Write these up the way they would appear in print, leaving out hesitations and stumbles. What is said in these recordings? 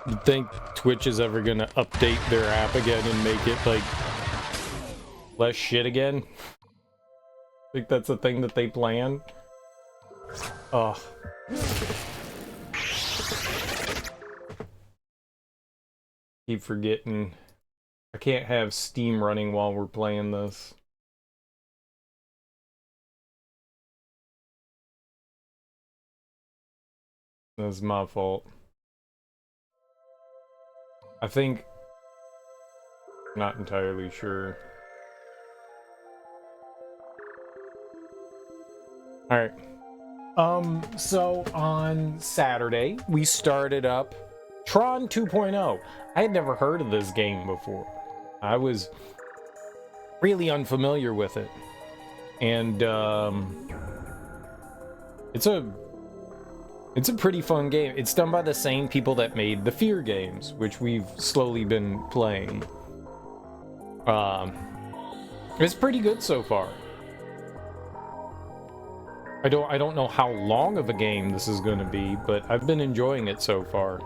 You think Twitch is ever gonna update their app again and make it like less shit again? Think that's a thing that they plan? Oh. Keep forgetting. I can't have Steam running while we're playing this. That's my fault. I think... Not entirely sure. Alright. So on Saturday, we started up Tron 2.0. I had never heard of this game before. I was really unfamiliar with it. And, it's a pretty fun game. It's done by the same people that made the Fear games, which we've slowly been playing. It's pretty good so far. I don't know how long of a game this is going to be, but I've been enjoying it so far.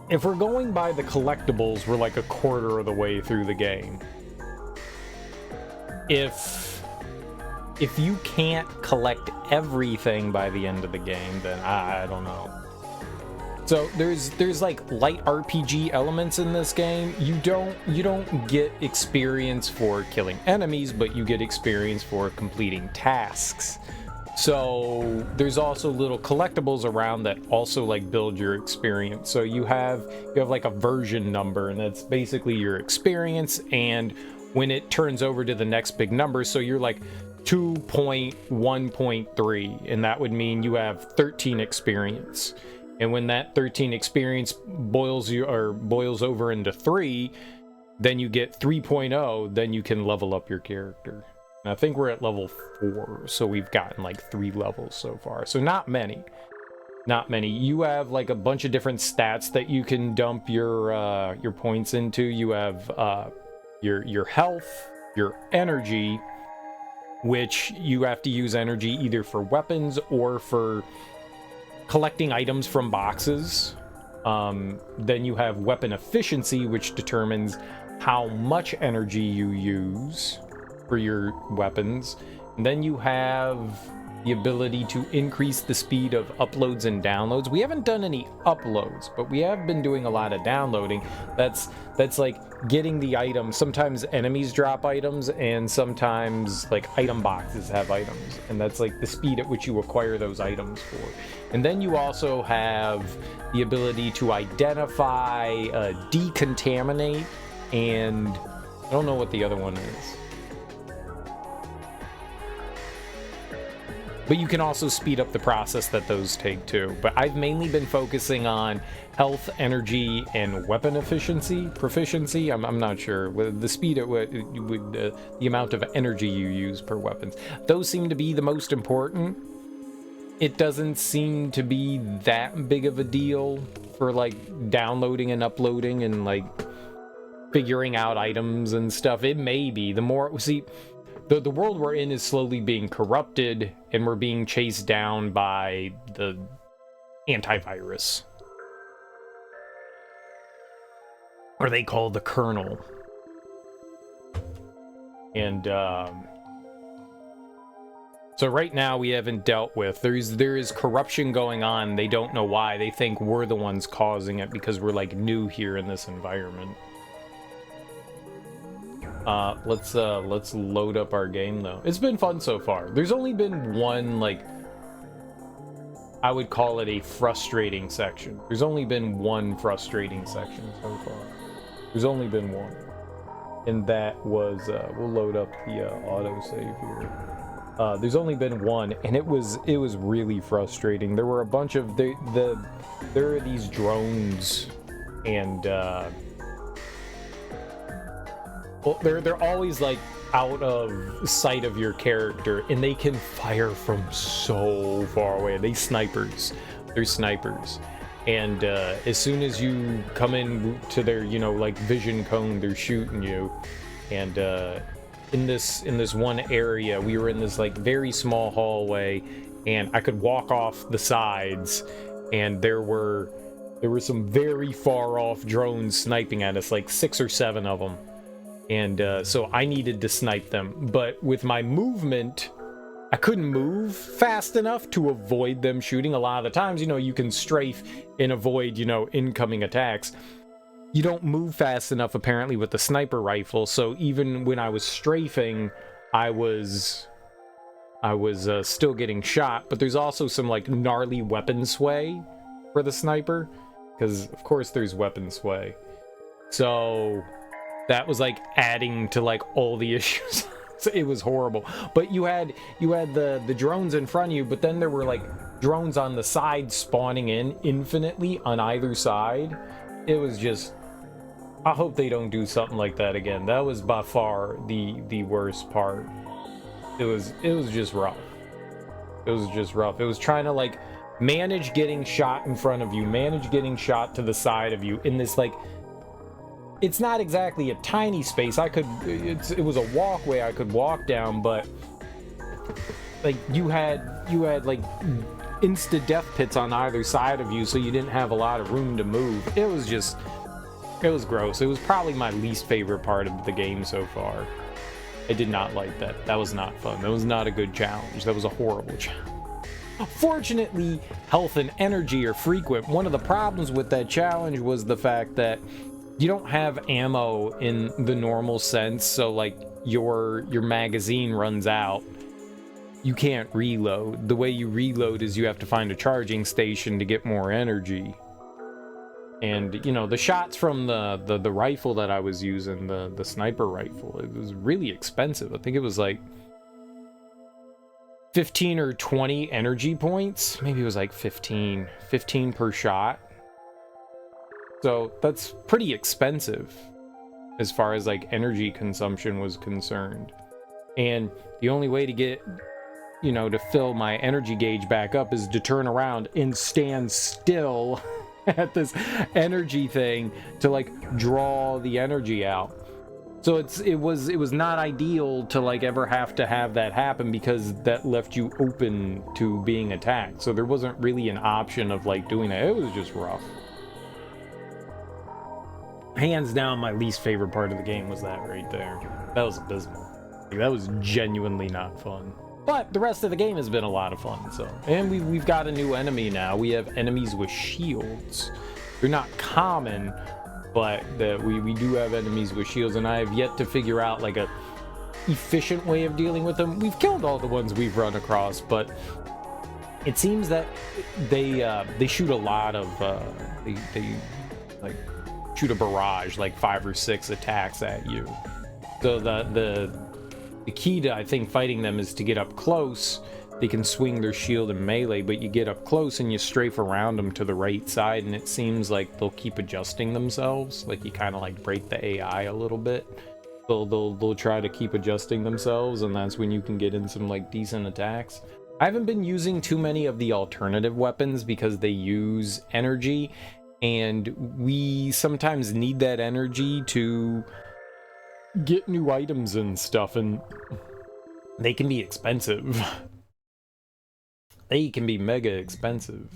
If we're going by the collectibles, we're like a quarter of the way through the game. If you can't collect everything by the end of the game, then I don't know. So there's like light RPG elements in this game. You don't get experience for killing enemies, but you get experience for completing tasks. So there's also little collectibles around that also like build your experience. So you have like a version number, and that's basically your experience, and when it turns over to the next big number, so you're like 2.1.3, and that would mean you have 13 experience. And when that 13 experience boils over into 3, then you get 3.0, then you can level up your character. And I think we're at level 4, so we've gotten like 3 levels so far. So not many. Not many. You have like a bunch of different stats that you can dump your points into. You have your health, your energy, which you have to use energy either for weapons or for collecting items from boxes. Then you have weapon efficiency, which determines how much energy you use for your weapons. And then you have the ability to increase the speed of uploads and downloads. We haven't done any uploads, but we have been doing a lot of downloading. That's like getting the items. Sometimes enemies drop items, and sometimes like item boxes have items, and that's like the speed at which you acquire those items for. And then you also have the ability to identify, decontaminate, and I don't know what the other one is. But you can also speed up the process that those take too. But I've mainly been focusing on health, energy, and weapon proficiency. I'm not sure. With the speed at what, the amount of energy you use per weapons. Those seem to be the most important. It doesn't seem to be that big of a deal for like downloading and uploading and like figuring out items and stuff. It may be. The more, see, the world we're in is slowly being corrupted, and we're being chased down by the antivirus, or they call the kernel. And so right now we haven't dealt with, there is corruption going on. They don't know why. They think we're the ones causing it because we're like new here in this environment. Let's load up our game though. It's been fun so far. There's only been one, like, I would call it a frustrating section. There's only been one frustrating section so far. There's only been one. And that was, we'll load up the autosave here. There's only been one, and it was really frustrating. There were a bunch of, there are these drones, and, well, they're always like out of sight of your character, and they can fire from so far away. They're snipers, and as soon as you come in to their, you know, like vision cone, they're shooting you. And in this one area, we were in this like very small hallway, and I could walk off the sides, and there were some very far off drones sniping at us, like 6 or 7 of them. And so I needed to snipe them. But with my movement, I couldn't move fast enough to avoid them shooting. A lot of the times, you know, you can strafe and avoid, you know, incoming attacks. You don't move fast enough, apparently, with the sniper rifle. So even when I was strafing, I was still getting shot. But there's also some, like, gnarly weapon sway for the sniper. Because, of course, there's weapon sway. So that was, like, adding to, like, all the issues. So it was horrible. But you had the drones in front of you, but then there were, like, drones on the side spawning in infinitely on either side. It was just... I hope they don't do something like that again. That was by far the worst part. It was just rough. It was just rough. It was trying to, like, manage getting shot in front of you, manage getting shot to the side of you in this, like, it's not exactly a tiny space. It was a walkway I could walk down, but like you had like insta death pits on either side of you, so you didn't have a lot of room to move. It was gross. It was probably my least favorite part of the game so far. I did not like that. That was not fun. That was not a good challenge. That was a horrible challenge. Fortunately, health and energy are frequent. One of the problems with that challenge was the fact that you don't have ammo in the normal sense, so like your magazine runs out. You can't reload. The way you reload is you have to find a charging station to get more energy. And, you know, the shots from the rifle that I was using, the sniper rifle, it was really expensive. I think it was like 15 or 20 energy points. Maybe it was like 15 per shot. So that's pretty expensive as far as like energy consumption was concerned. And the only way to get, you know, to fill my energy gauge back up is to turn around and stand still at this energy thing to like draw the energy out. So it was not ideal to like ever have to have that happen, because that left you open to being attacked. So there wasn't really an option of like doing that. It was just rough. Hands down, my least favorite part of the game was that right there. That was abysmal. Like, that was genuinely not fun. But the rest of the game has been a lot of fun. So, and we've got a new enemy now. We have enemies with shields. They're not common, but we do have enemies with shields, and I have yet to figure out like a efficient way of dealing with them. We've killed all the ones we've run across, but it seems that they shoot a lot of they like shoot a barrage, like 5 or 6 attacks at you. So the key to, I think, fighting them is to get up close. They can swing their shield and melee, but you get up close and you strafe around them to the right side, and it seems like they'll keep adjusting themselves. Like you kind of like break the AI a little bit. They'll try to keep adjusting themselves, and that's when you can get in some like decent attacks. I haven't been using too many of the alternative weapons because they use energy, and we sometimes need that energy to get new items and stuff, and they can be expensive. They can be mega expensive.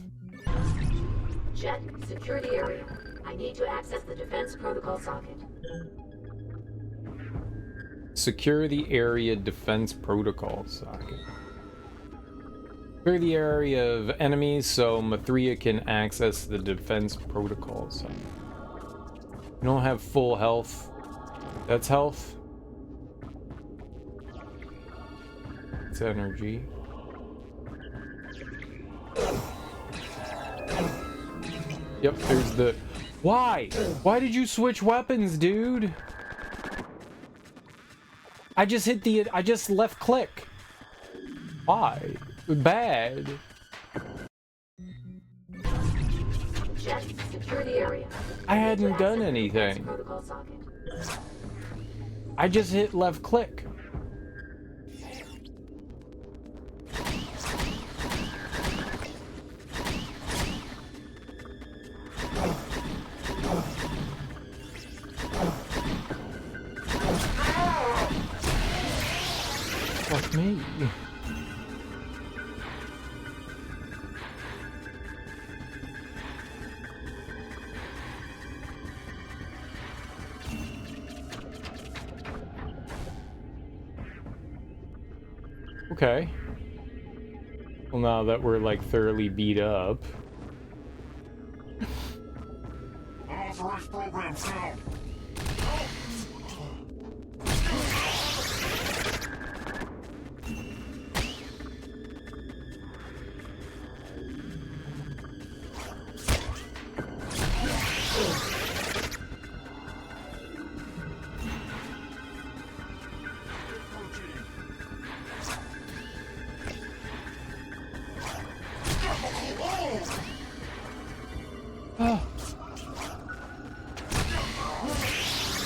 Jet, secure the area. I need to access the defense protocol socket. Secure the area defense protocol socket. Clear the area of enemies so Mathria can access the defense protocol socket. You don't have full health. That's health. It's energy. Yep, there's the... Why? Why did you switch weapons, dude? I just left click. Why? Bad. Jet, secure the area. I hadn't done anything. I just hit left click. Fuck me. Okay. Well, now that we're like thoroughly beat up. Unauthorized program found.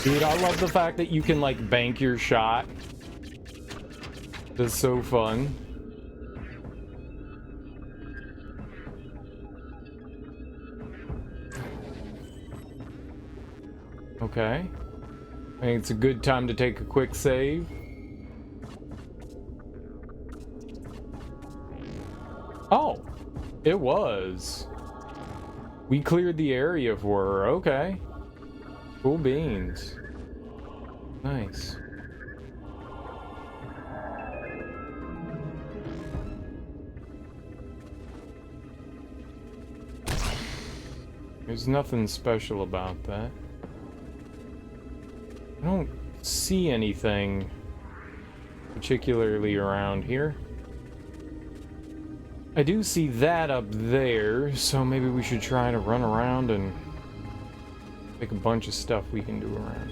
Dude, I love the fact that you can like bank your shot. That's so fun. Okay. I think it's a good time to take a quick save. Oh, it was. We cleared the area for her. Okay. Cool beans. Nice. There's nothing special about that. I don't see anything particularly around here. I do see that up there, so maybe we should try to run around and make a bunch of stuff we can do around.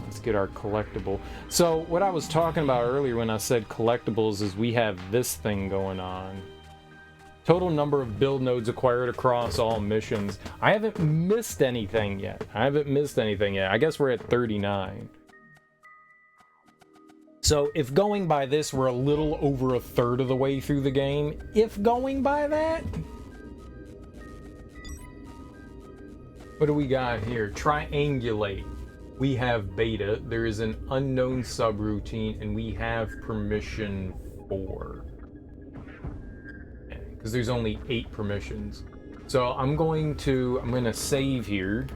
Let's get our collectible. So what I was talking about earlier when I said collectibles is we have this thing going on. Total number of build nodes acquired across all missions. I haven't missed anything yet. I guess we're at 39. So if going by this, we're a little over a third of the way through the game. If going by that. What do we got here? Triangulate. We have beta. There is an unknown subroutine, and we have permission 4. Because there's only 8 permissions. So I'm gonna save here.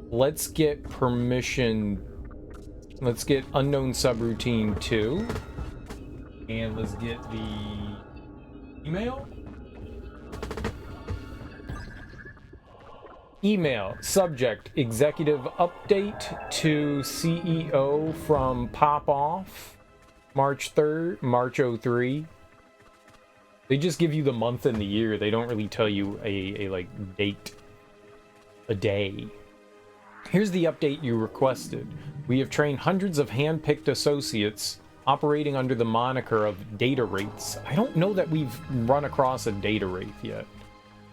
Let's get permission. Let's get unknown subroutine 2. And let's get the email. Email, subject, executive update to CEO from Pop-Off, March 3rd, March 03. They just give you the month and the year. They don't really tell you a like date, a day. Here's the update you requested. We have trained hundreds of hand-picked associates operating under the moniker of data wraiths. I don't know that we've run across a data wraith yet,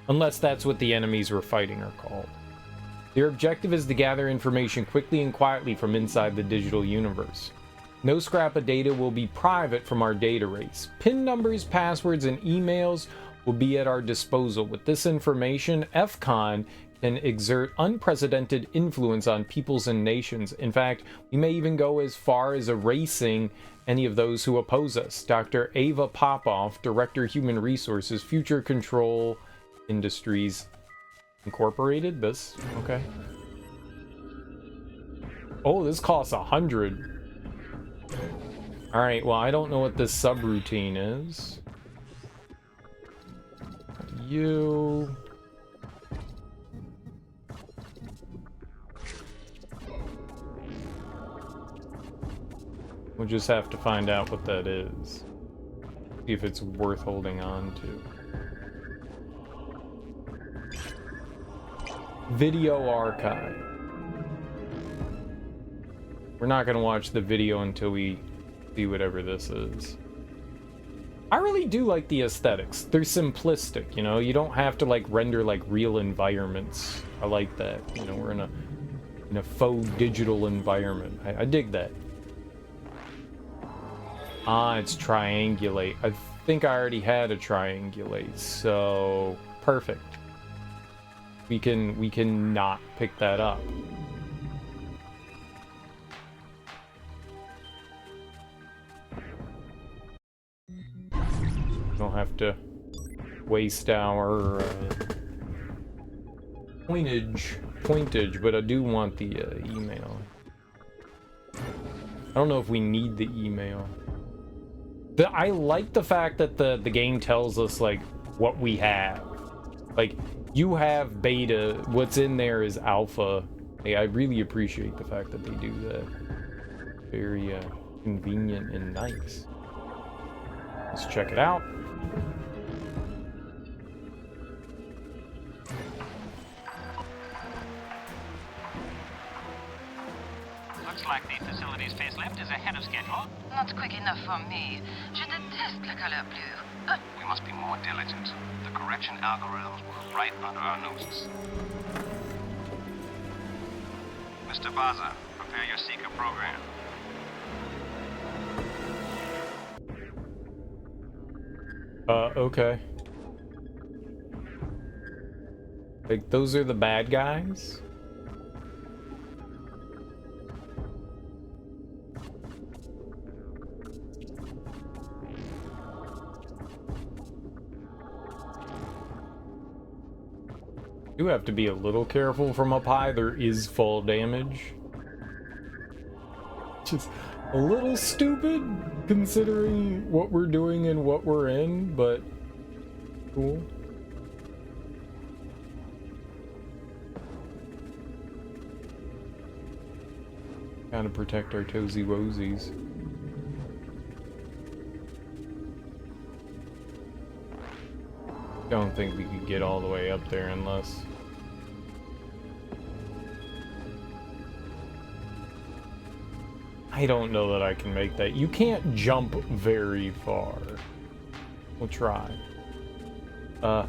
unless that's what the enemies we're fighting are called. Their objective is to gather information quickly and quietly from inside the digital universe. No scrap of data will be private from our data wraiths. PIN numbers, passwords, and emails will be at our disposal. With this information, FCON can exert unprecedented influence on peoples and nations. In fact, we may even go as far as erasing any of those who oppose us. Dr. Ava Popoff, Director Human Resources, Future Control Industries Incorporated. This, okay. Oh, this costs 100. All right, well, I don't know what this subroutine is. You. We'll just have to find out what that is. See if it's worth holding on to. Video archive. We're not going to watch the video until we see whatever this is. I really do like the aesthetics. They're simplistic, you know? You don't have to like render like real environments. I like that. You know, we're in a faux digital environment. I dig that. Ah, it's triangulate. I think I already had a triangulate, so perfect. We can not pick that up. Don't have to waste our pointage, but I do want the email. I don't know if we need the email. I like the fact that the game tells us, like, what we have. Like, you have beta, what's in there is alpha. Hey, I really appreciate the fact that they do that. Very convenient and nice. Let's check it out. Looks like the facility's facelift is ahead of schedule. Not quick enough for me. Je déteste la couleur bleue. We must be more diligent. The correction algorithms were right under our noses. Mr. Baza, prepare your seeker program. Okay. Like, those are the bad guys? Do have to be a little careful from up high. There is fall damage. Just a little stupid considering what we're doing and what we're in, but cool. Gotta protect our toesy woesies. Don't think we could get all the way up there unless... I don't know that I can make that. You can't jump very far. We'll try. All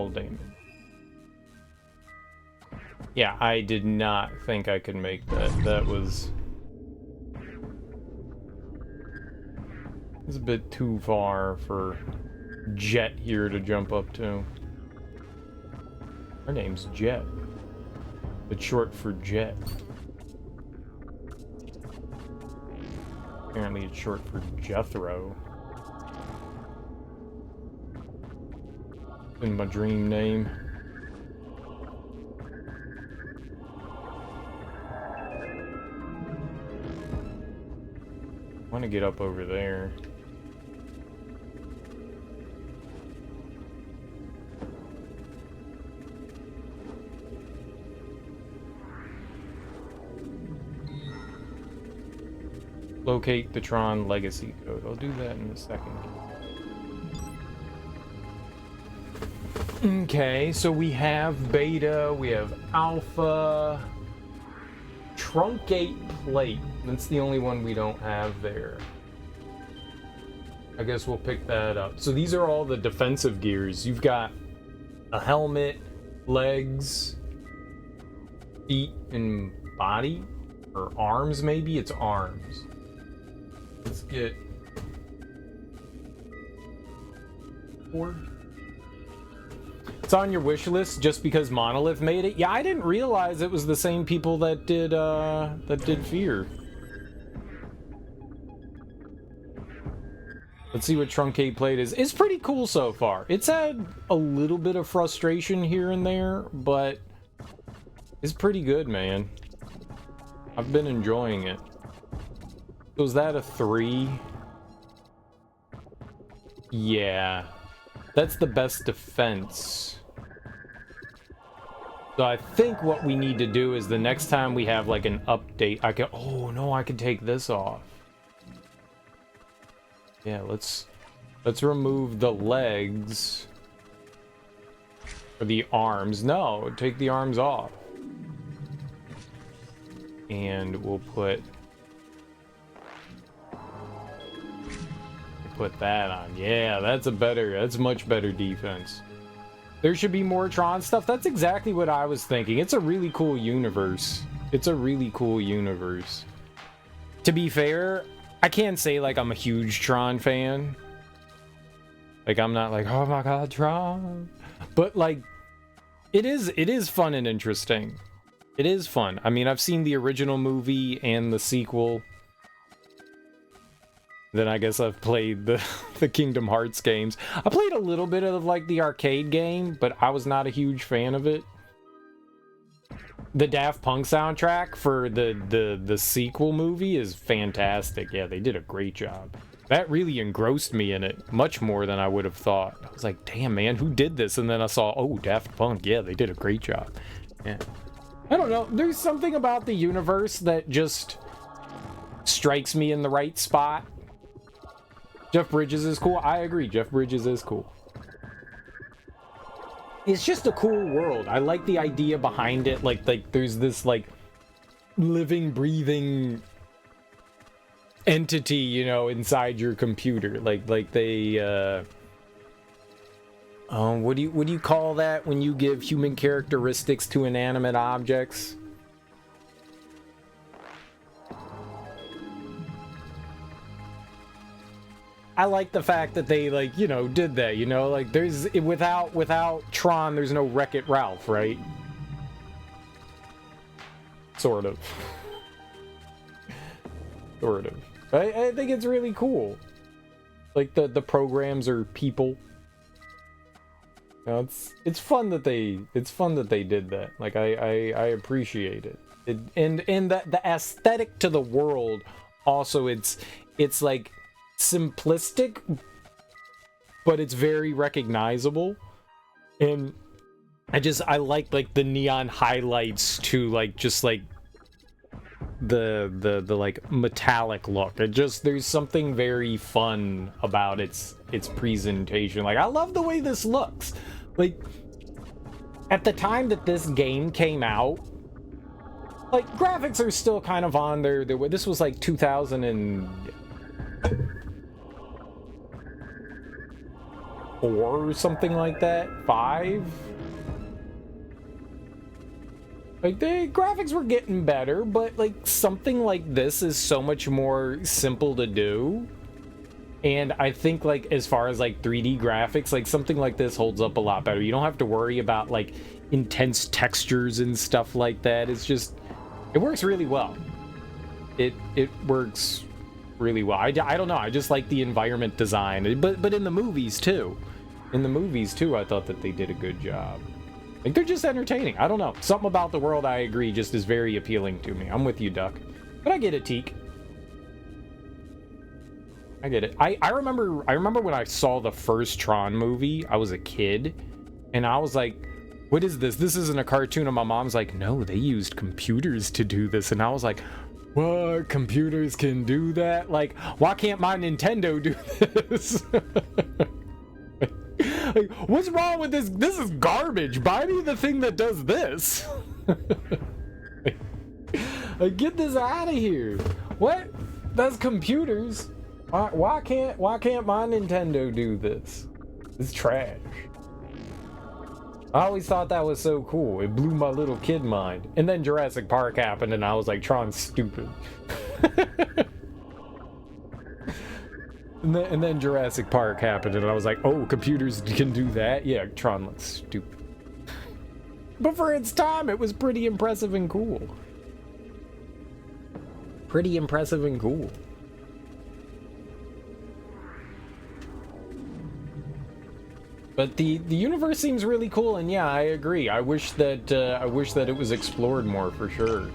damage. Yeah, I did not think I could make that. That was... It's a bit too far for Jet here to jump up to. Her name's Jet. It's short for Jet. Apparently it's short for Jethro. In my dream name. I want to get up over there. Locate the Tron legacy code. I'll do that in a second. Okay, so we have beta, we have alpha, truncate plate. That's the only one we don't have there. I guess we'll pick that up. So these are all the defensive gears. You've got a helmet, legs, feet, and body, or arms maybe? It's arms. Let's get 4. It's on your wish list just because Monolith made it. Yeah, I didn't realize it was the same people that did Fear. Let's see what Truncate Plate is. It's pretty cool so far. It's had a little bit of frustration here and there, but it's pretty good, man. I've been enjoying it. Was that a 3? Yeah. That's the best defense. So I think what we need to do is the next time we have like an update, I can... Oh, no, I can take this off. Yeah, let's remove the legs. Or the arms. No, take the arms off. And we'll put that on. Yeah, that's much better defense. There should be more Tron stuff. That's exactly what I was thinking. It's a really cool universe. It's a really cool universe. To be fair, I can't say like I'm a huge Tron fan. Like I'm not like, oh my god, Tron. But like it is fun and interesting. It is fun. I mean, I've seen the original movie and the sequel. Then I guess I've played the Kingdom Hearts games. I played a little bit of like the arcade game, but I was not a huge fan of it. The Daft Punk soundtrack for the sequel movie is fantastic. Yeah, they did a great job. That really engrossed me in it much more than I would have thought. I was like, damn, man, who did this? And then I saw, oh, Daft Punk. Yeah, they did a great job. Yeah. I don't know. There's something about the universe that just strikes me in the right spot. Jeff Bridges is cool. I agree. Jeff Bridges is cool. It's just a cool world. I like the idea behind it. Like there's this like living, breathing entity, you know, inside your computer. Like they what do you call that when you give human characteristics to inanimate objects? I like the fact that they, like, you know, did that, you know, like there's without Tron there's no Wreck-It Ralph, right? Sort of. Sort of. I think it's really cool. Like the programs are people. You know, it's fun that they did that. Like I appreciate it. And the aesthetic to the world also, it's like simplistic, but it's very recognizable. And I like the neon highlights to like just like the like metallic look. There's something very fun about its presentation. Like I love the way this looks. Like at the time that this game came out, like graphics are still kind of on their way. This was like 2004 or something like that. 5. Like the graphics were getting better, but like something like this is so much more simple to do. And I think like as far as like 3D graphics, like something like this holds up a lot better. You don't have to worry about like intense textures and stuff like that. It's just, it works really well. It works really well. I don't know. I just like the environment design, but in the movies too. In the movies too, I thought that they did a good job. Like they're just entertaining. I don't know. Something about the world, I agree, just is very appealing to me. I'm with you, Duck. But I get it, Teak. I get it. I remember when I saw the first Tron movie, I was a kid, and I was like, what is this? This isn't a cartoon. And my mom's like, no, they used computers to do this. And I was like, what? Computers can do that? Like, why can't my Nintendo do this? Like, what's wrong with this? This is garbage. Buy me the thing that does this. Like, get this out of here. What? That's computers. Why can't my Nintendo do this? It's trash. I always thought that was so cool. It blew my little kid mind. And then Jurassic Park happened, and I was like, Tron's stupid. And then Jurassic Park happened, and I was like, oh, computers can do that? Yeah, Tron looks stupid. But for its time, it was pretty impressive and cool. Pretty impressive and cool. But the universe seems really cool, and yeah, I agree. I wish that it was explored more, for sure.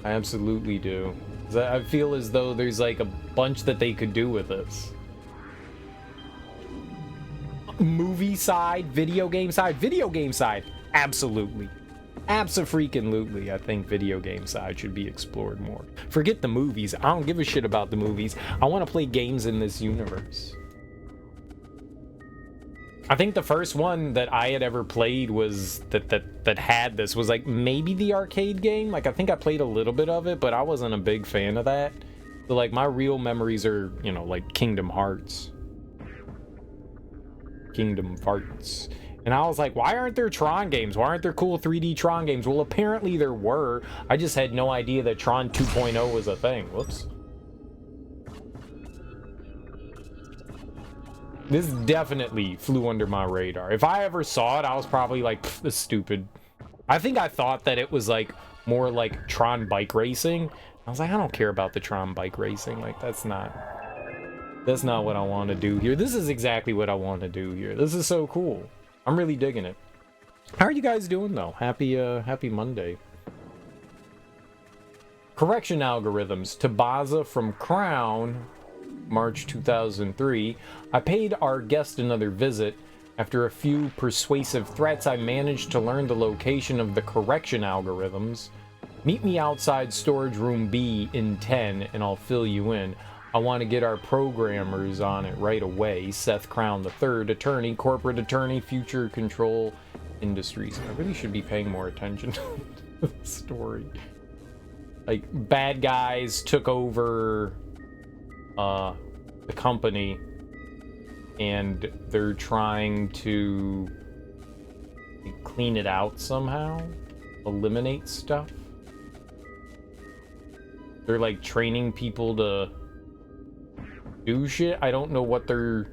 I absolutely do. I feel as though there's like a bunch that they could do with this. Movie side, video game side, absolutely. Abso-freaking-lutely, I think video game side should be explored more. Forget the movies. I don't give a shit about the movies. I want to play games in this universe. I think the first one that I had ever played was that had this was like maybe the arcade game. Like I think I played a little bit of it, but I wasn't a big fan of that. So like my real memories are, you know, like Kingdom Hearts. Kingdom Farts. And I was like, why aren't there Tron games? Why aren't there cool 3D Tron games? Well, apparently there were. I just had no idea that Tron 2.0 was a thing. Whoops. This definitely flew under my radar. If I ever saw it, I was probably like, this is stupid. I think I thought that it was like more like Tron bike racing. I was like, I don't care about the Tron bike racing. Like, that's not what I want to do here. This is exactly what I want to do here. This is so cool. I'm really digging it. How are you guys doing though? Happy Monday. Correction algorithms. Tabaza from Crown, March 2003. I paid our guest another visit. After a few persuasive threats, I managed to learn the location of the correction algorithms. Meet me outside storage room B in 10 and I'll fill you in. I want to get our programmers on it right away. Seth Crown III, attorney, corporate attorney, Future Control Industries. I really should be paying more attention to the story. Like, bad guys took over the company and they're trying to clean it out somehow, eliminate stuff. They're like training people to do shit. I don't know what they're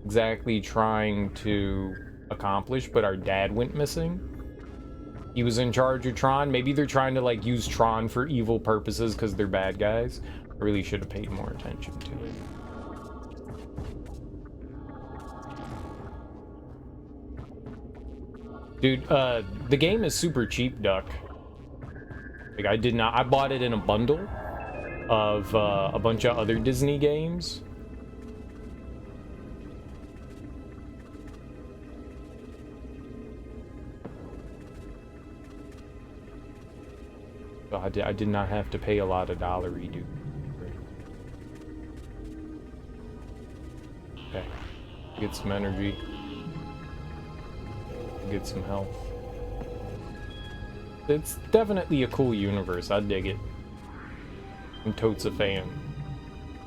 exactly trying to accomplish, but our dad went missing. He was in charge of Tron. Maybe they're trying to like use Tron for evil purposes because they're bad guys. I really should have paid more attention to it. Dude, the game is super cheap, Duck. Like, I bought it in a bundle of a bunch of other Disney games. So I did not have to pay a lot of dollary, dude. Okay, get some energy. Get some health. It's definitely a cool universe. I dig it. I'm totes a fan.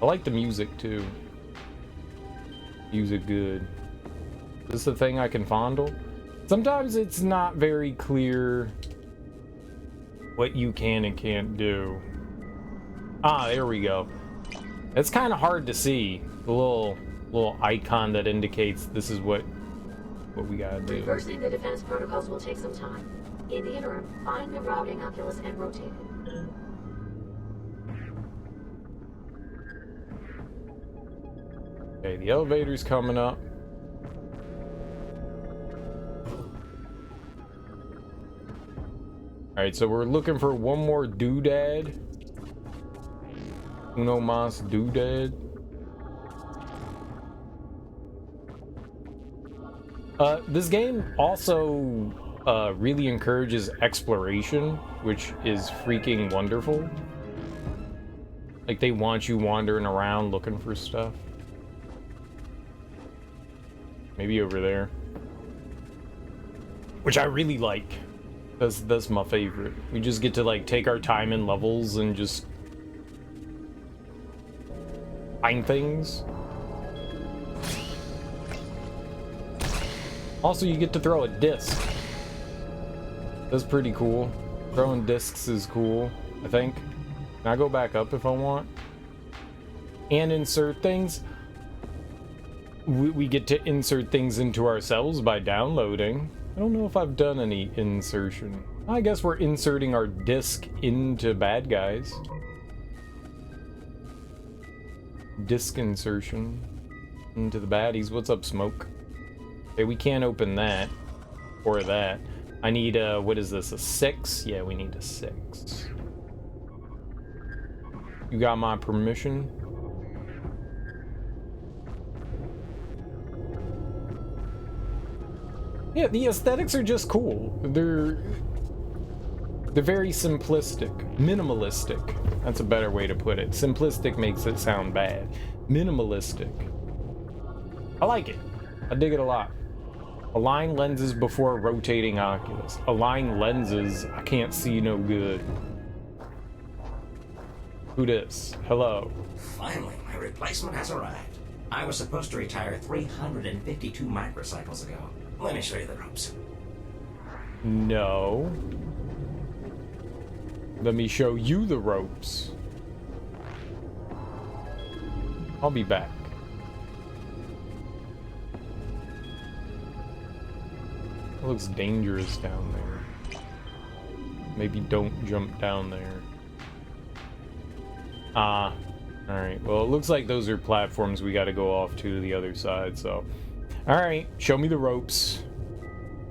I like the music too. Music good. Is this the thing I can fondle? Sometimes it's not very clear what you can and can't do. Ah, there we go. It's kind of hard to see. The little icon that indicates this is what we gotta do. Reversing the defense protocols will take some time. In the interim, find the routing Oculus and rotate it. Okay, the elevator's coming up. Alright, so we're looking for one more doodad. Uno mas doodad. This game also really encourages exploration, which is freaking wonderful. Like, they want you wandering around looking for stuff. Maybe over there. Which I really like. That's my favorite. We just get to, like, take our time in levels and just find things. Also, you get to throw a disc. That's pretty cool. Throwing discs is cool, I think. Can I go back up if I want? And insert things. We get to insert things into ourselves by downloading. I don't know if I've done any insertion. I guess we're inserting our disc into bad guys. Disc insertion into the baddies. What's up, Smoke? Okay, we can't open that or that. I need what is this, a 6? Yeah, we need a 6. You got my permission? Yeah, the aesthetics are just cool. They're very simplistic, minimalistic. That's a better way to put it. Simplistic makes it sound bad. Minimalistic. I like it. I dig it a lot. Align lenses before rotating Oculus. Align lenses. I can't see no good. Who dis? Hello. Finally, my replacement has arrived. I was supposed to retire 352 microcycles ago. Let me show you the ropes. No. Let me show you the ropes. I'll be back. It looks dangerous down there. Maybe don't jump down there. Ah. Alright, well, it looks like those are platforms we gotta go off to the other side, so. Alright, show me the ropes.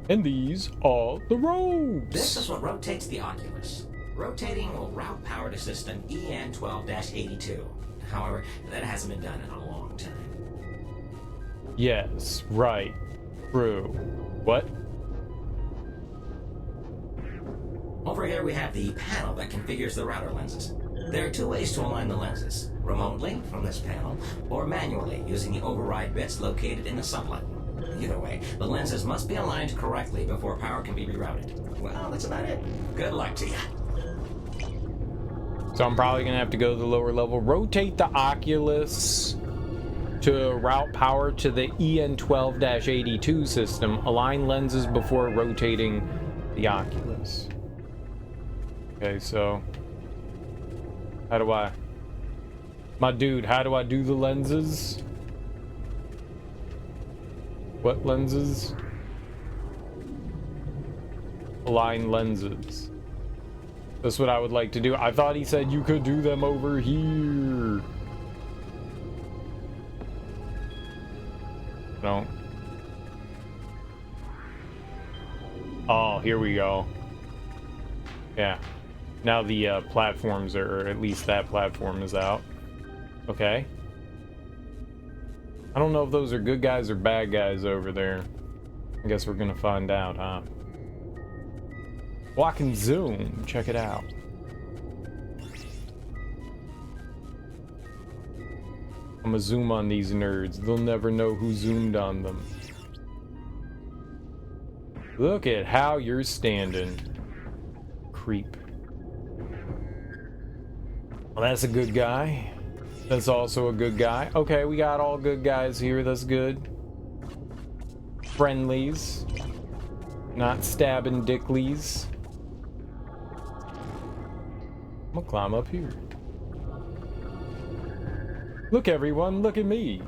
And these are the robes. This is what rotates the Oculus. Rotating will route power to system EN12-82. However, that hasn't been done in a long time. Yes, right. True. What? Over here we have the panel that configures the router lenses. There are two ways to align the lenses: remotely from this panel, or manually using the override bits located in the sublet. Either way, the lenses must be aligned correctly before power can be rerouted. Well, that's about it. Good luck to you. So I'm probably gonna have to go to the lower level, rotate the Oculus to route power to the EN12-82 system, align lenses before rotating the Oculus. Okay, so how do I, my dude, how do I do the lenses? What lenses? Align lenses. That's what I would like to do. I thought he said you could do them over here. No. Oh, here we go. Yeah. Now the platforms are, or at least that platform is out. Okay. I don't know if those are good guys or bad guys over there. I guess we're gonna find out, huh? Well, I can zoom. Check it out. I'm gonna zoom on these nerds. They'll never know who zoomed on them. Look at how you're standing. Creep. Well, that's a good guy. That's also a good guy. Okay, we got all good guys here. That's good. Friendlies. Not stabbing dicklies. I'm gonna climb up here. Look, everyone, look at me.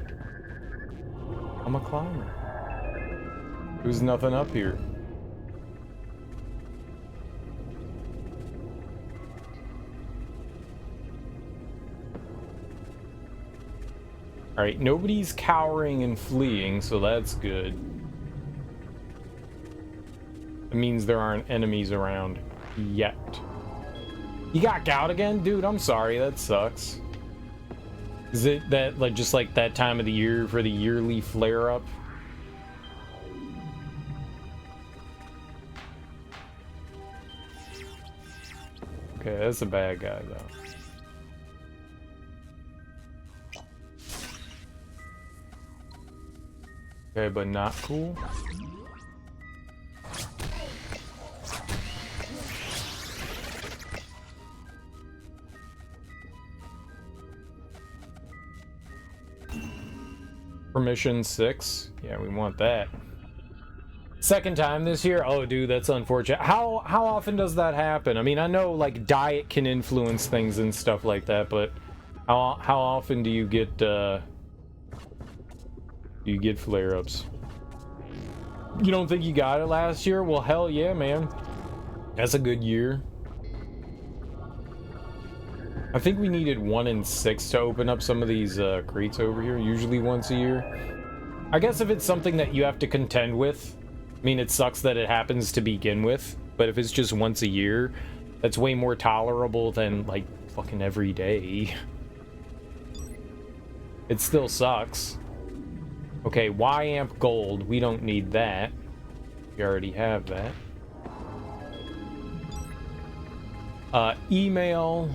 I'm a climber. There's nothing up here. Alright, nobody's cowering and fleeing, so that's good. It means there aren't enemies around yet. You got gout again? Dude, I'm sorry, that sucks. Is it that, like, just like that time of the year for the yearly flare-up? Okay, that's a bad guy, though. Okay, but not cool. Permission 6. Yeah, we want that. Second time this year? Oh, dude, that's unfortunate. How often does that happen? I mean, I know, like, diet can influence things and stuff like that, but how often do you get flare-ups? You don't think you got it last year? Well, hell yeah, man. That's a good year. I think we needed 1 in 6 to open up some of these crates over here, usually once a year. I guess if it's something that you have to contend with, I mean, it sucks that it happens to begin with, but if it's just once a year, that's way more tolerable than, like, fucking every day. It still sucks. Okay, Y-amp gold. We don't need that. We already have that. Email.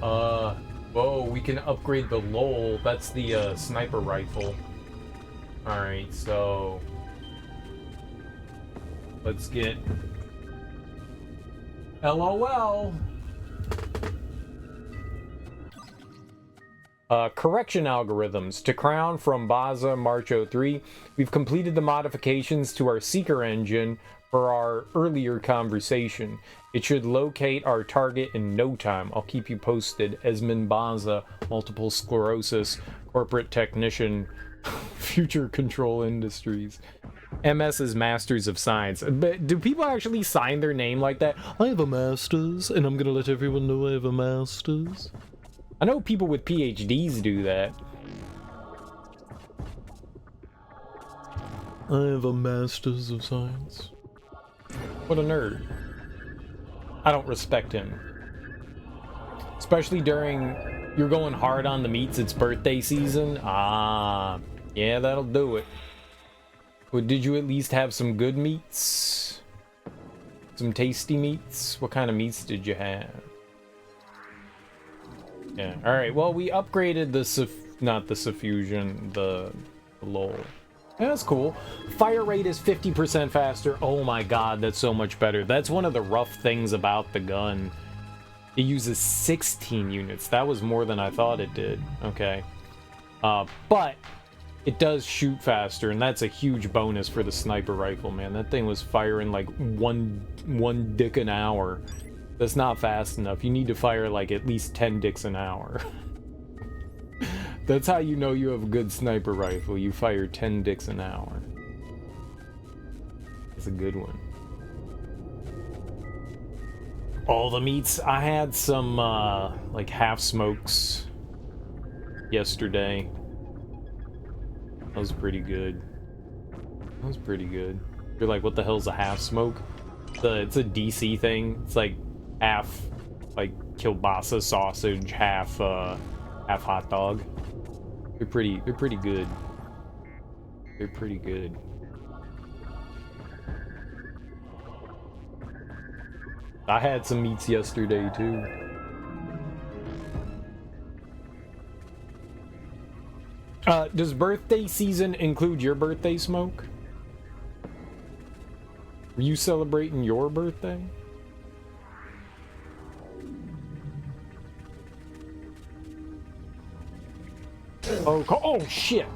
Whoa, we can upgrade the LOL. That's the sniper rifle. Alright, so let's get LOL. Correction algorithms. To Crown from Baza, March 03. We've completed the modifications to our seeker engine for our earlier conversation. It should locate our target in no time. I'll keep you posted. Esmond Baza, multiple sclerosis, corporate technician, Future Control Industries. MS is Masters of Science. But do people actually sign their name like that? I have a master's, and I'm gonna let everyone know I have a master's. I know people with PhDs do that. I have a master's of science. What a nerd. I don't respect him. Especially during, you're going hard on the meats, it's birthday season. Ah, yeah, that'll do it. But did you at least have some good meats? Some tasty meats? What kind of meats did you have? Yeah, alright, well, we upgraded the, not the suffusion, the lull. Yeah, that's cool. Fire rate is 50% faster. Oh my god, that's so much better. That's one of the rough things about the gun. It uses 16 units. That was more than I thought it did. Okay. But it does shoot faster, and that's a huge bonus for the sniper rifle, man. That thing was firing like one dick an hour. That's not fast enough. You need to fire like at least 10 dicks an hour. That's how you know you have a good sniper rifle. You fire 10 dicks an hour. That's a good one. All the meats. I had some like half smokes yesterday. That was pretty good. That was pretty good. You're like, what the hell's a half smoke? It's a DC thing. It's like half like kielbasa sausage, half hot dog. They're pretty good. They're pretty good. I had some meats yesterday too. Does birthday season include your birthday, Smoke? Were you celebrating your birthday? Oh shit!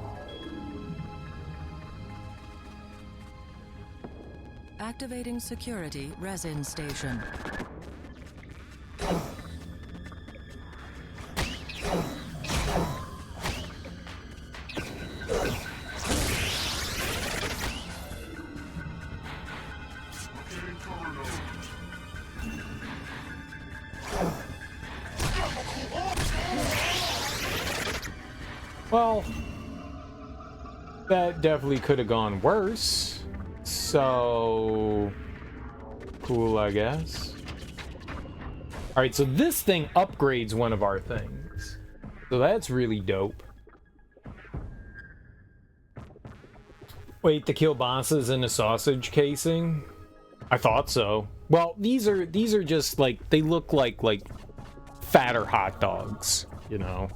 Activating security resin station. Well, that definitely could have gone worse. So cool, I guess. All right, so this thing upgrades one of our things. So that's really dope. Wait, the kielbasa's in a sausage casing? I thought so. Well, these are just like, they look like fatter hot dogs, you know.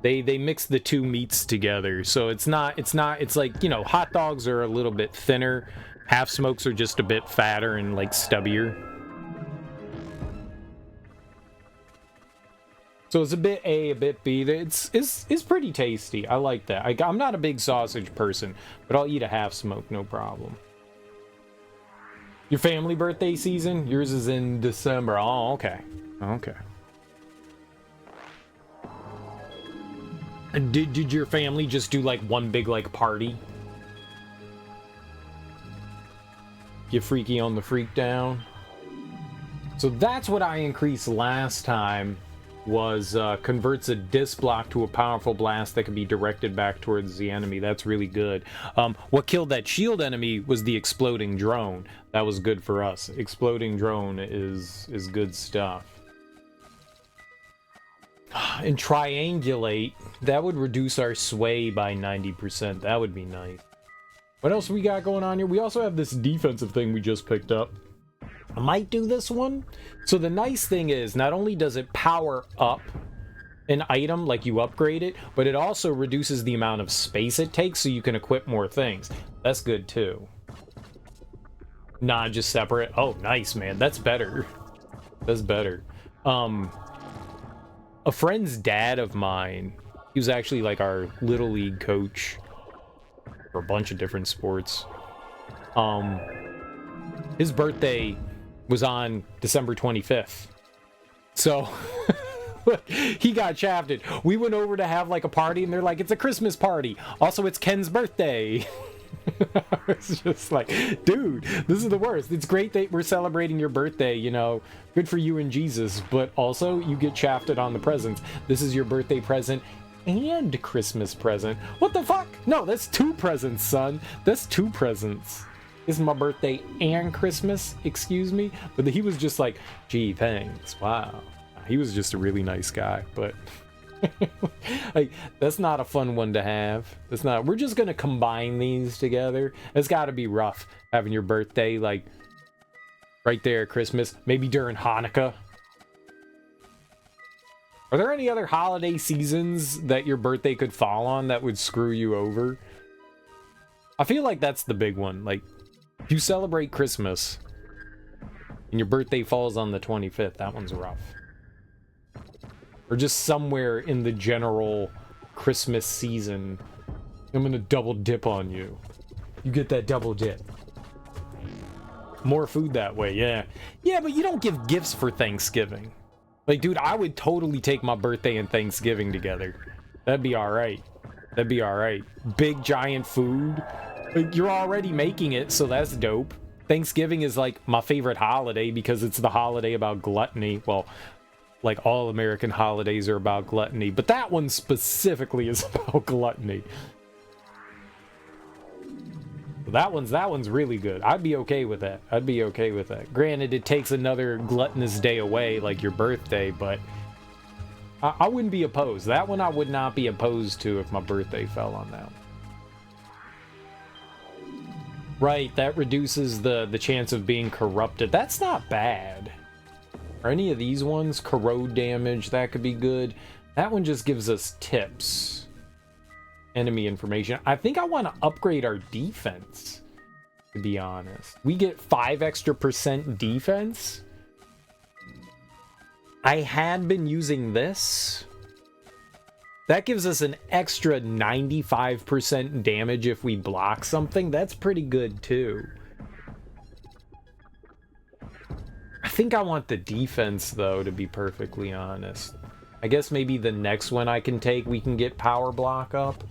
They mix the two meats together, so it's like, you know, hot dogs are a little bit thinner, half smokes are just a bit fatter and like stubbier. So it's a bit A, a bit B. It's pretty tasty. I like that. I'm not a big sausage person, but I'll eat a half smoke, no problem. Your family birthday season? Yours is in December. Oh, okay. Okay. Did your family just do like one big like party? Get freaky on the freak down. So that's what I increased last time, was converts a disc block to a powerful blast that can be directed back towards the enemy. That's really good. What killed that shield enemy was the exploding drone. That was good for us. Exploding drone is good stuff. And triangulate, that would reduce our sway by 90%. That would be nice. What else we got going on here? We also have this defensive thing we just picked up. I might do this one. So the nice thing is, not only does it power up an item, like you upgrade it, but it also reduces the amount of space it takes so you can equip more things. That's good too. Not just separate. Oh, nice, man. That's better. That's better. A friend's dad of mine, he was actually like our little league coach for a bunch of different sports. His birthday was on December 25th. So he got shafted. We went over to have like a party and they're like, it's a Christmas party. Also, it's Ken's birthday. It's just like, dude, this is the worst. It's great that we're celebrating your birthday, you know, good for you and Jesus, but also you get shafted on the presents. This is your birthday present and Christmas present. What the fuck? No, that's 2 presents, son. That's 2 presents. It's my birthday and Christmas, excuse me. But he was just like, gee, thanks. Wow. He was just a really nice guy, but like, that's not a fun one to have. That's not. We're just gonna combine these together. It's got to be rough having your birthday like right there at Christmas, maybe during Hanukkah. Are there any other holiday seasons that your birthday could fall on that would screw you over? I feel like that's the big one. Like, if you celebrate Christmas and your birthday falls on the 25th, that one's rough. Or just somewhere in the general Christmas season, I'm gonna double dip on you. You get that double dip. More food that way, yeah. Yeah, but you don't give gifts for Thanksgiving. Like, dude, I would totally take my birthday and Thanksgiving together. That'd be alright. That'd be alright. Big, giant food. Like, you're already making it, so that's dope. Thanksgiving is, like, my favorite holiday because it's the holiday about gluttony. Well, like, all American holidays are about gluttony, but that one specifically is about gluttony. That one's really good. I'd be okay with that. I'd be okay with that. Granted, it takes another gluttonous day away, like your birthday, but I wouldn't be opposed. That one I would not be opposed to if my birthday fell on that one. Right, that reduces the chance of being corrupted. That's not bad. Are any of these ones? Corrode damage, that could be good. That one just gives us tips. Enemy information. I think I want to upgrade our defense, to be honest. We get 5 extra % defense. I had been using this. That gives us an extra 95% damage if we block something. That's pretty good too. I think I want the defense though, to be perfectly honest. I guess maybe the next one I can take, we can get power block up.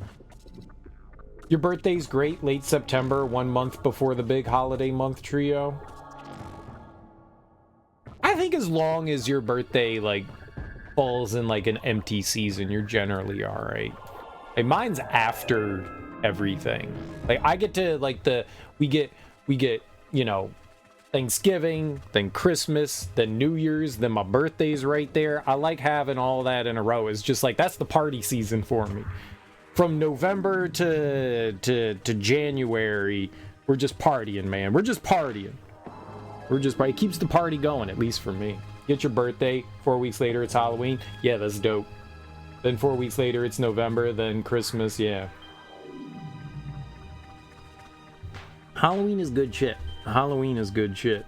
Your birthday's great, late September, 1 month before the big holiday month trio. I think as long as your birthday, like, falls in, like, an empty season, you're generally alright. Like, mine's after everything. Like, I get to, like, we get, you know, Thanksgiving, then Christmas, then New Year's, then my birthday's right there. I like having all that in a row. It's just like, that's the party season for me. From November to January, we're just partying, man. We're just partying. It keeps the party going, at least for me. Get your birthday, 4 weeks later it's Halloween. Yeah, that's dope. Then 4 weeks later it's November, then Christmas, yeah. Halloween is good shit. Halloween is good shit.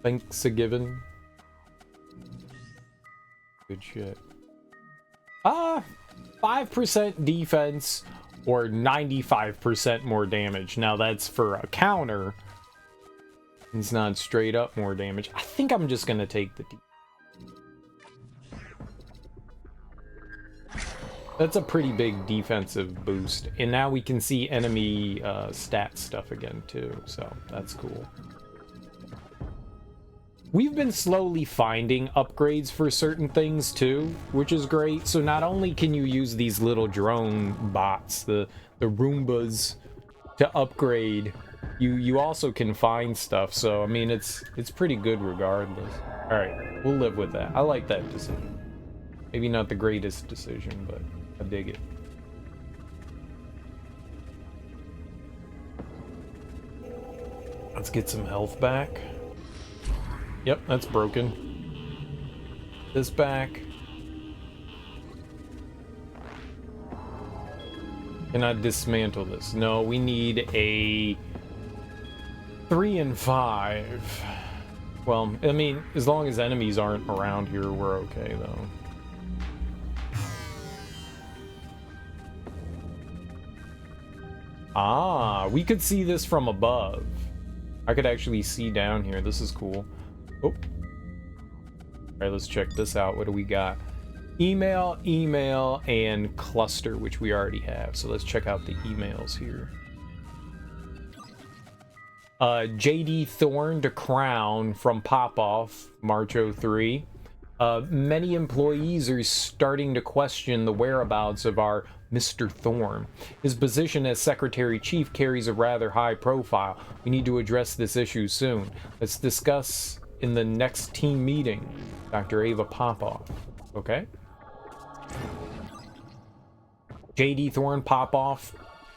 Thanksgiving. Good shit. 5% defense or 95% more damage. Now that's for a counter. It's not straight up more damage. I think I'm just gonna take the That's a pretty big defensive boost. And now we can see enemy stat stuff again too, so that's cool. We've been slowly finding upgrades for certain things too, which is great. So not only can you use these little drone bots, the Roombas, to upgrade, you also can find stuff. So I mean, it's pretty good regardless. All right, we'll live with that. I like that decision. Maybe not the greatest decision, but I dig it. Let's get some health back. Yep, that's broken. This back. Can I dismantle this? No, we need a 3 and 5. Well, I mean, as long as enemies aren't around here, we're okay though. Ah, we could see this from above. I could actually see down here. This is cool. Oh. All right, let's check this out. What do we got? Email, and cluster, which we already have. So let's check out the emails here. JD Thorne to Crown from Popoff, March '03. Many employees are starting to question the whereabouts of our Mr. Thorne. His position as Secretary Chief carries a rather high profile. We need to address this issue soon. Let's discuss in the next team meeting. Dr. Ava Popoff. Okay. JD Thorne Popoff.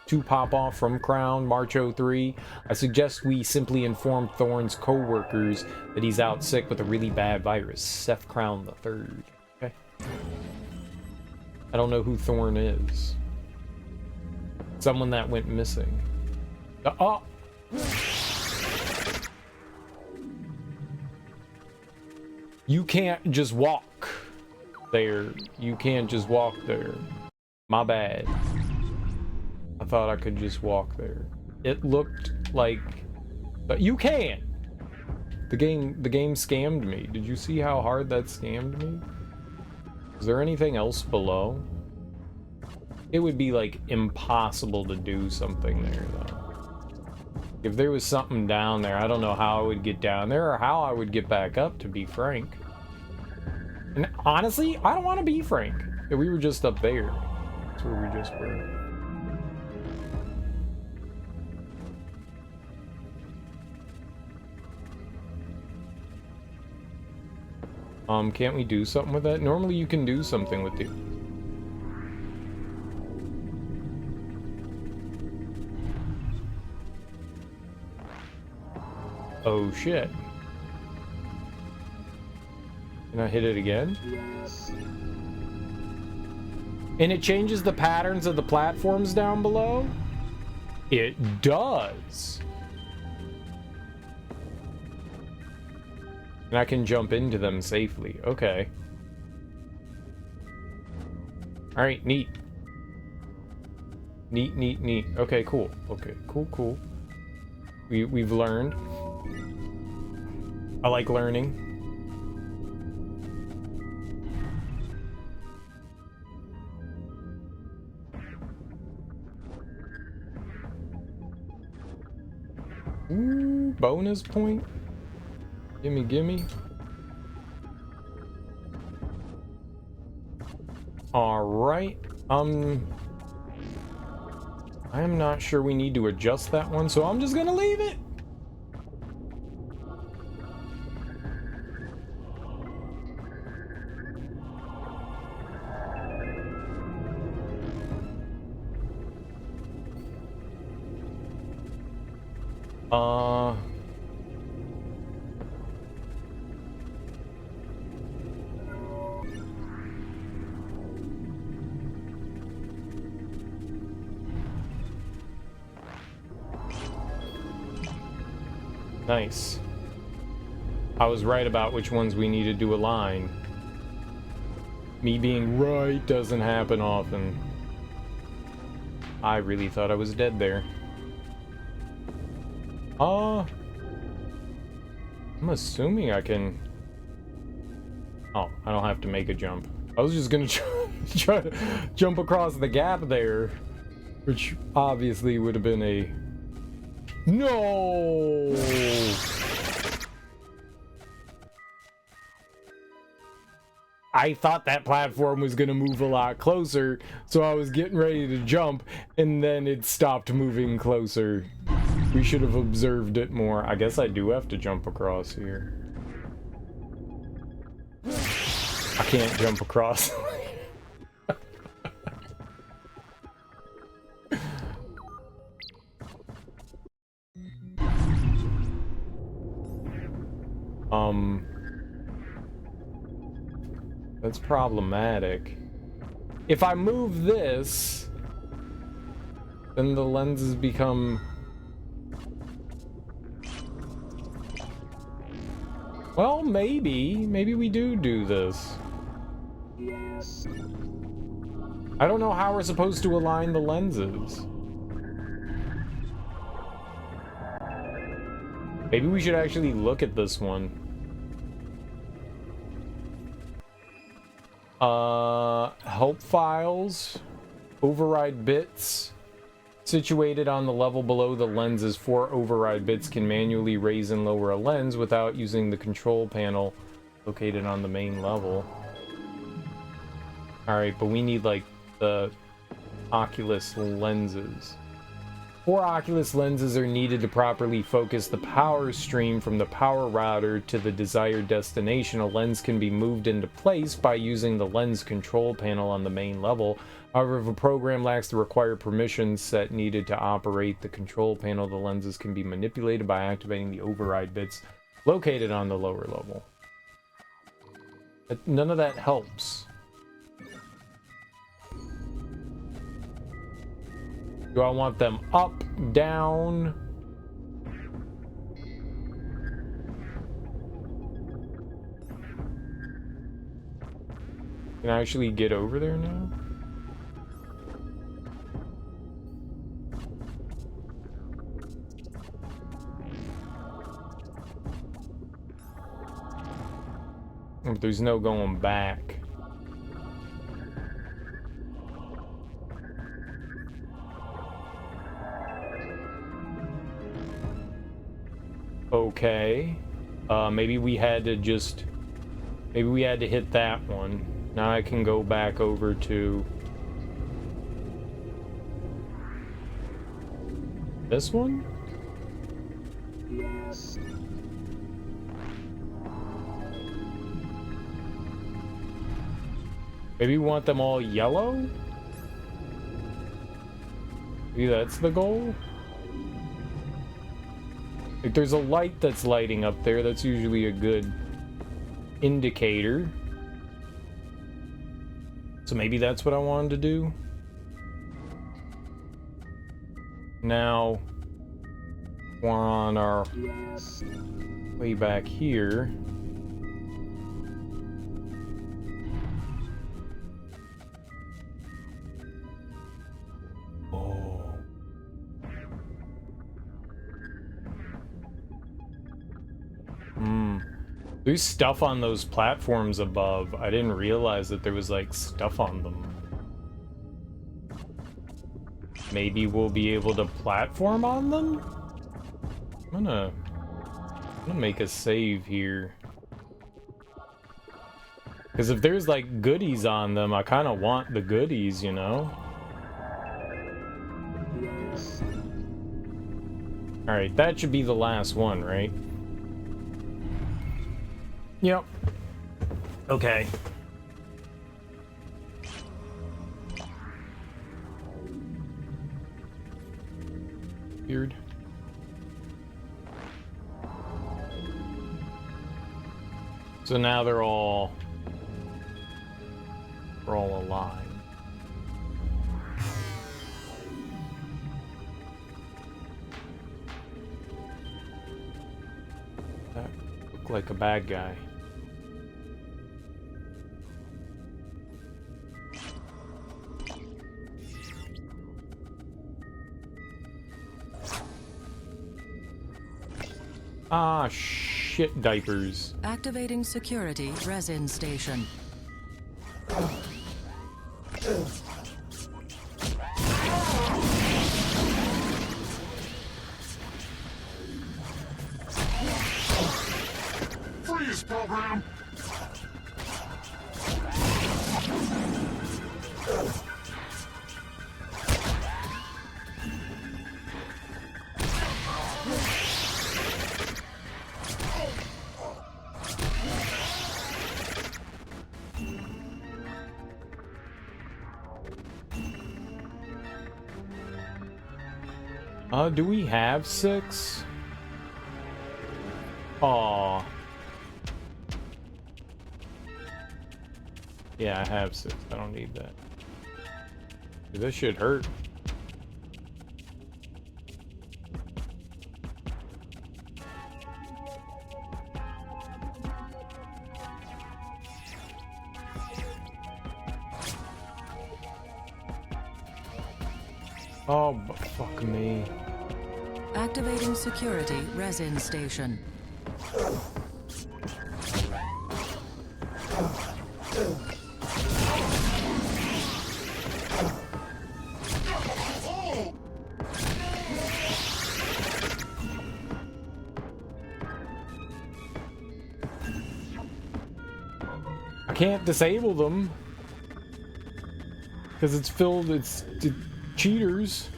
To Popoff from Crown, March '03. I suggest we simply inform Thorne's co-workers that he's out sick with a really bad virus. Seth Crown III. Okay. I don't know who Thorne is. Someone that went missing. Oh! You can't just walk there. You can't just walk there. My bad. I thought I could just walk there. It looked like... But you can! The game scammed me. Did you see how hard that scammed me? Is there anything else below? It would be, like, impossible to do something there, though. If there was something down there, I don't know how I would get down there or how I would get back up, to be frank. And honestly, I don't want to be frank. We were just up there. That's where we just were. Can't we do something with that? Normally you can do something with it. Oh shit. Can I hit it again? And it changes the patterns of the platforms down below? It does. And I can jump into them safely. Okay. Alright, neat. Neat, neat, neat. Okay, cool. Okay, cool, cool. We've learned. I like learning. Ooh, bonus point. Gimme, gimme. Alright. I am not sure we need to adjust that one, so I'm just gonna leave it. Nice. I was right about which ones we needed to align. Me being right doesn't happen often. I really thought I was dead there. I'm assuming I can... Oh, I don't have to make a jump. I was just gonna try to jump across the gap there, which obviously would have been a... No! I thought that platform was gonna move a lot closer, so I was getting ready to jump, and then it stopped moving closer. We should have observed it more. I guess I do have to jump across here. I can't jump across. That's problematic. If I move this, then the lenses become... Well, maybe we do this. I don't know how we're supposed to align the lenses. Maybe we should actually look at this one. Help files, override bits, Situated on the level below the lenses, 4 override bits can manually raise and lower a lens without using the control panel located on the main level. Alright, but we need, like, the Oculus lenses. 4 Oculus lenses are needed to properly focus the power stream from the power router to the desired destination. A lens can be moved into place by using the lens control panel on the main level. However, if a program lacks the required permission set needed to operate the control panel, the lenses can be manipulated by activating the override bits located on the lower level. But none of that helps. Do I want them up, down? Can I actually get over there now? Oh, there's no going back. Okay. Maybe we had to just... Maybe we had to hit that one. Now I can go back over to... this one? Maybe we want them all yellow? Maybe that's the goal? Like, there's a light that's lighting up there. That's usually a good indicator. So maybe that's what I wanted to do. Now, we're on our way back here. There's stuff on those platforms above. I didn't realize that there was, like, stuff on them. Maybe we'll be able to platform on them? I'm gonna make a save here. Because if there's, like, goodies on them, I kind of want the goodies, you know? Alright, that should be the last one, right? Yep. Okay. Weird. So now they're all alive. That looked like a bad guy. Ah, shit diapers. Activating security resin station. Freeze, program! Do we have 6? Aw. Yeah, I have 6. I don't need that. Dude, this shit hurt. Oh, fuck me. Activating security resin station. can't disable them. Because it's filled, it's cheaters.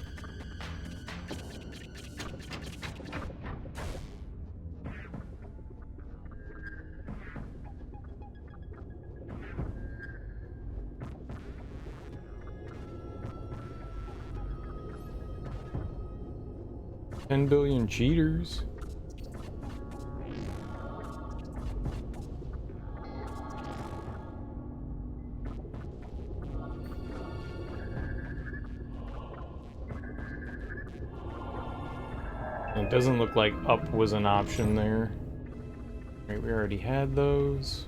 $10 billion cheaters. It doesn't look like up was an option there. Right, we already had those.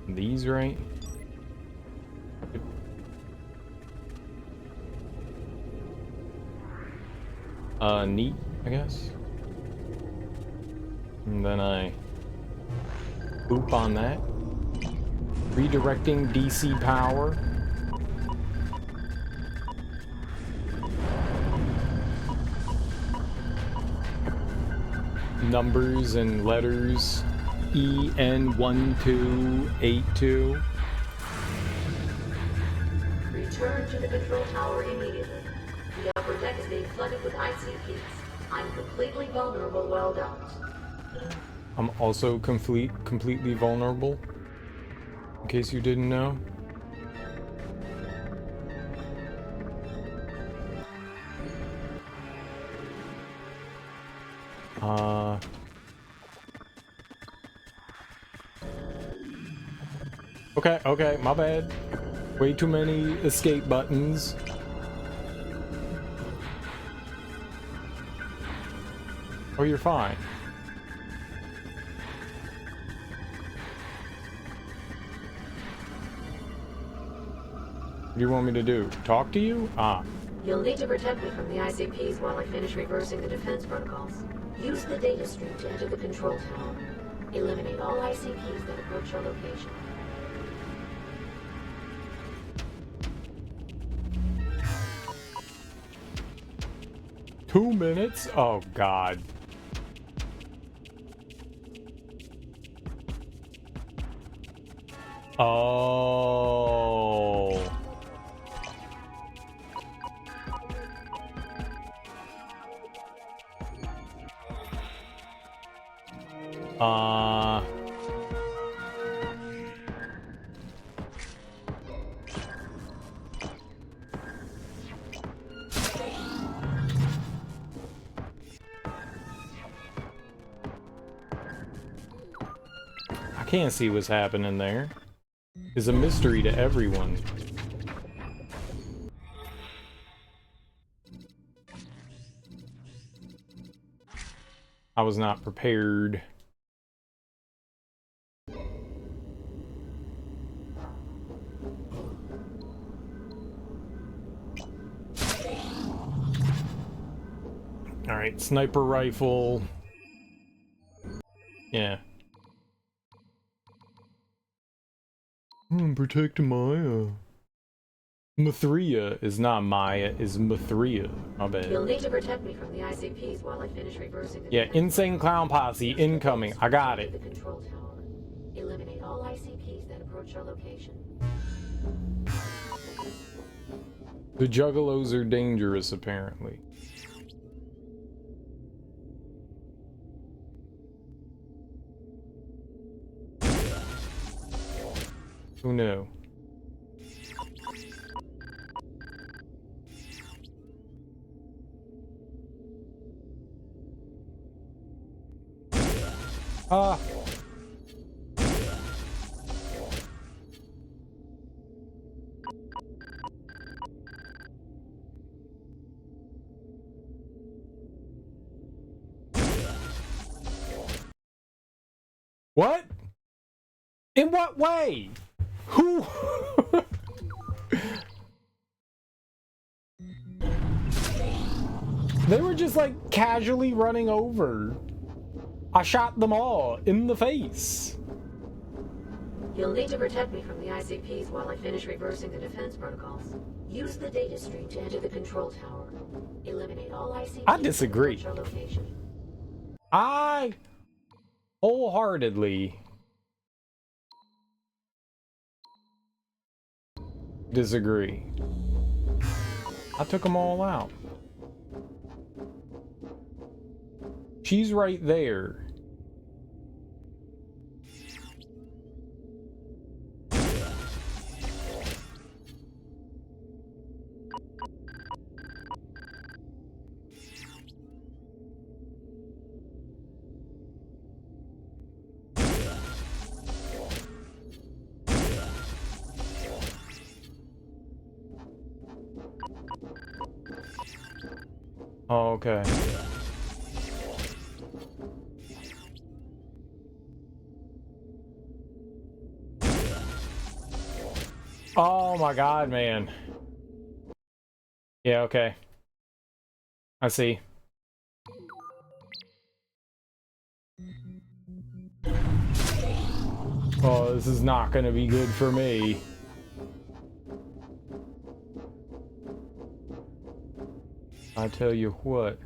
These, right? Neat, I guess. And then I boop on that. Redirecting DC power. Numbers and letters. EN1282. Return to the control tower immediately. The upper deck is being flooded with ICPs. I'm completely vulnerable while docked. I'm also completely vulnerable. In case you didn't know. Okay, my bad. Way too many escape buttons. Oh, you're fine. What do you want me to do? Talk to you? Ah. You'll need to protect me from the ICPs while I finish reversing the defense protocols. Use the data stream to enter the control tower. Eliminate all ICPs that approach your location. Two minutes? Oh, God. Oh. I can't see what's happening there. It's a mystery to everyone. I was not prepared. All right, sniper rifle. Yeah. Protect Maya. Mithria is not Maya, is Mithria. My bad. You'll need to protect me from the ICPs while I finish reversing the Yeah, insane clown posse incoming. I got it. The control tower. Eliminate all ICPs that approach your location. The juggalos are dangerous, apparently. Who knew? Ah. What? In what way? Who? They were just like casually running over. I shot them all in the face. You'll need to protect me from the ICPs while I finish reversing the defense protocols. Use the data stream to enter the control tower. Eliminate all ICPs. I disagree. That approach your location. I wholeheartedly disagree. I took them all out. She's right there. Oh, okay. Oh my god, man. Yeah, okay. I see. Oh, this is not gonna be good for me. I tell you what.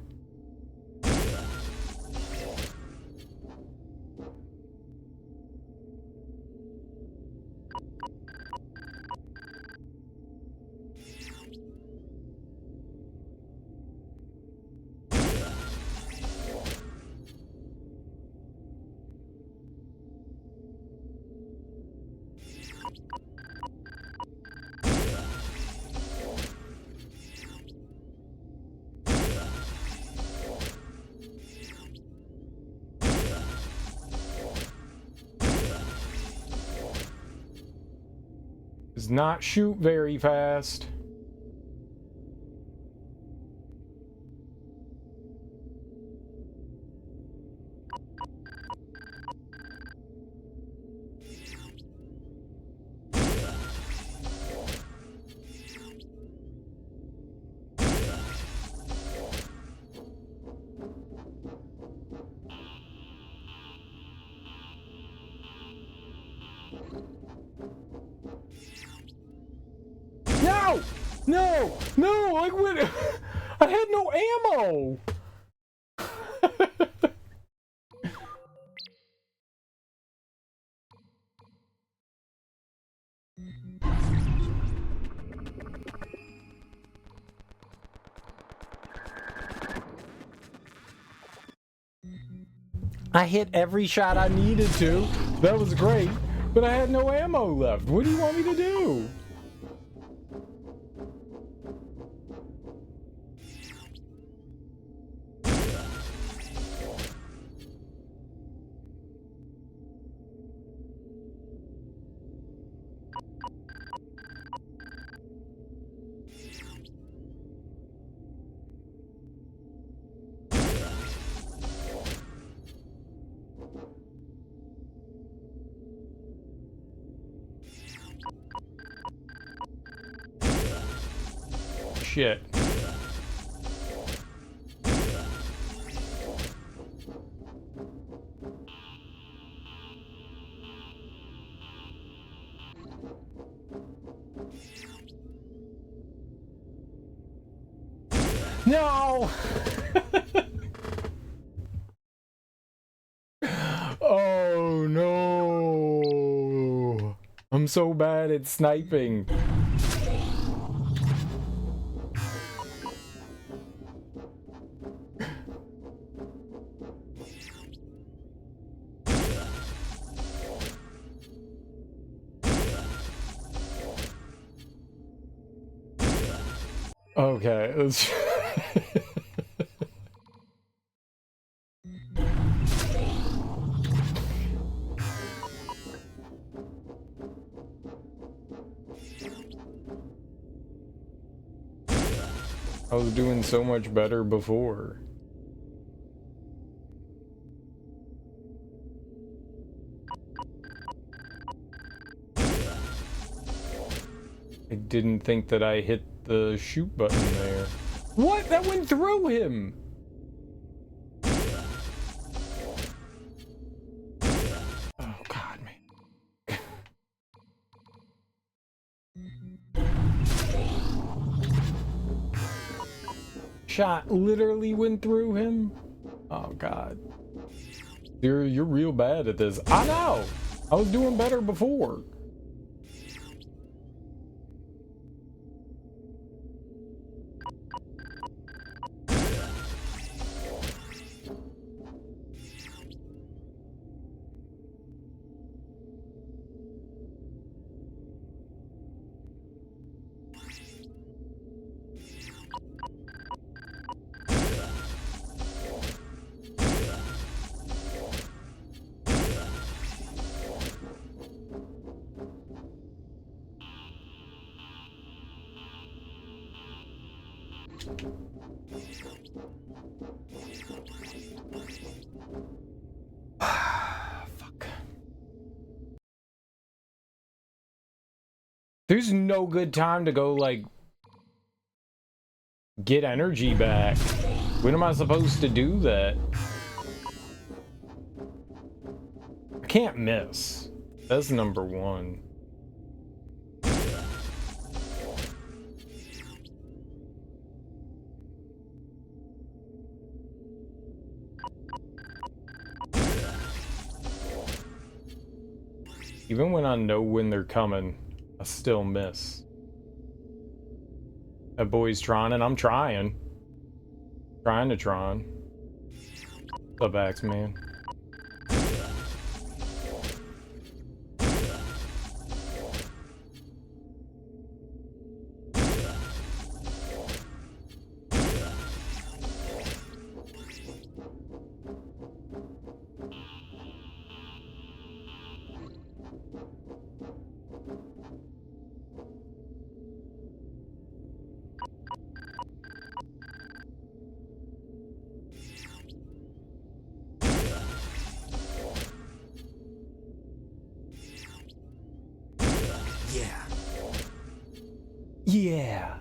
Does not shoot very fast. No! No! No! Like what? I had no ammo! I hit every shot I needed to. That was great. But I had no ammo left. What do you want me to do? Shit. No! Oh no! I'm so bad at sniping. Okay, let's... I was doing so much better before. I didn't think that I hit the shoot button there. What? That went through him! Oh god, man. Shot literally went through him? Oh god. You're real bad at this. I know! I was doing better before. Fuck. There's no good time to go, like, get energy back. When am I supposed to do that? I can't miss. That's number one. Even when I know when they're coming, I still miss. That boy's Tron, and I'm trying. Trying to Tron. What's up, Axeman? Yeah. Yeah.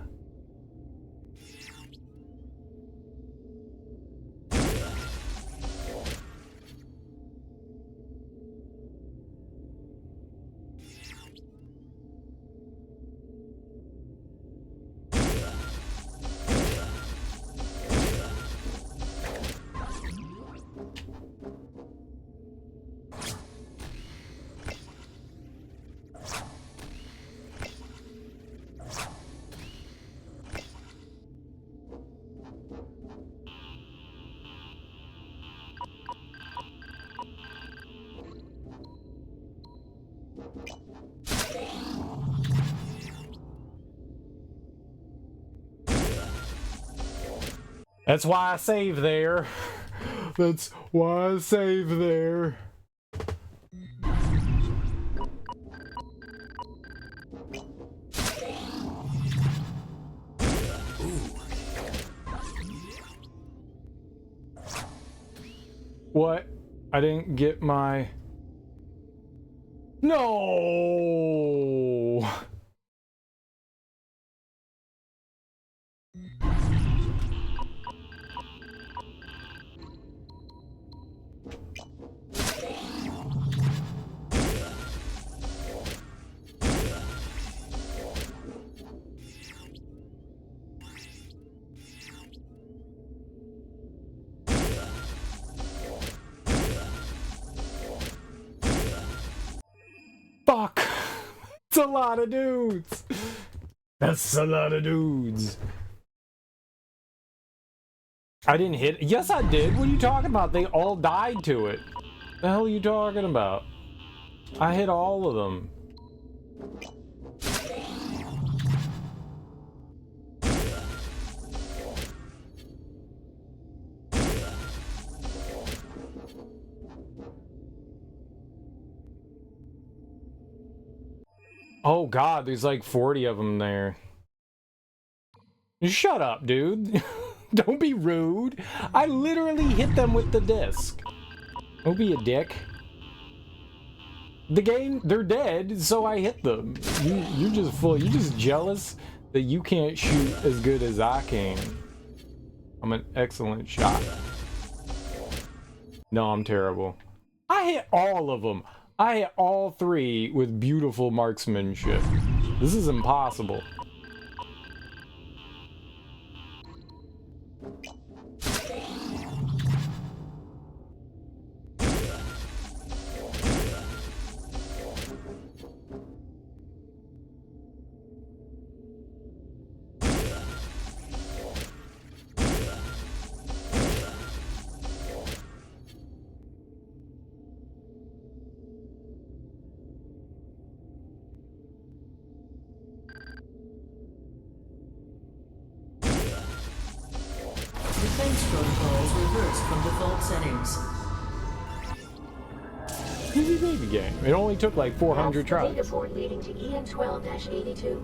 That's why I save there. That's why I save there. What? I didn't get my... No! Fuck! It's a lot of dudes! That's a lot of dudes. I didn't hit... Yes, I did. What are you talking about? They all died to it. The hell are you talking about? I hit all of them. Oh god, there's like 40 of them there. Shut up, dude. Don't be rude. I literally hit them with the disc. Don't be a dick. The game, they're dead, so I hit them. You're just full. You're just jealous that you can't shoot as good as I can. I'm an excellent shot. No, I'm terrible. I hit all of them. I hit all three with beautiful marksmanship. This is impossible. Defense protocols reversed from default settings. Easy baby game. It only took like 400 tries. Data port leading to EN12-82.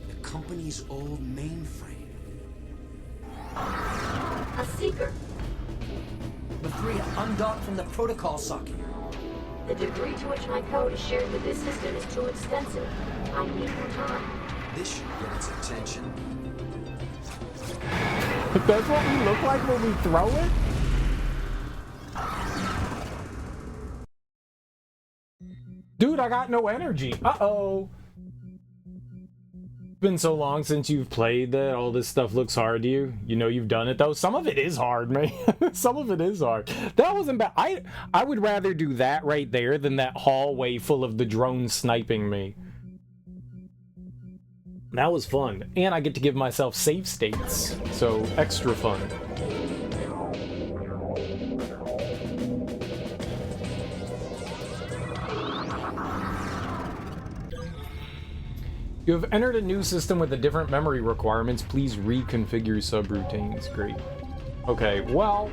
The company's old mainframe. A seeker. The three undocked from the protocol socket. The degree to which my code is shared with this system is too extensive. I need more time. This should get its attention. That's what we look like when we throw it? Dude, I got no energy. Uh-oh. It's been so long since you've played that all this stuff looks hard to you. You know you've done it, though. Some of it is hard, man. Some of it is hard. That wasn't bad. I would rather do that right there than that hallway full of the drones sniping me. That was fun. And I get to give myself save states. So, extra fun. You have entered a new system with a different memory requirements. Please reconfigure subroutines. Great. Okay, well...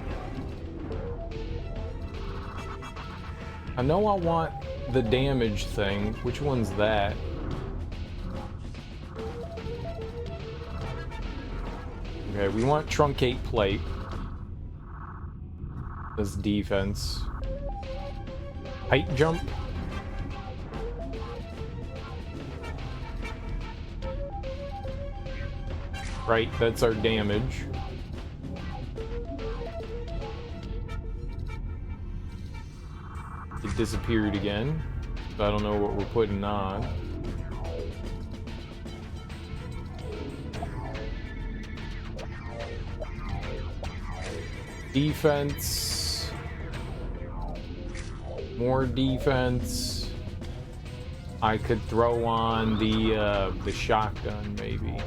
I know I want the damage thing. Which one's that? Okay, we want truncate plate. That's defense. Height jump. Right, that's our damage. It disappeared again. So I don't know what we're putting on. Defense. More defense. I could throw on the shotgun, maybe.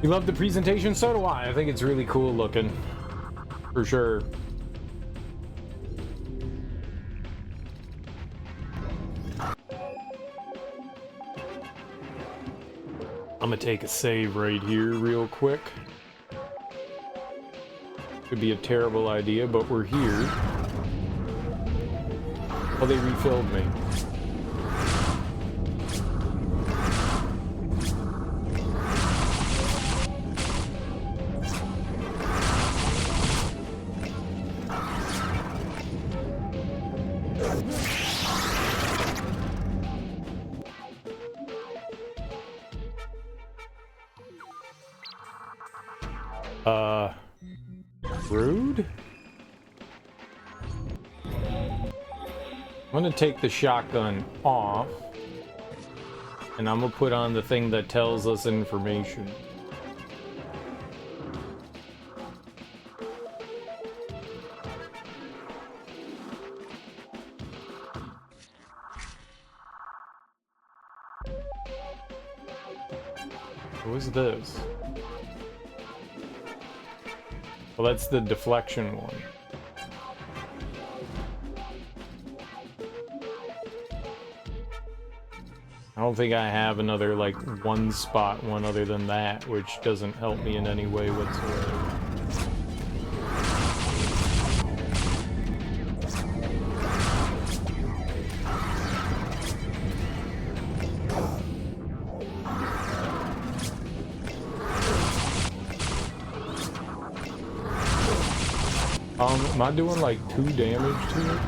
You love the presentation? So do I. I think it's really cool looking. For sure. I'm gonna take a save right here real quick. Could be a terrible idea, but we're here. Oh, they refilled me. Rude? I'm gonna take the shotgun off, and I'm gonna put on the thing that tells us information. What is this? Well, that's the deflection one. I don't think I have another, like, one spot one other than that, which doesn't help me in any way whatsoever. Am I doing like 2 damage to it?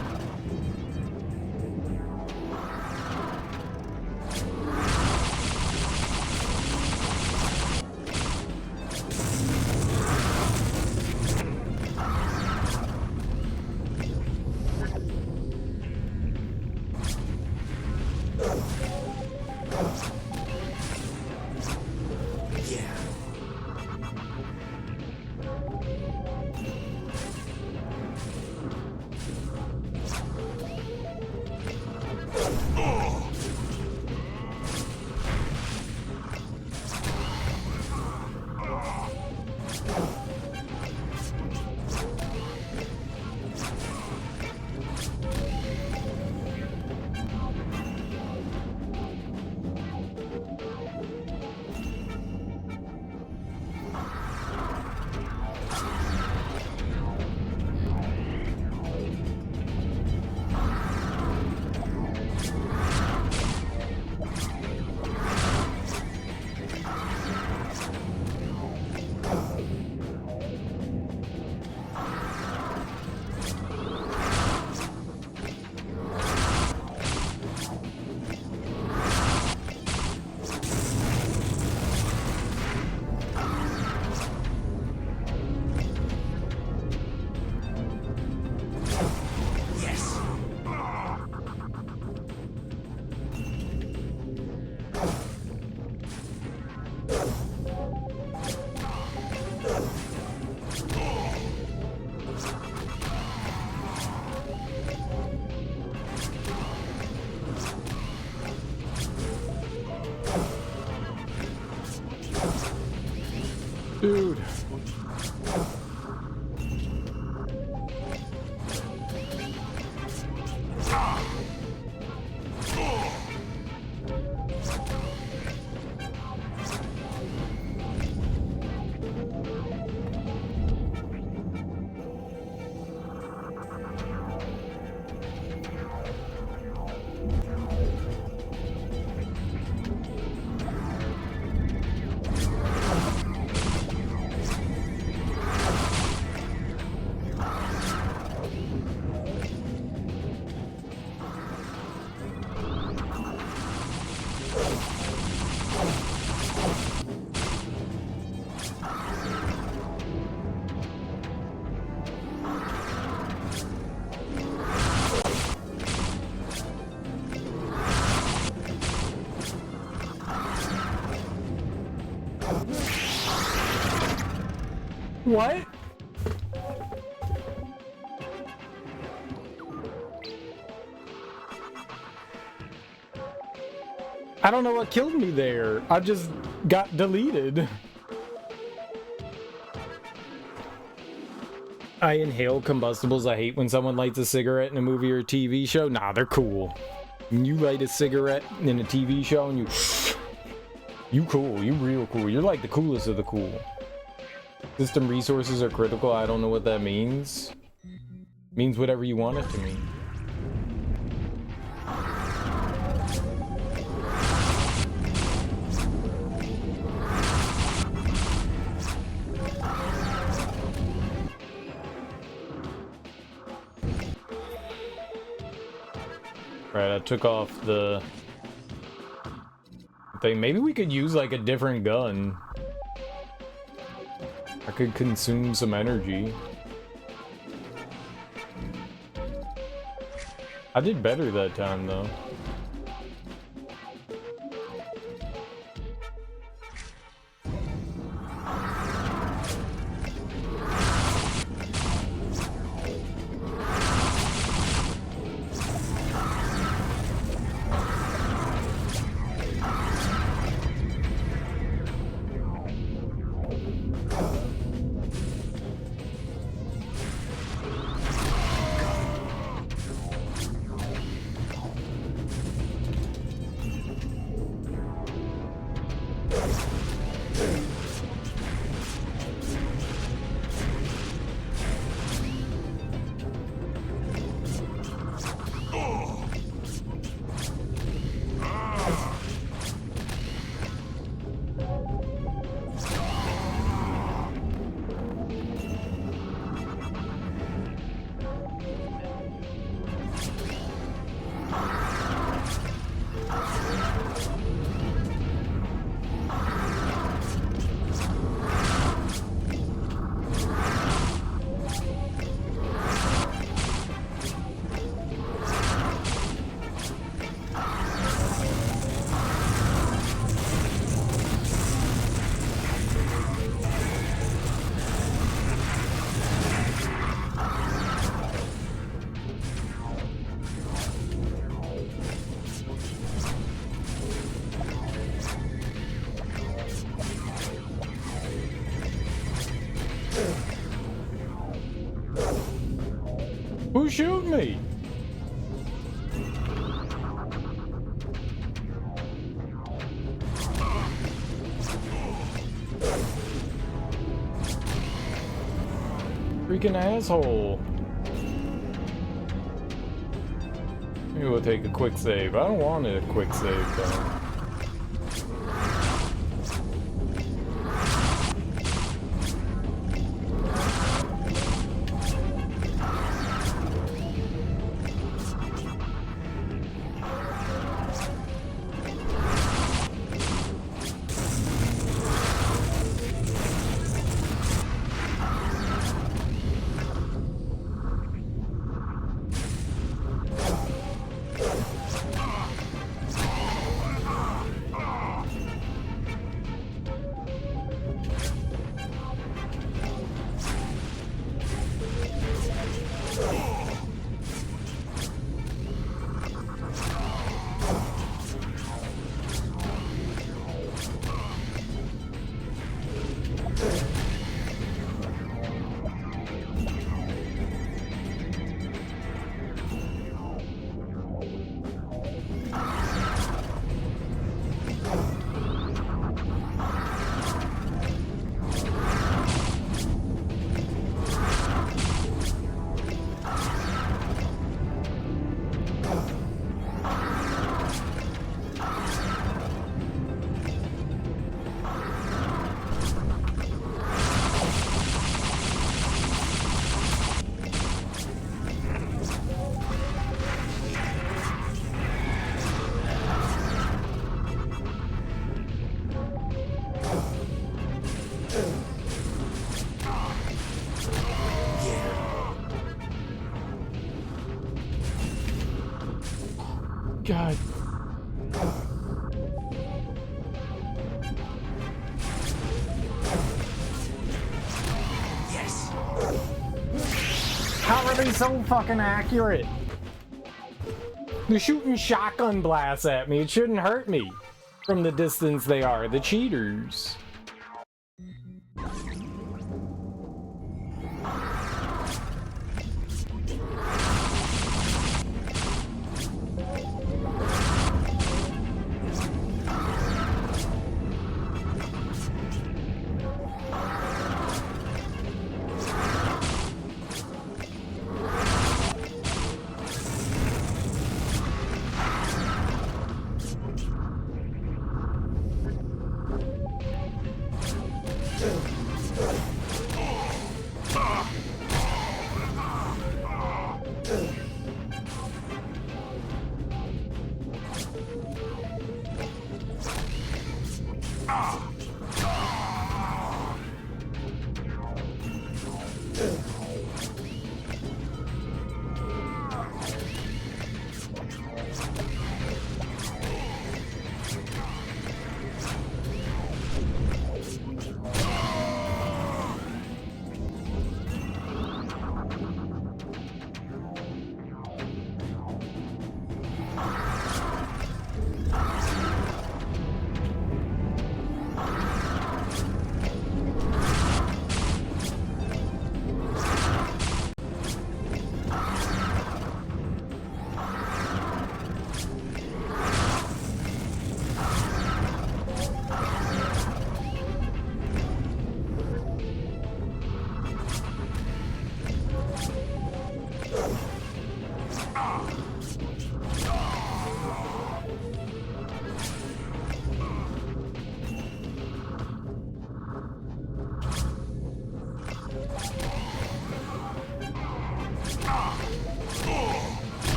What? I don't know what killed me there. I just got deleted. I inhale combustibles. I hate when someone lights a cigarette in a movie or a TV show. Nah, they're cool. When you light a cigarette in a TV show and you cool. You real cool. You're like the coolest of the cool. System resources are critical. I don't know what that means. Means whatever you want it to mean. Right, I took off the thing. Maybe we could use like a different gun. I could consume some energy. I did better that time though. Who shooting me? Freaking asshole. Maybe we'll take a quick save. I don't want a quick save though. God. How are they so fucking accurate? They're shooting shotgun blasts at me. It shouldn't hurt me from the distance they are. The cheaters.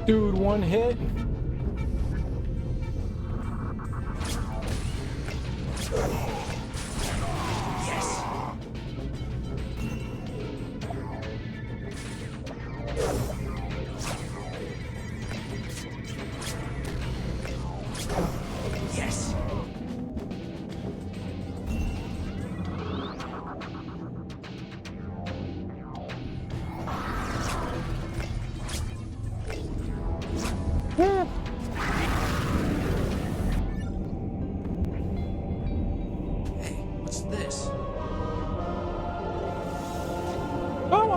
Dude, one hit.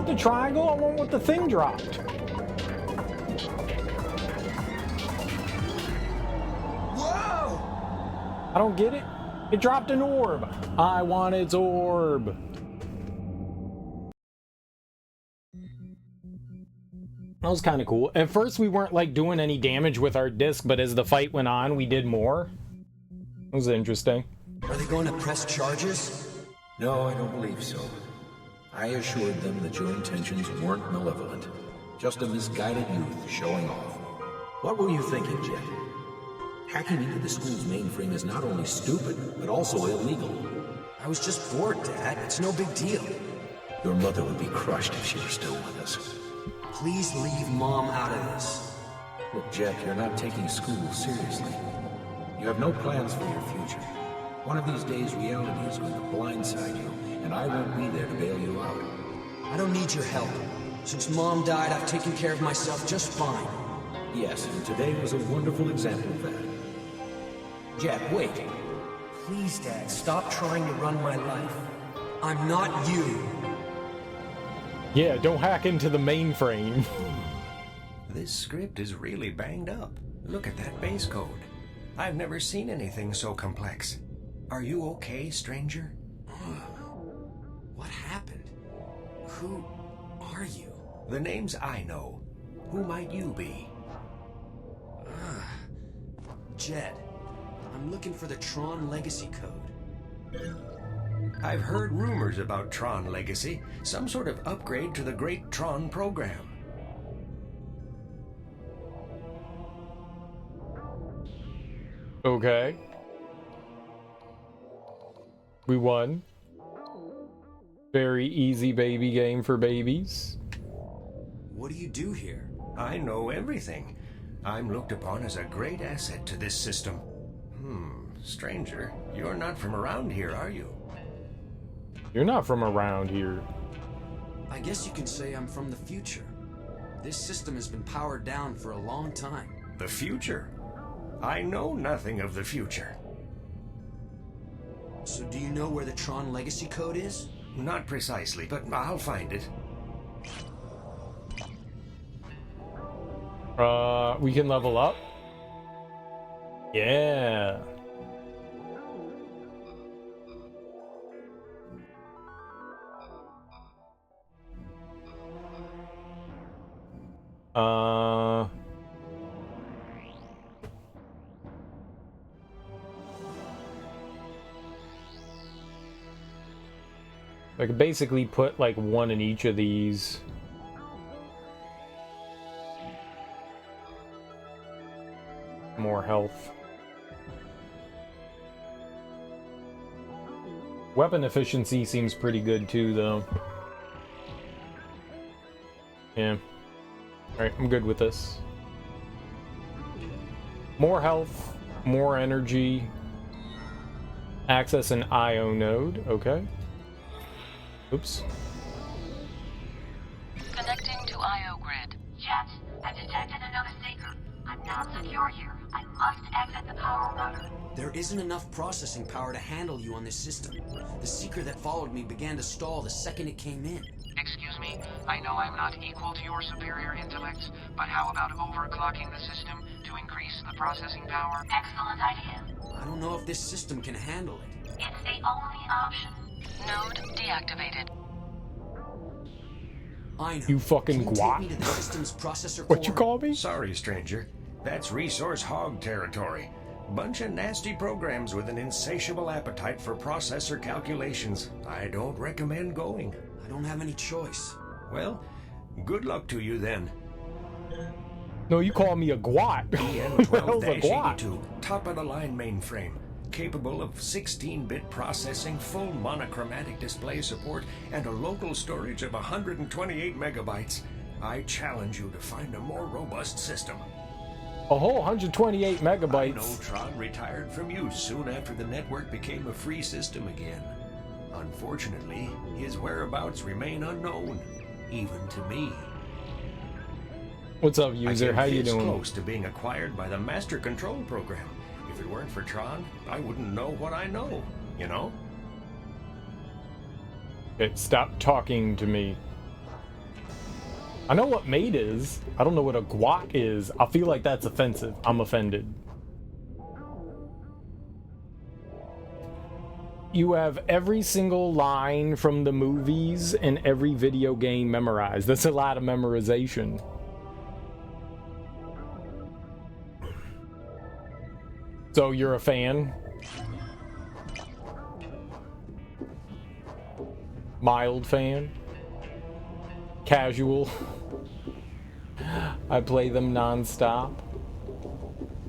The triangle, I want what the thing dropped. Whoa! I don't get it. It dropped an orb. I want its orb. That was kind of cool. At first we weren't like doing any damage with our disc, but as the fight went on, we did more. It was interesting. Are they going to press charges? No, I don't believe so. I assured them that your intentions weren't malevolent. Just a misguided youth showing off. What were you thinking, Jet? Hacking into the school's mainframe is not only stupid, but also illegal. I was just bored, Dad. It's no big deal. Your mother would be crushed if she were still with us. Please leave Mom out of this. Look, Jet, you're not taking school seriously. You have no plans for your future. One of these days, reality is going to blindside you, and I won't be there to bail you out. I don't need your help. Since Mom died, I've taken care of myself just fine. Yes, and today was a wonderful example of that. Jet, wait. Please, Dad, stop trying to run my life. I'm not you. Yeah, don't hack into the mainframe. This script is really banged up. Look at that base code. I've never seen anything so complex. Are you okay, stranger? What happened? Who are you? The names I know. Who might you be? Jed. I'm looking for the Tron Legacy Code. I've heard rumors about Tron Legacy, some sort of upgrade to the great Tron program. Okay. We won. Very easy baby game for babies. What do you do here? I know everything. I'm looked upon as a great asset to this system. Stranger, you're not from around here, are you? You're not from around here. I guess you can say I'm from the future. This system has been powered down for a long time. The future? I know nothing of the future. So do you know where the Tron Legacy Code is? Not precisely, but I'll find it. We can level up. Yeah. I could basically put like one in each of these. More health. Weapon efficiency seems pretty good too, though. Yeah. Alright, I'm good with this. More health, more energy. Access an IO node, okay. Oops. Connecting to IO grid. Jet, I've detected another seeker. I'm not secure here. I must exit the power router. There isn't enough processing power to handle you on this system. The seeker that followed me began to stall the second it came in. Excuse me, I know I'm not equal to your superior intellects, but how about overclocking the system to increase the processing power? Excellent idea. I don't know if this system can handle it. It's the only option. Node deactivated. I know. You fucking Can you take guap. me to the system's processor What you core? call me? Sorry, stranger. That's resource hog territory. Bunch of nasty programs with an insatiable appetite for processor calculations. I don't recommend going. I don't have any choice. Well, good luck to you then. No, you call me a gwat. What the hell's a gwat? EN12-82, top-of-the-line mainframe. Capable of 16-bit processing, full monochromatic display support, and a local storage of 128 megabytes. I challenge you to find a more robust system. A whole 128 I know megabytes. Tron retired from use soon after the network became a free system again. Unfortunately, his whereabouts remain unknown, even to me. What's up, I user? came How you this doing? close to being acquired by the Master Control program. If it weren't for Tron, I wouldn't know what I know, you know? Okay, stop talking to me. I know what mate is. I don't know what a guac is. I feel like that's offensive. I'm offended. You have every single line from the movies and every video game memorized. That's a lot of memorization. So you're a fan? Mild fan? Casual? I play them non-stop.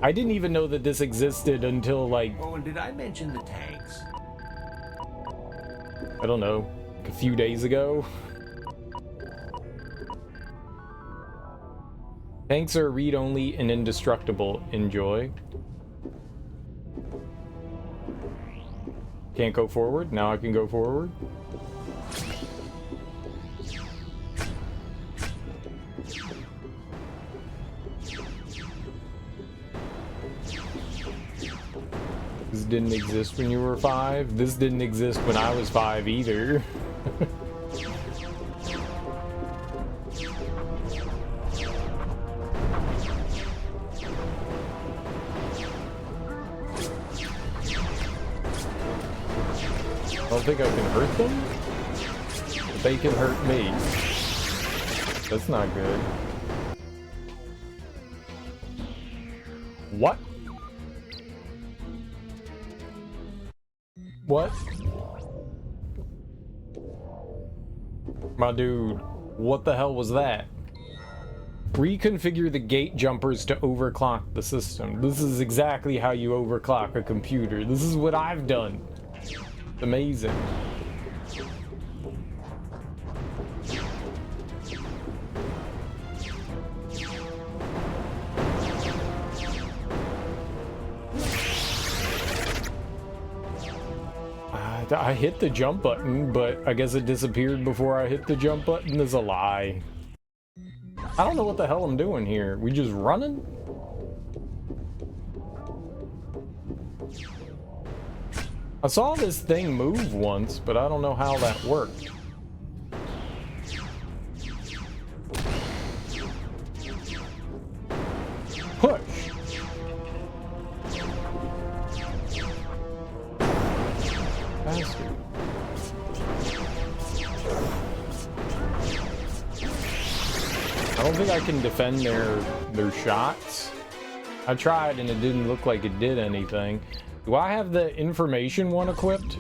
I didn't even know that this existed until like, Oh, and did I mention the tanks? I don't know, like a few days ago. Tanks are read-only and indestructible. Enjoy. Can't go forward. Now I can go forward. This didn't exist when you were 5. This didn't exist when I was 5 either. I don't think I can hurt them, but they can hurt me. That's not good. What? What? My dude, what the hell was that? Reconfigure the gate jumpers to overclock the system. This is exactly how you overclock a computer. This is what I've done. Amazing. I hit the jump button, but I guess it disappeared before I hit the jump button is a lie. I don't know what the hell I'm doing here. We just running? I saw this thing move once, but I don't know how that worked. Push! Bastard. I don't think I can defend their shots. I tried and it didn't look like it did anything. Do I have the information one equipped?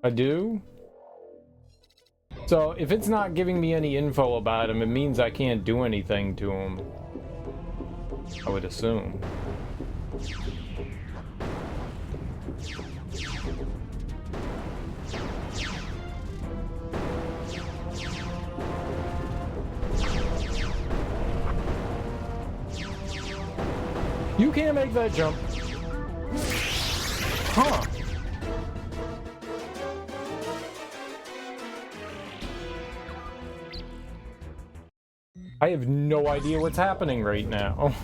I do? So if it's not giving me any info about him, it means I can't do anything to him. I would assume. You can't make that jump. Huh. I have no idea what's happening right now.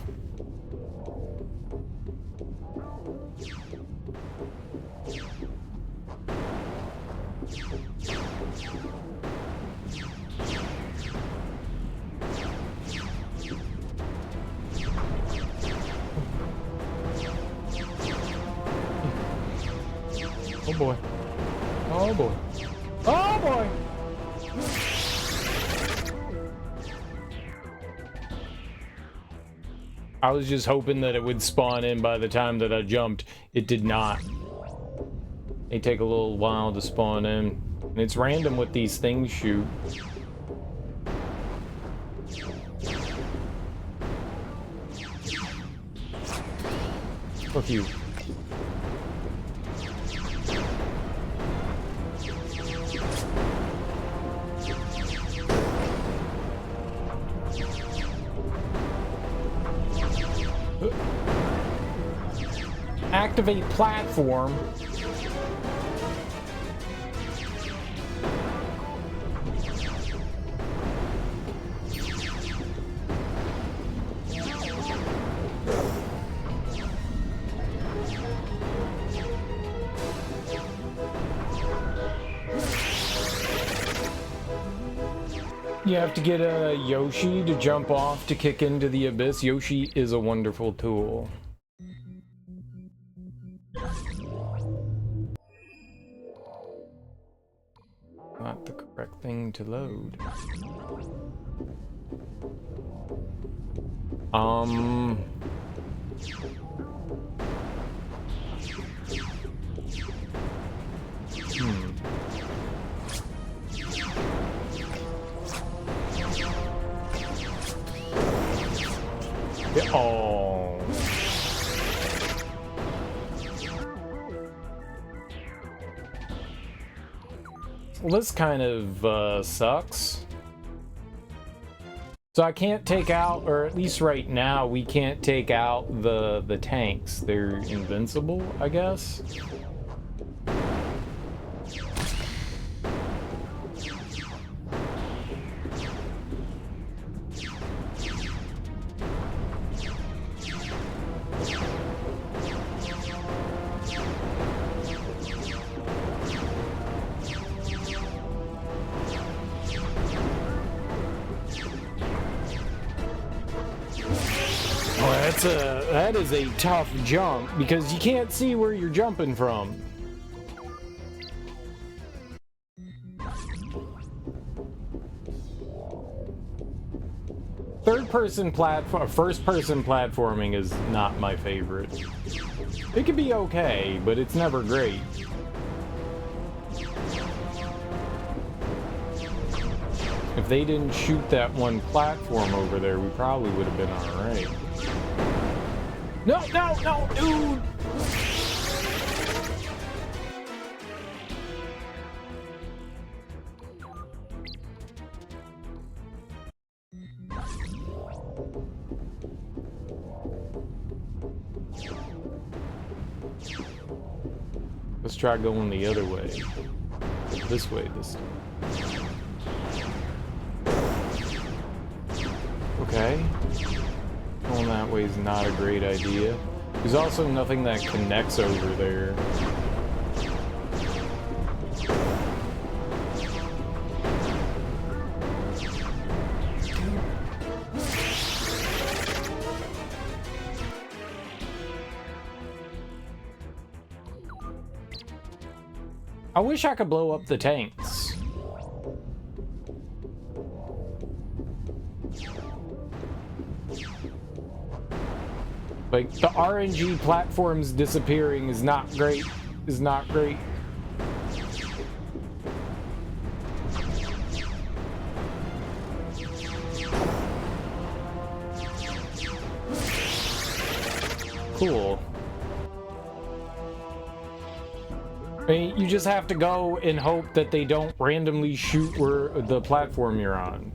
Oh boy. Oh boy. Oh boy! I was just hoping that it would spawn in by the time that I jumped. It did not. They take a little while to spawn in. And it's random what these things shoot. Fuck you. Activate platform. You have to get a Yoshi to jump off to kick into the abyss. Yoshi is a wonderful tool. Not the correct thing to load. Yeah, oh. Well, this kind of sucks. So I can't take out, or at least right now, we can't take out the tanks. They're invincible, I guess. That is a tough jump because you can't see where you're jumping from. First-person platforming is not my favorite. It can be okay, but it's never great. If they didn't shoot that one platform over there, we probably would have been alright. No, no, no, dude! Let's try going the other way. This way this time. Okay. Going that way is not a great idea. There's also nothing that connects over there. I wish I could blow up the tanks. Like, the RNG platforms disappearing is not great. Is not great. Cool. I mean, you just have to go and hope that they don't randomly shoot where the platform you're on.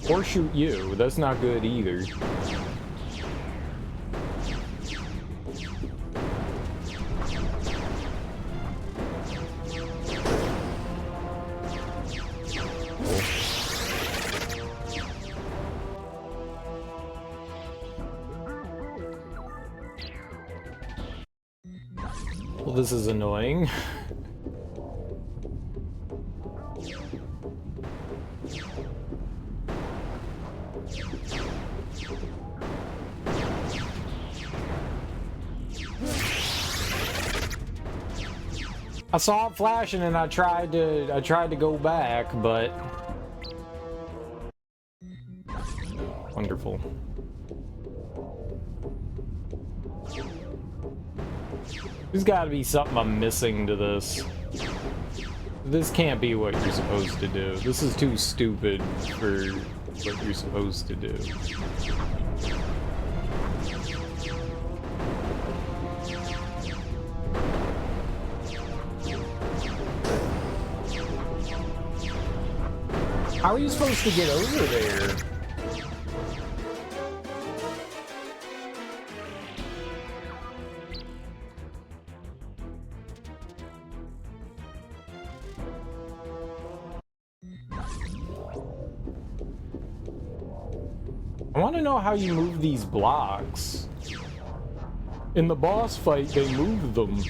Or shoot you. That's not good either. Well, this is annoying. I saw it flashing and I tried to go back, but wonderful. There's got to be something I'm missing to this. This can't be what you're supposed to do. This is too stupid for what you're supposed to do. How are you supposed to get over there? I want to know how you move these blocks. In the boss fight, they moved them.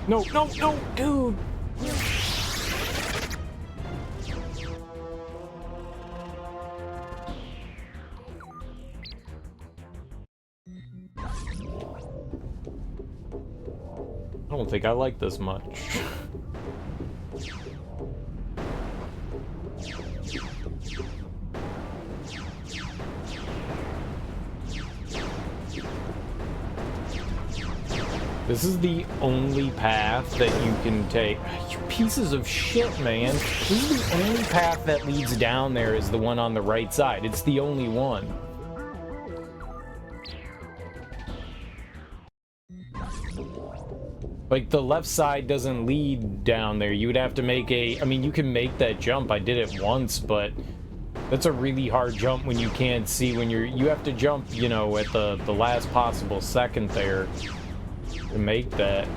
No, no, no, dude! I don't think I like this much. This is the only path that you can take. You pieces of shit, man. This is the only path that leads down there is the one on the right side. It's the only one. Like, the left side doesn't lead down there. You would have to make a... I mean, you can make that jump. I did it once, but that's a really hard jump when you can't see. When you have to jump, you know, at the last possible second there to make that.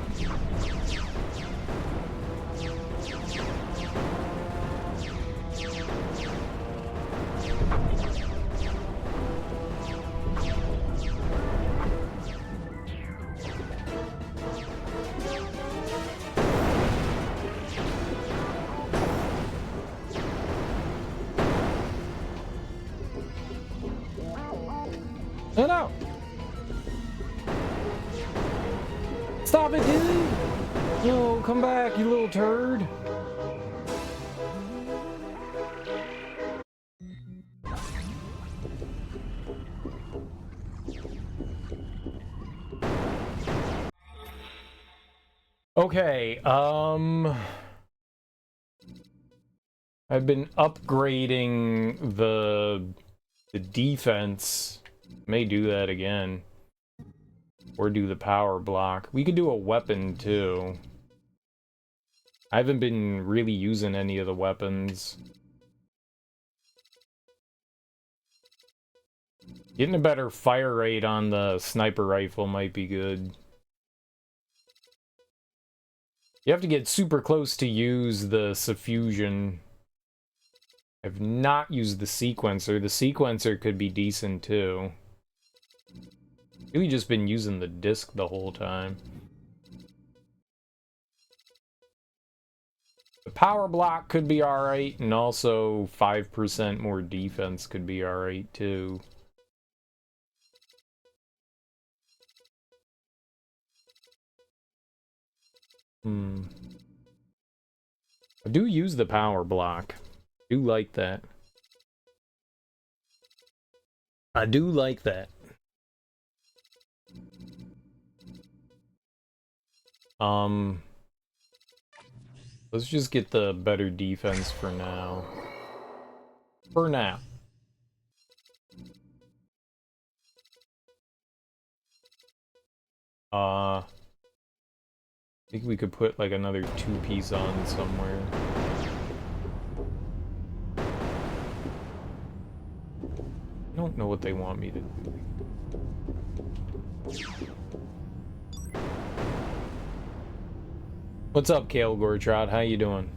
No, no! Stop it, dude! No, come back, you little turd! Okay, I've been upgrading the defense. May do that again. Or do the power block. We could do a weapon too. I haven't been really using any of the weapons. Getting a better fire rate on the sniper rifle might be good. You have to get super close to use the suffusion. I've not used the sequencer. The sequencer could be decent too. We've just been using the disc the whole time. The power block could be alright, and also 5% more defense could be alright too. I do use the power block. I do like that. I do like that. Let's just get the better defense for now. For now. I think we could put like another 2-piece on somewhere. I don't know what they want me to do. What's up, Kale Gortrot? How you doing?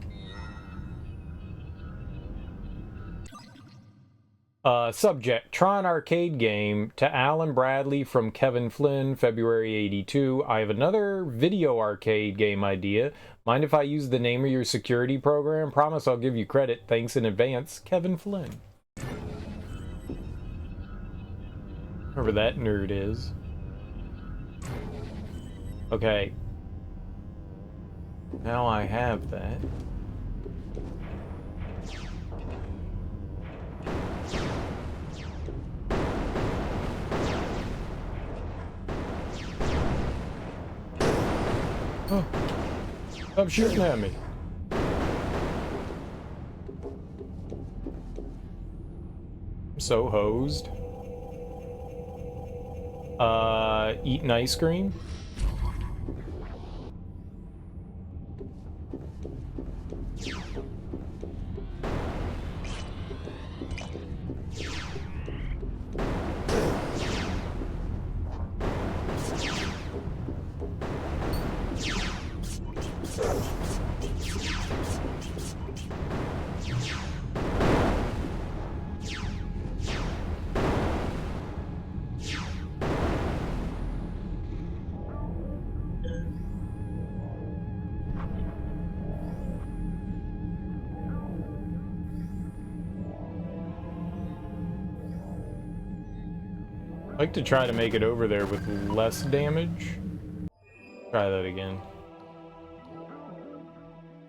Subject, Tron arcade game to Alan Bradley from Kevin Flynn, February 82. I have another video arcade game idea. Mind if I use the name of your security program? Promise I'll give you credit. Thanks in advance, Kevin Flynn. Whoever that nerd is. Okay. Now I have that. Oh. Stop shooting at me. I'm so hosed. Eating ice cream? I like to try to make it over there with less damage. Try that again.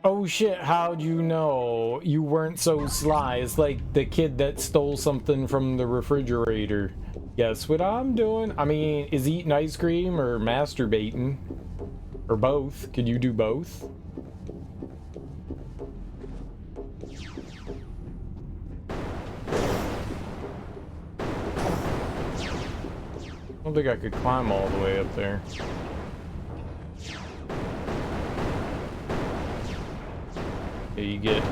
Oh shit, how'd you know? You weren't so sly. It's like the kid that stole something from the refrigerator. Guess what I'm doing? I mean, is eating ice cream or masturbating? Or both? Can you do both? I don't think I could climb all the way up there. Yeah, you get...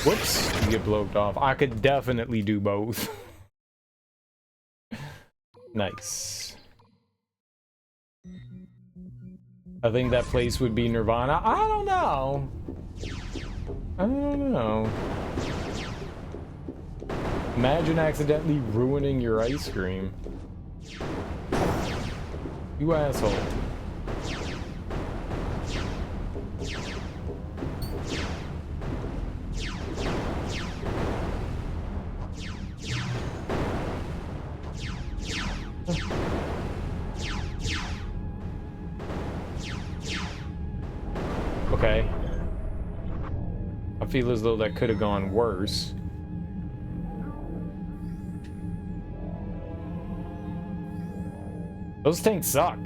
Whoops! You get blocked off. I could definitely do both. Nice. I think that place would be Nirvana. I don't know. I don't know. Imagine accidentally ruining your ice cream. You asshole. Okay. I feel as though that could have gone worse. Those tanks suck.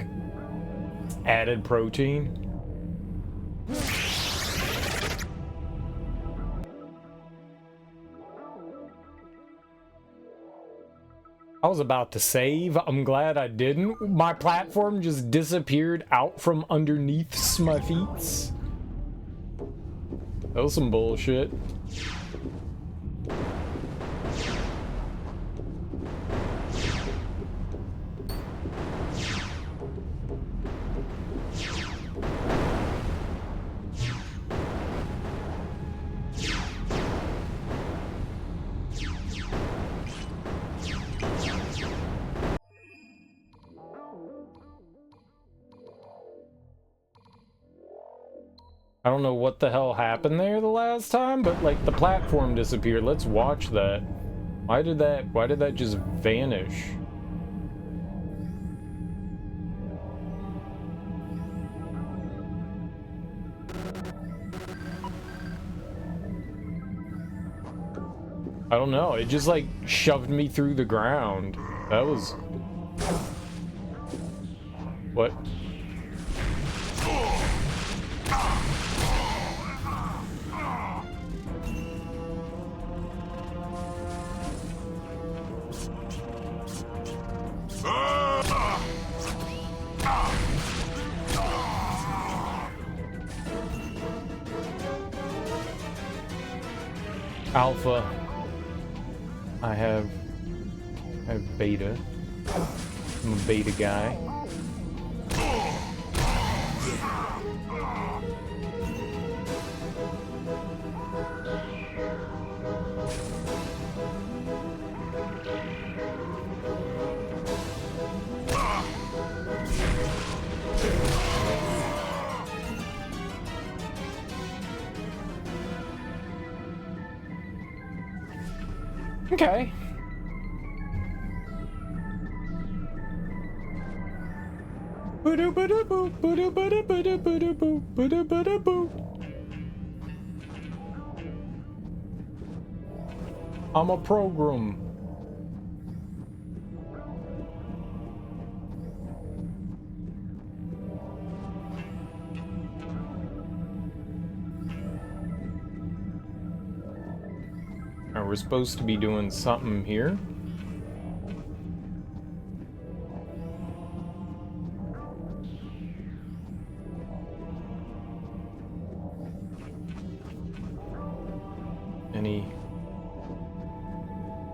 Added protein. I was about to save. I'm glad I didn't. My platform just disappeared out from underneath my feet. That was some bullshit. I don't know what the hell happened there the last time, but like the platform disappeared. Let's watch that. Why did that just vanish? I don't know. It just like shoved me through the ground. That was... What? Alpha. I have beta. I'm a beta guy. Okay. I'm a program. We're supposed to be doing something here.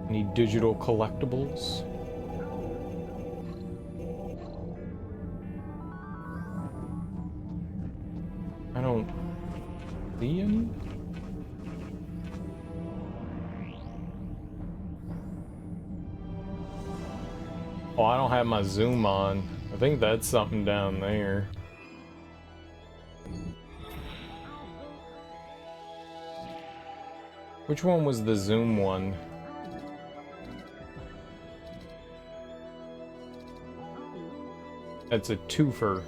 Any digital collectibles? I don't see any. Oh, I don't have my zoom on. I think that's something down there. Which one was the zoom one? That's a twofer.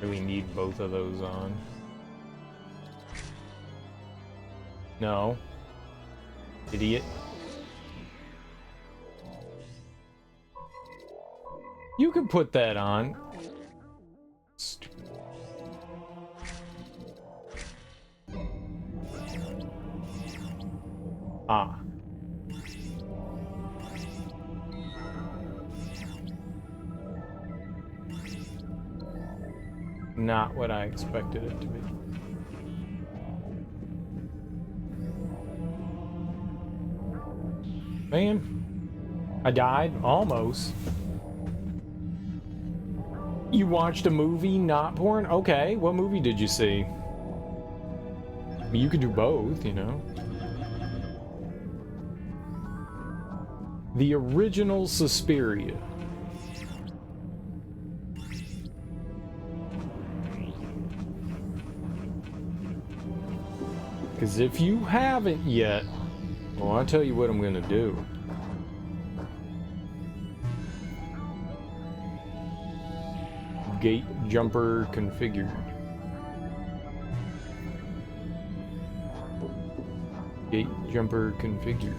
Really need both of those on. No. Idiot. You can put that on. Stupid. Ah. not what I expected it to be. Man, I died almost. You watched a movie, not porn? Okay, what movie did you see? I mean, you could do both, you know. The original Suspiria. Because if you haven't yet, well, I'll tell you what I'm gonna do. Gate jumper configured. Gate jumper configured.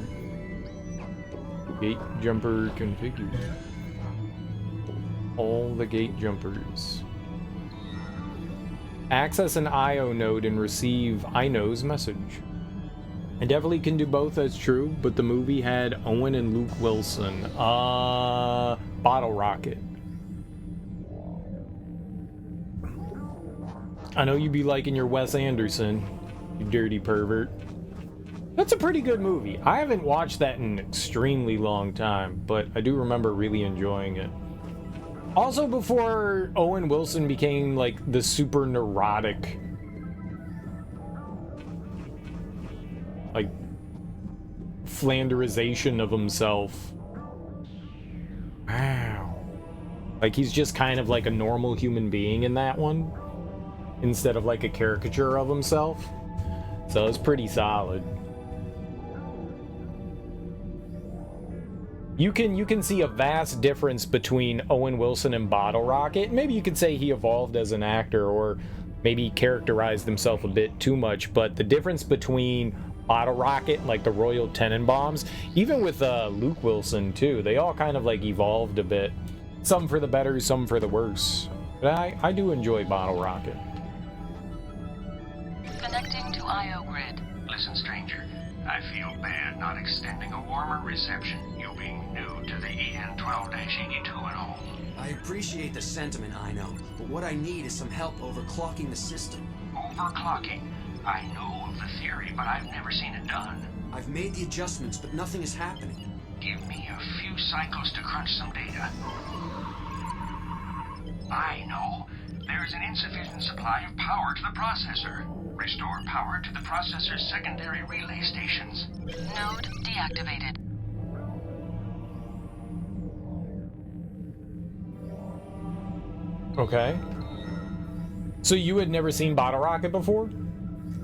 Gate jumper configured. All the gate jumpers. Access an IO node and receive INO's message. I definitely can do both, that's true, but the movie had Owen and Luke Wilson. Bottle Rocket. I know you be liking your Wes Anderson, you dirty pervert. That's a pretty good movie. I haven't watched that in an extremely long time, but I do remember really enjoying it. Also, before Owen Wilson became like the super neurotic, like, Flanderization of himself. Wow. Like, he's just kind of like a normal human being in that one, instead of like a caricature of himself. So it's pretty solid. You can see a vast difference between Owen Wilson and Bottle Rocket. Maybe you could say he evolved as an actor, or maybe characterized himself a bit too much, but the difference between Bottle Rocket and like the Royal Tenenbaums, even with Luke Wilson too, they all kind of like evolved a bit. Some for the better, some for the worse. But I do enjoy Bottle Rocket. Connecting to IO grid. Listen, stranger. I feel bad not extending a warmer reception, you being new to the EN12-82 and all. I appreciate the sentiment, I know, but what I need is some help overclocking the system. Overclocking? I know of the theory, but I've never seen it done. I've made the adjustments, but nothing is happening. Give me a few cycles to crunch some data. I know. There's an insufficient supply of power to the processor. Restore power to the processor's secondary relay stations. Node deactivated. Okay. So you had never seen Bottle Rocket before?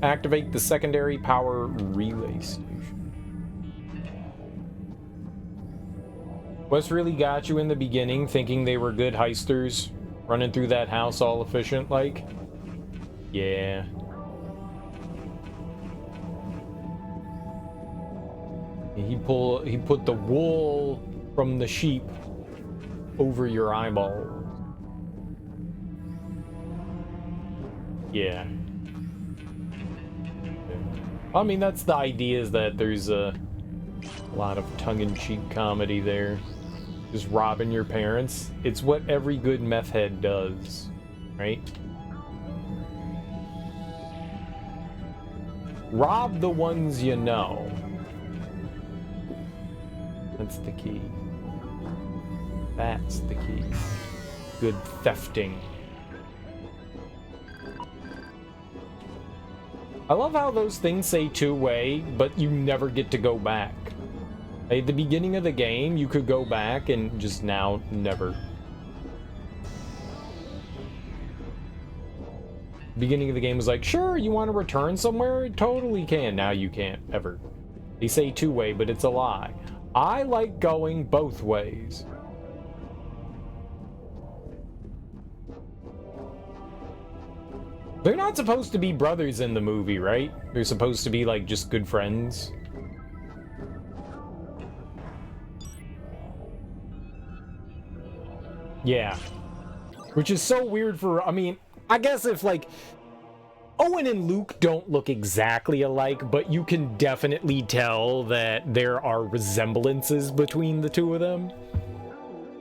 Activate the secondary power relay station. Wes really got you in the beginning, thinking they were good heisters, running through that house all efficient like? Yeah. He put the wool from the sheep over your eyeball. Yeah. I mean, that's the idea, is that there's a lot of tongue-in-cheek comedy there. Just robbing your parents. It's what every good meth head does, right? Rob the ones you know. That's the key. That's the key. Good thefting. I love how those things say two-way, but you never get to go back. At the beginning of the game, you could go back, and just now, never. Beginning of the game was like, sure, you want to return somewhere? Totally can. Now you can't, ever. They say two-way, but it's a lie. I like going both ways. They're not supposed to be brothers in the movie, right? They're supposed to be, like, just good friends. Yeah. Which is so weird for, I mean, I guess if, like, Owen and Luke don't look exactly alike, but you can definitely tell that there are resemblances between the two of them.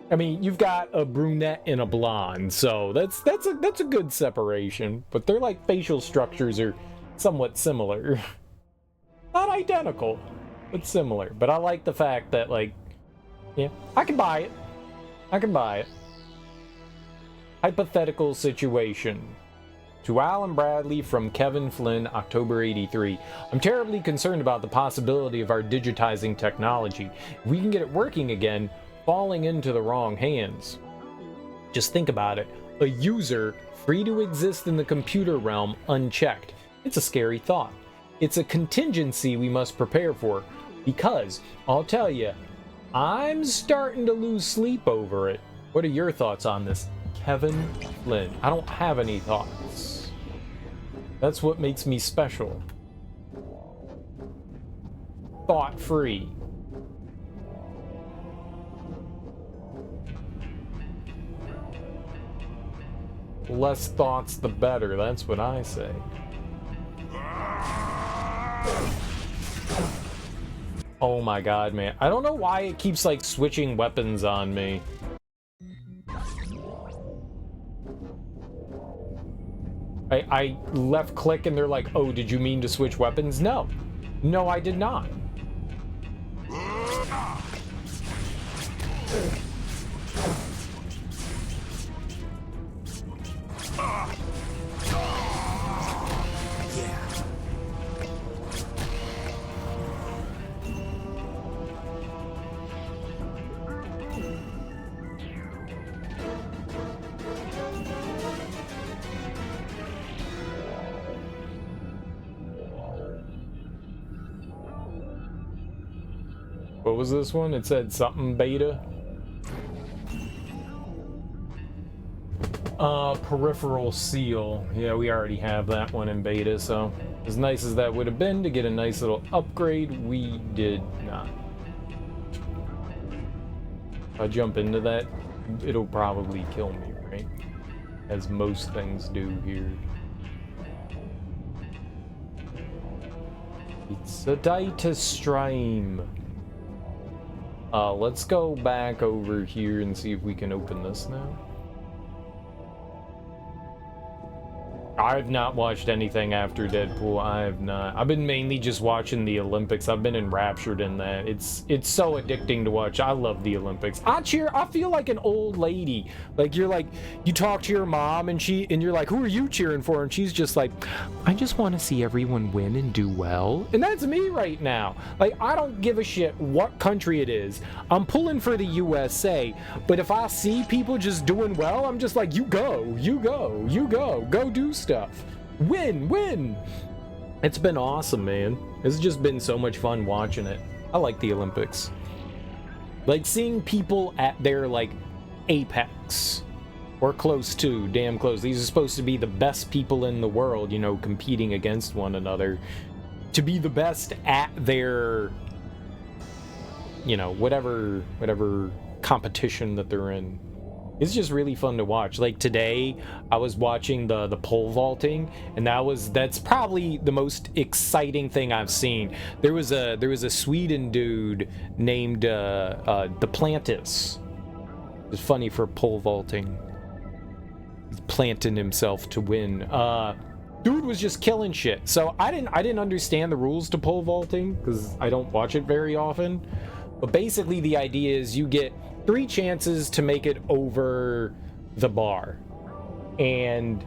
I mean, you've got a brunette and a blonde, so that's a good separation. But their like facial structures are somewhat similar, not identical, but similar. But I like the fact that like, yeah, I can buy it. I can buy it. Hypothetical situation. To Alan Bradley from Kevin Flynn, October 83. I'm terribly concerned about the possibility of our digitizing technology. If we can get it working again, falling into the wrong hands. Just think about it. A user free to exist in the computer realm unchecked. It's a scary thought. It's a contingency we must prepare for. Because, I'll tell you, I'm starting to lose sleep over it. What are your thoughts on this? Kevin Flynn. I don't have any thoughts. That's what makes me special. Thought-free. Less thoughts, the better. That's what I say. Oh my god, man. I don't know why it keeps, like, switching weapons on me. I left click and they're like, oh, did you mean to switch weapons? No. No, I did not. What was this one? It said something beta. Peripheral seal. Yeah, we already have that one in beta, so as nice as that would have been to get a nice little upgrade, we did not. If I jump into that, it'll probably kill me, right? As most things do here. It's a data stream. Let's go back over here and see if we can open this now. I've not watched anything after Deadpool. I have not. I've been mainly just watching the Olympics. I've been enraptured in that. It's so addicting to watch. I love the Olympics. I feel like an old lady. Like you talk to your mom and you're like, who are you cheering for? And she's just like, I just want to see everyone win and do well. And that's me right now. Like, I don't give a shit what country it is. I'm pulling for the USA, but if I see people just doing well, I'm just like, you go do stuff. Win. It's been awesome, man. It's just been so much fun watching it. I like the Olympics. Like seeing people at their like apex or close to, damn close. These are supposed to be the best people in the world, you know, competing against one another to be the best at their, you know, whatever competition that they're in. It's just really fun to watch. Like today, I was watching the pole vaulting, and that's probably the most exciting thing I've seen. There was a Sweden dude named Duplantis. It's funny for pole vaulting. He's planting himself to win. Dude was just killing shit. So I didn't understand the rules to pole vaulting because I don't watch it very often. But basically, the idea is you get 3 chances to make it over the bar, and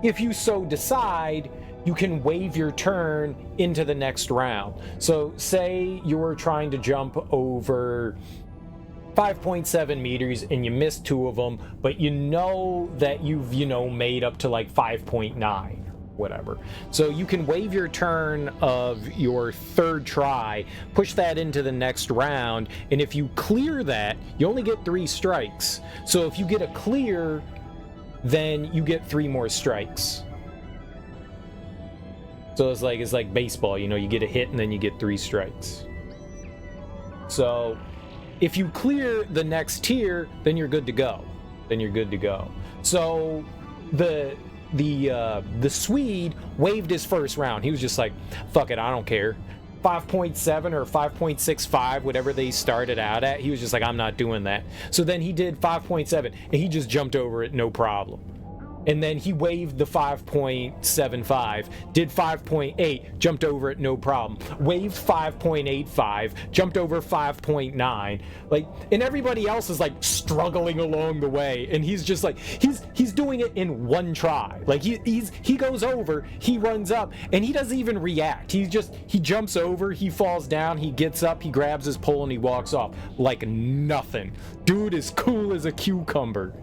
if you so decide, you can waive your turn into the next round. So say you're trying to jump over 5.7 meters and you missed 2 of them, but you know that you've made up to like 5.9, whatever. So you can waive your turn of your 3rd try, push that into the next round, and if you clear that, you only get 3 strikes. So if you get a clear, then you get 3 more strikes. So it's like baseball, you get a hit and then you get 3 strikes. So if you clear the next tier, then you're good to go. So the Swede waived his first round. He was just like, fuck it, I don't care. 5.7 or 5.65, whatever they started out at. He was just like, I'm not doing that. So then he did 5.7 and he just jumped over it, no problem. And then he waved the 5.75, did 5.8, jumped over it, no problem. Waved 5.85, jumped over 5.9. Like, and everybody else is like struggling along the way. And he's just like, he's doing it in one try. Like he goes over, he runs up, and he doesn't even react. He jumps over, he falls down, he gets up, he grabs his pole, and he walks off like nothing. Dude is cool as a cucumber.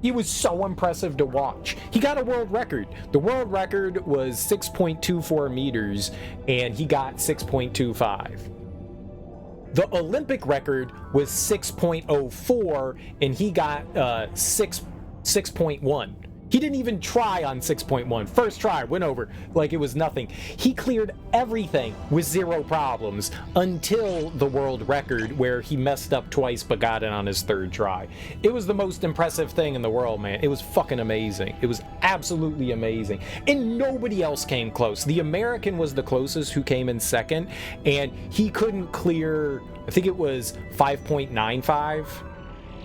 He was so impressive to watch. He got a world record. The world record was 6.24 meters, and he got 6.25. The Olympic record was 6.04, and he got 6.1. He didn't even try on 6.1. First try, went over like it was nothing. He cleared everything with zero problems until the world record, where he messed up twice but got it on his third try. It was the most impressive thing in the world, man. It was fucking amazing. It was absolutely amazing. And nobody else came close. The American was the closest, who came in second, and he couldn't clear, I think it was 5.95.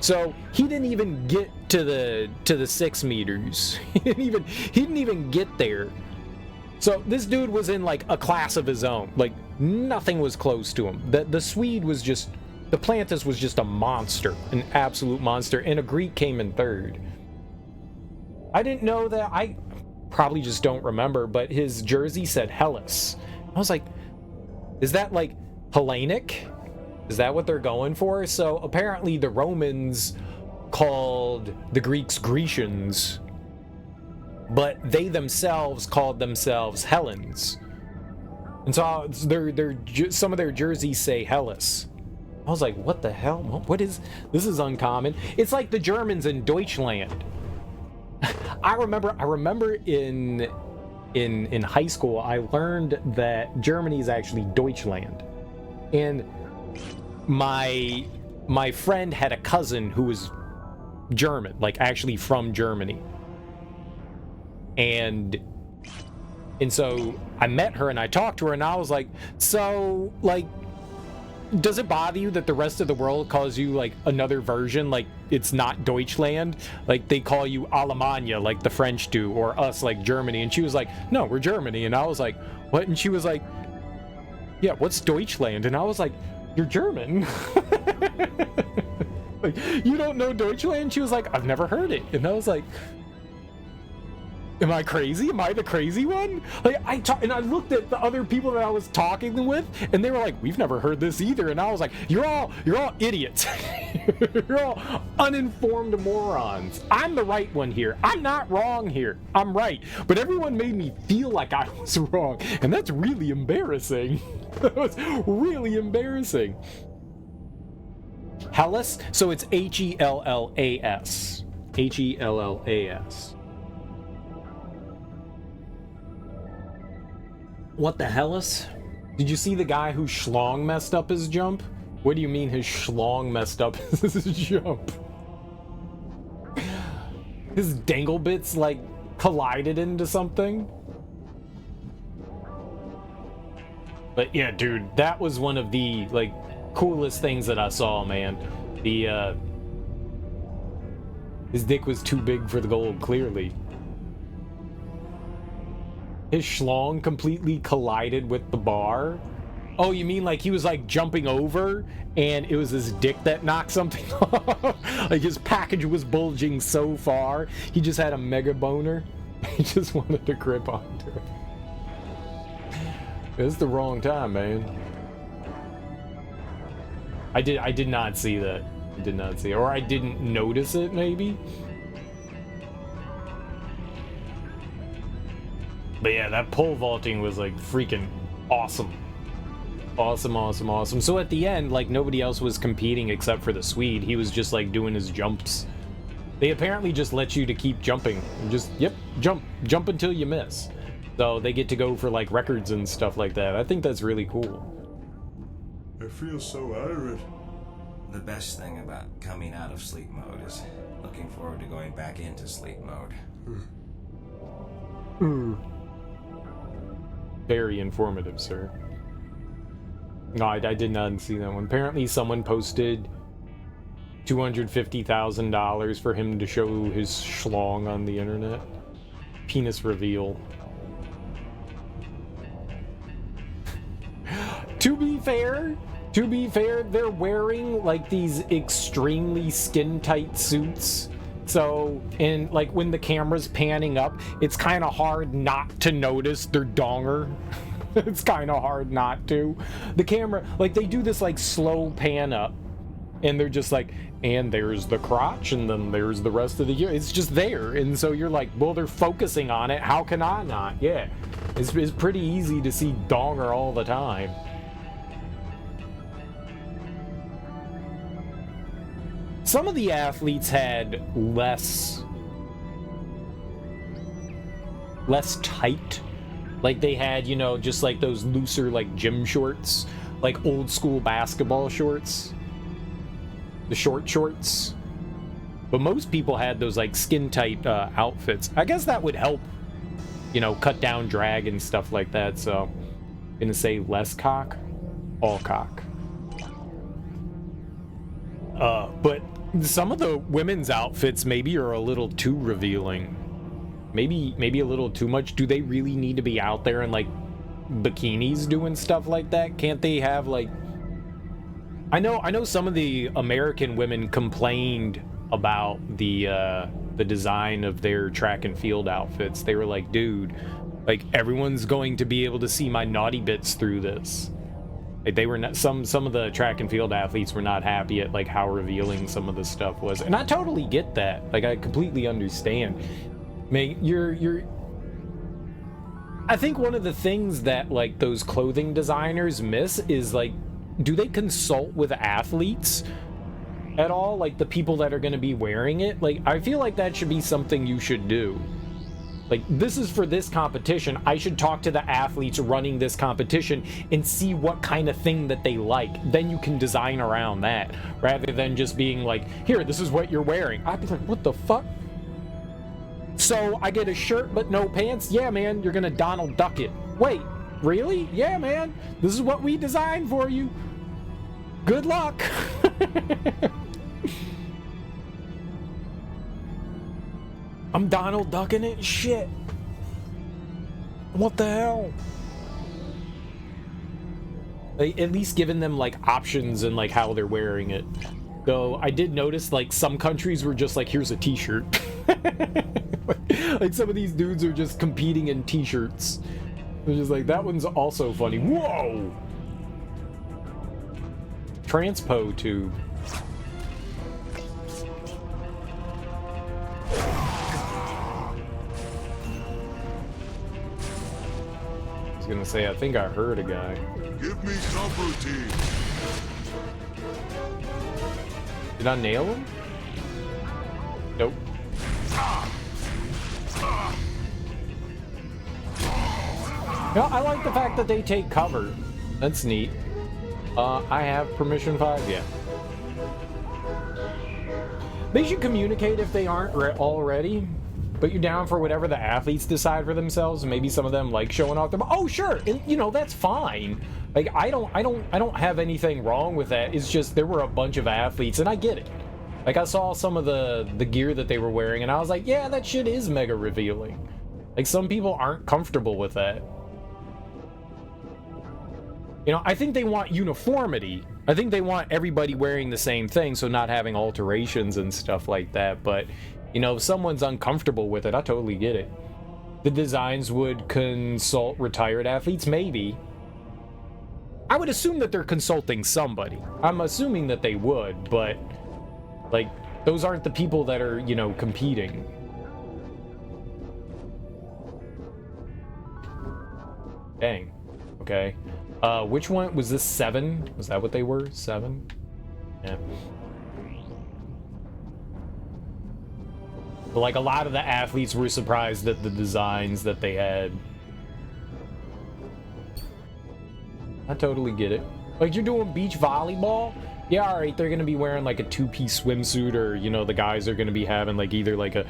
So he didn't even get to the 6 meters. He didn't even get there. So this dude was in like a class of his own. Like nothing was close to him. The Swede was just, the Plantis was just a monster, an absolute monster, and a Greek came in third. I didn't know that. I probably just don't remember, but his jersey said Hellas. I was like, is that like Hellenic? Is that what they're going for? So apparently the Romans called the Greeks Grecians, but they themselves called themselves Hellenes. And so some of their jerseys say Hellas. I was like, what the hell? What is this? Is uncommon. It's like the Germans in Deutschland. I remember in high school I learned that Germany is actually Deutschland. And my friend had a cousin who was German, like actually from Germany. And so I met her and I talked to her and I was like, so like, does it bother you that the rest of the world calls you like another version, like it's not Deutschland, like they call you Alemania like the French do, or us like Germany? And she was like, no, we're Germany. And I was like, what? And she was like, yeah, what's Deutschland? And I was like, you're German. Like, you don't know Deutschland? She was like, I've never heard it. And I was like, am I crazy? Am I the crazy one? Like, I looked at the other people that I was talking with, and they were like, we've never heard this either. And I was like, you're all idiots. You're all uninformed morons. I'm the right one here. I'm not wrong here. I'm right. But everyone made me feel like I was wrong, and that's really embarrassing. That was really embarrassing. Hellas, so it's Hellas. Hellas. What the Hellas? Did you see the guy whose schlong messed up his jump? What do you mean his schlong messed up his jump? His dangle bits like collided into something? But yeah, dude, that was one of the like coolest things that I saw, man. His dick was too big for the gold, clearly. His schlong completely collided with the bar. Oh, you mean like he was like jumping over and it was his dick that knocked something off? Like his package was bulging so far, he just had a mega boner. He just wanted to grip onto it. It's the wrong time, man. I did not see that. I did not see it. Or I didn't notice it, maybe. But yeah, that pole vaulting was like freaking awesome. Awesome. So at the end, like nobody else was competing except for the Swede. He was just like doing his jumps. They apparently just let you to keep jumping. Just, yep, jump until you miss. So they get to go for like records and stuff like that. I think that's really cool. I feel so irate. The best thing about coming out of sleep mode is looking forward to going back into sleep mode. Very informative, sir. No, I did not see that one. Apparently someone posted $250,000 for him to show his schlong on the internet. Penis reveal. To be fair, they're wearing like these extremely skin-tight suits. So, and like when the camera's panning up, it's kind of hard not to notice their donger. It's kind of hard not to. The camera, like they do this like slow pan up, and they're just like, and there's the crotch, and then there's the rest of the year. It's just there, and so you're like, well, they're focusing on it. How can I not? Yeah, it's pretty easy to see donger all the time. Some of the athletes had less tight. Like they had, you know, just like those looser like gym shorts, like old school basketball shorts. The short shorts. But most people had those like skin tight outfits. I guess that would help, you know, cut down drag and stuff like that. So I'm gonna say less cock, all cock. But some of the women's outfits maybe are a little too revealing. Maybe a little too much. Do they really need to be out there in like bikinis doing stuff like that? Can't they have like... I know some of the American women complained about the design of their track and field outfits. They were like, dude, like everyone's going to be able to see my naughty bits through this. Like they were not, some of the track and field athletes were not happy at like how revealing some of the stuff was. And I totally get that. Like I completely understand. I mean, I think one of the things that like those clothing designers miss is like, do they consult with athletes at all? Like the people that are going to be wearing it? Like, I feel like that should be something you should do. Like, this is for this competition. I should talk to the athletes running this competition and see what kind of thing that they like. Then you can design around that, rather than just being like, here, this is what you're wearing. I'd be like, what the fuck? So I get a shirt but no pants? Yeah, man, you're gonna Donald Duck it. Wait, really? Yeah, man, this is what we designed for you. Good luck. I'm Donald Ducking it? Shit. What the hell? Like, at least giving them like options and like how they're wearing it. Though I did notice like some countries were just like, here's a t-shirt. Like some of these dudes are just competing in t-shirts. They're just like, that one's also funny. Whoa! Transpo tube. I was gonna say, I think I heard a guy. Give me some routine. Did I nail him? Nope. No, I like the fact that they take cover. That's neat. I have permission 5, yeah. They should communicate if they aren't already. But you're down for whatever the athletes decide for themselves. Maybe some of them like showing off their... Oh, sure, and, you know, that's fine. Like, I don't have anything wrong with that. It's just there were a bunch of athletes, and I get it. Like, I saw some of the gear that they were wearing, and I was like, yeah, that shit is mega revealing. Like, some people aren't comfortable with that. You know, I think they want uniformity. I think they want everybody wearing the same thing, so not having alterations and stuff like that. But, you know, if someone's uncomfortable with it, I totally get it. The designs would consult retired athletes? Maybe. I would assume that they're consulting somebody. I'm assuming that they would, but, like, those aren't the people that are, you know, competing. Dang. Okay. Which one was this? 7? Was that what they were? 7? Yeah. But like a lot of the athletes were surprised at the designs that they had. I totally get it. Like, you're doing beach volleyball? Yeah, alright, they're gonna be wearing like a 2-piece swimsuit, or, you know, the guys are gonna be having like either like a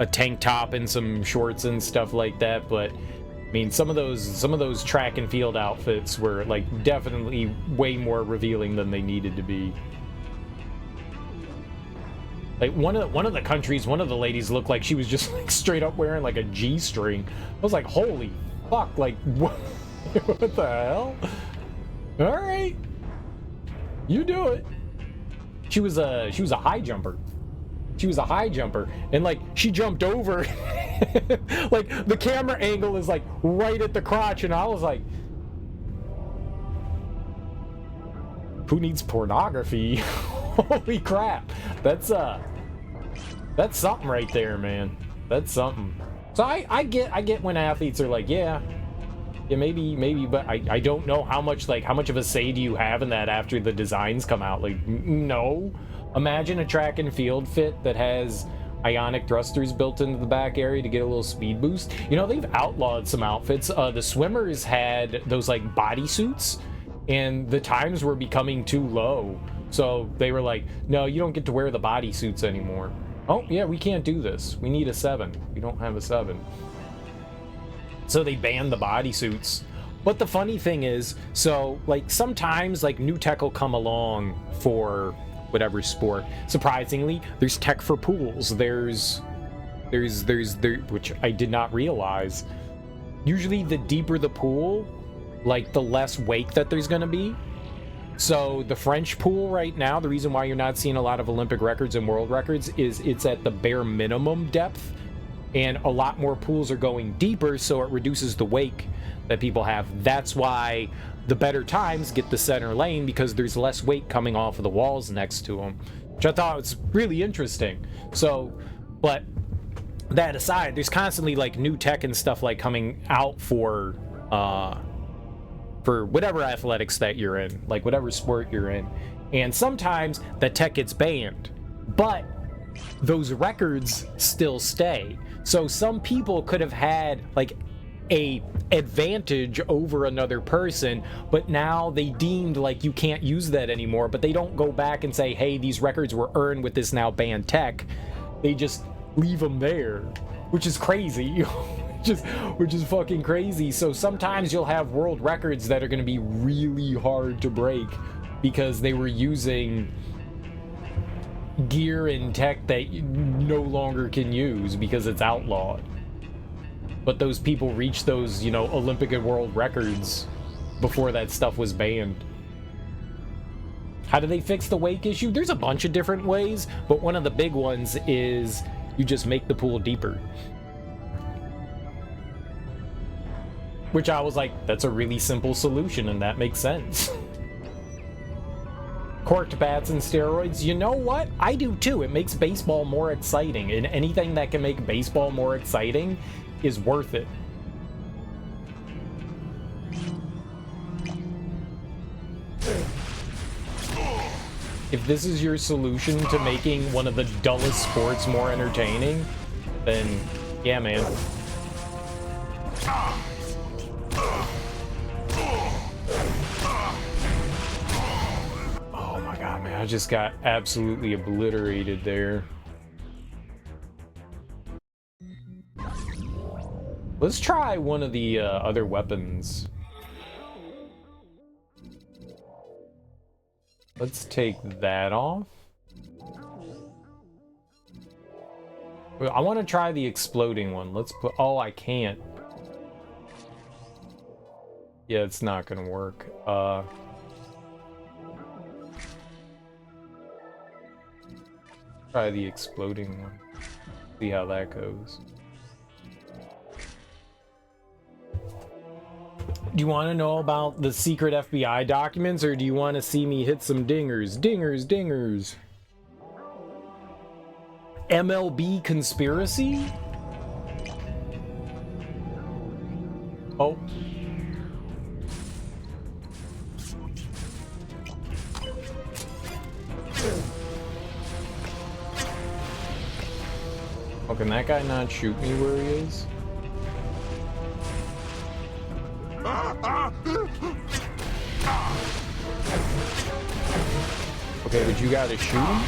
tank top and some shorts and stuff like that, but mean, some of those track and field outfits were like definitely way more revealing than they needed to be. Like one of the countries, one of the ladies looked like she was just like straight up wearing like a G-string. I was like, holy fuck, like what, what the hell? All right, you do it. She was a high jumper. She was a high jumper, and like she jumped over. Like the camera angle is like right at the crotch, and I was like, who needs pornography? Holy crap. That's something right there, man. That's something. So I get when athletes are like, yeah, maybe, but I don't know how much of a say do you have in that after the designs come out. Like, no. Imagine a track and field fit that has ionic thrusters built into the back area to get a little speed boost. You know, they've outlawed some outfits. The swimmers had those like bodysuits, and the times were becoming too low. So they were like, no, you don't get to wear the bodysuits anymore. Oh, yeah, we can't do this. We need a 7. We don't have a 7. So they banned the bodysuits. But the funny thing is, so like sometimes like new tech will come along for whatever sport. Surprisingly, there's tech for pools. There's which I did not realize. Usually the deeper the pool, like the less wake that there's gonna be. So the French pool right now, the reason why you're not seeing a lot of Olympic records and world records is it's at the bare minimum depth, and a lot more pools are going deeper, so it reduces the wake that people have. That's why the better times get the center lane, because there's less weight coming off of the walls next to them, which I thought was really interesting. So, but that aside, there's constantly like new tech and stuff like coming out for whatever athletics that you're in, like whatever sport you're in. And sometimes the tech gets banned, but those records still stay. So some people could have had like a advantage over another person, but now they deemed like you can't use that anymore, but they don't go back and say, hey, these records were earned with this now banned tech. They just leave them there, which is crazy. Which is fucking crazy. So sometimes you'll have world records that are going to be really hard to break because they were using gear and tech that you no longer can use because it's outlawed. But those people reached those, you know, Olympic and world records before that stuff was banned. How do they fix the wake issue? There's a bunch of different ways, but one of the big ones is you just make the pool deeper. Which I was like, that's a really simple solution, and that makes sense. Corked bats and steroids, you know what? I do too. It makes baseball more exciting, and anything that can make baseball more exciting is worth it. If this is your solution to making one of the dullest sports more entertaining, then yeah, man. Oh my god, man, I just got absolutely obliterated there. Let's try one of the other weapons. Let's take that off. I want to try the exploding one. Let's put... Oh, I can't. Yeah, it's not gonna work. Try the exploding one. See how that goes. Do you want to know about the secret FBI documents, or do you want to see me hit some dingers? Dingers, dingers. MLB conspiracy? Oh. Oh, can that guy not shoot me where he is? Okay, but you gotta shoot him?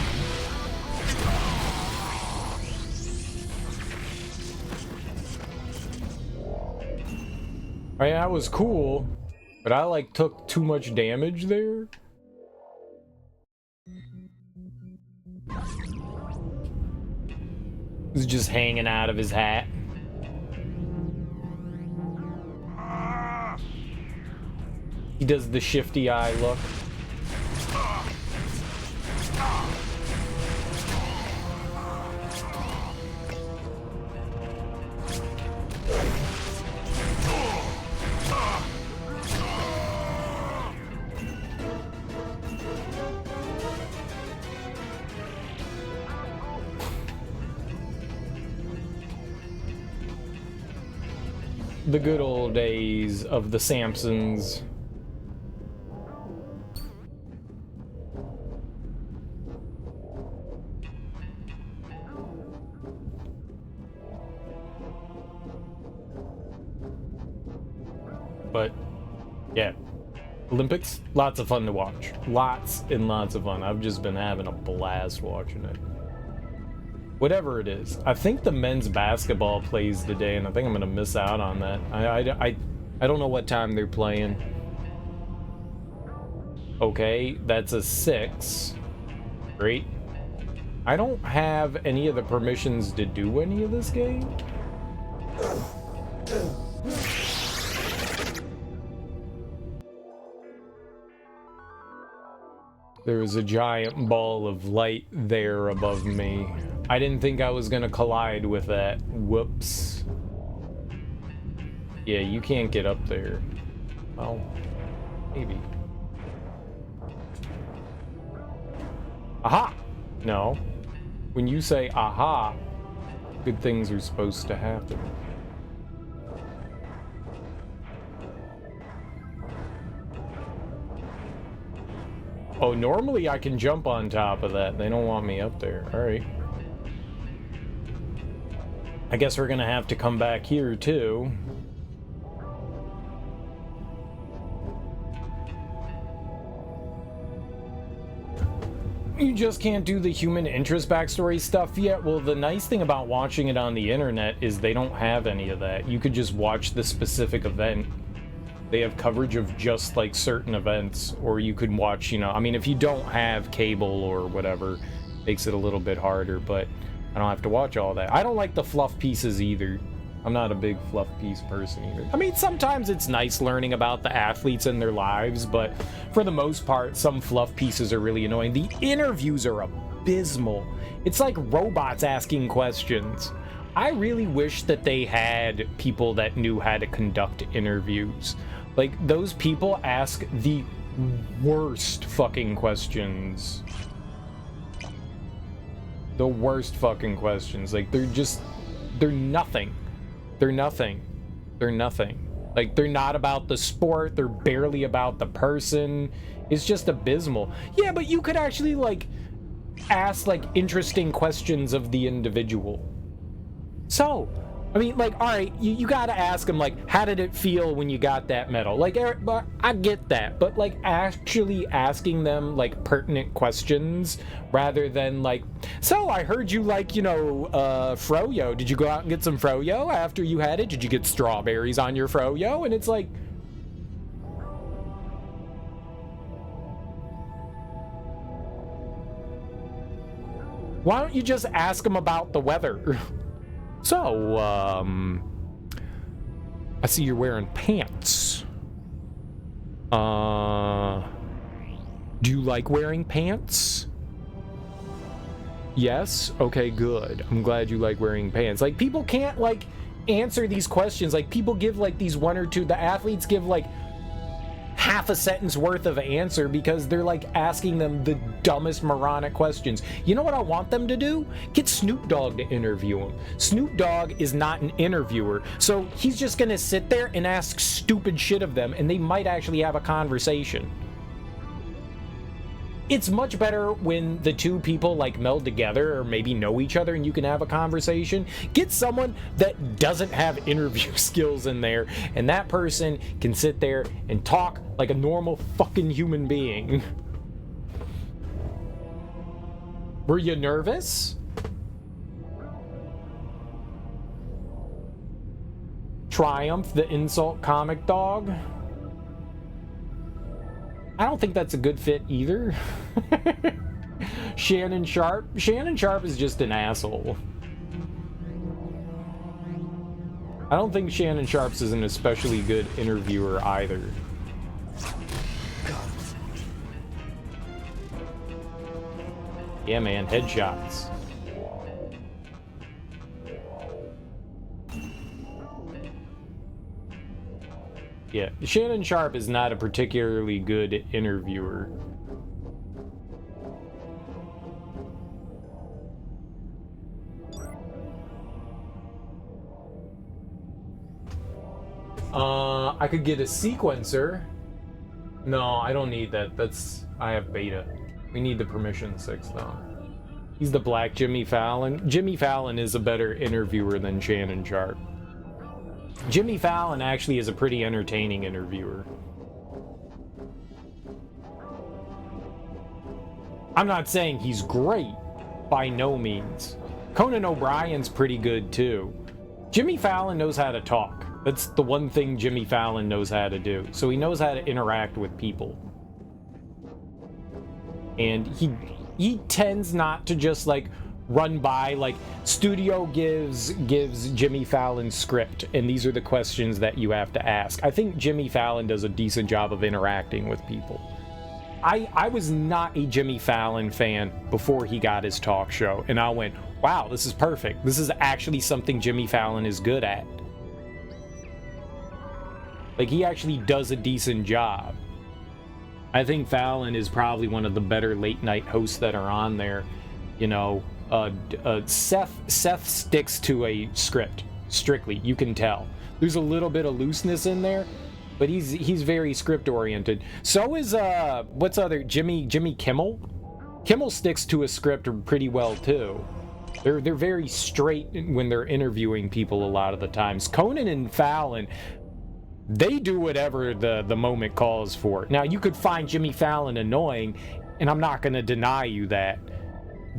I mean, that was cool, but I like took too much damage there. He's just hanging out of his hat. He does the shifty eye look. The good old days of the Samsons. But yeah, Olympics, lots of fun to watch. Lots and lots of fun. I've just been having a blast watching it. Whatever it is. I think the men's basketball plays today, and I think I'm gonna miss out on that. I don't know what time they're playing. Okay, that's a 6. Great. I don't have any of the permissions to do any of this game. There was a giant ball of light there above me. I didn't think I was gonna collide with that. Whoops. Yeah, you can't get up there. Well, maybe. Aha! No. When you say aha, good things are supposed to happen. Oh, normally I can jump on top of that. They don't want me up there. Alright. I guess we're gonna have to come back here, too. You just can't do the human interest backstory stuff yet? Well, the nice thing about watching it on the internet is they don't have any of that. You could just watch the specific event. They have coverage of just like certain events, or you could watch, you know, I mean, if you don't have cable or whatever, makes it a little bit harder, but I don't have to watch all that. I don't like the fluff pieces either. I'm not a big fluff piece person either. I mean, sometimes it's nice learning about the athletes and their lives, but for the most part, some fluff pieces are really annoying. The interviews are abysmal. It's like robots asking questions. I really wish that they had people that knew how to conduct interviews. Like, those people ask the worst fucking questions. The worst fucking questions. Like, they're nothing. They're nothing. They're nothing. Like, they're not about the sport. They're barely about the person. It's just abysmal. Yeah, but you could actually, like, ask, like, interesting questions of the individual. So, I mean, like, all right, you gotta ask them, like, how did it feel when you got that medal? Like, but I get that, but, like, actually asking them, like, pertinent questions rather than, like, so I heard you like, you know, froyo. Did you go out and get some froyo after you had it? Did you get strawberries on your froyo? And it's like, why don't you just ask them about the weather? So, I see you're wearing pants. Do you like wearing pants? Yes? Okay, good. I'm glad you like wearing pants. Like, people can't, like, answer these questions. Like, people give, like, these one or two, the athletes give, like, half a sentence worth of answer because they're like asking them the dumbest moronic questions. You know what I want them to do? Get Snoop Dogg to interview him. Snoop Dogg is not an interviewer, so he's just gonna sit there and ask stupid shit of them, and they might actually have a conversation. It's much better when the two people like meld together or maybe know each other and you can have a conversation. Get someone that doesn't have interview skills in there, and that person can sit there and talk like a normal fucking human being. Were you nervous? Triumph, the insult comic dog. I don't think that's a good fit either. Shannon Sharp. Shannon Sharp is just an asshole. I don't think Shannon Sharp's is an especially good interviewer either. Yeah, man, headshots. Yeah, Shannon Sharp is not a particularly good interviewer. I could get a sequencer. No, I don't need that. I have beta. We need the permission 6 though. He's the black Jimmy Fallon. Jimmy Fallon is a better interviewer than Shannon Sharp. Jimmy Fallon actually is a pretty entertaining interviewer. I'm not saying he's great, by no means. Conan O'Brien's pretty good too. Jimmy Fallon knows how to talk. That's the one thing Jimmy Fallon knows how to do. So he knows how to interact with people. And he tends not to just like run by, like, studio gives Jimmy Fallon script and these are the questions that you have to ask. I think Jimmy Fallon does a decent job of interacting with people. I was not a Jimmy Fallon fan before he got his talk show, and I went, wow, this is perfect. This is actually something Jimmy Fallon is good at. Like, he actually does a decent job. I think Fallon is probably one of the better late night hosts that are on there. You know, Seth sticks to a script strictly. You can tell. There's a little bit of looseness in there, but he's very script oriented. So is what's other Jimmy Kimmel? Kimmel sticks to a script pretty well too. They're very straight when they're interviewing people a lot of the times. Conan and Fallon, they do whatever the moment calls for. Now, you could find Jimmy Fallon annoying, and I'm not going to deny you that,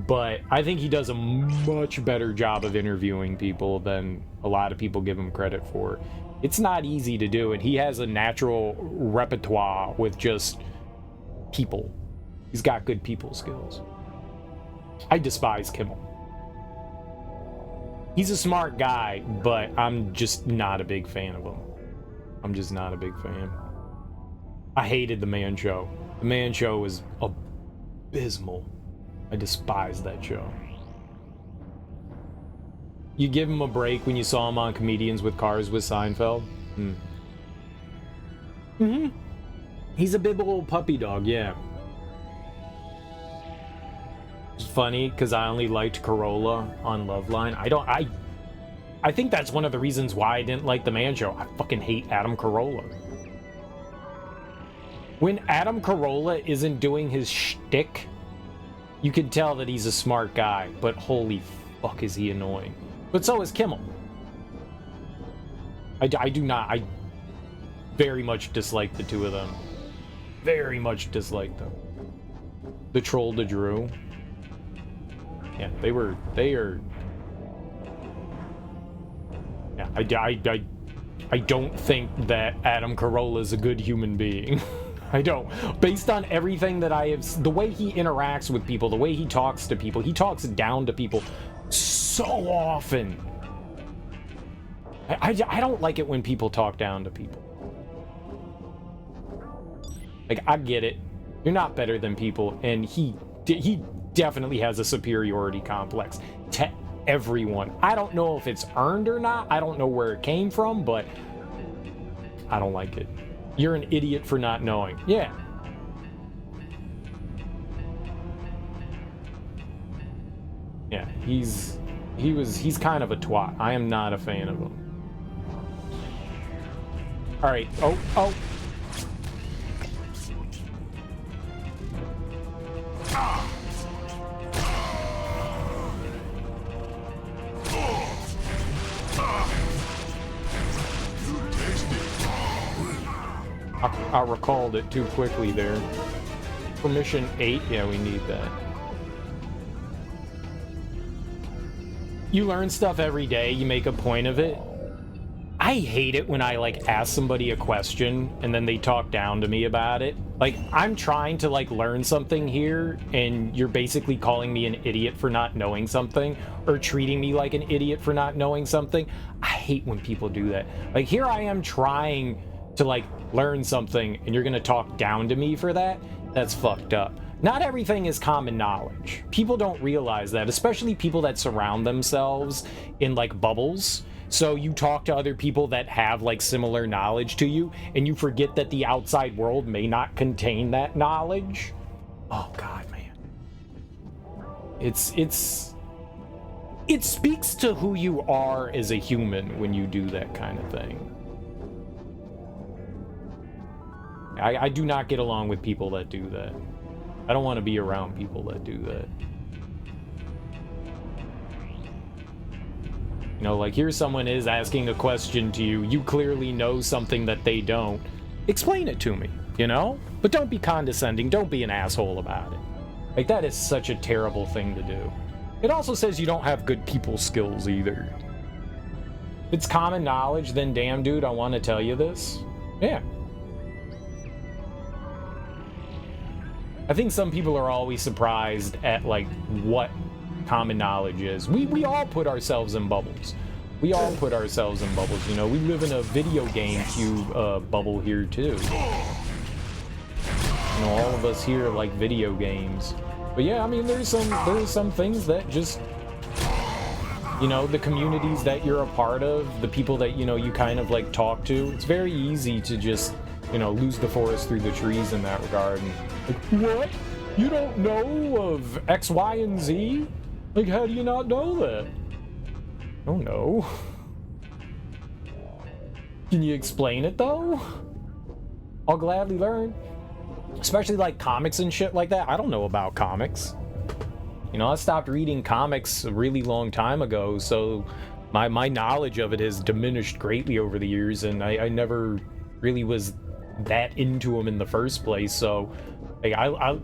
but I think he does a much better job of interviewing people than a lot of people give him credit for. It's not easy to do, and he has a natural repertoire with just people. He's got good people skills. I despise Kimmel. He's a smart guy, but I'm just not a big fan of him. I'm just not a big fan. I hated The Man Show. The Man Show was abysmal. I despise that show. You give him a break when you saw him on Comedians with Cars with Seinfeld? He's a big old puppy dog, yeah. It's funny, because I only liked Corolla on Loveline. I think that's one of the reasons why I didn't like The Man Show. I fucking hate Adam Carolla. When Adam Carolla isn't doing his shtick, you can tell that he's a smart guy, but holy fuck is he annoying. But so is Kimmel. I very much dislike the two of them. Very much dislike them. The Troll to Drew. Yeah, they are... Yeah, I don't think that Adam Carolla is a good human being. I don't. Based on everything that I have... The way he interacts with people, the way he talks to people, he talks down to people so often. I don't like it when people talk down to people. Like, I get it. You're not better than people, and he definitely has a superiority complex to everyone. I don't know if it's earned or not. I don't know where it came from, but I don't like it. You're an idiot for not knowing. Yeah. Yeah, he's kind of a twat. I am not a fan of him. All right. Oh. I recalled it too quickly there. Permission 8, yeah, we need that. You learn stuff every day, you make a point of it. I hate it when I like ask somebody a question and then they talk down to me about it. Like, I'm trying to like learn something here and you're basically calling me an idiot for not knowing something or treating me like an idiot for not knowing something. I hate when people do that. Like, here I am trying to like learn something and you're gonna talk down to me for that? That's fucked up. Not everything is common knowledge. People don't realize that, especially people that surround themselves in like bubbles. So you talk to other people that have like similar knowledge to you and you forget that the outside world may not contain that knowledge. Oh god, man. It speaks to who you are as a human when you do that kind of thing. I do not get along with people that do that. I don't want to be around people that do that. You know, like, here someone is asking a question to you. You clearly know something that they don't. Explain it to me, you know? But don't be condescending. Don't be an asshole about it. Like, that is such a terrible thing to do. It also says you don't have good people skills either. If it's common knowledge, then damn, dude, I want to tell you this. Yeah. I think some people are always surprised at, like, what common knowledge is. We all put ourselves in bubbles. We all put ourselves in bubbles, you know. We live in a video game cube bubble here too. You know, all of us here like video games. But yeah, I mean, there's some things that just, you know, the communities that you're a part of, the people that, you know, you kind of like talk to, it's very easy to just, you know, lose the forest through the trees in that regard. And like, what? You don't know of X, Y, and Z? Like, how do you not know that? Oh no. Can you explain it though? I'll gladly learn. Especially like comics and shit like that. I don't know about comics. You know, I stopped reading comics a really long time ago, so my knowledge of it has diminished greatly over the years, and I never really was that into them in the first place. So like, I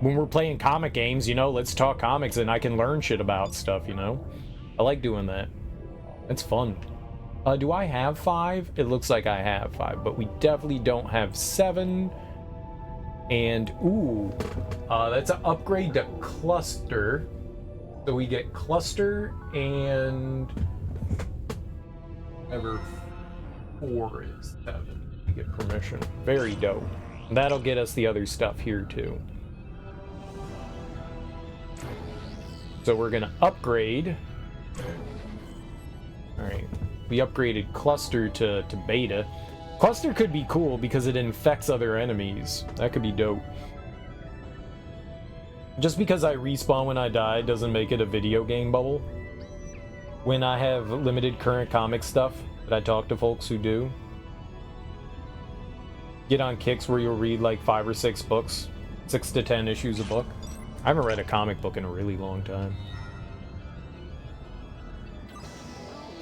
when we're playing comic games, you know, let's talk comics and I can learn shit about stuff, you know? I like doing that. It's fun. Do I have 5? It looks like I have 5, but we definitely don't have 7. And, ooh, that's an upgrade to cluster. So we get cluster and whatever 4 is 7. We get permission. Very dope. And that'll get us the other stuff here too. So we're gonna upgrade. All right, we upgraded cluster to beta. Cluster could be cool because it infects other enemies. That could be dope. Just because I respawn when I die doesn't make it a video game bubble. When I have limited current comic stuff that I talk to folks who do. Get on kicks where you'll read like 5 or 6 books. 6 to 10 issues a book. I haven't read a comic book in a really long time.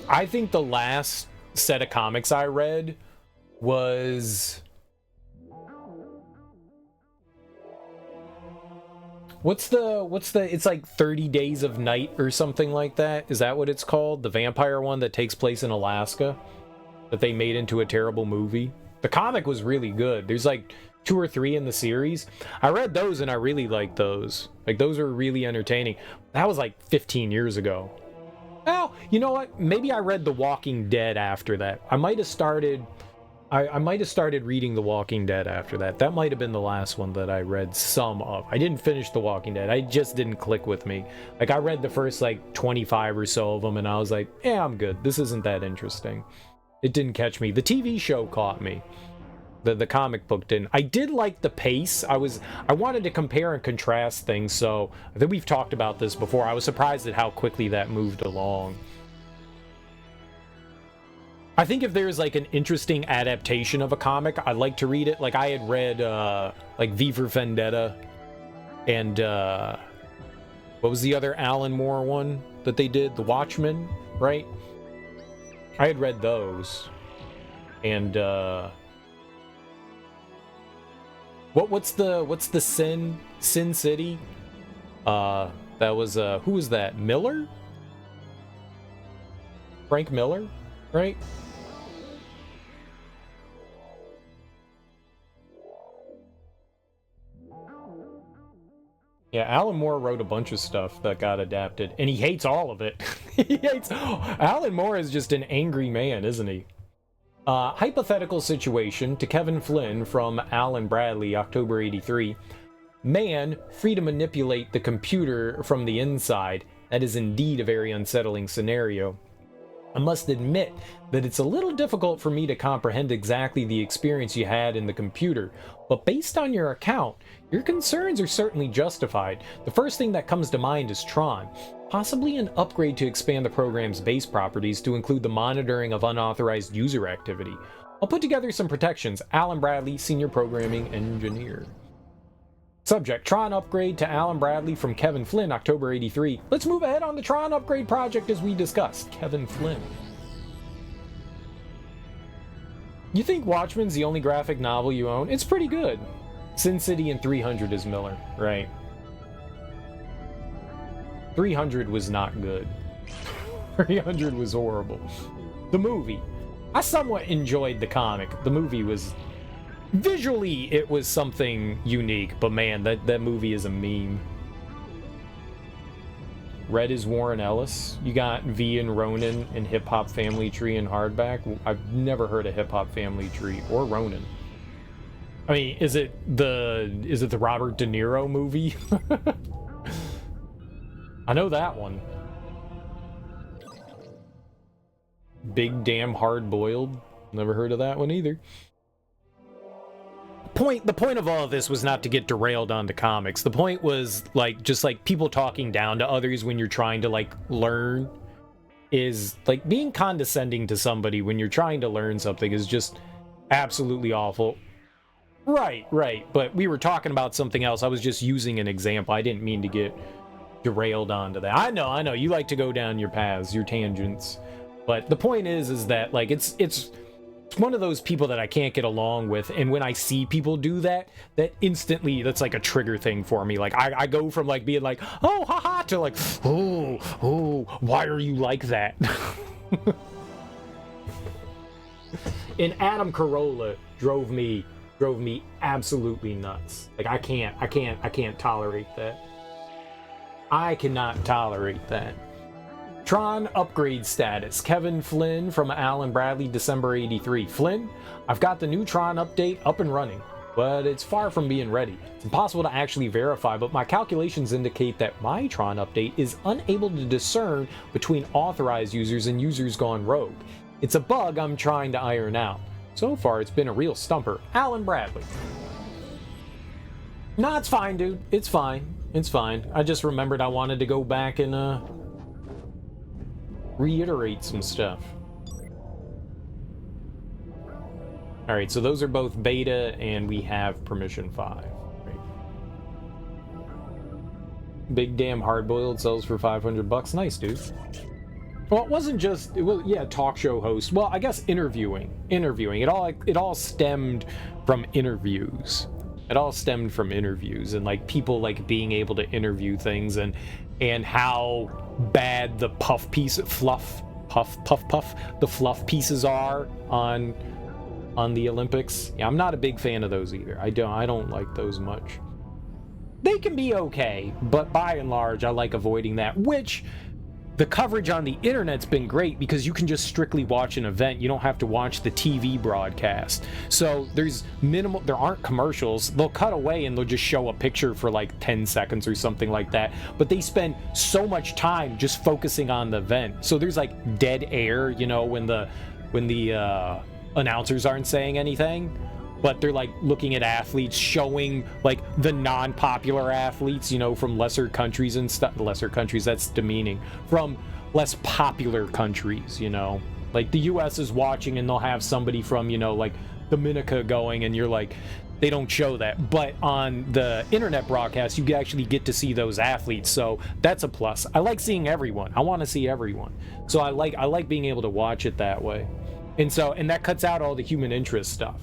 I think the last set of comics I read was... What's the, it's like 30 Days of Night or something like that? Is that what it's called? The vampire one that takes place in Alaska? That they made into a terrible movie? The comic was really good. There's like 2 or 3 in the series. I read those and I really liked those. Like, those are really entertaining. That was like 15 years ago. Well, you know what? Maybe I read The Walking Dead after that. I might have started reading The Walking Dead after that. That might have been the last one that I read some of. I didn't finish The Walking Dead. It just didn't click with me. Like, I read the first like 25 or so of them and I was like, yeah, I'm good. This isn't that interesting. It didn't catch me. The TV show caught me. The comic book didn't. I did like the pace. I wanted to compare and contrast things, so I think we've talked about this before. I was surprised at how quickly that moved along. I think if there's like an interesting adaptation of a comic, I'd like to read it. Like, I had read like V for Vendetta and what was the other Alan Moore one that they did? The Watchmen, right? I had read those. And what's the Sin City? That was who was that? Miller? Frank Miller, right? Yeah, Alan Moore wrote a bunch of stuff that got adapted, and he hates all of it. He hates... Alan Moore is just an angry man, isn't he? Hypothetical situation to Kevin Flynn from Alan Bradley, October 83. Man, free to manipulate the computer from the inside. That is indeed a very unsettling scenario. I must admit that it's a little difficult for me to comprehend exactly the experience you had in the computer, but based on your account, your concerns are certainly justified. The first thing that comes to mind is Tron, possibly an upgrade to expand the program's base properties to include the monitoring of unauthorized user activity. I'll put together some protections. Alan Bradley, Senior Programming Engineer. Subject, Tron upgrade to Alan Bradley from Kevin Flynn, October 83. Let's move ahead on the Tron upgrade project as we discussed. Kevin Flynn. You think Watchmen's the only graphic novel you own? It's pretty good. Sin City and 300 is Miller, right? 300 was not good. 300 was horrible. The movie. I somewhat enjoyed the comic. The movie was... Visually, it was something unique, but man, that movie is a meme. Red is Warren Ellis. You got V and Ronin and Hip Hop Family Tree and hardback. I've never heard of Hip Hop Family Tree or Ronin. I mean, is it the Robert De Niro movie? I know that one. Big Damn Hard Boiled. Never heard of that one either. The point of all of this was not to get derailed onto comics. The point was like just like people talking down to others when you're trying to like learn is like being condescending to somebody when you're trying to learn something is just absolutely awful. Right. But we were talking about something else. I was just using an example. I didn't mean to get derailed onto that. I know. You like to go down your paths, your tangents. But the point is that like it's one of those people that I can't get along with, and when I see people do that instantly, that's like a trigger thing for me. Like I go from like being like, oh haha, to like, oh, why are you like that? And Adam Carolla drove me absolutely nuts. Like I can't tolerate that. I cannot tolerate that. Tron upgrade status. Kevin Flynn from Alan Bradley, December 83. Flynn, I've got the new Tron update up and running, but it's far from being ready. It's impossible to actually verify, but my calculations indicate that my Tron update is unable to discern between authorized users and users gone rogue. It's a bug I'm trying to iron out. So far, it's been a real stumper. Alan Bradley. Nah, it's fine, dude. It's fine. I just remembered I wanted to go back and, reiterate some stuff. Alright, so those are both beta, and we have permission 5. Right. Big Damn Hardboiled sells for $500. Nice, dude. Well, it wasn't just... talk show host. Well, I guess interviewing. It all stemmed from interviews. And, like, people, like, being able to interview things and how bad the puff pieces are on the Olympics. Yeah, I'm not a big fan of those either. I don't like those much. They can be okay, but by and large, I like avoiding that, which the coverage on the internet's been great because you can just strictly watch an event. You don't have to watch the TV broadcast. So there aren't commercials. They'll cut away and they'll just show a picture for like 10 seconds or something like that. But they spend so much time just focusing on the event. So there's like dead air, when the announcers aren't saying anything. But they're like looking at athletes, showing like the non-popular athletes, from lesser countries and stuff. Lesser countries, that's demeaning. From less popular countries, like the US is watching and they'll have somebody from, like Dominica going, and you're like, they don't show that. But on the internet broadcast, you actually get to see those athletes. So that's a plus. I like seeing everyone. I want to see everyone. So I like being able to watch it that way. And that cuts out all the human interest stuff.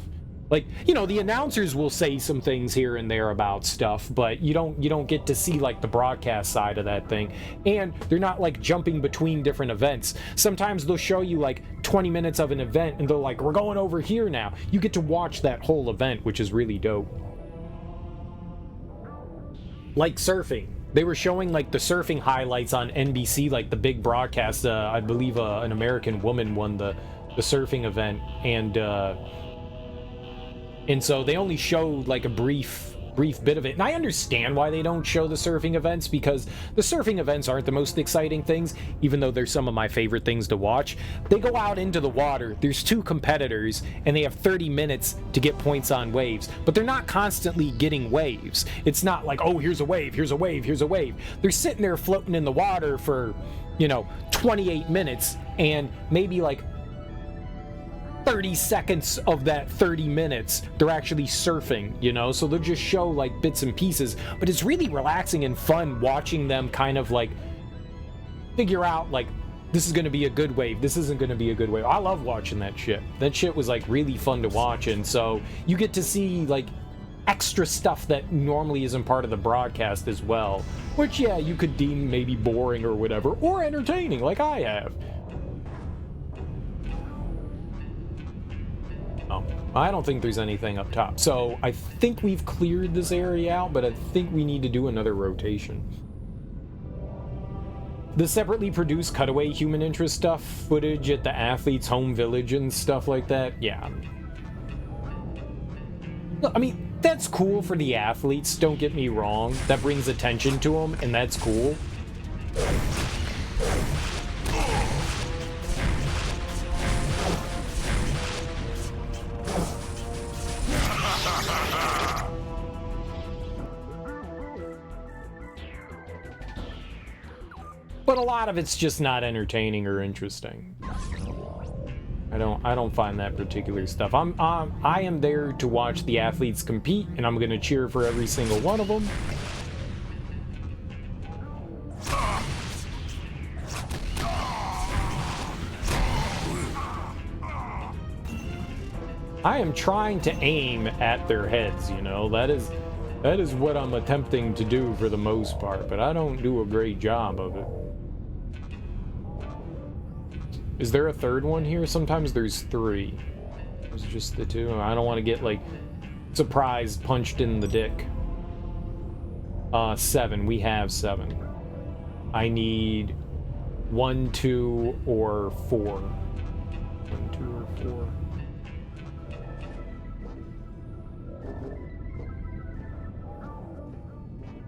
Like, the announcers will say some things here and there about stuff, but you don't get to see like the broadcast side of that thing. And they're not like jumping between different events. Sometimes they'll show you like 20 minutes of an event and they're like, we're going over here now. You get to watch that whole event, which is really dope. like surfing. They were showing like the surfing highlights on NBC, like the big broadcast. I believe an American woman won the surfing event, and so they only showed like a brief bit of it. And I understand why they don't show the surfing events, because the surfing events aren't the most exciting things, even though they're some of my favorite things to watch. They go out into the water, there's 2 competitors, and they have 30 minutes to get points on waves, but they're not constantly getting waves. It's not like, oh, here's a wave, here's a wave, here's a wave. They're sitting there floating in the water for, 28 minutes, and maybe like 30 seconds of that 30 minutes they're actually surfing, so they'll just show like bits and pieces, but it's really relaxing and fun watching them kind of like figure out like, this is going to be a good wave, this isn't going to be a good wave. I love watching that shit was like really fun to watch. And so you get to see like extra stuff that normally isn't part of the broadcast as well, which you could deem maybe boring or whatever, or entertaining like I have. I don't think there's anything up top. So I think we've cleared this area out, but I think we need to do another rotation. The separately produced cutaway human interest stuff, footage at the athlete's home village and stuff like that, yeah. I mean, that's cool for the athletes, don't get me wrong. That brings attention to them, and that's cool. But a lot of it's just not entertaining or interesting. I don't find that particular stuff. I am there to watch the athletes compete, and I'm gonna cheer for every single one of them. I am trying to aim at their heads, that is what I'm attempting to do for the most part, but I don't do a great job of it. Is there a third one here? Sometimes there's 3. It's just the 2. I don't want to get like surprised, punched in the dick. 7. We have 7. I need 1, 2, or 4. 1, 2, or 4.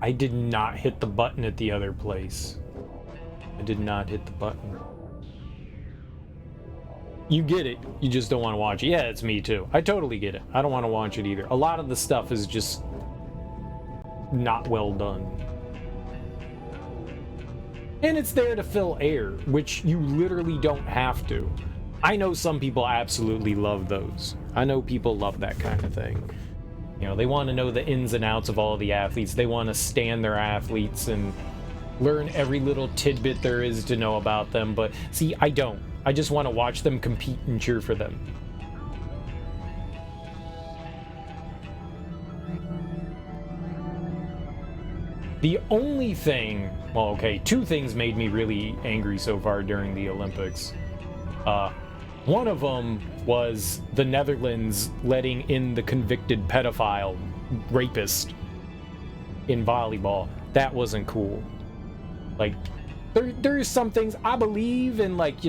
I did not hit the button at the other place. I did not hit the button. You get it, you just don't want to watch it. Yeah, it's me too. I totally get it. I don't want to watch it either. A lot of the stuff is just not well done. And it's there to fill air, which you literally don't have to. I know some people absolutely love those. I know people love that kind of thing. They want to know the ins and outs of all of the athletes. They want to stand their athletes and learn every little tidbit there is to know about them. But see, I don't. I just want to watch them compete and cheer for them. The only thing, well, okay, 2 things made me really angry so far during the Olympics. One of them was the Netherlands letting in the convicted pedophile rapist in volleyball. That wasn't cool. Like, there's some things I believe in, like,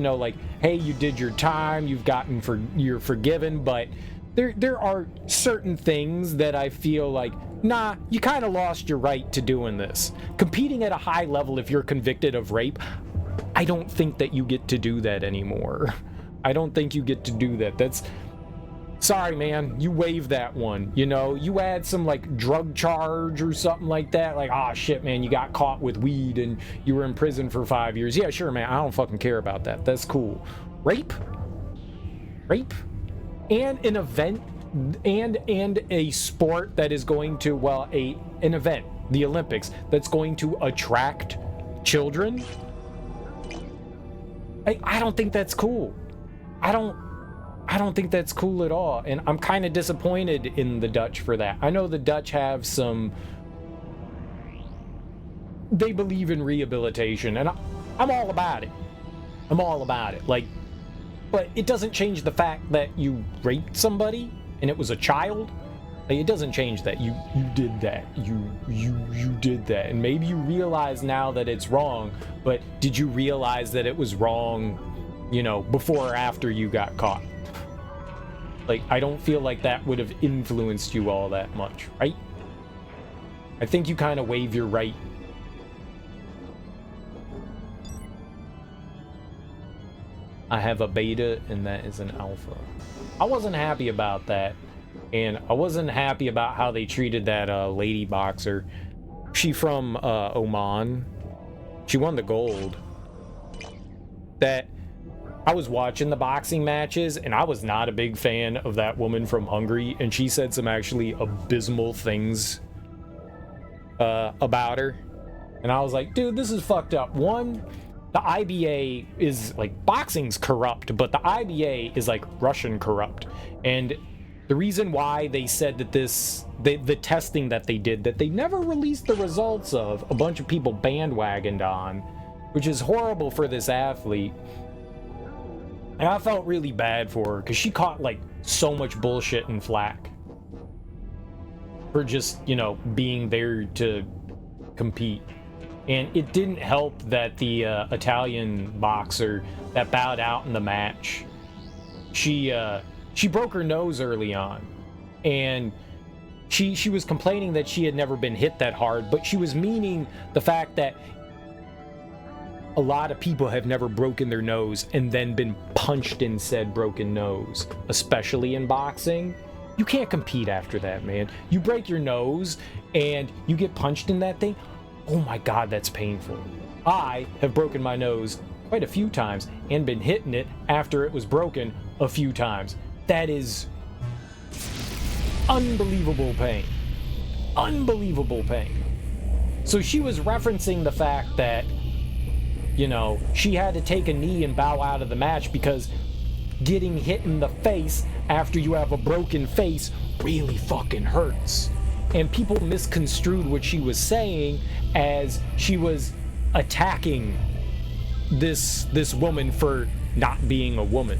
hey, you did your time, you're forgiven, but there are certain things that I feel like, nah, you kind of lost your right to doing this. Competing at a high level, if you're convicted of rape, I don't think that you get to do that anymore. I don't think you get to do that. Sorry, man, you waive that one. You add some like drug charge or something like that. Like, ah, shit, man, you got caught with weed and you were in prison for 5 years. Yeah, sure, man, I don't fucking care about that. That's cool. Rape, and an event, and a sport that is going to, well, an event, the Olympics, that's going to attract children. I don't think that's cool. I don't think that's cool at all, and I'm kind of disappointed in the Dutch for that. I know the Dutch have they believe in rehabilitation, and I'm all about it. I'm all about it. Like, but it doesn't change the fact that you raped somebody and it was a child. Like, it doesn't change that you did that. You did that. And maybe you realize now that it's wrong, but did you realize that it was wrong, you know, before or after you got caught? Like, I don't feel like that would have influenced you all that much, right? I think you kind of waive your right. I have a beta and that is an alpha. I wasn't happy about that. And I wasn't happy about how they treated that lady boxer. She from Oman. She won the gold. That I was watching the boxing matches and I was not a big fan of that woman from Hungary, and she said some actually abysmal things about her. And I was like, dude, this is fucked up. One, the IBA is like, boxing's corrupt, but the IBA is like Russian corrupt. And the reason why they said that the testing that they did, that they never released the results of, a bunch of people bandwagoned on, which is horrible for this athlete. And I felt really bad for her because she caught like so much bullshit and flack for just, you know, being there to compete. And it didn't help that the Italian boxer that bowed out in the match, she broke her nose early on, and she was complaining that she had never been hit that hard, but she was meaning the fact that a lot of people have never broken their nose and then been punched in said broken nose, especially in boxing. You can't compete after that, man. You break your nose and you get punched in that thing. Oh my God, that's painful. I have broken my nose quite a few times and been hitting it after it was broken a few times. That is unbelievable pain. Unbelievable pain. So she was referencing the fact that, you know, she had to take a knee and bow out of the match because getting hit in the face after you have a broken face really fucking hurts. And people misconstrued what she was saying as she was attacking this woman for not being a woman.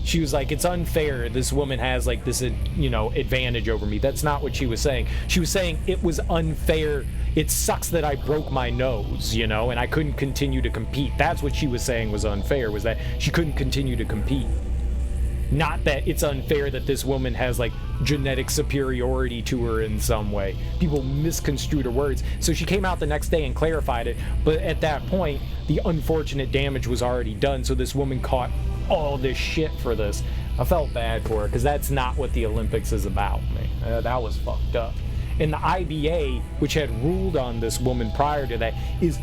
She was like, it's unfair. This woman has like this, you know, advantage over me. That's not what she was saying. She was saying it was unfair. It sucks that I broke my nose, you know, and I couldn't continue to compete. That's what she was saying was unfair, was that she couldn't continue to compete. Not that it's unfair that this woman has like genetic superiority to her in some way. People misconstrued her words. So she came out the next day and clarified it. But at that point, the unfortunate damage was already done. So this woman caught all this shit for this. I felt bad for her because that's not what the Olympics is about, man. That was fucked up. And the IBA, which had ruled on this woman prior to that, is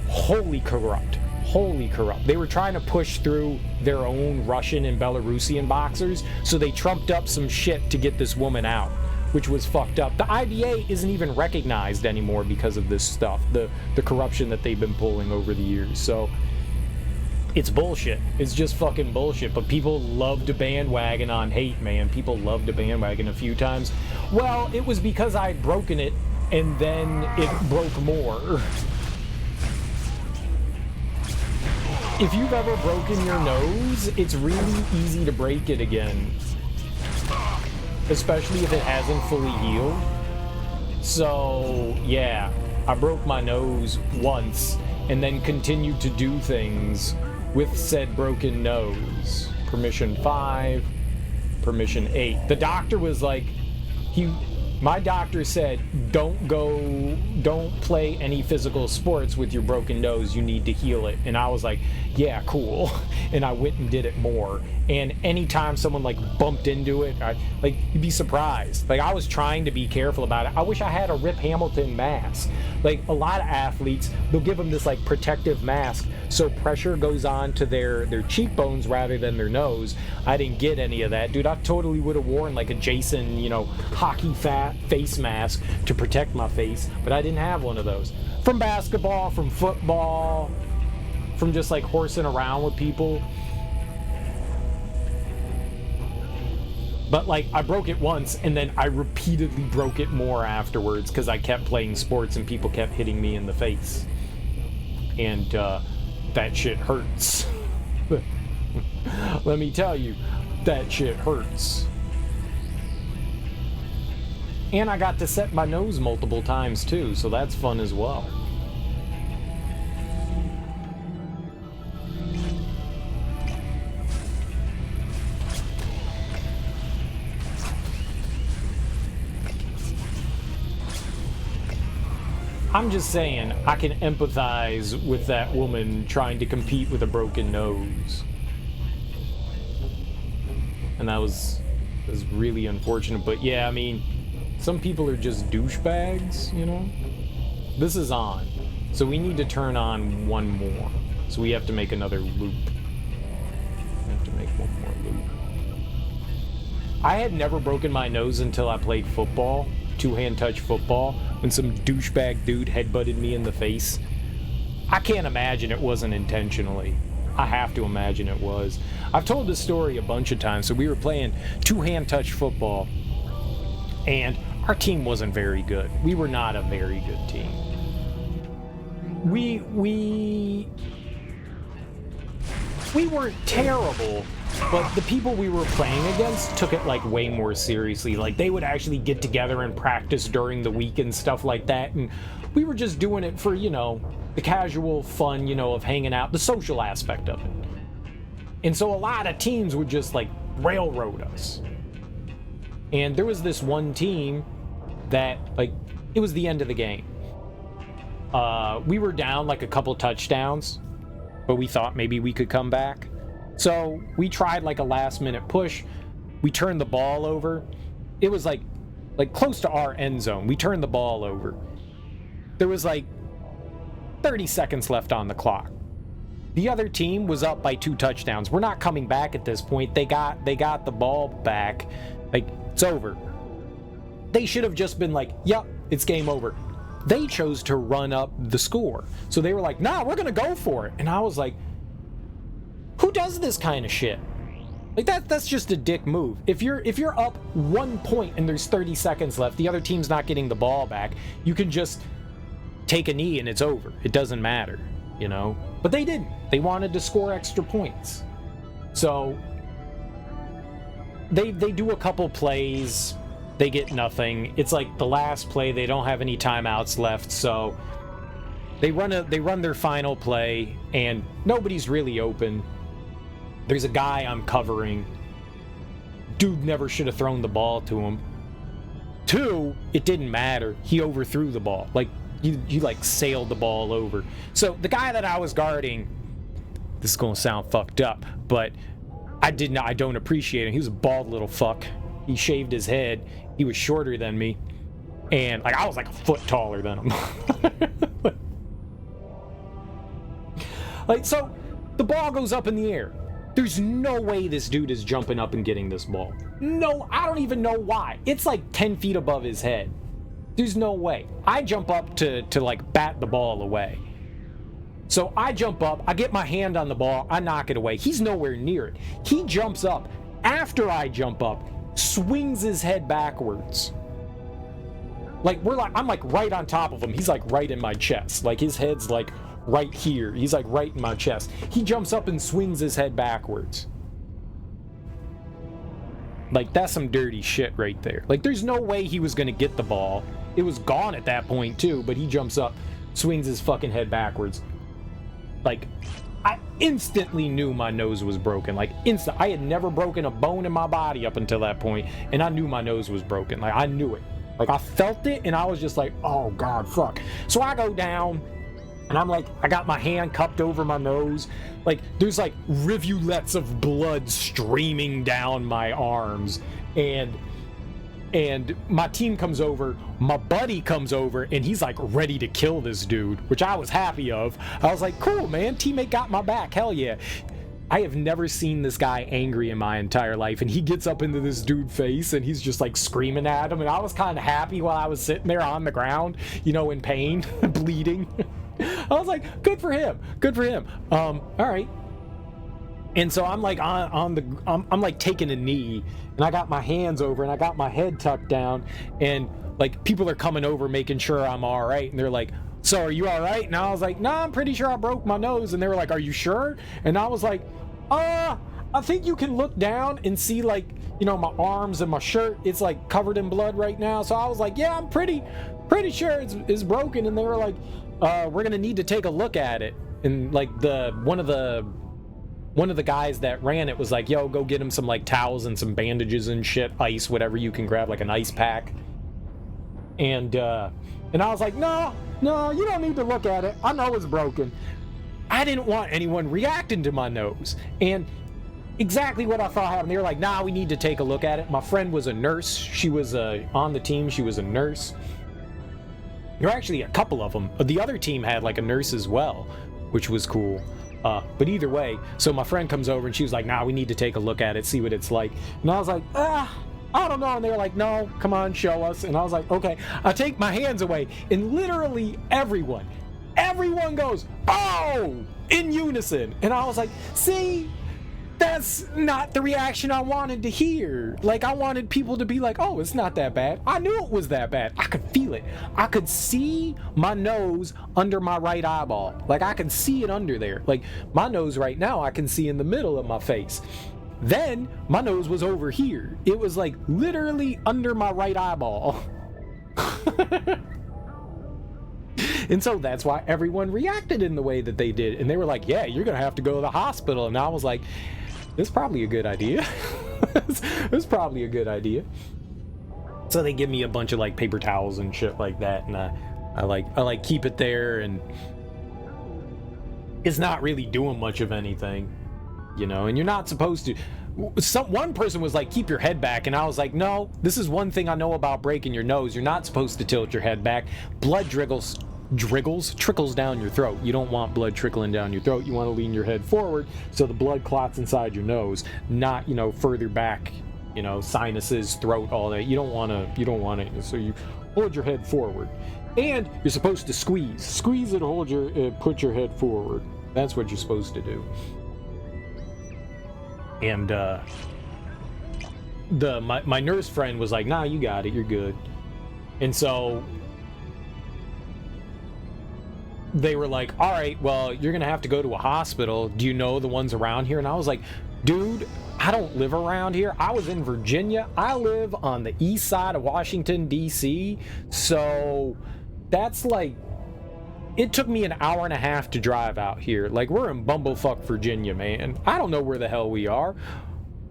wholly corrupt. Wholly corrupt. They were trying to push through their own Russian and Belarusian boxers, so they trumped up some shit to get this woman out, which was fucked up. The IBA isn't even recognized anymore because of this stuff, the corruption that they've been pulling over the years. So it's bullshit. It's just fucking bullshit. But people love to bandwagon on hate, man. People love to bandwagon a few times. Well, it was because I'd broken it, and then it broke more. If you've ever broken your nose, it's really easy to break it again. Especially if it hasn't fully healed. So, yeah, I broke my nose once and then continued to do things with said broken nose. Permission 5, permission 8. The doctor was like, my doctor said, don't play any physical sports with your broken nose. You need to heal it. And I was like, yeah, cool. And I went and did it more. And anytime someone like bumped into it, you'd be surprised. Like, I was trying to be careful about it. I wish I had a Rip Hamilton mask. Like, a lot of athletes, they'll give them this like protective mask so pressure goes on to their cheekbones rather than their nose. I didn't get any of that, dude. I totally would have worn like a Jason, you know, hockey face mask to protect my face, but I didn't have one of those. From basketball, from football, from just like horsing around with people. But like, I broke it once and then I repeatedly broke it more afterwards because I kept playing sports and people kept hitting me in the face. And that shit hurts. Let me tell you, that shit hurts. And I got to set my nose multiple times too, so that's fun as well. I'm just saying, I can empathize with that woman trying to compete with a broken nose. And that was really unfortunate, but yeah, I mean, some people are just douchebags, you know? This is on, so we need to turn on one more. So we have to make another loop. We have to make one more loop. I had never broken my nose until I played football, two-hand touch football, when some douchebag dude headbutted me in the face. I can't imagine it wasn't intentionally. I have to imagine it was. I've told this story a bunch of times. So we were playing two-hand touch football, and our team wasn't very good. We were not a very good team. We weren't terrible, but the people we were playing against took it like way more seriously. Like they would actually get together and practice during the week and stuff like that, and we were just doing it for, you know, the casual fun, you know, of hanging out, the social aspect of it. And so a lot of teams would just like railroad us. And there was this one team that, like, it was the end of the game. We were down like a couple touchdowns, but we thought maybe we could come back. So we tried like a last minute push. We turned the ball over. It was like close to our end zone. We turned the ball over. There was like 30 seconds left on the clock. The other team was up by 2 touchdowns. We're not coming back at this point. They got the ball back. Like, it's over. They should have just been like, yep, it's game over. They chose to run up the score. So they were like, nah, we're gonna go for it. And I was like, who does this kind of shit? Like that's just a dick move. If you're up 1 point and there's 30 seconds left, the other team's not getting the ball back, you can just take a knee and it's over. It doesn't matter, you know? But they didn't. They wanted to score extra points. So they do a couple plays, they get nothing. It's like the last play, they don't have any timeouts left, so they run their final play and nobody's really open. There's a guy I'm covering. Dude never should have thrown the ball to him. 2, it didn't matter. He overthrew the ball. Like, you like sailed the ball over. So the guy that I was guarding, this is gonna sound fucked up, but I don't appreciate him. He was a bald little fuck. He shaved his head. He was shorter than me. And like I was like a foot taller than him. Like, so the ball goes up in the air. There's no way this dude is jumping up and getting this ball. No, I don't even know why. It's like 10 feet above his head. There's no way. I jump up to like bat the ball away. So I jump up, I get my hand on the ball, I knock it away. He's nowhere near it. He jumps up. After I jump up, swings his head backwards. Like I'm like right on top of him. He's like right in my chest. Like his head's like right here. He's like right in my chest. He jumps up and swings his head backwards. Like, that's some dirty shit right there. Like, there's no way he was gonna get the ball. It was gone at that point too, but he jumps up, swings his fucking head backwards. Like, I instantly knew my nose was broken. Like, I had never broken a bone in my body up until that point, and I knew my nose was broken. Like, I knew it. Like, I felt it, and I was just like, oh god, fuck. So I go down, and I'm like, I got my hand cupped over my nose. Like, there's like rivulets of blood streaming down my arms. And my team comes over, my buddy comes over, and he's like ready to kill this dude, which I was happy of. I was like, cool, man, teammate got my back, hell yeah. I have never seen this guy angry in my entire life, and he gets up into this dude's face, and he's just like screaming at him, and I was kind of happy while I was sitting there on the ground, you know, in pain, bleeding. I was like, good for him, good for him. All right. And so I'm like I'm like taking a knee, and I got my hands over, and I got my head tucked down, and like people are coming over making sure I'm all right, and they're like, so are you all right? And I was like, no, I'm pretty sure I broke my nose. And they were like, are you sure? And I was like, I think you can look down and see, like, you know, my arms and my shirt, it's like covered in blood right now. So I was like, yeah, I'm pretty sure it's broken. And they were like, we're gonna need to take a look at it. And like one of the guys that ran it was like, yo, go get him some like towels and some bandages and shit, ice, whatever you can grab, like an ice pack. And I was like, no, you don't need to look at it. I know it's broken. I didn't want anyone reacting to my nose. And exactly what I thought happened. They were like, nah, we need to take a look at it. My friend was a nurse. She was on the team. She was a nurse. There were actually a couple of them. The other team had like a nurse as well, which was cool. But either way, so my friend comes over and she was like, nah, we need to take a look at it, see what it's like. And I was like, I don't know. And they were like, no, come on, show us. And I was like, okay. I take my hands away, and literally everyone goes, oh, in unison. And I was like, see, that's not the reaction I wanted to hear. Like, I wanted people to be like, oh, it's not that bad. I knew it was that bad. I could feel it. I could see my nose under my right eyeball. Like, I can see it under there. Like, my nose right now, I can see in the middle of my face. Then my nose was over here. It was like literally under my right eyeball. And so that's why everyone reacted in the way that they did. And they were like, yeah, you're gonna have to go to the hospital. And I was like, this is probably a good idea. It's probably a good idea. So they give me a bunch of like paper towels and shit like that, and I like keep it there, and it's not really doing much of anything, you know. And you're not supposed to. One person was like, keep your head back, and I was like, no, this is one thing I know about breaking your nose. You're not supposed to tilt your head back. Blood trickles down your throat. You don't want blood trickling down your throat. You want to lean your head forward so the blood clots inside your nose, not, you know, further back, you know, sinuses, throat, all that. You don't want it. So you hold your head forward, and you're supposed to squeeze it, put your head forward. That's what you're supposed to do. And my nurse friend was like, nah, you got it, you're good. And so they were like, all right, well, you're gonna have to go to a hospital. Do you know the ones around here? And I was like, dude, I don't live around here. I was in Virginia. I live on the east side of Washington, D.C. So that's like, it took me an hour and a half to drive out here. Like, we're in bumblefuck Virginia, man. I don't know where the hell we are.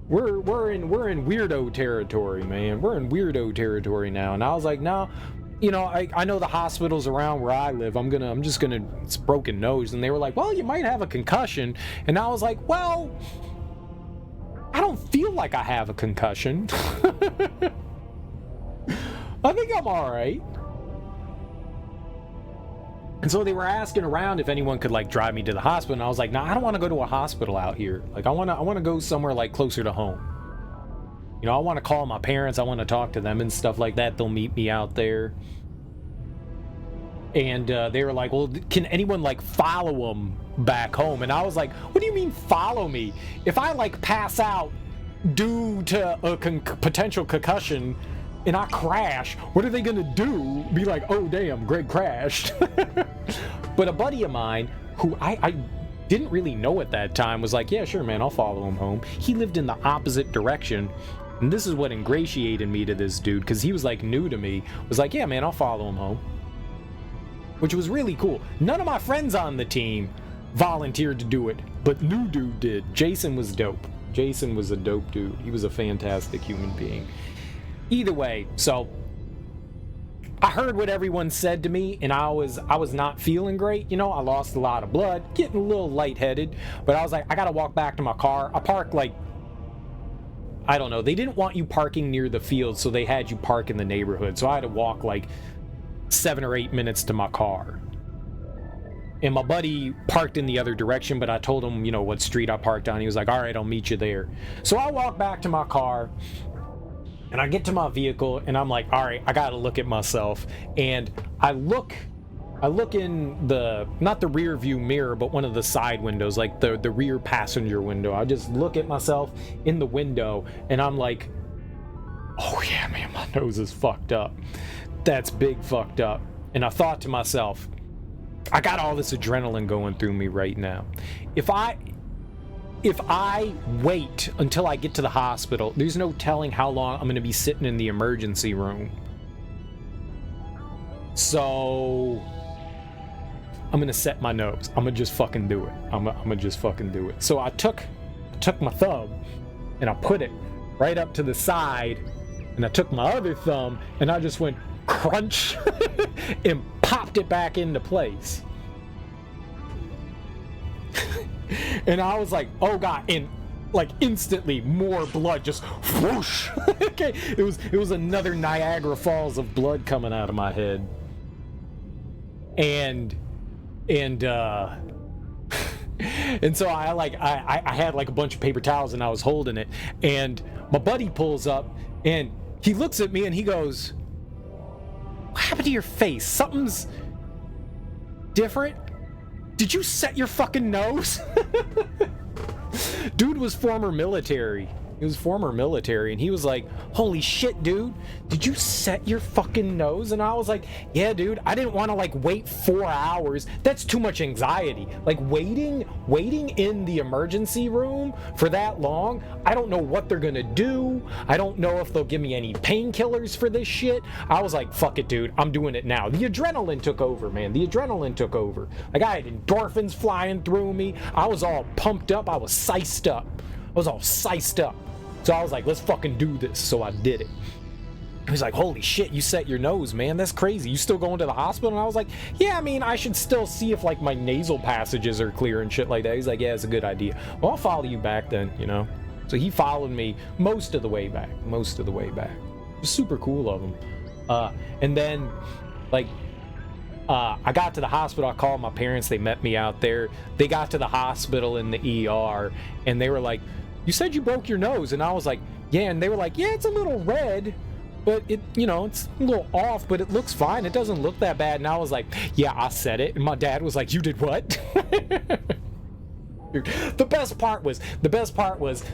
We're in weirdo territory, man. We're in weirdo territory now. And I was like, no, you know, I know the hospitals around where I live. It's a broken nose. And they were like, well, you might have a concussion. And I was like, well, I don't feel like I have a concussion. I think I'm all right. And so they were asking around if anyone could like drive me to the hospital, and I was like, no, I don't want to go to a hospital out here. Like, I want to go somewhere like closer to home. You know, I want to call my parents. I want to talk to them and stuff like that. They'll meet me out there. And they were like, well, can anyone like follow them back home? And I was like, what do you mean follow me? If I like pass out due to a potential concussion and I crash, what are they gonna do? Be like, oh damn, Greg crashed. But a buddy of mine, who I didn't really know at that time, was like, yeah, sure, man, I'll follow him home. He lived in the opposite direction, and this is what ingratiated me to this dude, because he was like new to me. Was like, yeah, man, I'll follow him home, which was really cool. None of my friends on the team volunteered to do it, but new dude did. Jason was dope. Jason was a dope dude. He was a fantastic human being. Either way, so I heard what everyone said to me, and I was not feeling great. You know, I lost a lot of blood, getting a little lightheaded, but I was like, I gotta walk back to my car. I parked like, I don't know, they didn't want you parking near the field, so they had you park in the neighborhood. So I had to walk like 7 or 8 minutes to my car. And my buddy parked in the other direction, but I told him, you know, what street I parked on. He was like, all right, I'll meet you there. So I walk back to my car, and I get to my vehicle, and I'm like, all right, I gotta look at myself. And I look in the, not the rear view mirror, but one of the side windows, like the rear passenger window. I just look at myself in the window, and I'm like, oh yeah, man, my nose is fucked up. That's big fucked up. And I thought to myself, I got all this adrenaline going through me right now. If I if I wait until I get to the hospital, there's no telling how long I'm going to be sitting in the emergency room. So I'm going to set my nose. I'm going to just fucking do it. I'm going to just fucking do it. So I took my thumb and I put it right up to the side, and I took my other thumb and I just went crunch and popped it back into place. And I was like, oh god, and like instantly more blood just whoosh. Okay, it was another Niagara Falls of blood coming out of my head. And so I had like a bunch of paper towels and I was holding it, and my buddy pulls up and he looks at me and he goes, "What happened to your face? Something's different? Did you set your fucking nose?" Dude was former military. He was former military, and he was like, "Holy shit, dude, did you set your fucking nose?" And I was like, "Yeah, dude, I didn't want to like wait 4 hours. That's too much anxiety. Like waiting in the emergency room for that long. I don't know what they're gonna do. I don't know if they'll give me any painkillers for this shit." I was like, "Fuck it, dude, I'm doing it now." The adrenaline took over, man. The adrenaline took over. Like I had endorphins flying through me. I was all pumped up. I was sized up. So I was like, let's fucking do this. So I did it. He was like, "Holy shit, you set your nose, man. That's crazy. You still going to the hospital?" And I was like, "Yeah, I mean, I should still see if like my nasal passages are clear and shit like that." He's like, "Yeah, it's a good idea. Well, I'll follow you back then, you know." So he followed me most of the way back. It was super cool of him. And then like I got to the hospital. I called my parents. They met me out there. They got to the hospital in the ER, and they were like, "You said you broke your nose." And I was like, "Yeah." And they were like, "Yeah, it's a little red, but it, you know, it's a little off, but it looks fine. It doesn't look that bad." And I was like, "Yeah, I said it." And my dad was like, "You did what?" Dude, the best part was,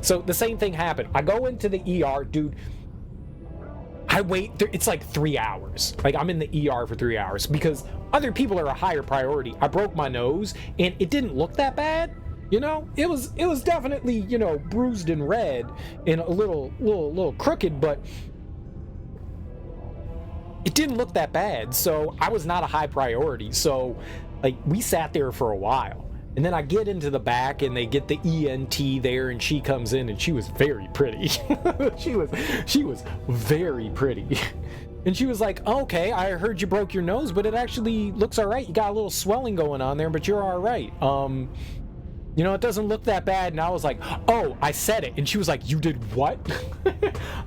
so the same thing happened. I go into the ER, dude. I wait, it's like 3 hours. Like I'm in the ER for 3 hours because other people are a higher priority. I broke my nose and it didn't look that bad. You know, it was definitely, you know, bruised and red and a little crooked, but it didn't look that bad. So I was not a high priority. So like we sat there for a while, and then I get into the back and they get the ENT there, and she comes in and she was very pretty. she was very pretty. And she was like, "Okay, I heard you broke your nose, but it actually looks all right. You got a little swelling going on there, but you're all right. You know, it doesn't look that bad." And I was like, "Oh, I said it." And she was like, "You did what?"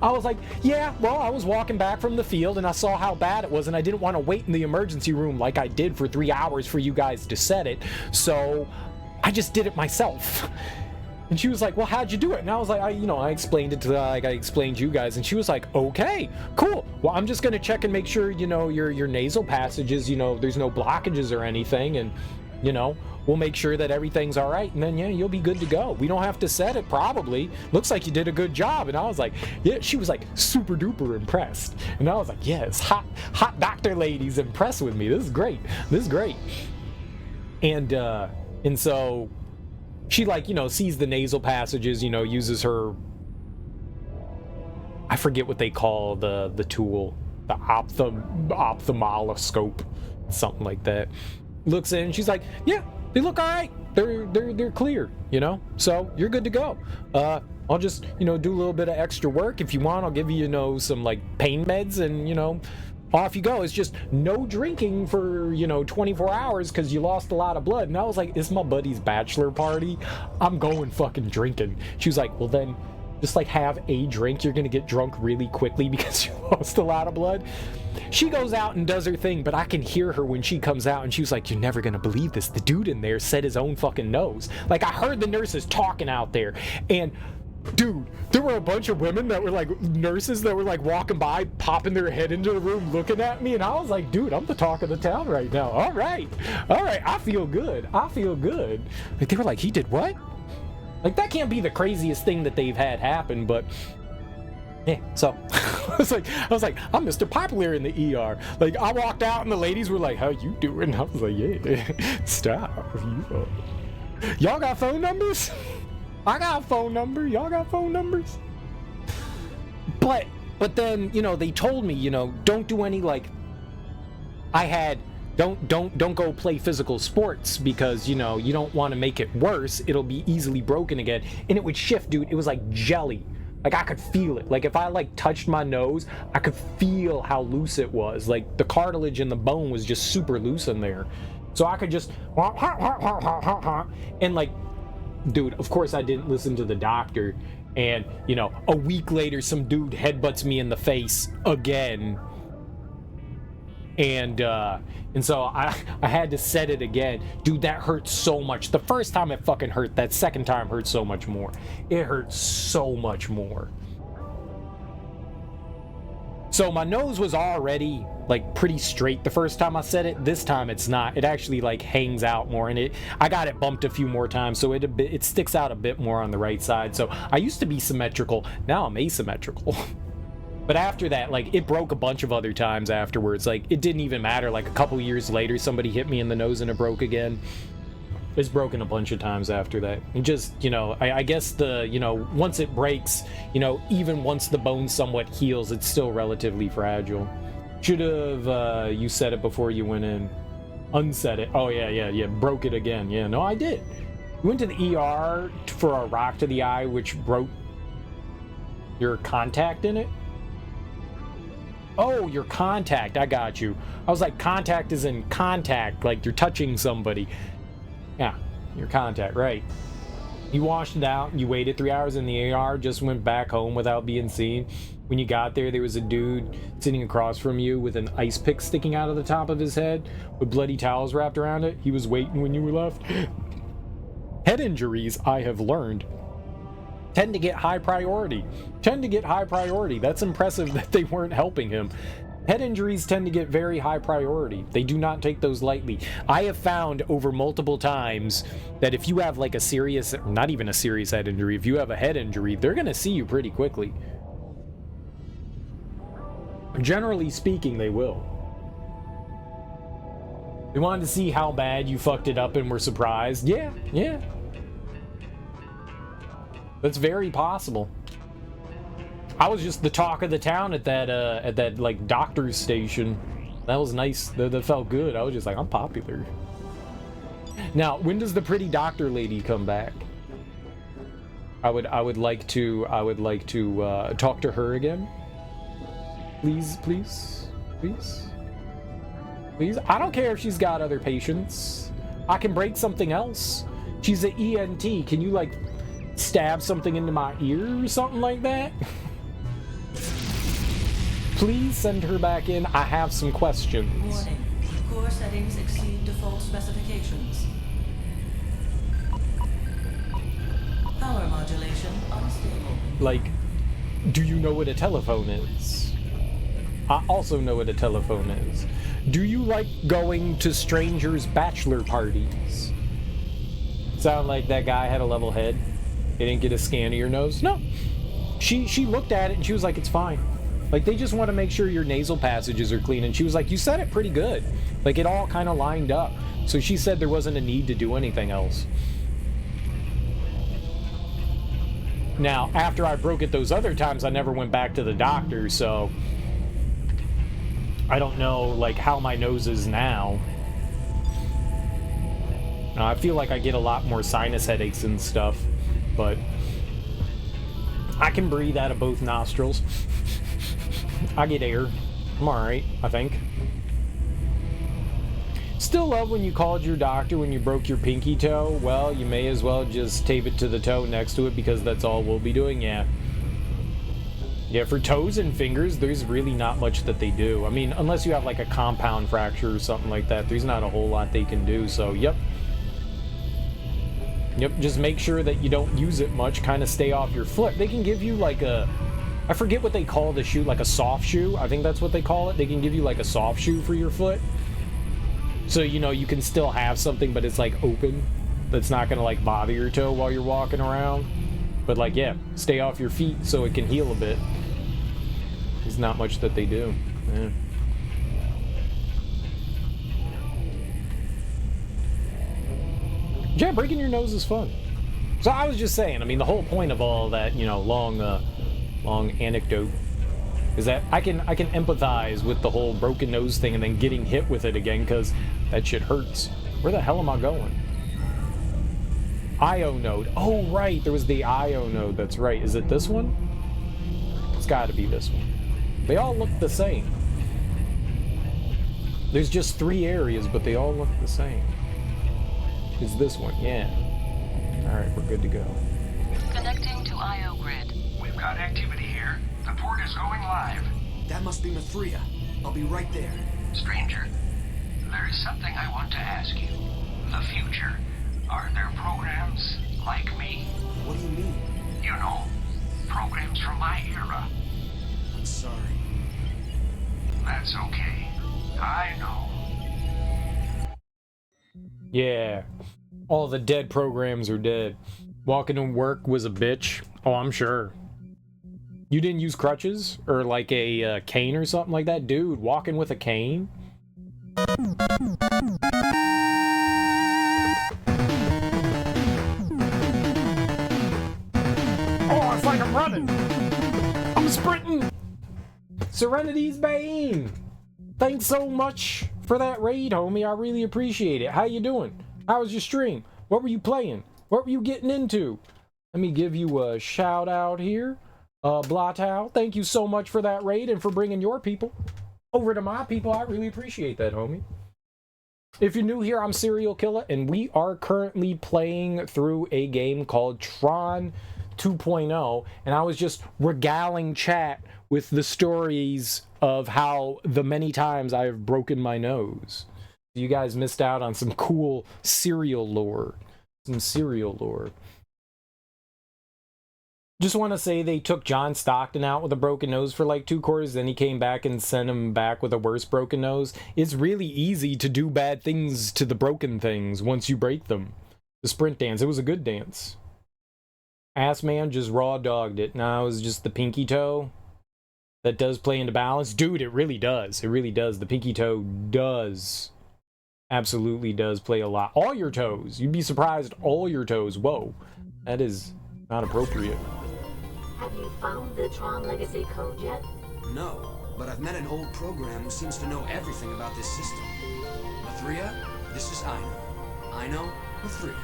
I was like, "Yeah, well, I was walking back from the field and I saw how bad it was, and I didn't want to wait in the emergency room like I did for 3 hours for you guys to set it. So I just did it myself." And she was like, "Well, how'd you do it?" And I was like, I explained it to like I explained you guys. And she was like, "Okay, cool. Well, I'm just gonna check and make sure, you know, your nasal passages, you know, there's no blockages or anything, and you know, we'll make sure that everything's all right, and then yeah, you'll be good to go. We don't have to set it, probably. Looks like you did a good job." And I was like, yeah. She was like super duper impressed, and I was like, yes, hot doctor lady's impressed with me. This is great. And so she, like, you know, sees the nasal passages, you know, uses her, I forget what they call the tool, the ophthalmoscope, something like that. Looks in, she's like, "Yeah, they look all right. They're clear, you know, so you're good to go. I'll just, you know, do a little bit of extra work. If you want, I'll give you, you know, some like pain meds, and, you know, off you go. It's just no drinking for, you know, 24 hours because you lost a lot of blood." And I was like, "It's my buddy's bachelor party. I'm going fucking drinking." She was like, "Well, then just like have a drink. You're gonna get drunk really quickly because you lost a lot of blood." She goes out and does her thing, but I can hear her when she comes out, and she was like, "You're never gonna believe this. The dude in there set his own fucking nose." Like, I heard the nurses talking out there, and dude, there were a bunch of women that were like nurses that were like walking by, popping their head into the room, looking at me, and I was like, "Dude, I'm the talk of the town right now. All right, I feel good. Like, they were like, "He did what?" Like, that can't be the craziest thing that they've had happen, but yeah. So I was like, I'm Mr. Popular in the ER. Like, I walked out and the ladies were like, "How you doing?" I was like, "Yeah, stop. Y'all got phone numbers?" I got a phone number. Y'all got phone numbers? But then, you know, they told me, you know, don't do any, like, don't go play physical sports because, you know, you don't want to make it worse. It'll be easily broken again. And it would shift, dude. It was like jelly. Like, I could feel it. Like, if I, like, touched my nose, I could feel how loose it was. Like, the cartilage and the bone was just super loose in there. So I could just... And, like, dude, of course I didn't listen to the doctor. And, you know, a week later, some dude headbutts me in the face again. And so I had to set it again. Dude, that hurt so much. The first time it fucking hurt. That second time hurt so much more. It hurt so much more. So my nose was already, like, pretty straight the first time I said it. This time it's not. It actually, like, hangs out more. And I got it bumped a few more times, so it sticks out a bit more on the right side. So I used to be symmetrical. Now I'm asymmetrical. But after that, like, it broke a bunch of other times afterwards. Like, it didn't even matter. Like, a couple years later, somebody hit me in the nose and it broke again. It's broken a bunch of times after that. And just, you know, I guess you know, once it breaks, you know, even once the bone somewhat heals, it's still relatively fragile. Should have, you said it before you went in. Unsaid it. Oh, yeah. Broke it again. Yeah, no, I did. You went to the ER for a rock to the eye, which broke your contact in it? Oh, your contact. I got you. I was like, contact is in contact, like you're touching somebody. Yeah, your contact, right. You washed it out, you waited 3 hours in the ER, just went back home without being seen. When you got there was a dude sitting across from you with an ice pick sticking out of the top of his head with bloody towels wrapped around it. He was waiting when you were left. Head injuries, I have learned, tend to get high priority. That's impressive that they weren't helping him. Head injuries tend to get very high priority. They do not take those lightly. I have found over multiple times that if you have like a serious, not even a serious head injury, if you have a head injury, they're going to see you pretty quickly. Generally speaking, they will. They wanted to see how bad you fucked it up and were surprised. Yeah. That's very possible. I was just the talk of the town at that like doctor's station. That was nice. That felt good. I was just like, I'm popular. Now, when does the pretty doctor lady come back? I would like to talk to her again. Please. I don't care if she's got other patients. I can break something else. She's an ENT. Can you like stab something into my ear or something like that? Please send her back in. I have some questions. Warning. Core settings exceed default specifications. Power modulation unstable. Like, do you know what a telephone is? I also know what a telephone is. Do you like going to strangers' bachelor parties? Sound like that guy had a level head? They didn't get a scan of your nose? No. She looked at it and she was like, it's fine. Like, they just want to make sure your nasal passages are clean. And she was like, you said it pretty good. Like, it all kind of lined up. So she said there wasn't a need to do anything else. Now, after I broke it those other times, I never went back to the doctor, so I don't know, like, how my nose is now. I feel like I get a lot more sinus headaches and stuff, but I can breathe out of both nostrils. I get air. I'm alright, I think. Still love when you called your doctor when you broke your pinky toe. Well, you may as well just tape it to the toe next to it because that's all we'll be doing, yeah. Yeah, for toes and fingers, there's really not much that they do. I mean, unless you have like a compound fracture or something like that, there's not a whole lot they can do, so yep. Yep, just make sure that you don't use it much, kind of stay off your foot. They can give you like a, I forget what they call the shoe, like a soft shoe. I think that's what they call it. They can give you like a soft shoe for your foot. So, you know, you can still have something, but it's like open. That's not going to like bother your toe while you're walking around. But like, yeah, stay off your feet so it can heal a bit. There's not much that they do. Yeah. Yeah, breaking your nose is fun. So I was just saying, I mean, the whole point of all that, you know, long anecdote is that I can empathize with the whole broken nose thing and then getting hit with it again, because that shit hurts. Where the hell am I going? IO node. Oh, right. There was the IO node. That's right. Is it this one? It's got to be this one. They all look the same. There's just 3 areas, but they all look the same. It's this one. Yeah. All right. We're good to go. Connecting to IO grid. We've got activity here. The port is going live. That must be Mithria. I'll be right there. Stranger, there is something I want to ask you. The future. Are there programs like me? What do you mean? You know, programs from my era. I'm sorry. That's okay. I know. Yeah. All the dead programs are dead. Walking to work was a bitch. Oh, I'm sure. You didn't use crutches? Or like a cane or something like that? Dude, walking with a cane? Oh, it's like I'm running! I'm sprinting! Serenity's Bane! Thanks so much for that raid, homie. I really appreciate it. How you doing? How was your stream? What were you playing? What were you getting into? Let me give you a shout out here. Blatow, thank you so much for that raid and for bringing your people over to my people. I really appreciate that, homie. If you're new here, I'm Serial Killer, and we are currently playing through a game called Tron 2.0, and I was just regaling chat with the stories of how the many times I have broken my nose. You guys missed out on some cool serial lore. Some serial lore. Just want to say they took John Stockton out with a broken nose for like 2 quarters, then he came back and sent him back with a worse broken nose. It's really easy to do bad things to the broken things once you break them. The sprint dance, it was a good dance. Ass Man just raw dogged it. Now it was just the pinky toe that does play into balance. Dude, it really does. It really does. The pinky toe does. Absolutely does play a lot. All your toes. You'd be surprised. All your toes. Whoa. That is not appropriate. Have you found the Tron Legacy code yet? No, but I've met an old program who seems to know everything about this system. Mithria, this is Ino. Ino, Mithria.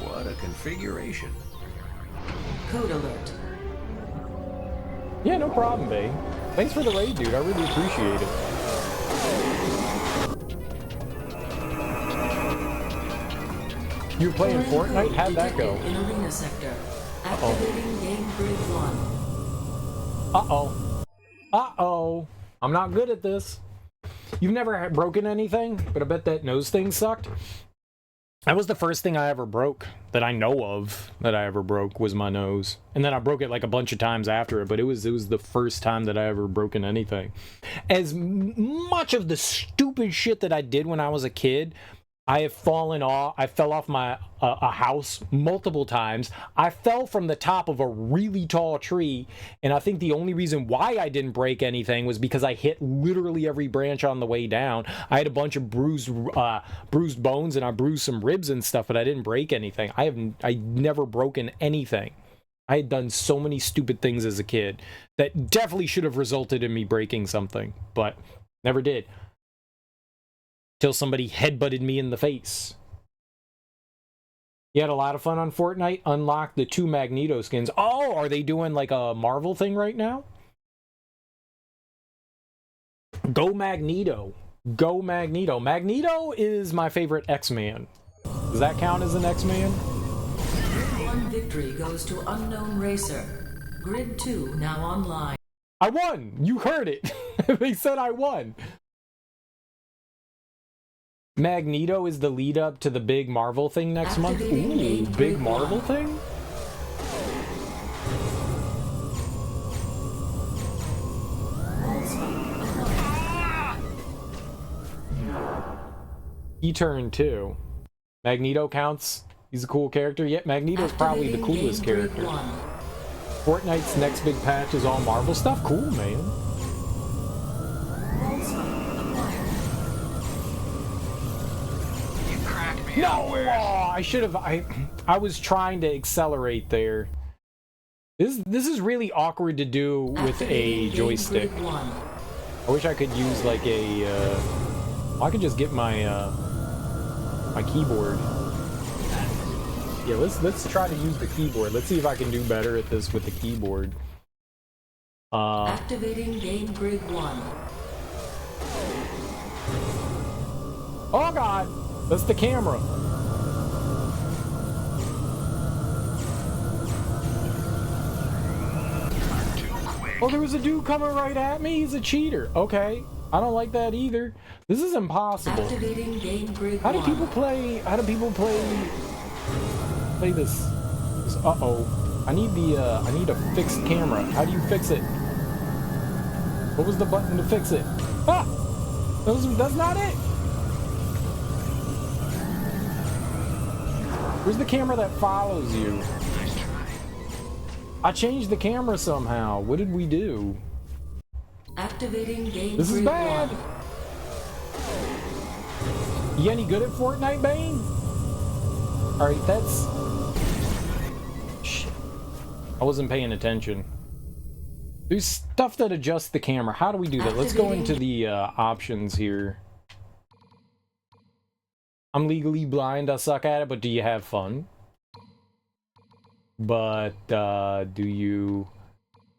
What a configuration. Code alert. Yeah, no problem, babe. Thanks for the raid, dude. I really appreciate it. You were playing Fortnite? How'd that go? In arena sector. Activating game grid 1. Uh-oh. Uh-oh. I'm not good at this. You've never broken anything, but I bet that nose thing sucked. That was the first thing I ever broke that I know of that I ever broke was my nose. And then I broke it like a bunch of times after it, but it was the first time that I ever broken anything. As much of the stupid shit that I did when I was a kid, I have fallen off. I fell off my a house multiple times. I fell from the top of a really tall tree, and I think the only reason why I didn't break anything was because I hit literally every branch on the way down. I had a bunch of bruised bones, and I bruised some ribs and stuff, but I didn't break anything. I never broken anything. I had done so many stupid things as a kid that definitely should have resulted in me breaking something, but never did. Till somebody headbutted me in the face. You had a lot of fun on Fortnite. Unlocked the 2 Magneto skins. Oh, are they doing like a Marvel thing right now? Go Magneto. Go Magneto. Magneto is my favorite X-Man. Does that count as an X-Man? Grid 1 victory goes to Unknown Racer. Grid 2 now online. I won! You heard it! They said I won! Magneto is the lead up to the big Marvel thing next month. Ooh, big Marvel thing? He turned too. Magneto counts. He's a cool character. Yet Magneto's probably the coolest character. Fortnite's next big patch is all Marvel stuff. Cool, man. You cracked me. No! Oh, I should have. I was trying to accelerate there. This is really awkward to do with a joystick. I wish I could use like a. I could just get my my keyboard. Yeah, let's try to use the keyboard. Let's see if I can do better at this with the keyboard. Activating game grid 1. Oh god, that's the camera. Oh, there was a dude coming right at me. He's a cheater. Okay, I don't like that either. This is impossible. Activating game grid How do 1. people play? How do people play this? Uh-oh. I need a fixed camera. How do you fix it? What was the button to fix it? Ah! That's not it! Where's the camera that follows you? I changed the camera somehow. What did we do? Activating game This is grid bad. 1. You any good at Fortnite, Bane? Alright, that's... Shit. I wasn't paying attention. There's stuff that adjusts the camera. How do we do that? Let's go into the options here. I'm legally blind. I suck at it, but do you have fun? But, do you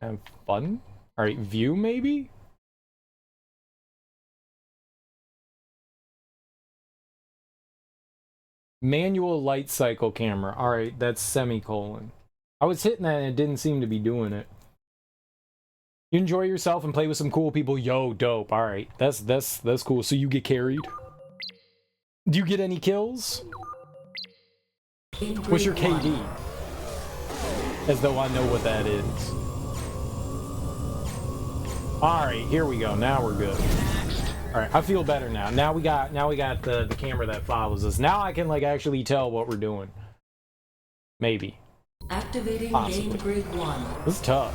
have fun? Alright, view maybe? Manual light cycle camera. Alright, that's semicolon. I was hitting that and it didn't seem to be doing it. You enjoy yourself and play with some cool people. Yo, dope. Alright, that's cool. So you get carried? Do you get any kills? What's your KD? As though I know what that is. Alright, here we go. Now we're good. Alright, I feel better now. Now we got the camera that follows us. Now I can like actually tell what we're doing. Maybe. Activating Possibly. game grid 1. This is tough.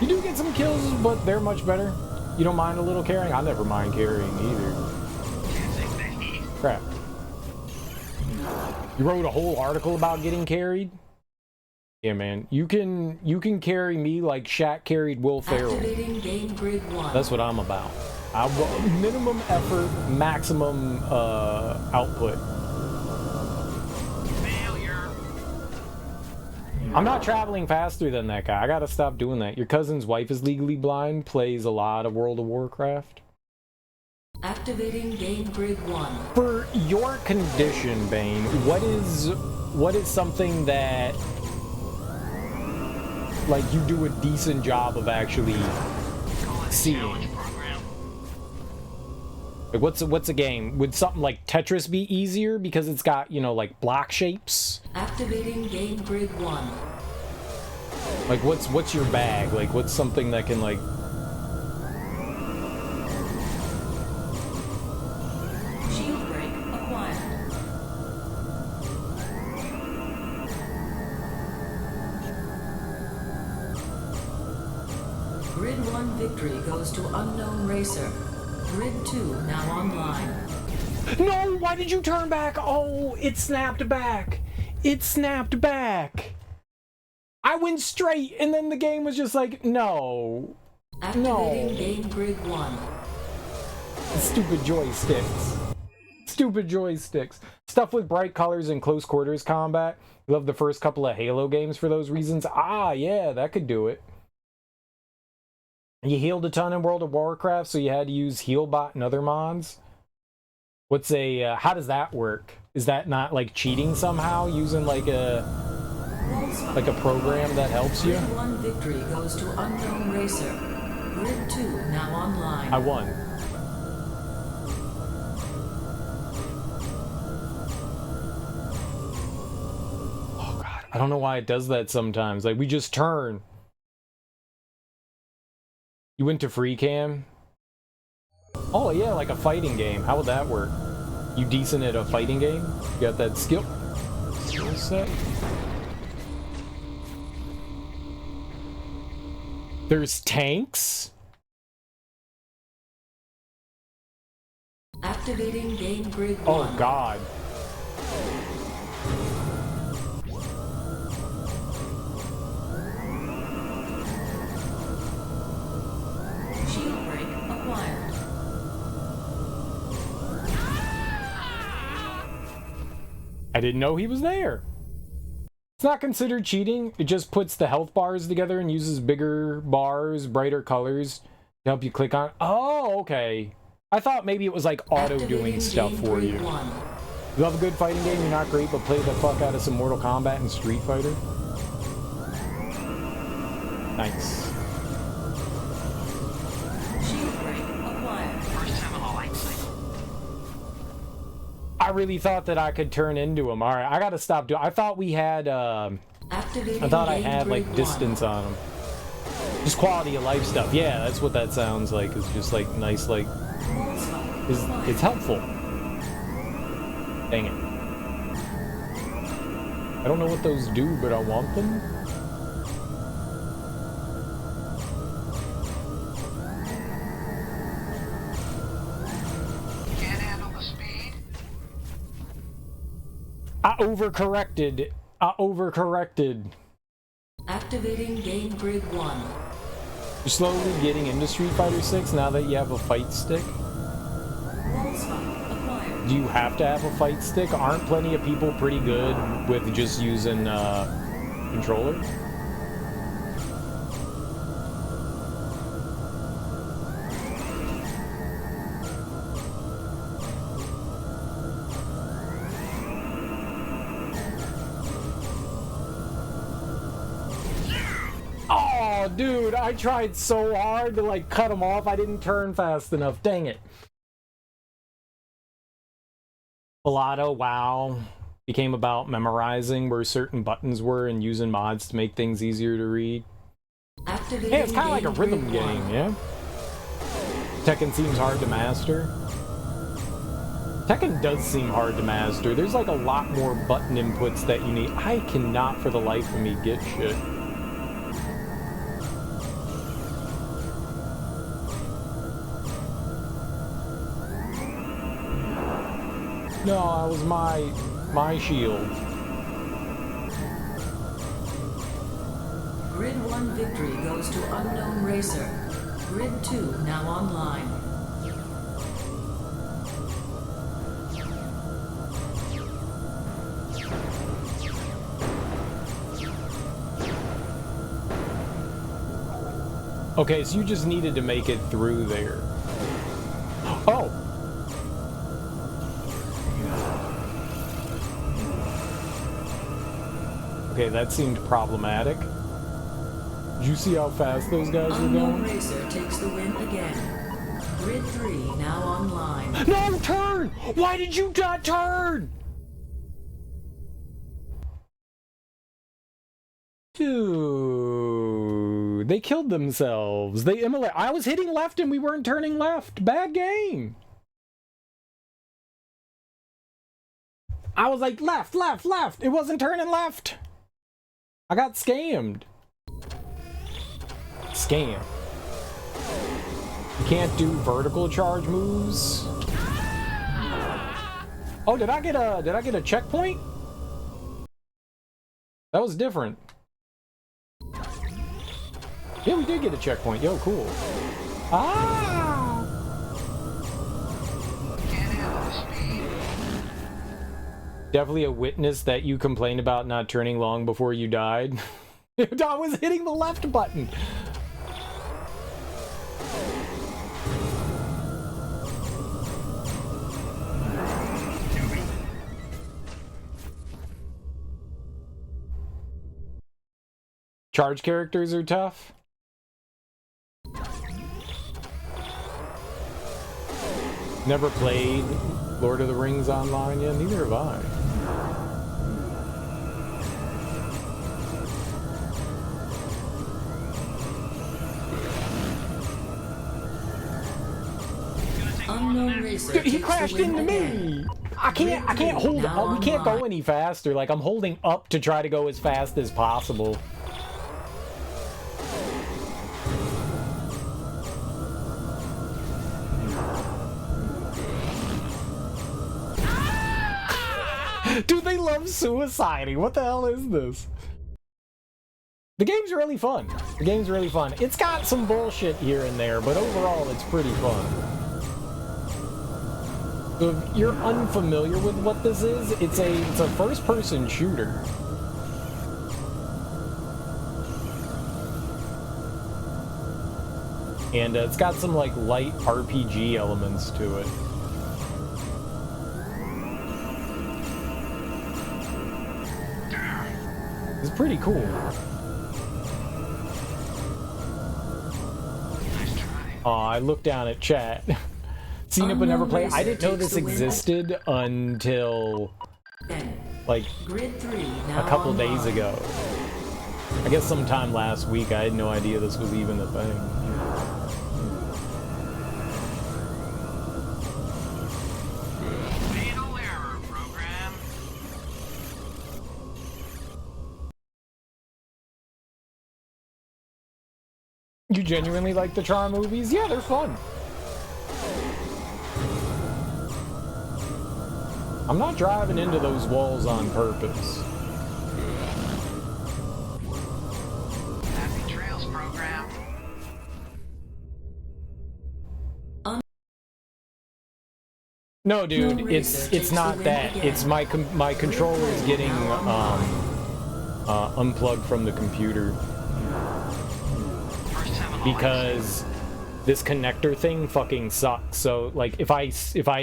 You do get some kills, but they're much better. You don't mind a little carrying? I never mind carrying either. Crap. You wrote a whole article about getting carried? Yeah, man. You can carry me like Shaq carried Will Ferrell. Activating game grid 1. That's what I'm about. Minimum effort, maximum output. I'm not traveling faster than that guy. I gotta stop doing that. Your cousin's wife is legally blind, plays a lot of World of Warcraft. Activating game grid 1. For your condition, Bane, what is something that like you do a decent job of actually seeing? Like what's a game? Would something like Tetris be easier because it's got, you know, like block shapes? Activating game grid 1. Like what's your bag? Like what's something that can like Shield break acquired. Grid 1 victory goes to unknown racer. Grid 2 now online. No, why did you turn back? Oh, it snapped back. It snapped back. I went straight and then the game was just like, no. Activating game grid 1. Stupid joysticks. Stupid joysticks. Stuff with bright colors and close quarters combat. Love the first couple of Halo games for those reasons. Ah, yeah, that could do it. You healed a ton in World of Warcraft, so you had to use Healbot and other mods. What's a, how does that work? Is that not like cheating somehow, using like a program that helps you? Grid 1 victory goes to unknown racer. Grid 2 now online. I won. Oh god, I don't know why it does that sometimes. Like we just turn. You went to free cam? Oh yeah, like a fighting game. How would that work? You decent at a fighting game? You got that skill set? There's tanks? Activating game grid 1. Oh god. Shield break acquired. I didn't know he was there. It's not considered cheating. It just puts the health bars together and uses bigger bars, brighter colors to help you click on. Oh, okay. I thought maybe it was like auto-doing stuff for you. You love a good fighting game, you're not great, but play the fuck out of some Mortal Kombat and Street Fighter. Nice. Shield break acquired. First time in a life cycle. I really thought that I could turn into him. All right, I gotta stop doing. I thought we had. I thought I had like distance on him. Just quality of life stuff. Yeah, that's what that sounds like. It's just like nice, like. It's helpful. Dang it. I don't know what those do, but I want them. Can't handle the speed? I overcorrected. Activating game grid 1. You're slowly getting into Street Fighter 6 now that you have a fight stick. Wall spot acquired. Do you have to have a fight stick? Aren't plenty of people pretty good with just using controller? Oh, dude, I tried so hard to like cut him off. I didn't turn fast enough. Dang it. Balado, WoW became about memorizing where certain buttons were and using mods to make things easier to read. Activating Yeah, it's kind of like a rhythm grid game, 1. yeah? Tekken seems hard to master. Tekken does seem hard to master. There's like a lot more button inputs that you need. I cannot for the life of me get shit. No, that was my shield. Grid 1 victory goes to Unknown Racer. Grid 2 now online. Okay, so you just needed to make it through there. Oh! Okay, that seemed problematic. Did you see how fast those guys were Unknown going? Racer takes the win again. Grid 3 now online. No, turn! Why did you not turn? Dude, they killed themselves. They immolate. I was hitting left and we weren't turning left. Bad game. I was like left, left, left. It wasn't turning left. I got scammed. Scam. You can't do vertical charge moves. Oh, did I get a checkpoint? That was different. Yeah, we did get a checkpoint. Yo, cool. Ah! Definitely a witness that you complained about not turning long before you died. I was hitting the left button. Charge characters are tough. Never played Lord of the Rings online yet, neither have I. Unknown Racer. Dude, he takes crashed the win into again. me. I can't hold up. We can't go any faster. Like, I'm holding up to try to go as fast as possible. Dude, they love suiciding. What the hell is this? The game's really fun. The game's really fun. It's got some bullshit here and there, but overall, it's pretty fun. So if you're unfamiliar with what this is, it's a first-person shooter. And it's got some like light RPG elements to it. It's pretty cool. Aw, I looked down at chat. Seen it but never played. I didn't know this existed until like a couple days ago. I guess sometime last week. I had no idea this was even a thing. Fatal error, program. You genuinely like the Tron movies? Yeah, they're fun. I'm not driving into those walls on purpose. Happy Trails, program. No, dude, it's not that. It's my controller is getting unplugged from the computer because this connector thing fucking sucks. So like if I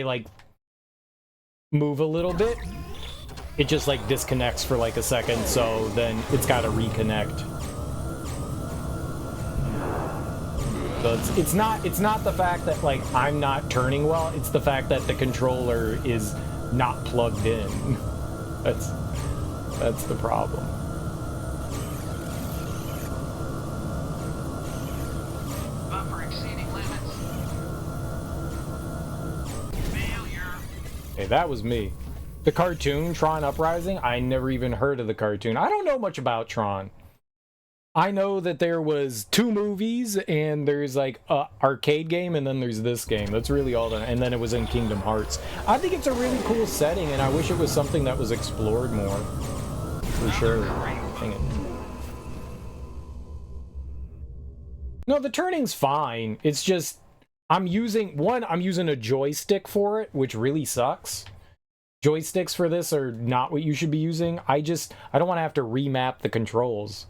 like move a little bit, it just like disconnects for like a second, so then it's got to reconnect. So it's not the fact that like I'm not turning well, it's the fact that the controller is not plugged in. That's the problem. Buffer exceeding limits. Failure. Hey, that was me. The cartoon, Tron Uprising, I never even heard of the cartoon. I don't know much about Tron. I know that there was 2 movies, and there's like a arcade game, and then there's this game. That's really all that, and then it was in Kingdom Hearts. I think it's a really cool setting, and I wish it was something that was explored more. For sure. Dang it. No, the turning's fine. It's just, I'm using a joystick for it, which really sucks. Joysticks for this are not what you should be using. I don't want to have to remap the controls.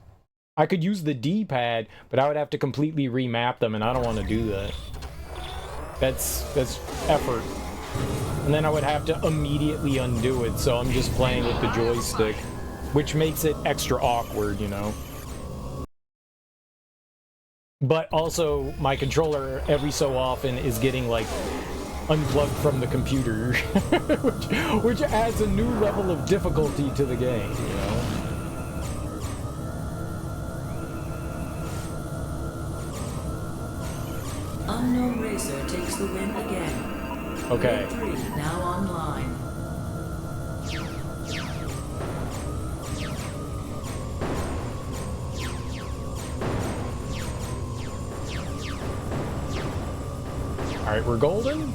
I could use the D-pad, but I would have to completely remap them, and I don't want to do that. That's effort. And then I would have to immediately undo it, so I'm just playing with the joystick, which makes it extra awkward, you know? But also, my controller, every so often, is getting, like, unplugged from the computer, which adds a new level of difficulty to the game, you know? Unknown Racer takes the win again. Okay. Grade 3 now online. Alright, we're golden?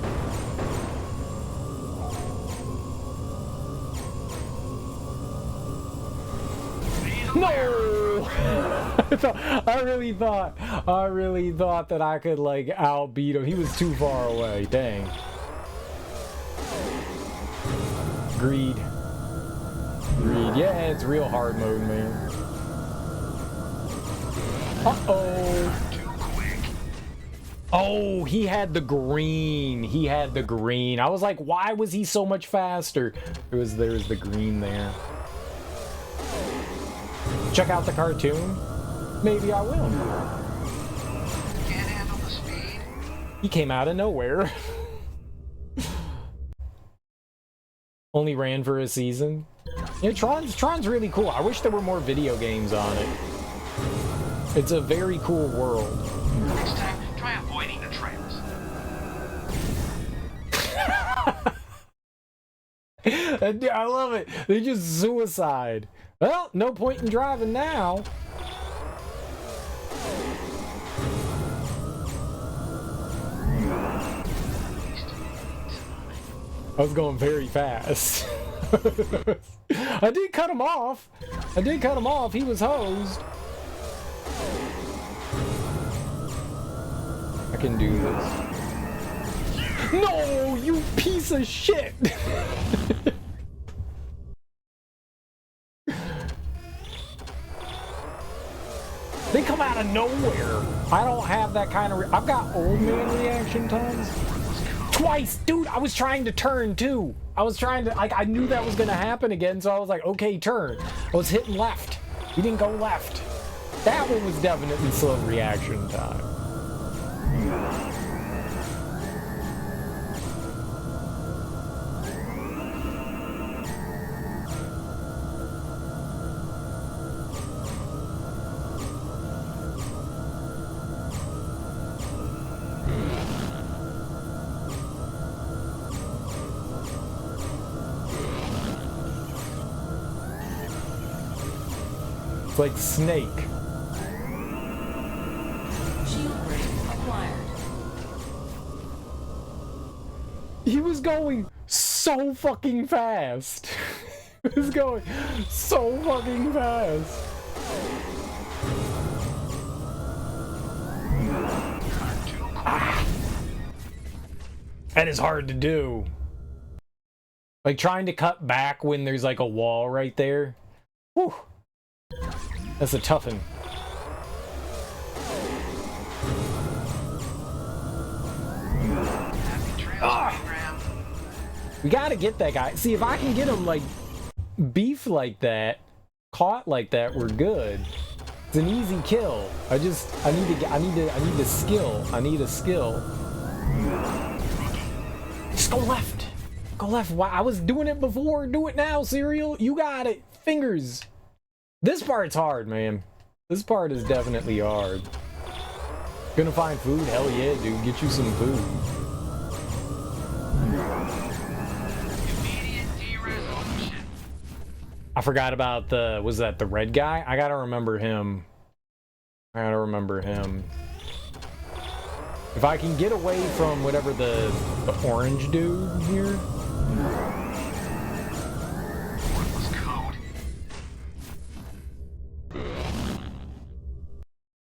No! I really thought that I could like outbeat him. He was too far away. Dang. Greed. Yeah, it's real hard mode, man. Uh-oh. Oh, he had the green. I was like, why was he so much faster? There's the green there. Check out the cartoon. Maybe I will. Can't handle the speed. He came out of nowhere. Only ran for a season. Yeah, Tron's really cool. I wish there were more video games on it. It's a very cool world. Next time, try avoiding the trails. I love it. They just suicide. Well, no point in driving now. I was going very fast. I did cut him off. He was hosed. I can do this. No, you piece of shit. They come out of nowhere. I don't have that kind of... I've got old man reaction times. Twice! Dude, I was trying to turn, too. I was trying to... Like, I knew that was going to happen again, so I was like, okay, turn. I was hitting left. He didn't go left. That one was definitely slow reaction time. It's like Snake. Shield break acquired. He was going so fucking fast. He was going so fucking fast. Ah. That is hard to do. Like trying to cut back when there's like a wall right there. Whew. That's a toughin'. We gotta get that guy. See, if I can get him like beef like that, caught like that, we're good. It's an easy kill. I need a skill. I need a skill. Just go left. Go left. Why? I was doing it before. Do it now, Serial. You got it. Fingers. This part's hard, man. This part is definitely hard. Gonna find food? Hell yeah, dude. Get you some food. I forgot about the... Was that the red guy? I gotta remember him. If I can get away from whatever the orange dude here...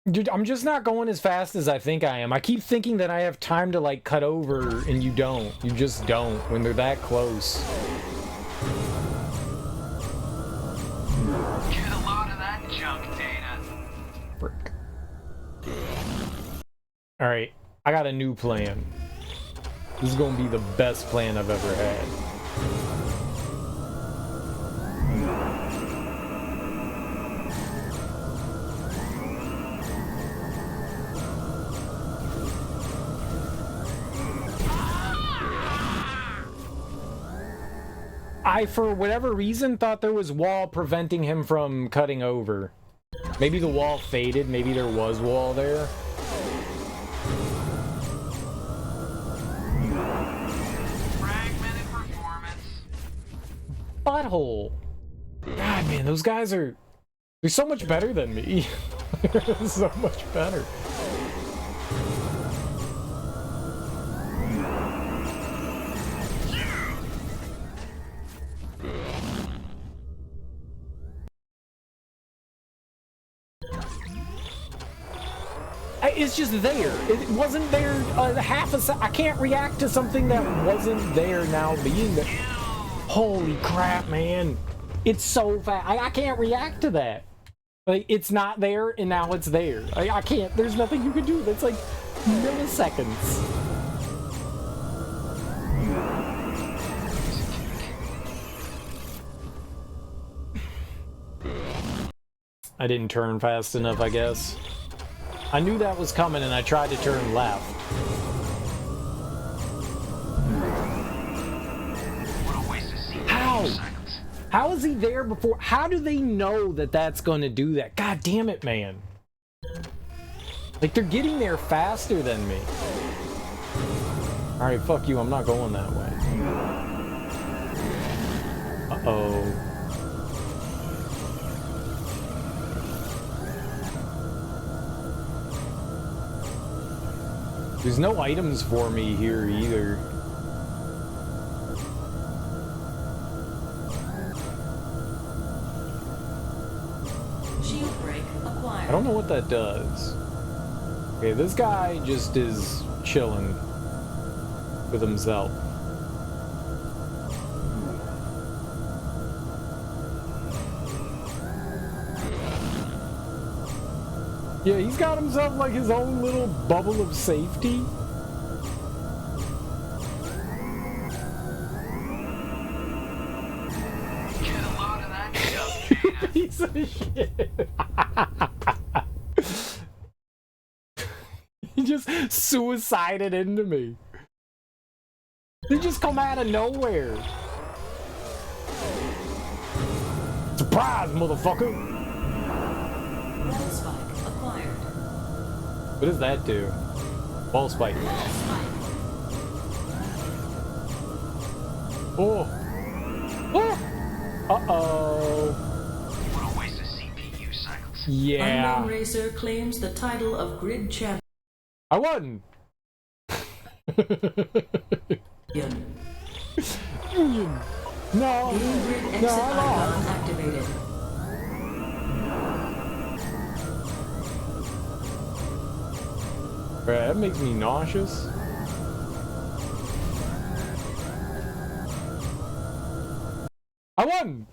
Dude, I'm just not going as fast as I think I am. I keep thinking that I have time to, like, cut over, and you don't. You just don't when they're that close. Get a load of that junk data. Frick. Alright, I got a new plan. This is gonna be the best plan I've ever had. I, for whatever reason, thought there was wall preventing him from cutting over. Maybe the wall faded, maybe there was wall there. Fragmented performance. Butthole. God, man, those guys are... They're so much better than me. They're so much better. It's just there. It wasn't there half a second. I can't react to something that wasn't there now being there. Holy crap, man. It's so fast. I can't react to that. Like, it's not there, and now it's there. I can't. There's nothing you can do. That's like milliseconds. I didn't turn fast enough, I guess. I knew that was coming, and I tried to turn left. How? How is he there before? How do they know that that's going to do that? God damn it, man. Like, they're getting there faster than me. Alright, fuck you. I'm not going that way. Uh-oh. There's no items for me here either. I don't know what that does. Okay, this guy just is chilling with himself. Yeah, he's got himself like his own little bubble of safety. Get a load of that stuff, Jada. Piece of shit. He just suicided into me. He just come out of nowhere. Surprise, motherfucker! Wall spike acquired. What does that do? Ball spike. Wall spike. Oh! Oh! Uh-oh. What a waste of CPU cycles. Yeah. Unknown Racer claims the title of Grid Champion. I won! No! Game Grid exit No, I lost. icon activated. Alright, that makes me nauseous. I won!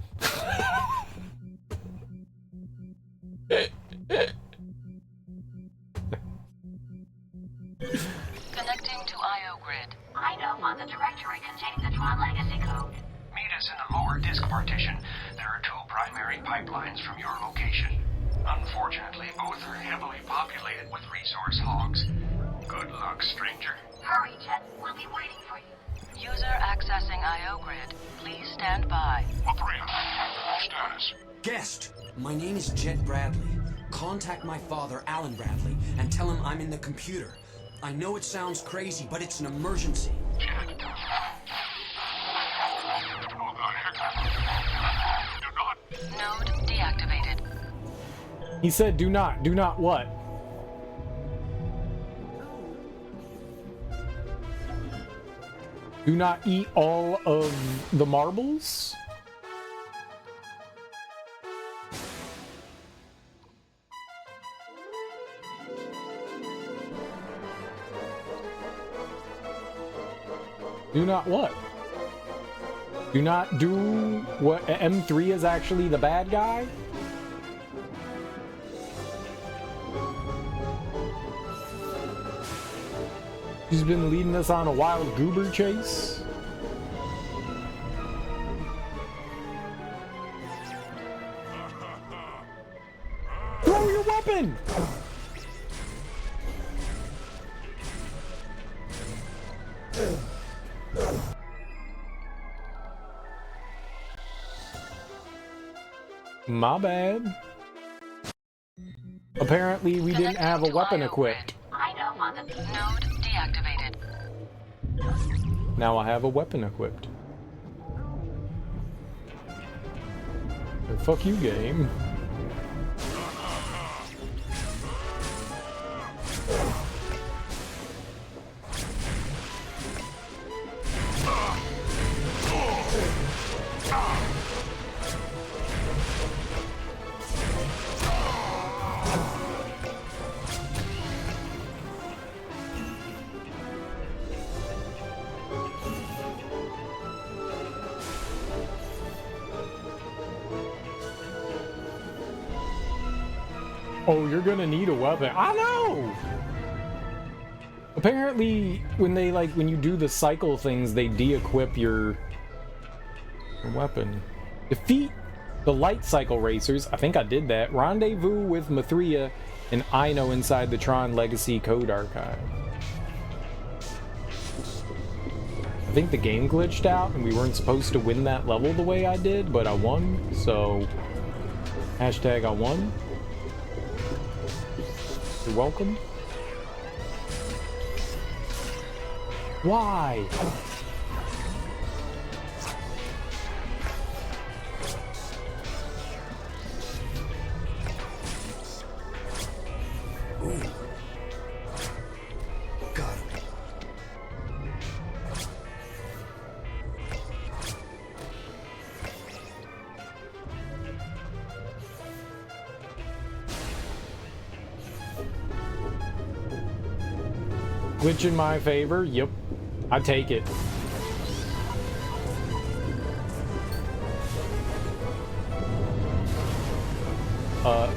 Connecting to IO grid. I know on the directory containing the Tron legacy code. Meet us in the lower disk partition. There are two primary pipelines from your location. Unfortunately, both are heavily populated with resource hogs. Good luck, stranger. Hurry, Jet. We'll be waiting for you. User accessing IO grid. Please stand by. Operator, status. Guest, my name is Jet Bradley. Contact my father, Alan Bradley, and tell him I'm in the computer. I know it sounds crazy, but it's an emergency. Jet. Oh, the heck? Do not. Node deactivated. He said, do not what? Do not eat all of the marbles? Do not what? Do not do what? M3 is actually the bad guy? He's been leading us on a wild goober chase. Throw your weapon! My bad. Apparently we didn't have a weapon equipped. I know on the Node deactivated. Now I have a weapon equipped. Fuck you, game. Oh, you're gonna need a weapon. I know! Apparently, when you do the cycle things, they de-equip your weapon. Defeat the light cycle racers. I think I did that. Rendezvous with Mithria and Ino inside the Tron Legacy Code Archive. I think the game glitched out and we weren't supposed to win that level the way I did, but I won, so hashtag I won. You're welcome. Why? Ooh. Got him. Switch in my favor. Yep. I take it.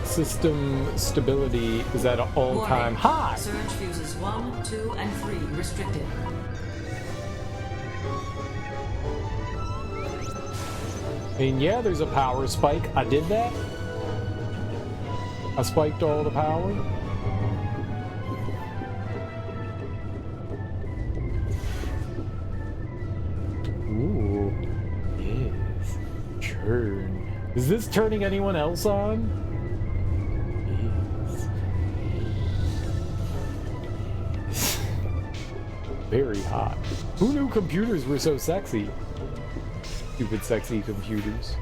System stability is at an all-time high. Surge fuses 1, 2, and 3 restricted. And yeah, there's a power spike. I did that. I spiked all the power. Ooh. Yes. Turn. Is this turning anyone else on? Yes. Very hot. Who knew computers were so sexy? Stupid sexy computers.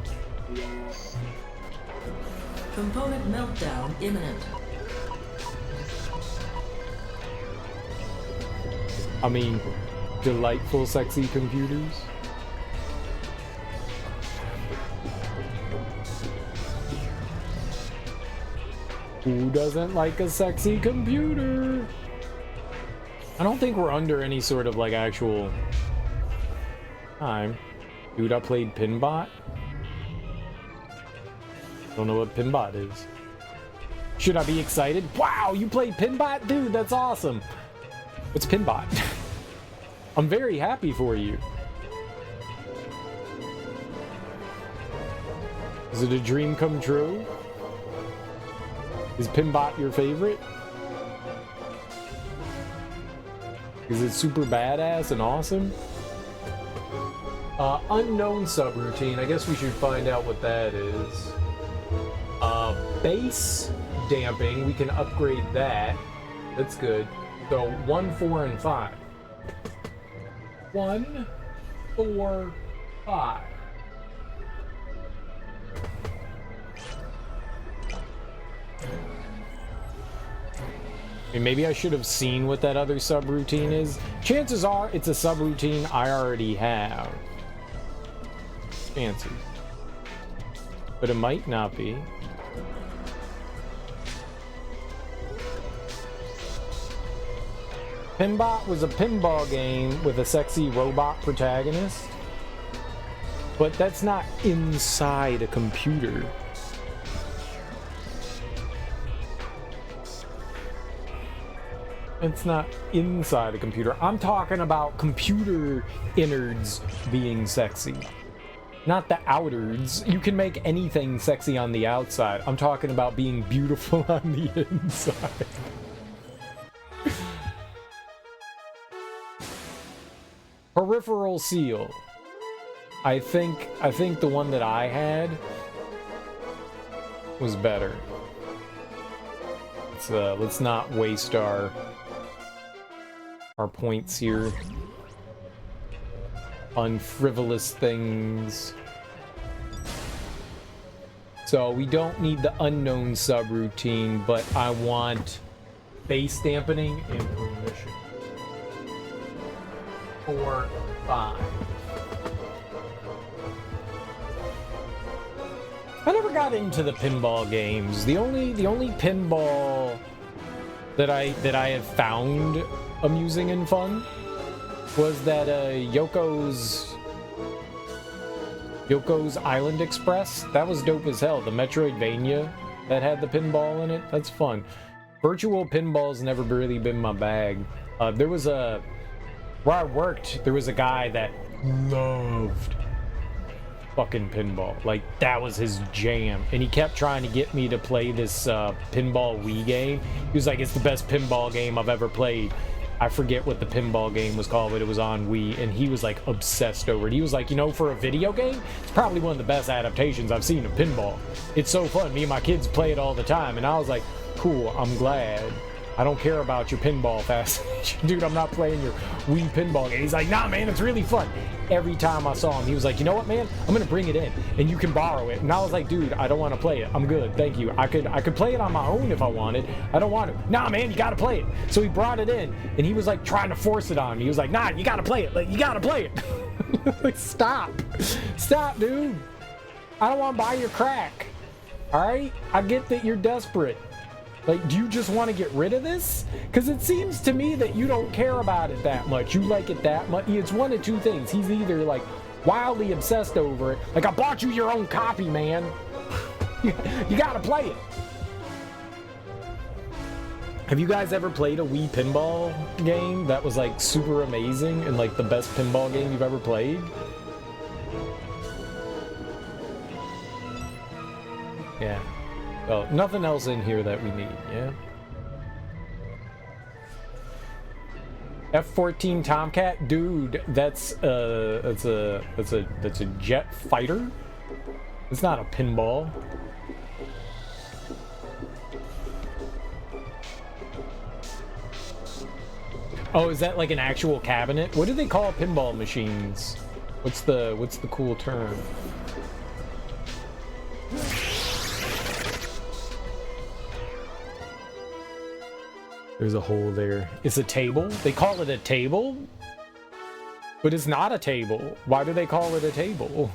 Component meltdown imminent. I mean, delightful sexy computers. Who doesn't like a sexy computer? I don't think we're under any sort of like actual time. Dude, I played Pinbot. Don't know what Pinbot is. Should I be excited? Wow, you played Pinbot? Dude, that's awesome. What's Pinbot? I'm very happy for you. Is it a dream come true? Is Pinbot your favorite? Is it super badass and awesome? Unknown subroutine. I guess we should find out what that is. Base damping. We can upgrade that. That's good. So 1, 4, and 5. 1, 4, 5. I mean, maybe I should have seen what that other subroutine is. Chances are it's a subroutine I already have. Chances. But it might not be. Pinbot was a pinball game with a sexy robot protagonist. But that's not inside a computer. It's not inside a computer. I'm talking about computer innards being sexy. Not the outwards. You can make anything sexy on the outside. I'm talking about being beautiful on the inside. Peripheral seal. I think the one that I had was better. Let's not waste our points here on frivolous things. So we don't need the unknown subroutine, but I want base dampening and permission. 4, 5. I never got into the pinball games. The only pinball that I have found amusing and fun was that Yoko's Island Express. That was dope as hell. The Metroidvania that had the pinball in it. That's fun. Virtual pinball's never really been my bag. Where I worked, there was a guy that loved fucking pinball. Like, that was his jam. And he kept trying to get me to play this pinball Wii game. He was like, it's the best pinball game I've ever played. I forget what the pinball game was called, but it was on Wii, and he was like obsessed over it. He was like, you know, for a video game, it's probably one of the best adaptations I've seen of pinball. It's so fun. Me and my kids play it all the time. And I was like, cool, I'm glad. I don't care about your pinball fascination. Dude, I'm not playing your Wii pinball game. He's like, nah, man, it's really fun. Every time I saw him, he was like, you know what, man? I'm going to bring it in, and you can borrow it. And I was like, dude, I don't want to play it. I'm good, thank you. I could play it on my own if I wanted. I don't want to. Nah, man, you got to play it. So he brought it in, and he was like trying to force it on me. He was like, nah, you got to play it. Like, you got to play it. Like, stop. Stop, dude. I don't want to buy your crack. All right? I get that you're desperate. Like, do you just want to get rid of this? Because it seems to me that you don't care about it that much. You like it that much. It's one of two things. He's either like wildly obsessed over it. Like, I bought you your own copy, man. You gotta play it. Have you guys ever played a Wii pinball game that was like super amazing and like the best pinball game you've ever played? Yeah. Well, nothing else in here that we need, yeah? F-14 Tomcat? Dude, that's a jet fighter? It's not a pinball. Oh, is that like an actual cabinet? What do they call pinball machines? What's the cool term? There's a hole there. It's a table? They call it a table? But it's not a table. Why do they call it a table?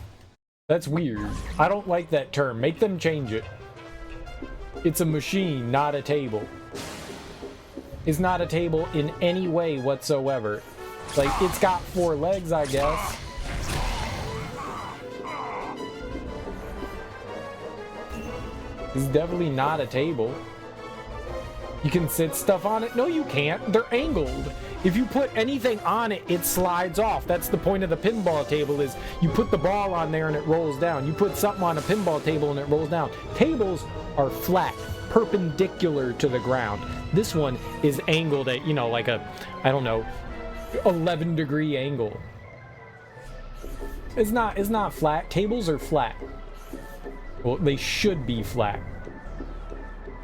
That's weird. I don't like that term. Make them change it. It's a machine, not a table. It's not a table in any way whatsoever. Like, it's got 4 legs, I guess. It's definitely not a table. You can sit stuff on it? No, you can't. They're angled. If you put anything on it, it slides off. That's the point of the pinball table, is you put the ball on there and it rolls down. You put something on a pinball table and it rolls down. Tables are flat, perpendicular to the ground. This one is angled at, you know, like a, I don't know, 11-degree angle. It's not flat. Tables are flat. Well, they should be flat.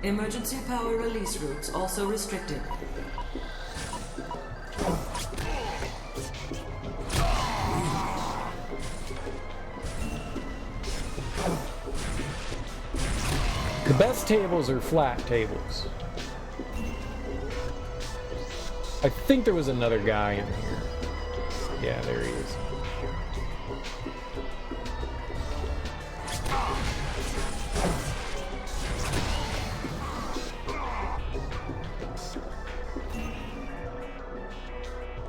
Emergency power release routes also restricted. The best tables are flat tables. I think there was another guy in here. Yeah, there he is.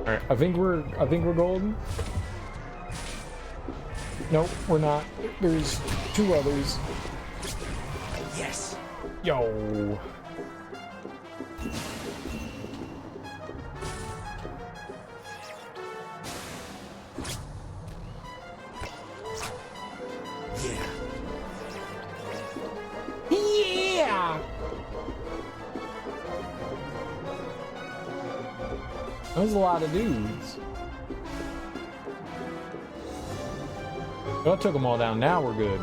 All right, I think we're golden. Nope, we're not. There's 2 others. Yes. Yo. Yeah. That was a lot of dudes. Well, I took them all down. Now we're good.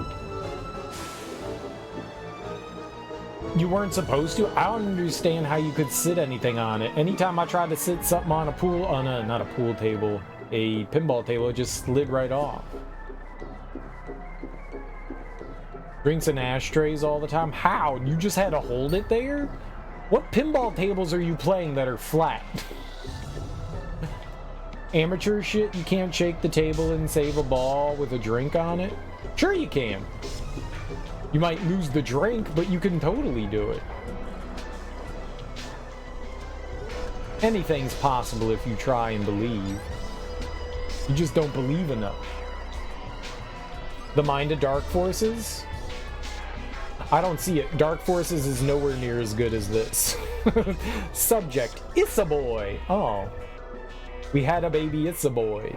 You weren't supposed to? I don't understand how you could sit anything on it. Anytime I tried to sit something on a pool, not a pool table, a pinball table, it just slid right off. Drinks and ashtrays all the time? How? You just had to hold it there? What pinball tables are you playing that are flat? Amateur shit, you can't shake the table and save a ball with a drink on it? Sure you can. You might lose the drink, but you can totally do it. Anything's possible if you try and believe. You just don't believe enough. The Mind of Dark Forces? I don't see it. Dark Forces is nowhere near as good as this. Subject, it's a boy. Oh. We had a baby, it's a boy.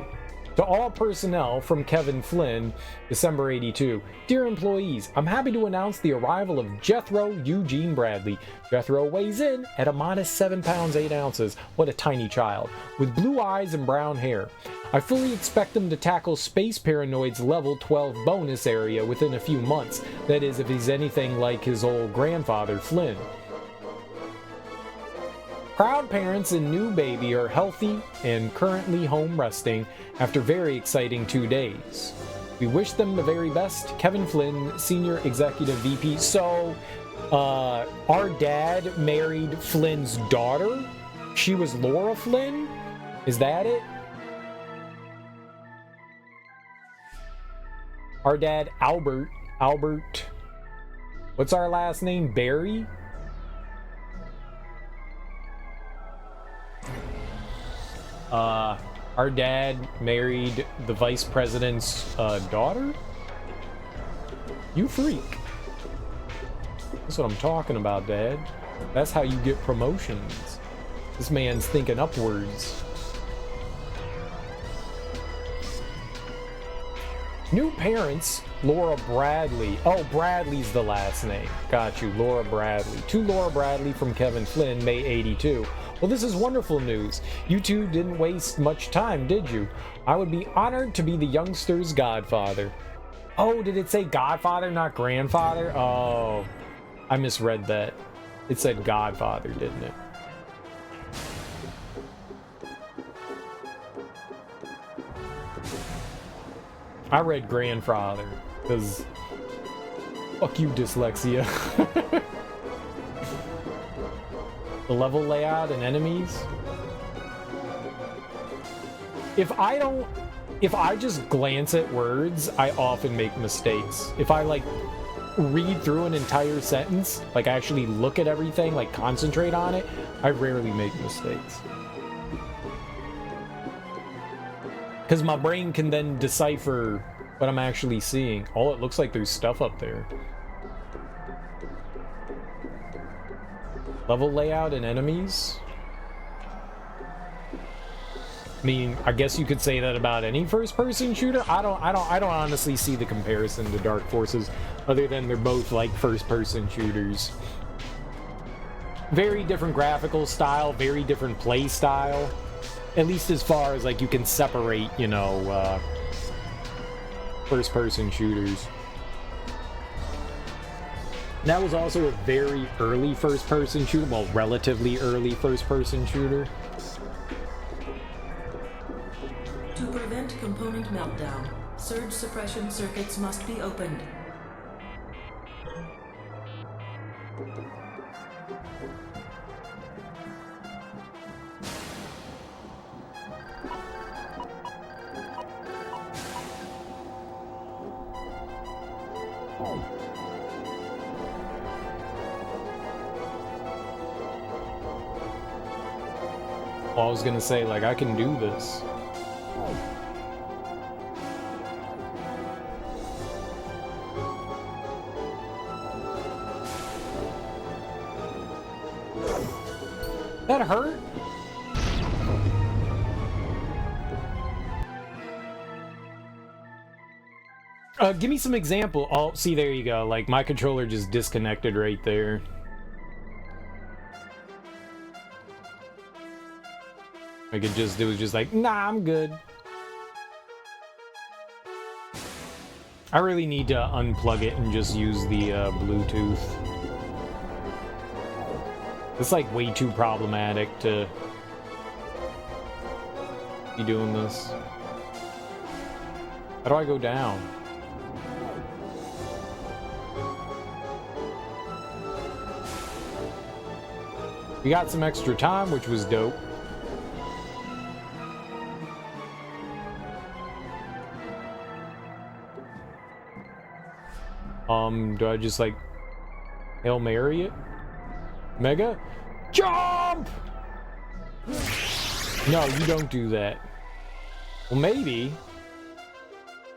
To all personnel from Kevin Flynn, December 82. Dear employees, I'm happy to announce the arrival of Jethro Eugene Bradley. Jethro weighs in at a modest 7 pounds 8 ounces. What a tiny child. With blue eyes and brown hair. I fully expect him to tackle Space Paranoid's level 12 bonus area within a few months. That is, if he's anything like his old grandfather, Flynn. Proud parents and new baby are healthy and currently home resting after very exciting 2 days. We wish them the very best. Kevin Flynn, Senior Executive VP. So, our dad married Flynn's daughter? She was Laura Flynn? Is that it? Our dad, Albert. What's our last name? Barry? Our dad married the vice president's daughter? You freak. That's what I'm talking about, Dad. That's how you get promotions. This man's thinking upwards. New parents, Laura Bradley. Oh, Bradley's the last name. Got you, Laura Bradley. To Laura Bradley from Kevin Flynn, May 82. Well, this is wonderful news. You two didn't waste much time, did you? I would be honored to be the youngster's godfather. Oh, did it say godfather, not grandfather? Oh, I misread that. It said godfather, didn't it? I read grandfather, because fuck you, dyslexia. The level layout and enemies. If I just glance at words, I often make mistakes. If I like read through an entire sentence, like actually look at everything, like concentrate on it, I rarely make mistakes. Because my brain can then decipher what I'm actually seeing. Oh, it looks like there's stuff up there. Level layout and enemies. I mean, I guess you could say that about any first-person shooter. I don't honestly see the comparison to Dark Forces, other than they're both like first-person shooters. Very different graphical style, very different play style. At least as far as, like, you can separate, you know, first-person shooters. That was also a very early first-person shooter. Well, relatively early first-person shooter. To prevent component meltdown, surge suppression circuits must be opened. Well, I was gonna say, like, I can do this. That hurt? Give me some example. Oh, see, there you go. Like, my controller just disconnected right there. Like, it was just like, nah, I'm good. I really need to unplug it and just use the Bluetooth. It's like way too problematic to be doing this. How do I go down? We got some extra time, which was dope. Do I just like Hail Mary it? Mega? Jump! No, you don't do that. Well, maybe.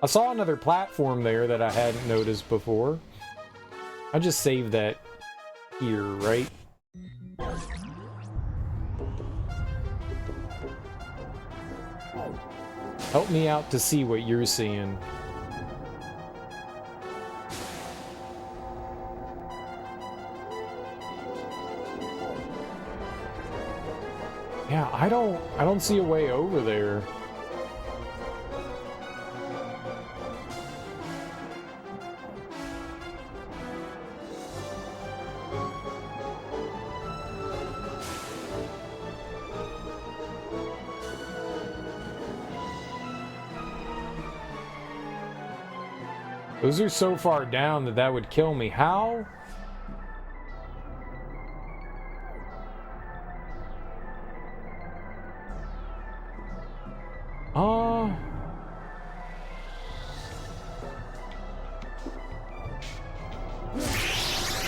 I saw another platform there that I hadn't noticed before. I just saved that here, right? Help me out to see what you're seeing. Yeah, I don't see a way over there. Those are so far down that would kill me. How?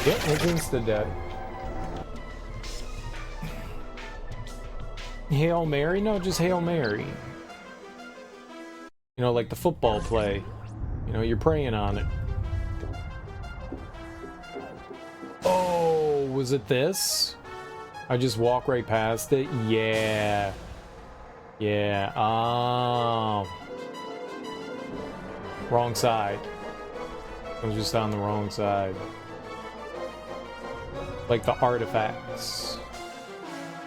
Yep, it's insta-dead. Hail Mary? No, just Hail Mary. You know, like the football play. You know, you're praying on it. Oh, was it this? I just walk right past it? Yeah. Yeah. Oh. Wrong side. I was just on the wrong side. Like the artifacts.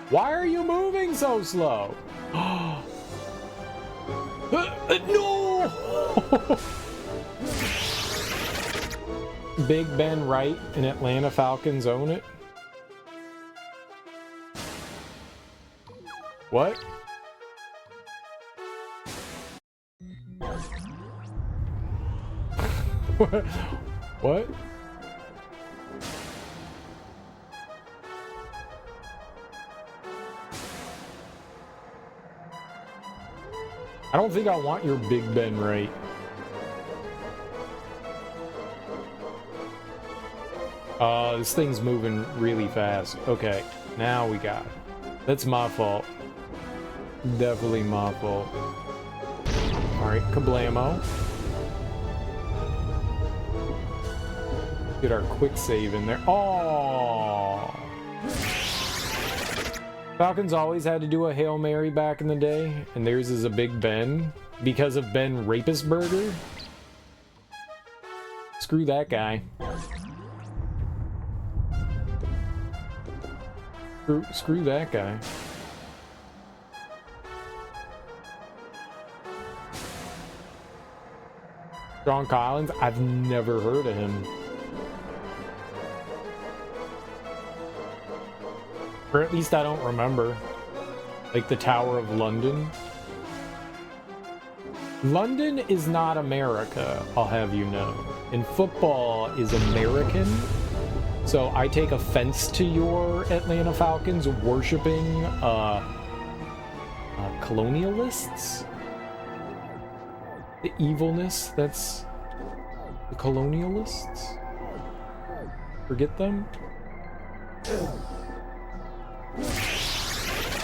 Why are you moving so slow? No! Big Ben Wright and Atlanta Falcons own it? What? What? I don't think I want your Big Ben Wright. This thing's moving really fast. Okay, now we got it. That's my fault. Definitely my fault. Alright, kablamo. Get our quick save in there. Oh! Falcons always had to do a Hail Mary back in the day, and theirs is a Big Ben because of Ben Rapisberger. Screw that guy. Screw that guy. John Collins? I've never heard of him. Or at least I don't remember. Like the Tower of London. London is not America, I'll have you know. And football is American. So I take offense to your Atlanta Falcons worshiping colonialists. The evilness that's the colonialists. Forget them.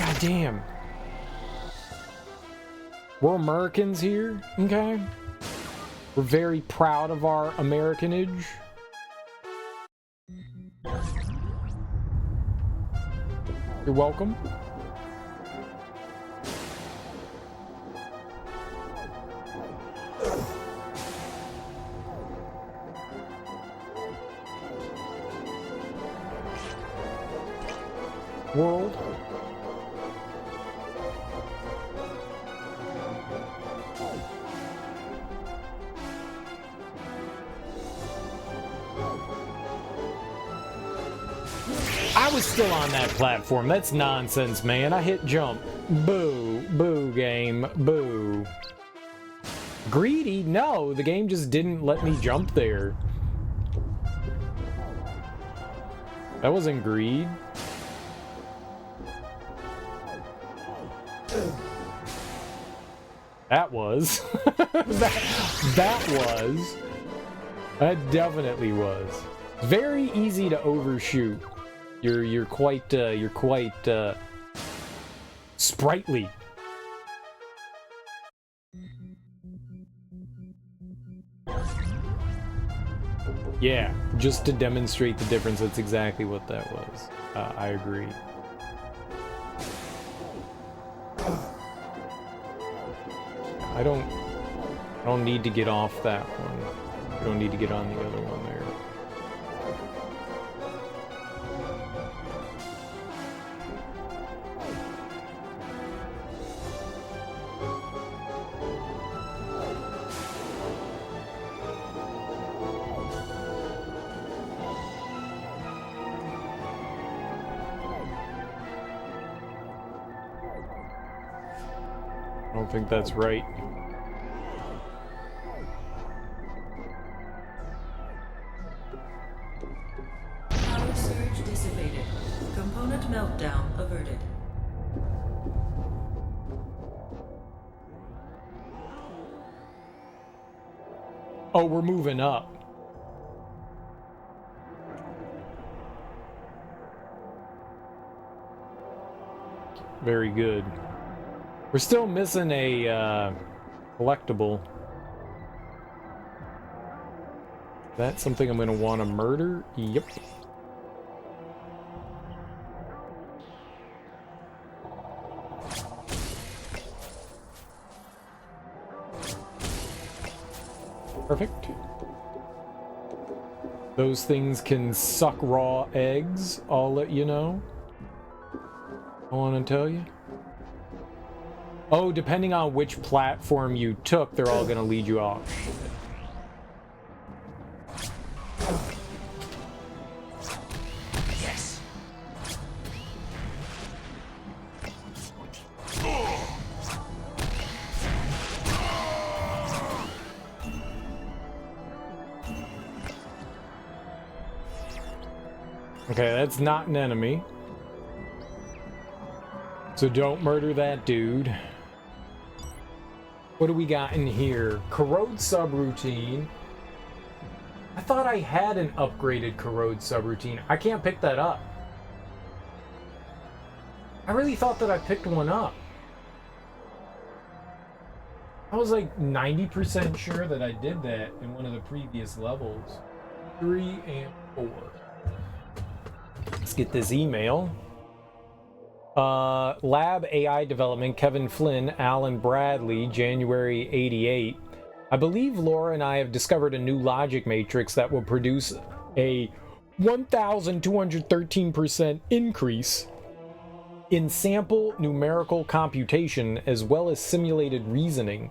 God damn. We're Americans here, okay? We're very proud of our Americanage. You're welcome. World. I was still on that platform. That's nonsense, man. I hit jump. Boo. Boo, game. Boo. Greedy? No, the game just didn't let me jump there. That wasn't greed. That was. that was. That definitely was. Very easy to overshoot. You're quite sprightly. Yeah, just to demonstrate the difference. That's exactly what that was. I agree. I don't need to get off that one. I don't need to get on the other one there. I don't think that's right. Power surge dissipated. Component meltdown averted. Oh, we're moving up. Very good. We're still missing a collectible. That's something I'm going to want to murder? Yep. Perfect. Those things can suck raw eggs, I'll let you know. I want to tell you. Oh, depending on which platform you took, they're all going to lead you off. Yes. Okay, that's not an enemy. So don't murder that dude. What do we got in here? Corrode subroutine. I thought I had an upgraded corrode subroutine. I can't pick that up. I really thought that I picked one up. I was like 90% sure that I did that in one of the previous levels. 3 and 4. Let's get this email. Lab AI development, Kevin Flynn, Alan Bradley, January 88. I believe Laura and I have discovered a new logic matrix that will produce a 1,213% increase in sample numerical computation as well as simulated reasoning.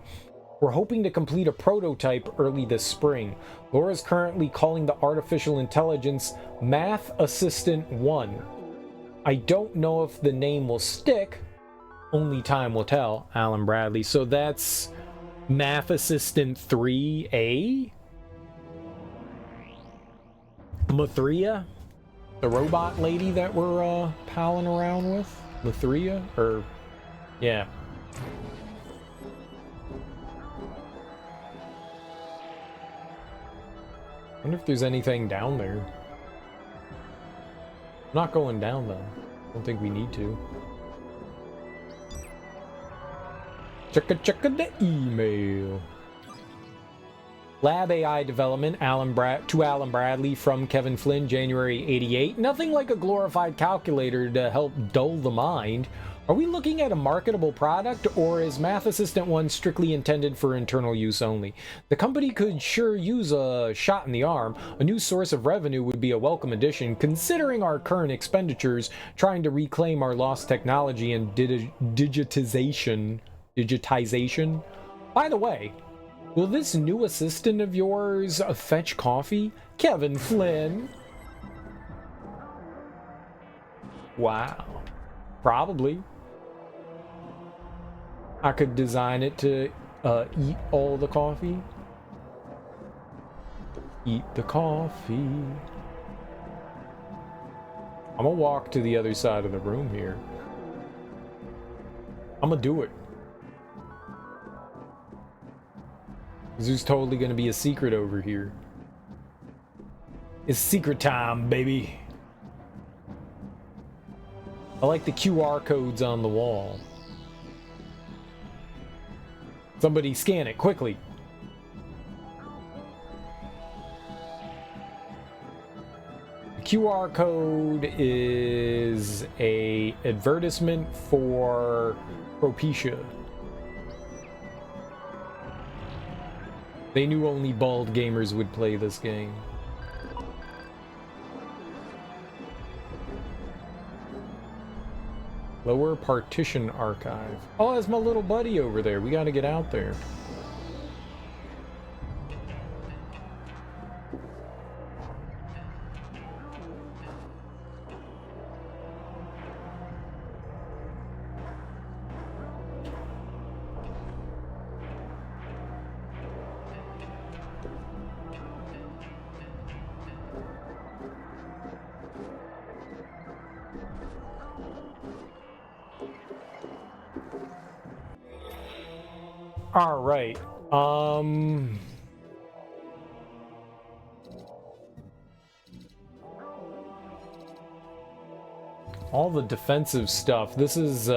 We're hoping to complete a prototype early this spring. Laura's currently calling the artificial intelligence Math Assistant 1. I don't know if the name will stick. Only time will tell, Alan Bradley. So that's Math Assistant 3A? Mathria? The robot lady that we're palling around with? Mathria? Or, yeah. I wonder if there's anything down there. I'm not going down though. Don't think we need to. Check the email. Lab AI development, Alan Bradley from Kevin Flynn, January 88. Nothing like a glorified calculator to help dull the mind. Are we looking at a marketable product, or is Math Assistant 1 strictly intended for internal use only? The company could sure use a shot in the arm. A new source of revenue would be a welcome addition, considering our current expenditures trying to reclaim our lost technology and digitization. By the way, will this new assistant of yours fetch coffee? Kevin Flynn. Wow. Probably. I could design it to eat all the coffee. Eat the coffee. I'm gonna walk to the other side of the room here. I'm gonna do it. There's totally gonna be a secret over here. It's secret time, baby. I like the QR codes on the wall. Somebody scan it quickly. The QR code is a advertisement for Propecia. They knew only bald gamers would play this game. Lower partition archive. Oh, that's my little buddy over there. We gotta get out there. All right. All the defensive stuff. This is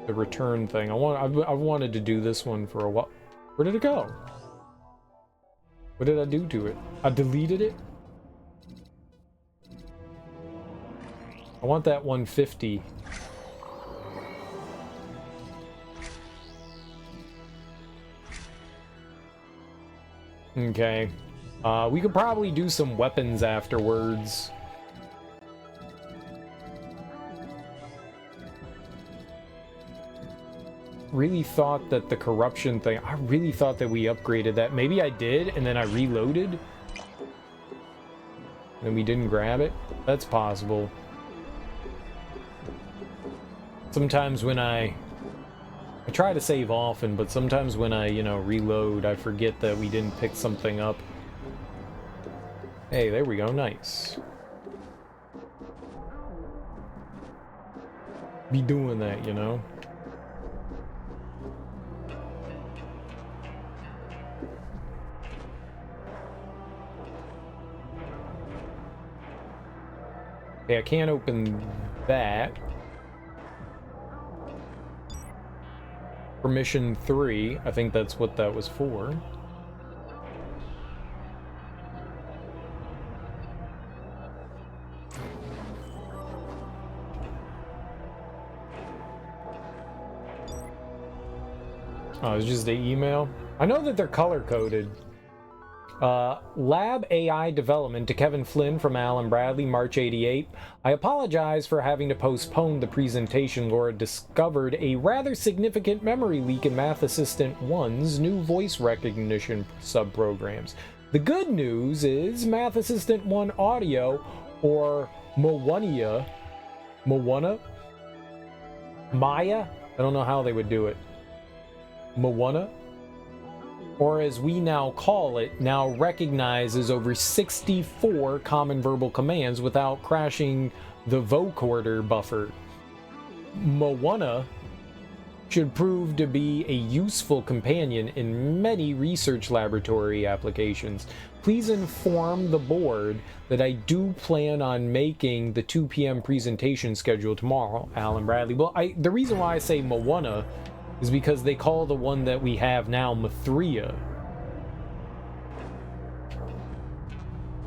the return thing. I've wanted to do this one for a while. Where did it go? What did I do to it? I deleted it? I want that 150. Okay. We could probably do some weapons afterwards. Really thought that the corruption thing, I really thought that we upgraded that. Maybe I did, and then I reloaded. And we didn't grab it. That's possible. Sometimes when I try to save often, but sometimes when I, reload, I forget that we didn't pick something up. Hey, there we go. Nice. Be doing that, Okay, I can't open that. Permission 3, I think that's what that was for. Oh, it's just the email. I know that they're color-coded. Lab AI development to Kevin Flynn from Alan Bradley, March 88. I apologize for having to postpone the presentation. Laura discovered a rather significant memory leak in Math Assistant 1's new voice recognition subprograms. The good news is Math Assistant 1 Audio, or Mowana? Maya? I don't know how they would do it. Mowana? Or as we now call it, now recognizes over 64 common verbal commands without crashing the vocoder buffer. Mowana should prove to be a useful companion in many research laboratory applications. Please inform the board that I do plan on making the 2 p.m. presentation schedule tomorrow, Alan Bradley. Well, the reason why I say Mowana is because they call the one that we have now Mithria.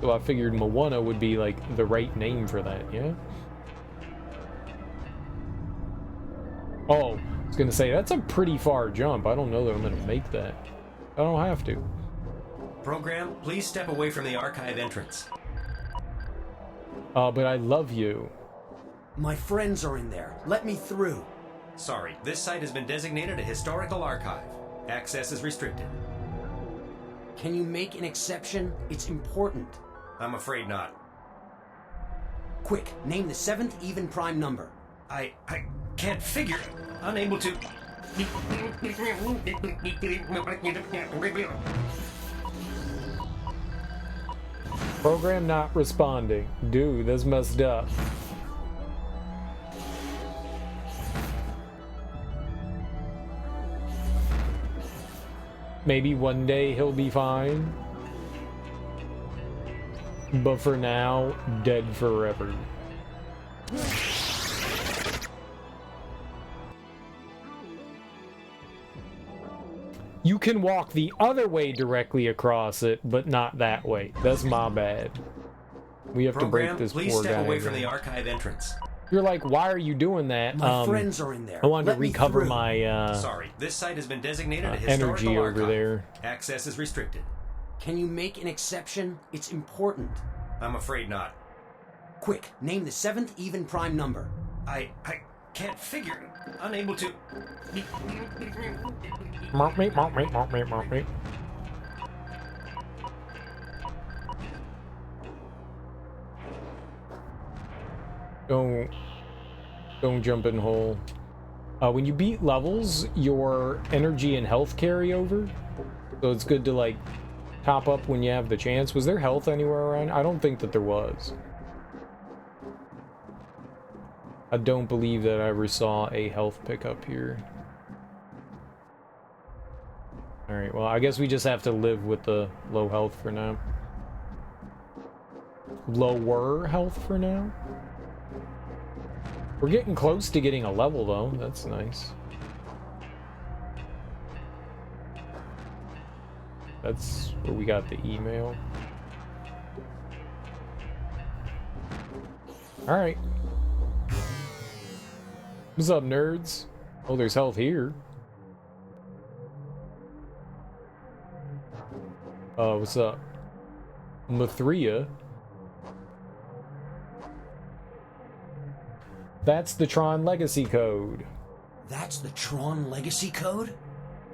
So I figured Mowana would be like the right name for that, yeah? Oh, I was gonna say, that's a pretty far jump. I don't know that I'm gonna make that. I don't have to. Program, please step away from the archive entrance. But I love you. My friends are in there. Let me through. Sorry, this site has been designated a historical archive. Access is restricted. Can you make an exception? It's important. I'm afraid not. Quick, name the 7th even prime number. I can't figure. Unable to. Program not responding. Dude, that's messed up. Maybe one day he'll be fine. But for now, dead forever. You can walk the other way directly across it, but not that way. That's my bad. We have to break this poor guy. Please step away from the archive entrance. You're like, why are you doing that? My friends are in there. I wanted to recover my Sorry, this site has been designated a energy historical over archive. there. Access is restricted. Can you make an exception? It's important. I'm afraid not. Quick, name the 7th even prime number. I can't figure. Unable to. Mark me. Don't jump in hole. When you beat levels, your energy and health carry over, so it's good to like top up when you have the chance. Was there health anywhere around? I don't think that there was. I don't believe that I ever saw a health pickup here. Alright, well, I guess we just have to live with the low health for now. Lower health for now? We're getting close to getting a level, though. That's nice. That's where we got the email. Alright. What's up, nerds? Oh, there's health here. What's up? Mithria. That's the Tron Legacy Code. That's the Tron Legacy Code?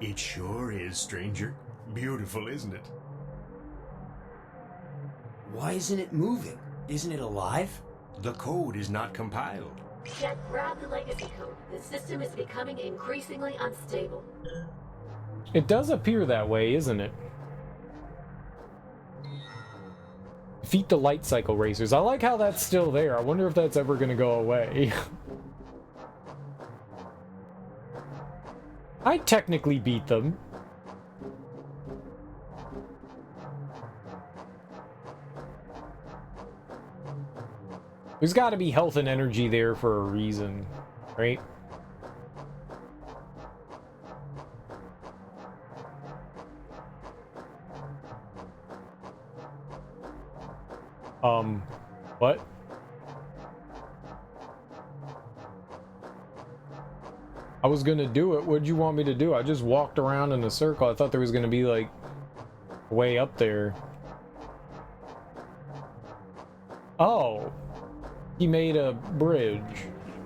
It sure is, stranger. Beautiful, isn't it? Why isn't it moving? Isn't it alive? The code is not compiled. Jet, grab the legacy code. The system is becoming increasingly unstable. It does appear that way, isn't it? Defeat the light cycle racers. I like how that's still there. I wonder if that's ever gonna go away. I technically beat them. There's got to be health and energy there for a reason, right? What? I was gonna do it. What'd you want me to do? I just walked around in a circle. I thought there was gonna be, like, way up there. Oh. He made a bridge.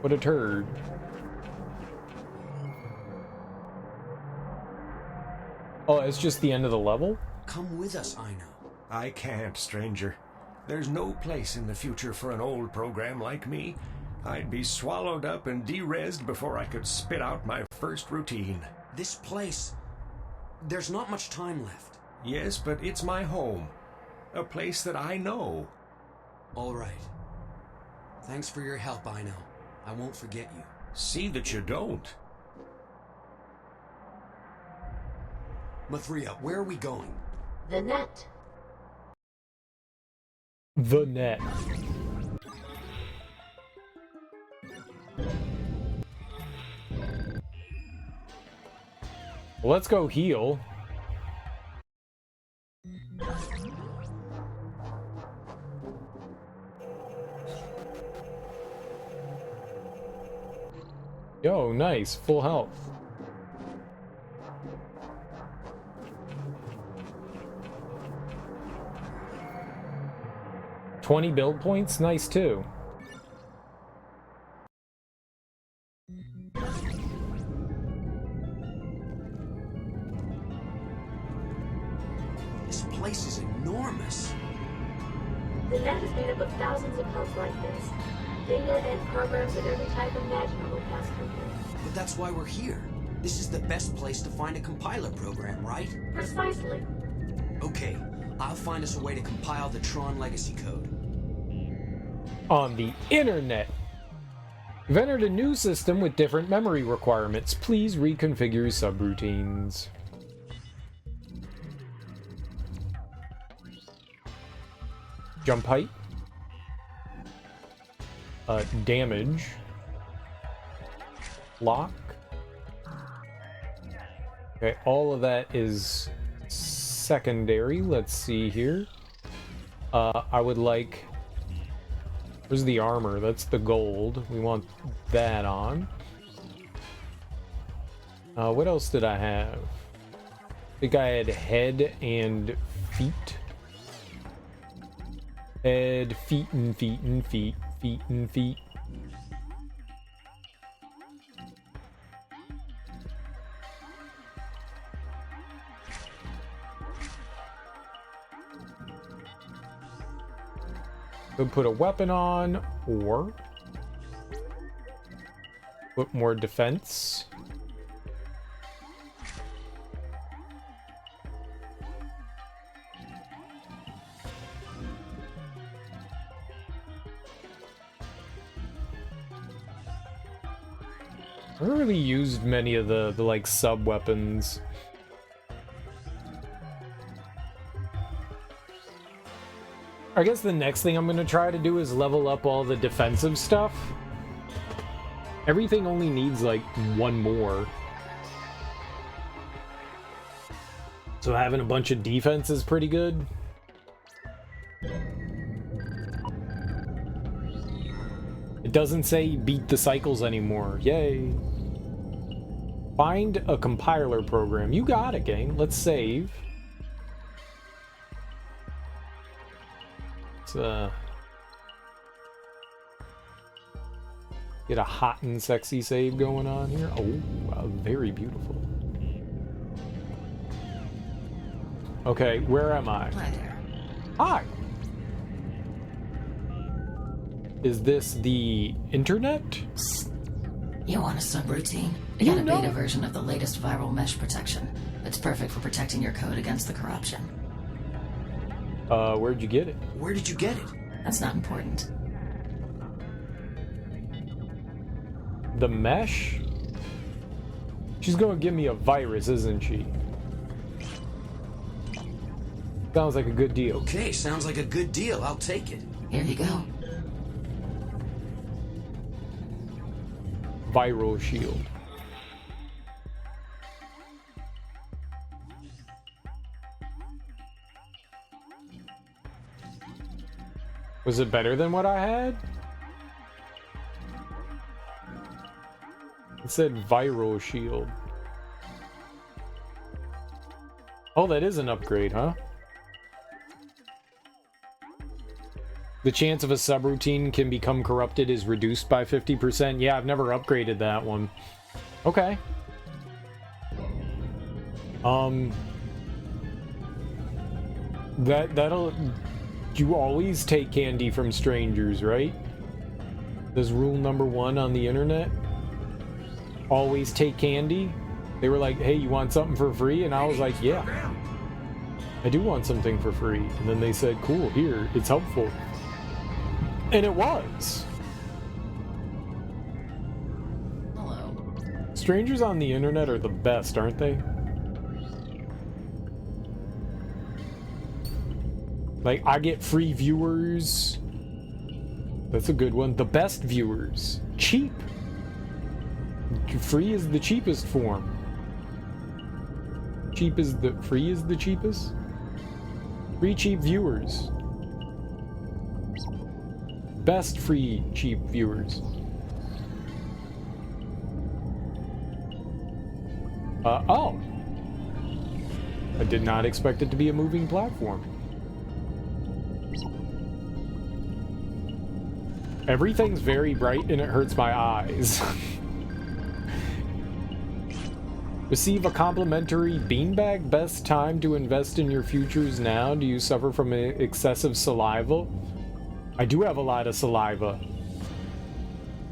What a turd. Oh, it's just the end of the level? Come with us, Ino. I can't, stranger. There's no place in the future for an old program like me. I'd be swallowed up and de-rezzed before I could spit out my first routine. This place... There's not much time left. Yes, but it's my home. A place that I know. All right. Thanks for your help, Ino. I won't forget you. See that you don't. Mithria, where are we going? The net. The net. Well, let's go heal. Yo, nice. Full health. $20 build points? Nice, too. This place is enormous. The net is made up of thousands of hubs like this. Data and programs of every type imaginable pass through here. But that's why we're here. This is the best place to find a compiler program, right? Precisely. Okay, I'll find us a way to compile the Tron Legacy Code. On the internet. You've entered a new system with different memory requirements. Please reconfigure subroutines. Jump height. Damage. Lock. Okay, all of that is secondary. Let's see here. I would like... Where's the armor? That's the gold. We want that on. What else did I have? I think I had head and feet. Head, feet, and feet, and feet, feet, and feet. Could put a weapon on, or put more defense. I haven't really used many of the like sub weapons. I guess the next thing I'm going to try to do is level up all the defensive stuff. Everything only needs like one more. So having a bunch of defense is pretty good. It doesn't say beat the cycles anymore. Yay. Find a compiler program. You got it, game. Let's save. Let's get a hot and sexy save going on here. Oh, wow, very beautiful. Okay, where am I? Hi there. Hi. Is this the internet? You want a subroutine? We got a beta version of the latest viral mesh protection. It's perfect for protecting your code against the corruption. Where'd you get it? Where did you get it? That's not important. The mesh? She's gonna give me a virus, isn't she? Sounds like a good deal. Okay, sounds like a good deal. I'll take it. Here you go. Viral shield. Was it better than what I had? It said viral shield. Oh, that is an upgrade, huh? The chance of a subroutine can become corrupted is reduced by 50%. Yeah, I've never upgraded that one. Okay. That'll... You always take candy from strangers, right? That's rule number 1 on the internet. Always take candy. They were like, hey, you want something for free? And I was like, yeah. I do want something for free. And then they said, cool, here, it's helpful. And it was. Hello. Strangers on the internet are the best, aren't they? Like, I get free viewers. That's a good one. The best viewers. Cheap. Free is the cheapest form. Free is the cheapest? Free cheap viewers. Best free cheap viewers. Oh. I did not expect it to be a moving platform. Everything's very bright and it hurts my eyes. Receive a complimentary beanbag. Best time to invest in your futures now. Do you suffer from excessive saliva? I do have a lot of saliva.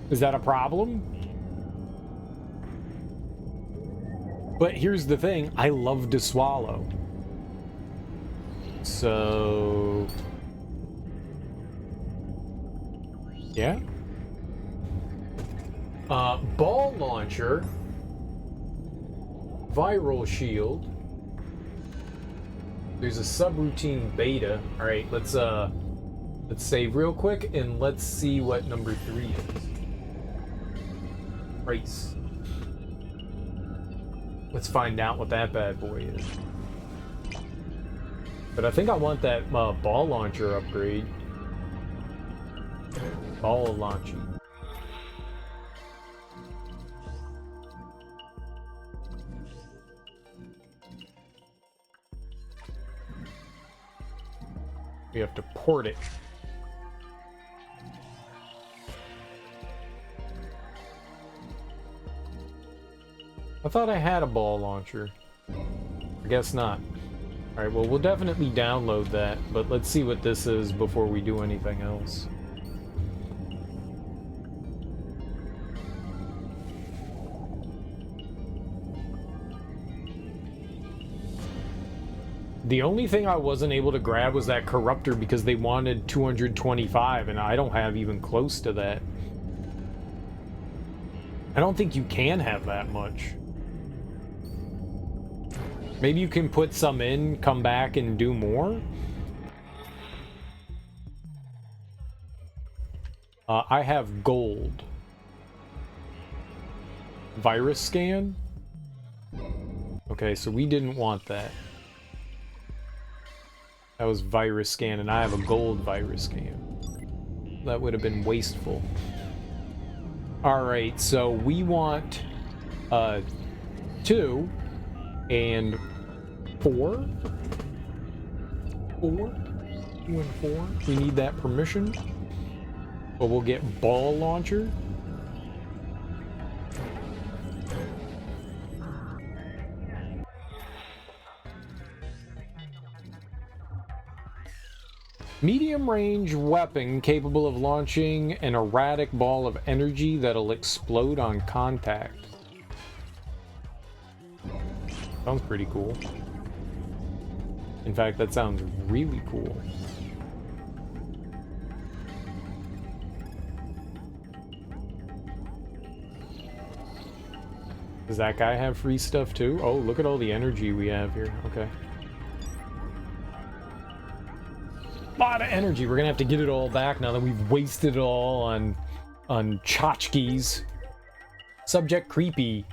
Is that a problem? But here's the thing. I love to swallow. So... yeah. Ball launcher. Viral shield. There's a subroutine beta. All right, let's save real quick and let's see what number 3 is. Race. Let's find out what that bad boy is. But I think I want that ball launcher upgrade. Ball launching. We have to port it. I thought I had a ball launcher. I guess not. Alright, well, we'll definitely download that, but let's see what this is before we do anything else. The only thing I wasn't able to grab was that corruptor because they wanted 225 and I don't have even close to that. I don't think you can have that much. Maybe you can put some in, come back and do more? I have gold. Virus scan? Okay, so we didn't want that. That was virus scan, and I have a gold virus scan. That would have been wasteful. Alright, so we want 2 and 4. 2 and 4. We need that permission. But we'll get ball launcher. Medium-range weapon capable of launching an erratic ball of energy that'll explode on contact. Sounds pretty cool. In fact, that sounds really cool. Does that guy have free stuff too? Oh, look at all the energy we have here. Okay. A lot of energy. We're gonna have to get it all back now that we've wasted it all on tchotchkes. Subject creepy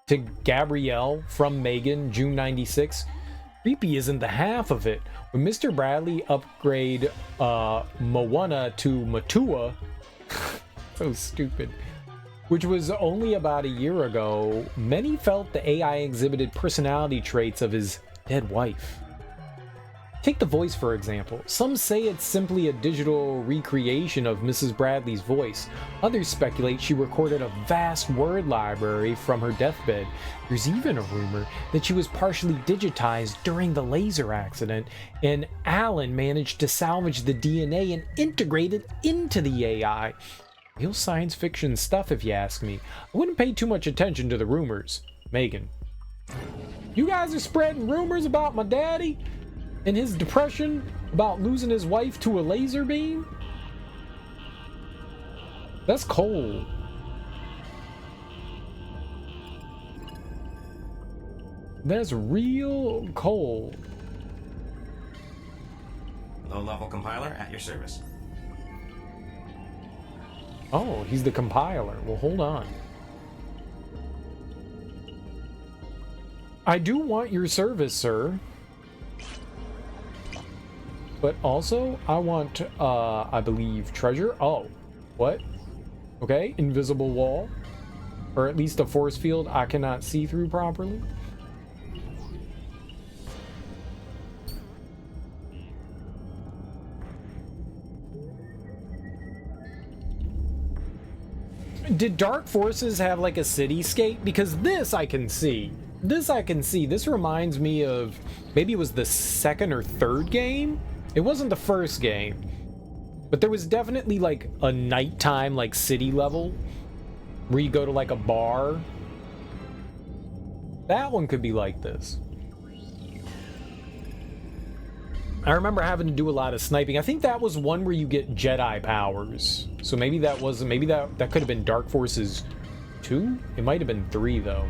to Gabrielle from Megan, June 96. Creepy isn't the half of it. When Mr. Bradley upgrade Moana to Matua, so stupid, which was only about a year ago, many felt the AI exhibited personality traits of his dead wife. Take the voice, for example. Some say it's simply a digital recreation of Mrs. Bradley's voice. Others speculate she recorded a vast word library from her deathbed. There's even a rumor that she was partially digitized during the laser accident, and Alan managed to salvage the DNA and integrate it into the AI. Real science fiction stuff, if you ask me. I wouldn't pay too much attention to the rumors. Megan. You guys are spreading rumors about my daddy and his depression about losing his wife to a laser beam? That's cold. That's real cold. Low-level compiler at your service. Oh, he's the compiler. Well, hold on. I do want your service, sir. But also, I want, I believe, treasure. Oh, what? Okay, invisible wall. Or at least a force field I cannot see through properly. Did Dark Forces have like a cityscape? Because this I can see. This I can see. This reminds me of, maybe it was the second or third game? It wasn't the first game, but there was definitely like a nighttime like city level where you go to like a bar. That one could be like this. I remember having to do a lot of sniping. I think that was one where you get Jedi powers. So maybe that was, maybe that could have been Dark Forces 2? It might have been 3 though.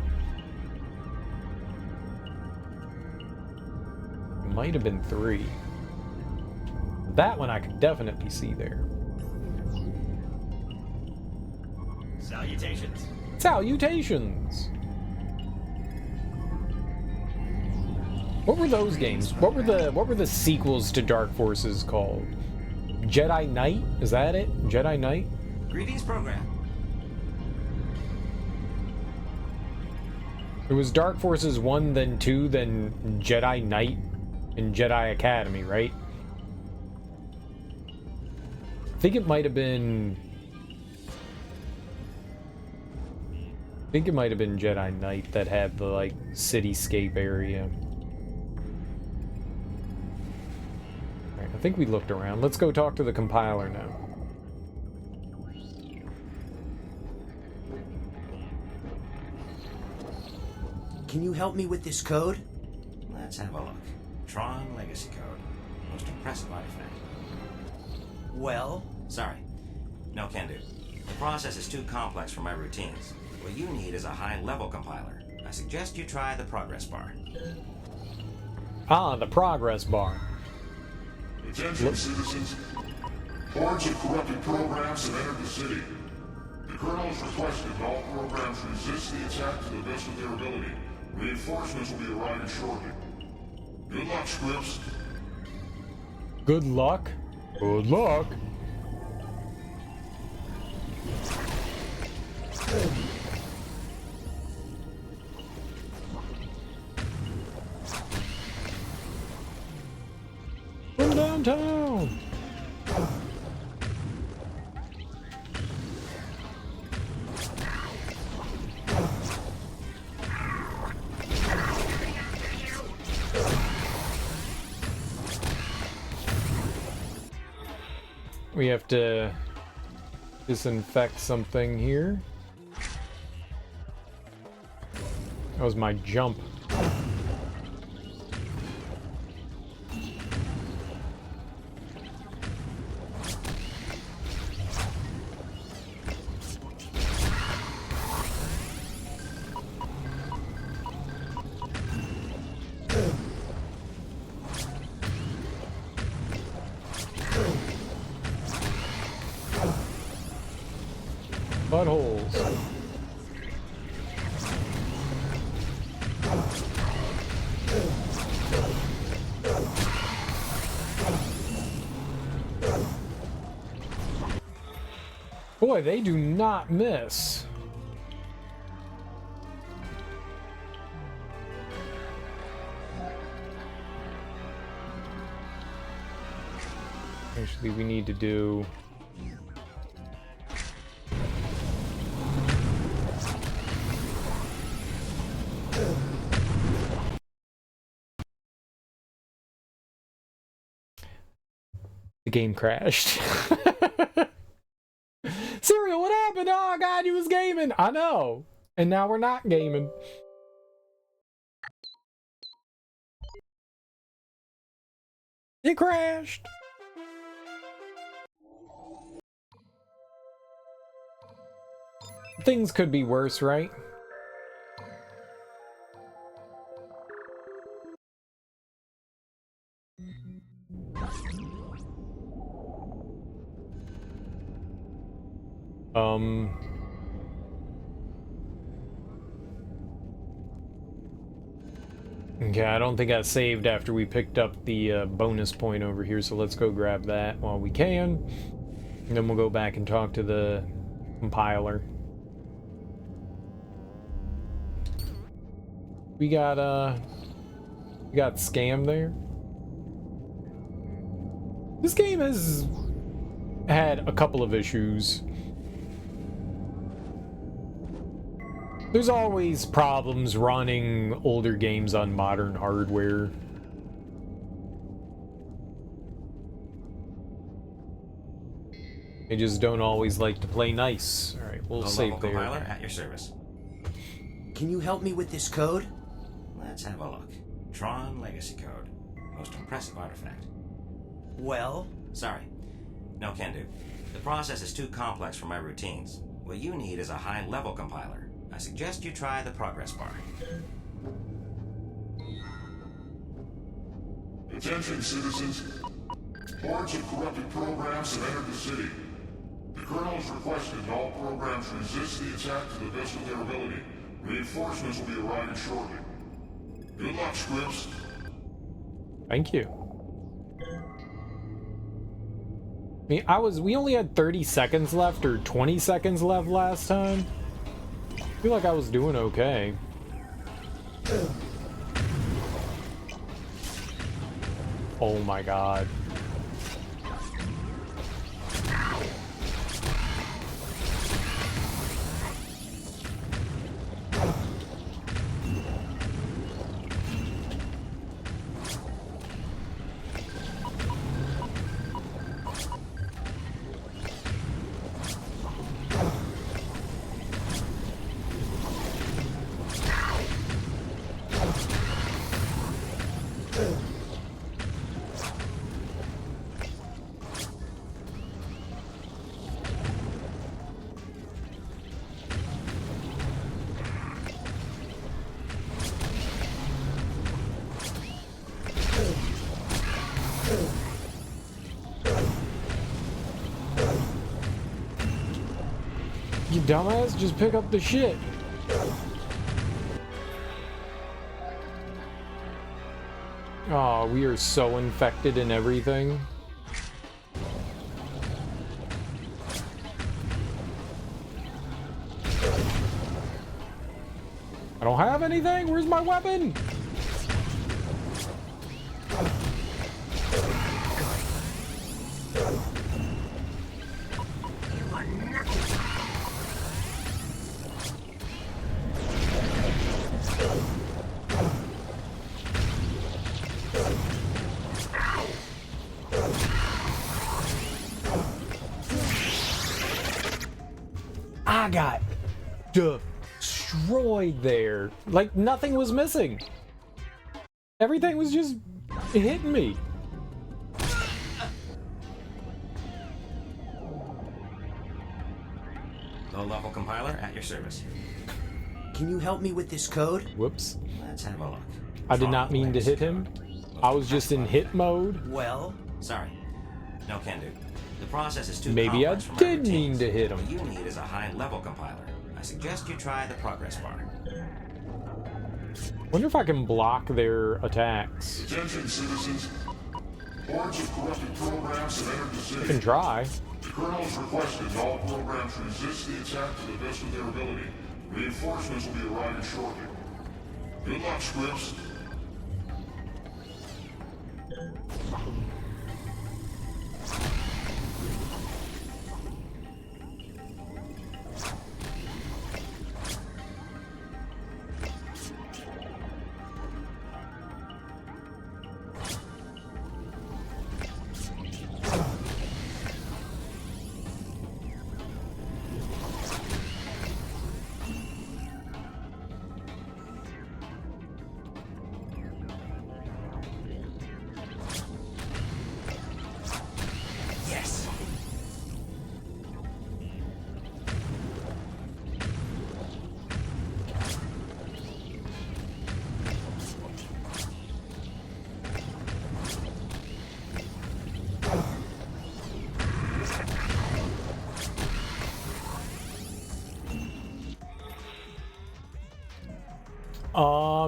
It might have been 3. That one I could definitely see there. Salutations. Salutations! What were those games? What were the sequels to Dark Forces called? Jedi Knight? Is that it? Jedi Knight? Greetings, program. It was Dark Forces 1, then 2, then Jedi Knight, and Jedi Academy, right? I think it might have been... I think it might have been Jedi Knight that had the, like, cityscape area. Alright, I think we looked around. Let's go talk to the compiler now. Can you help me with this code? Let's have a look. Tron Legacy Code. Most impressive artifact. Well? Sorry. No can do. The process is too complex for my routines. What you need is a high-level compiler. I suggest you try the progress bar. Ah, the progress bar. Attention, citizens. Hordes of corrupted programs have entered the city. The Colonel has requested that all programs resist the attack to the best of their ability. Reinforcements will be arriving shortly. Good luck, Scripps. Good luck. Good luck. From downtown. We have to disinfect something here. That was my jump. Buttholes. Boy, they do not miss. Actually, we need to do... The game crashed. Serial, what happened? Oh god, you was gaming. I know. And now we're not gaming. It crashed. Things could be worse, right? Okay, I don't think I saved after we picked up the bonus point over here, so let's go grab that while we can. And then we'll go back and talk to the compiler. We got scam there. This game has had a couple of issues. There's always problems running older games on modern hardware. They just don't always like to play nice. Alright, we'll save there. Compiler at your service. Can you help me with this code? Let's have a look. Tron Legacy Code. Most impressive artifact. Well? Sorry. No can do. The process is too complex for my routines. What you need is a high-level compiler. I suggest you try the progress bar. Attention, citizens. Hordes of corrupted programs have entered the city. The Colonel has requested that all programs resist the attack to the best of their ability. Reinforcements will be arriving shortly. Good luck, Scripps. Thank you. I mean, we only had 30 seconds left, or 20 seconds left last time. I feel like I was doing okay. Oh my god. You dumbass, just pick up the shit. Oh, we are so infected and everything. don't have anything. Where's my weapon? I got destroyed there. Like, nothing was missing. Everything was just hitting me. Low-level compiler at your service. Can you help me with this code? Whoops. Let's have a look. I did not mean to hit him. I was just in hit mode. Well, sorry. No can do. The process is too Maybe I complex for my did routines. mean to hit him. What you need is a high-level compiler. I suggest you try the progress bar. Wonder if I can block their attacks. Attention, citizens. Hordes of corrupted programs have entered the city. I can try. The Colonel has requested that all programs resist the attack to the best of their ability. Reinforcements will be arriving shortly. Good luck, Scripps.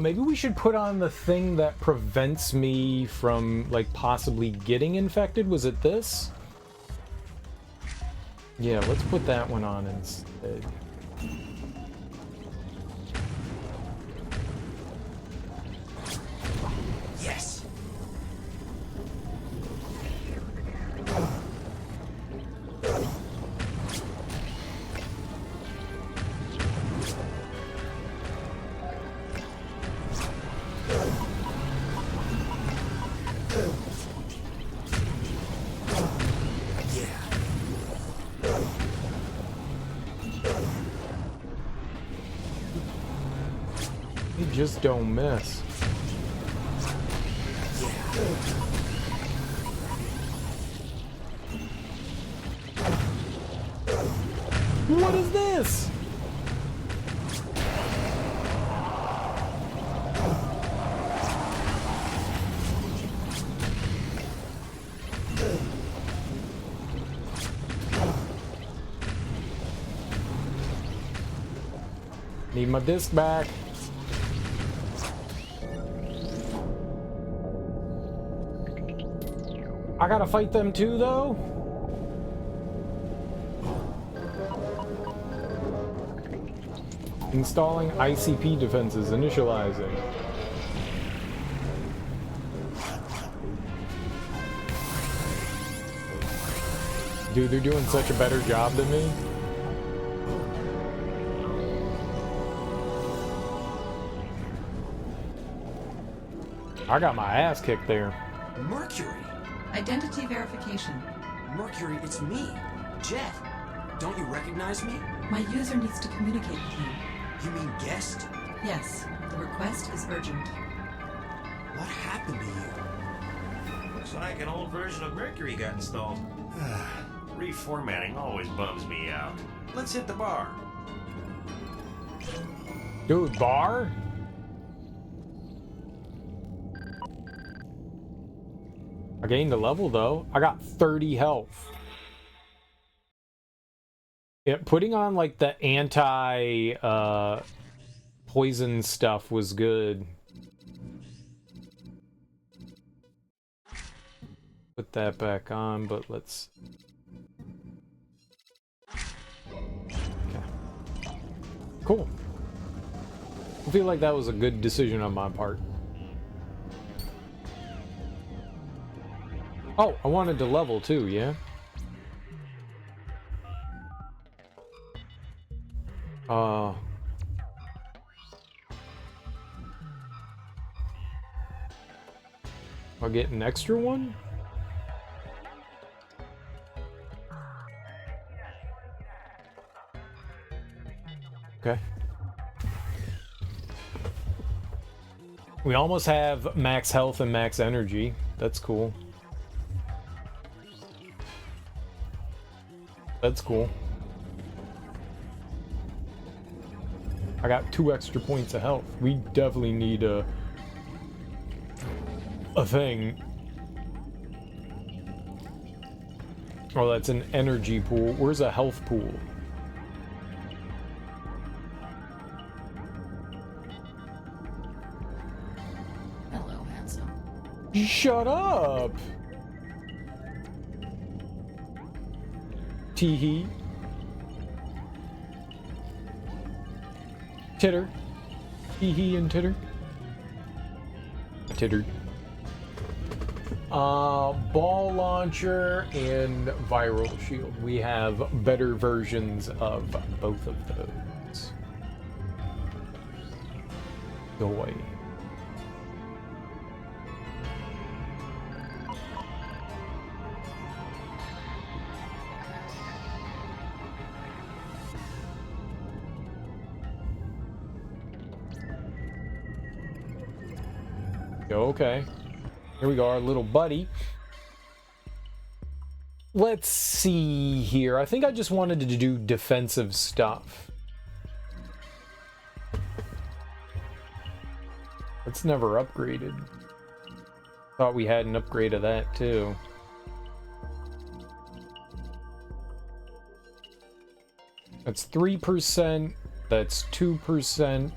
Maybe we should put on the thing that prevents me from, like, possibly getting infected. Was it this? Yeah, let's put that one on instead. yes. You just don't miss. What is this? Need my disc back. I gotta fight them too, though? Installing ICP defenses, initializing. Dude, they're doing such a better job than me. I got my ass kicked there. Mercury! Identity verification. Mercury, it's me, Jet. Don't you recognize me? My user needs to communicate with you. You mean guest? Yes, the request is urgent. What happened to you? Looks like an old version of Mercury got installed. Reformatting always bums me out. Let's hit the bar. Dude, bar? I gained a level though. I got 30 health. Yeah, putting on like the anti poison stuff was good. Put that back on, but let's... Okay. Cool. I feel like that was a good decision on my part. Oh, I wanted to level too, yeah? I'll get an extra one? Okay. We almost have max health and max energy. That's cool. That's cool. I got 2 extra points of health. We definitely need a thing. Oh, that's an energy pool. Where's a health pool? Hello, handsome. Shut up! Teehee. Titter. Teehee and titter. Titter. Ball launcher and viral shield. We have better versions of both of those. Joy. Okay. Here we go, our little buddy. Let's see here. I think I just wanted to do defensive stuff. That's never upgraded. Thought we had an upgrade of that too. That's 3%. That's 2%.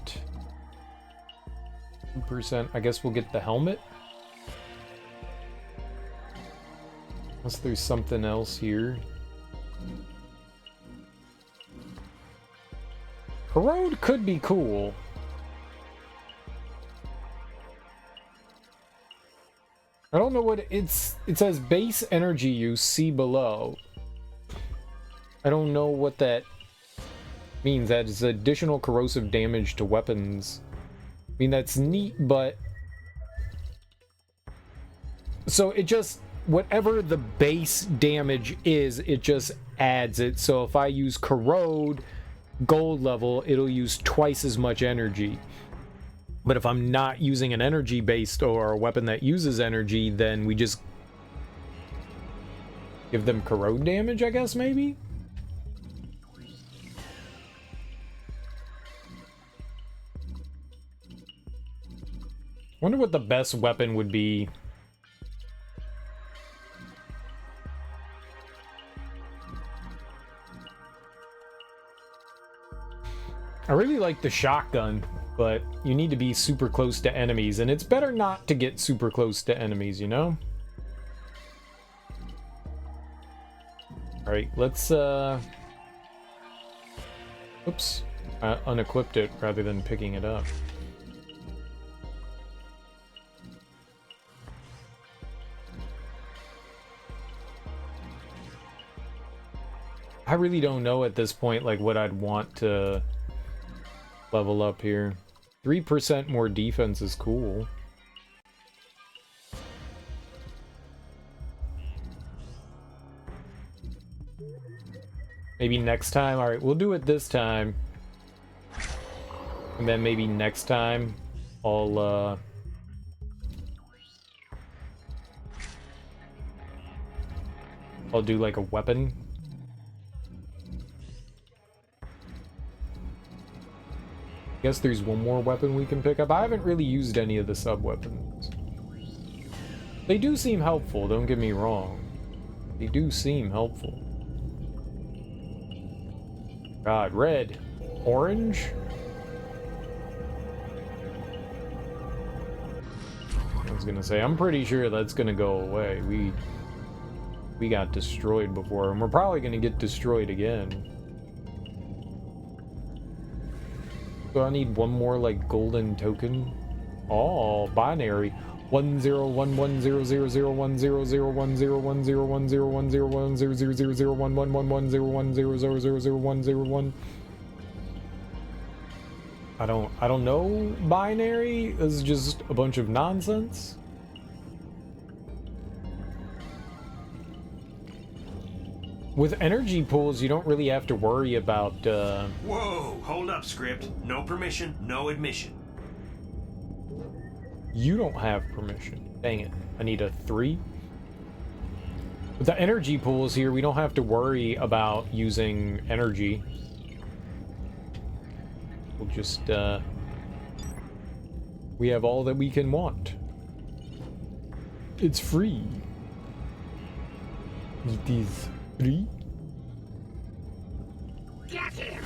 2%. I guess we'll get the helmet. Unless there's something else here. Corrode could be cool. I don't know what it's. It says base energy use, see below. I don't know what that means. That is additional corrosive damage to weapons. I mean, that's neat, but... So it just... Whatever the base damage is, it just adds it. So if I use corrode gold level, it'll use twice as much energy. But if I'm not using an energy based or a weapon that uses energy, then we just give them corrode damage, I guess, maybe? Wonder what the best weapon would be. I really like the shotgun, but you need to be super close to enemies, and it's better not to get super close to enemies, you know? Alright, let's, oops. I unequipped it rather than picking it up. I really don't know at this point, like, what I'd want to level up here. 3% more defense is cool. Maybe next time. Alright, we'll do it this time. And then maybe next time I'll do like a weapon. Guess there's one more weapon we can pick up. I haven't really used any of the sub-weapons. They do seem helpful, don't get me wrong. They do seem helpful. God, red. Orange? I was gonna say, I'm pretty sure that's gonna go away. We got destroyed before, and we're probably gonna get destroyed again. So I need one more, like, golden token. Oh, binary. 10110001010101010101010101010101001. I don't know binary. This is just a bunch of nonsense. With energy pools, you don't really have to worry about, Whoa! Hold up, script. No permission, no admission. You don't have permission. Dang it. I need a 3. With the energy pools here, we don't have to worry about using energy. We'll just, we have all that we can want. It's free. It is free. Get him!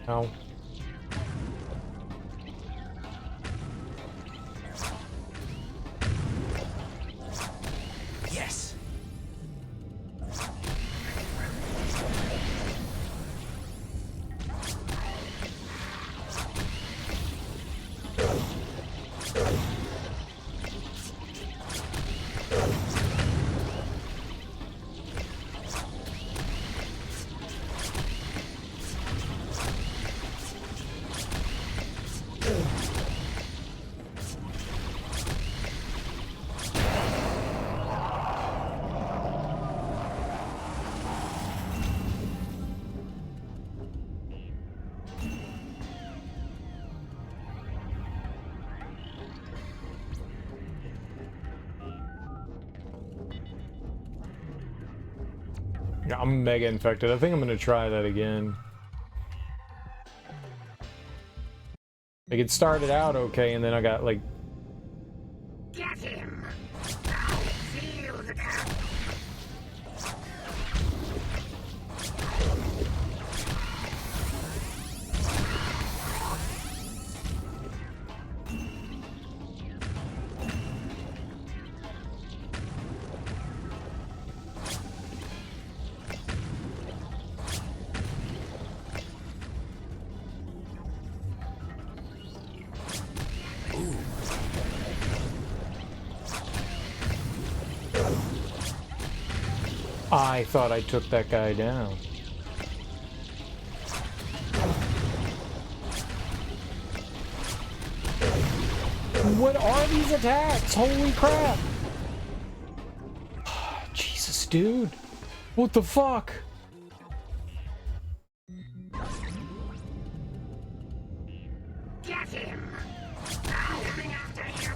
Ow. Yes. Yeah, I'm mega infected. I think I'm gonna try that again. Like, it started out okay, and then I got, like... Get him! I'll feel the power. I thought I took that guy down. What are these attacks? Holy crap! Jesus, dude. What the fuck? Get him! I'm coming after you!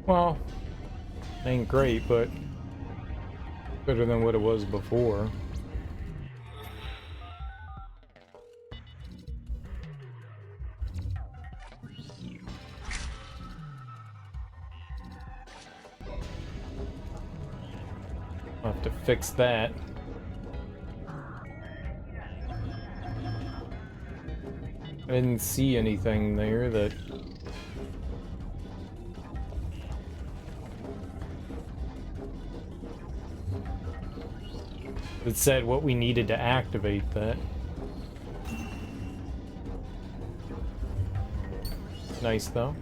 Well, ain't great, but better than what it was before. I'll have to fix that. I didn't see anything there that... It said what we needed to activate that. Nice, though.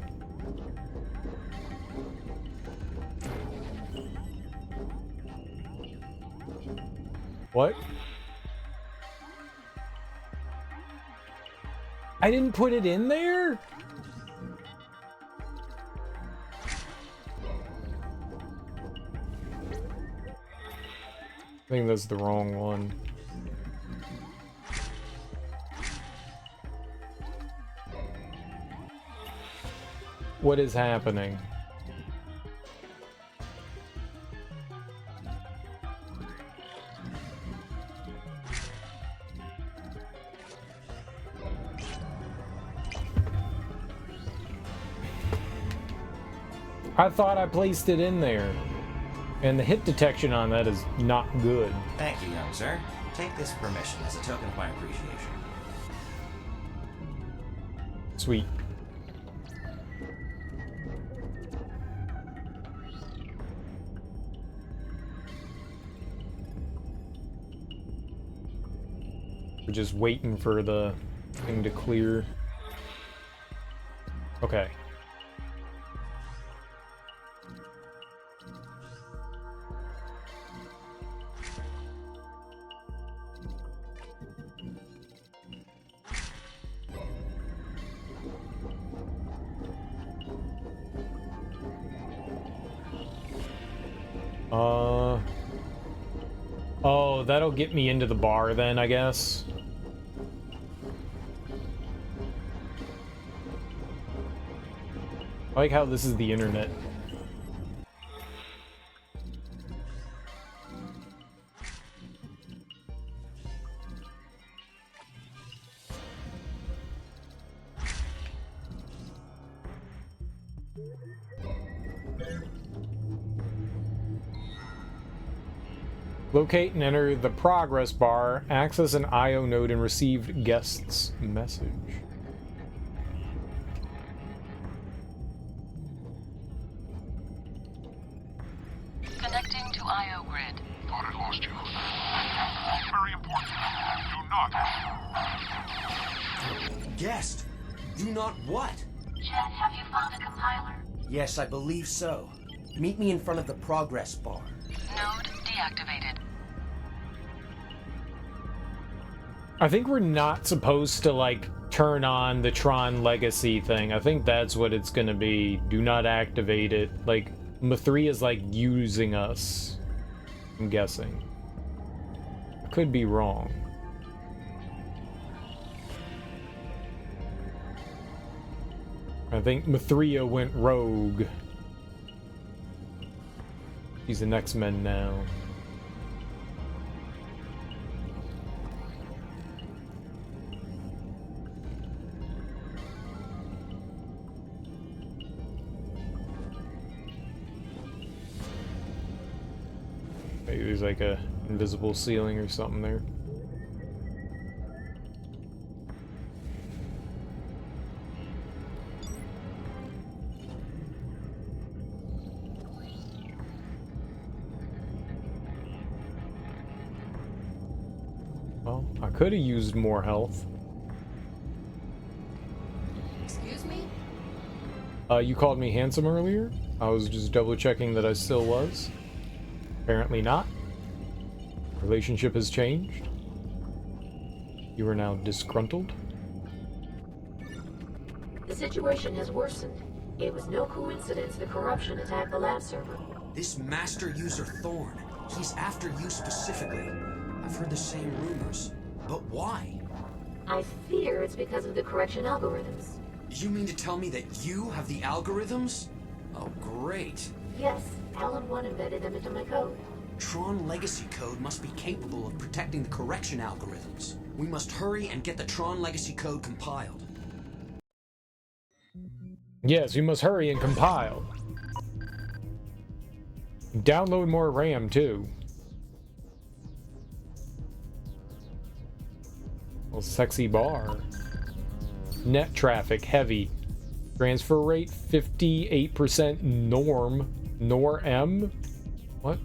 What? I didn't put it in there? I think that's the wrong one. What is happening? I thought I placed it in there. And the hit detection on that is not good. Thank you, young sir. Take this permission as a token of my appreciation. Sweet. We're just waiting for the thing to clear. Okay. Oh, that'll get me into the bar then, I guess. I like how this is the internet. Locate and enter the progress bar, access an IO node, and receive guest's message. Connecting to IO grid. Thought I lost you. Very important. Do not. Guest! Do not what? Jet, have you found a compiler? Yes, I believe so. Meet me in front of the progress bar. Node deactivated. I think we're not supposed to, like, turn on the Tron Legacy thing. I think that's what it's gonna be. Do not activate it. Like, M3 is, like, using us. I'm guessing. I could be wrong. I think Mithria went rogue. He's an X-Men now. Maybe there's like a invisible ceiling or something there. Well, I could have used more health. Excuse me? You called me handsome earlier? I was just double checking that I still was. Apparently not. Relationship has changed. You are now disgruntled. The situation has worsened. It was no coincidence the corruption attacked the lab server. This master user Thorn, he's after you specifically. I've heard the same rumors. But why? I fear it's because of the correction algorithms. You mean to tell me that you have the algorithms? Oh, great. Yes, Alan 1 embedded them into my code. Tron Legacy code must be capable of protecting the correction algorithms. We must hurry and get the Tron Legacy code compiled. Yes, you must hurry and compile. Download more RAM, too. Well, sexy bar. Net traffic, heavy. Transfer rate, 58% norm. NORM? What?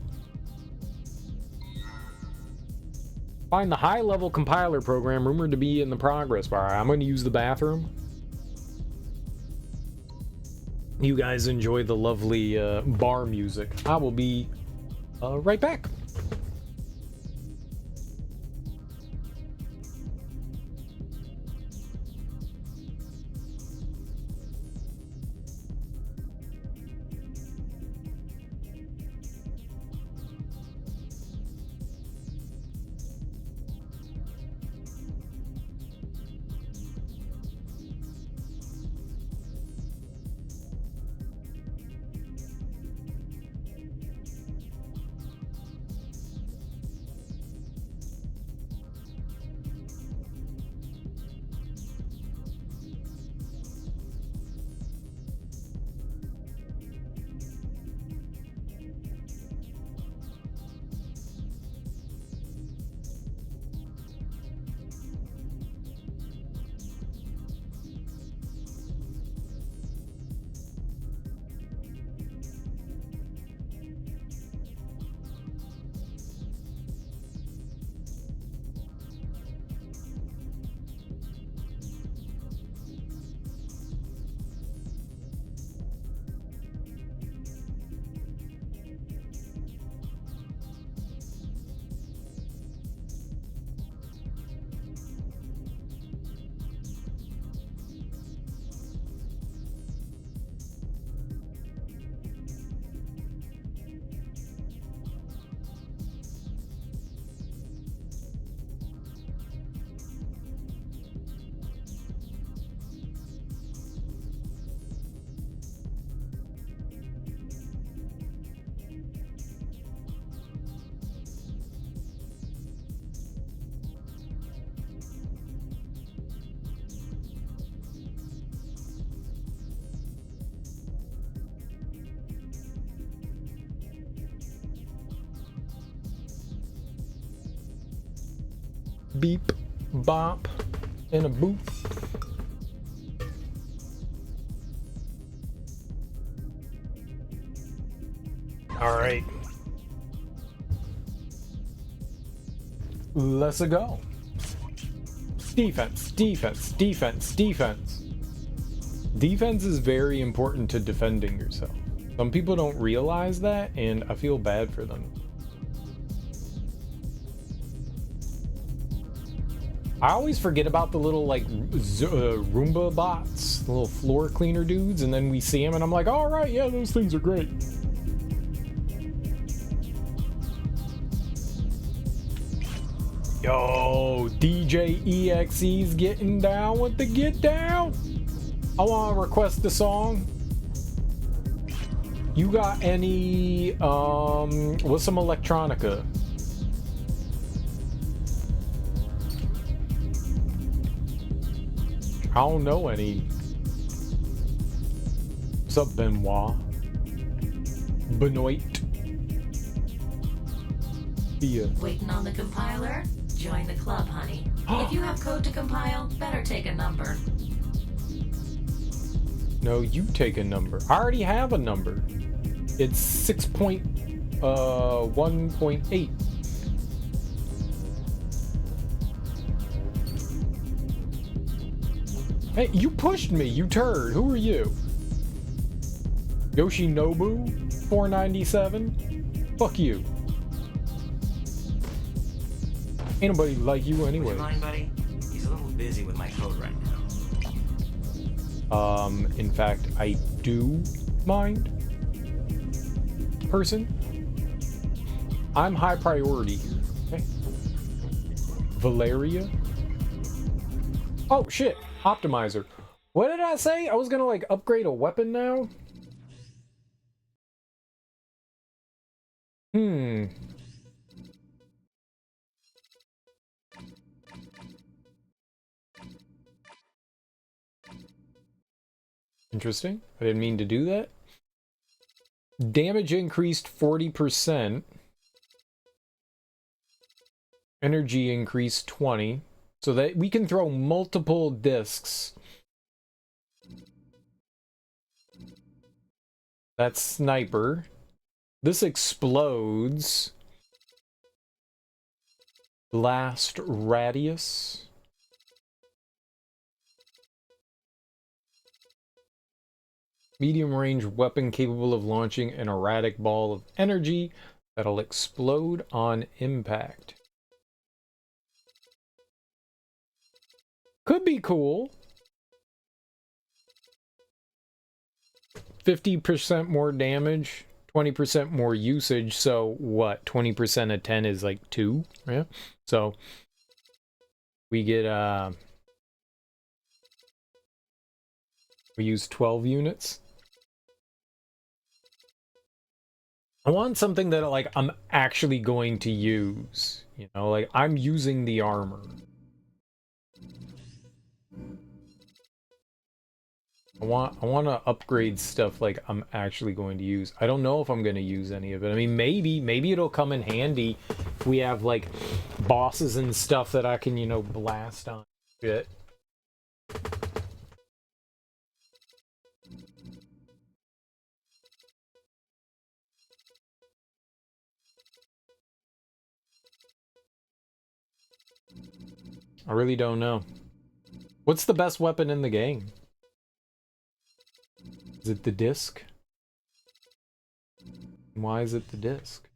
Find the high-level compiler program rumored to be in the progress bar. I'm going to use the bathroom. you guys enjoy the lovely bar music. I will be right back. Beep, bop, and a boop. All right. Let's go. Defense, defense, defense, defense. Defense is very important to defending yourself. Some people don't realize that, and I feel bad for them. I always forget about the little, like, Roomba bots, the little floor cleaner dudes, and then we see them, and I'm like, all right, yeah, those things are great. Yo, DJ EXE's getting down with the get down. I want to request a song. You got any, what's some electronica? I don't know any. What's up, Benoit? Benoit. Yeah. Waiting on the compiler? Join the club, honey. If you have code to compile, better take a number. No, you take a number. I already have a number. It's 6.1.8. Hey, you pushed me, you turd. Who are you? Yoshinobu 497? Fuck you. Ain't nobody like you anyway. Would you mind, buddy? He's a little busy with my code right now. In fact, I do mind. Person. I'm high priority here, okay? Valeria. Oh, shit. Optimizer. What did I say? I was gonna, like, upgrade a weapon now? Interesting. I didn't mean to do that. Damage increased 40%. Energy increased 20. So that we can throw multiple discs. That's sniper. This explodes. Blast radius. Medium-range weapon capable of launching an erratic ball of energy that'll explode on impact. Could be cool. 50% more damage, 20% more usage, so what? 20% of 10 is like 2, yeah? So we get, we use 12 units. I want something that, like, I'm actually going to use, you know? Like, I'm using the armor. I want to upgrade stuff like I'm actually going to use. I don't know if I'm going to use any of it. I mean, maybe it'll come in handy if we have like bosses and stuff that I can, you know, blast on shit. I really don't know. What's the best weapon in the game? Is it the disc? Why is it the disc?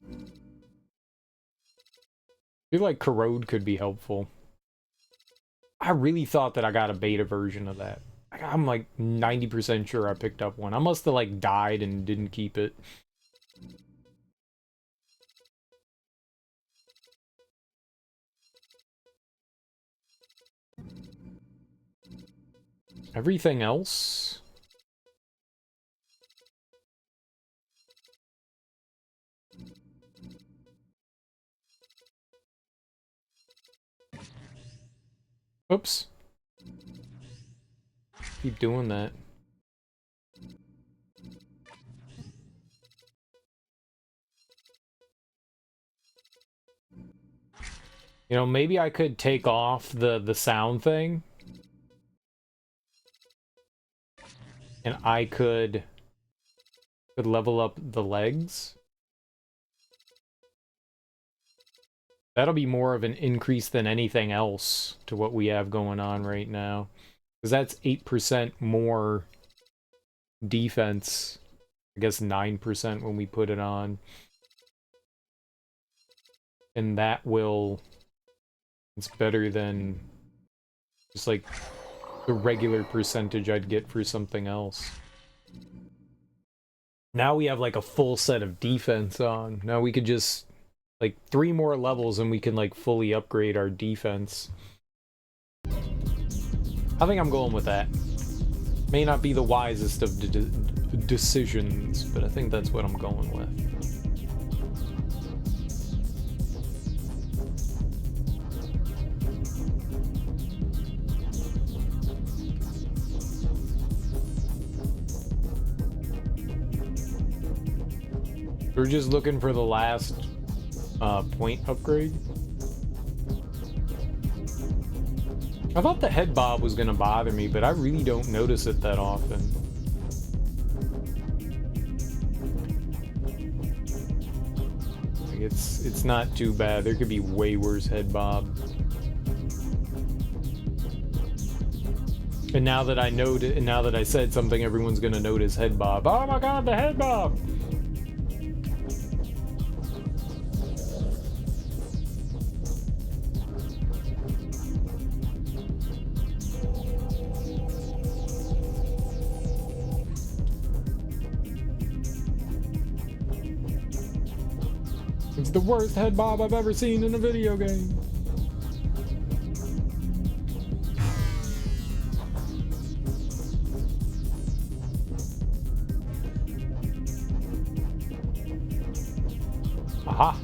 I feel like corrode could be helpful. I really thought that I got a beta version of that. I'm like 90% sure I picked up one. I must have like died and didn't keep it. Everything else? Oops. Keep doing that. You know, maybe I could take off the sound thing. And I could level up the legs. That'll be more of an increase than anything else to what we have going on right now. Because that's 8% more defense. I guess 9% when we put it on. And that will... It's better than just like the regular percentage I'd get for something else. Now we have like a full set of defense on. Now we could just like 3 more levels and we can like fully upgrade our defense. I think I'm going with that. May not be the wisest of decisions, but I think that's what I'm going with. We're just looking for the last point upgrade. I thought the head bob was gonna bother me, but I really don't notice it that often. Like it's not too bad. There could be way worse head bob. And now that I know, and now that I said something, everyone's gonna notice head bob. Oh my god, the head bob! It's the worst head bob I've ever seen in a video game. Aha.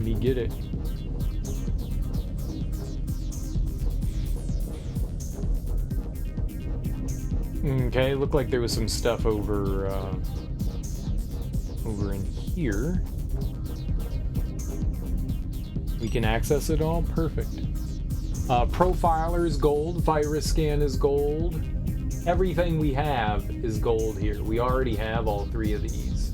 Me get it. Okay, looked like there was some stuff over in here. We can access it all? Perfect. Profiler is gold, virus scan is gold. Everything we have is gold here. We already have all 3 of these.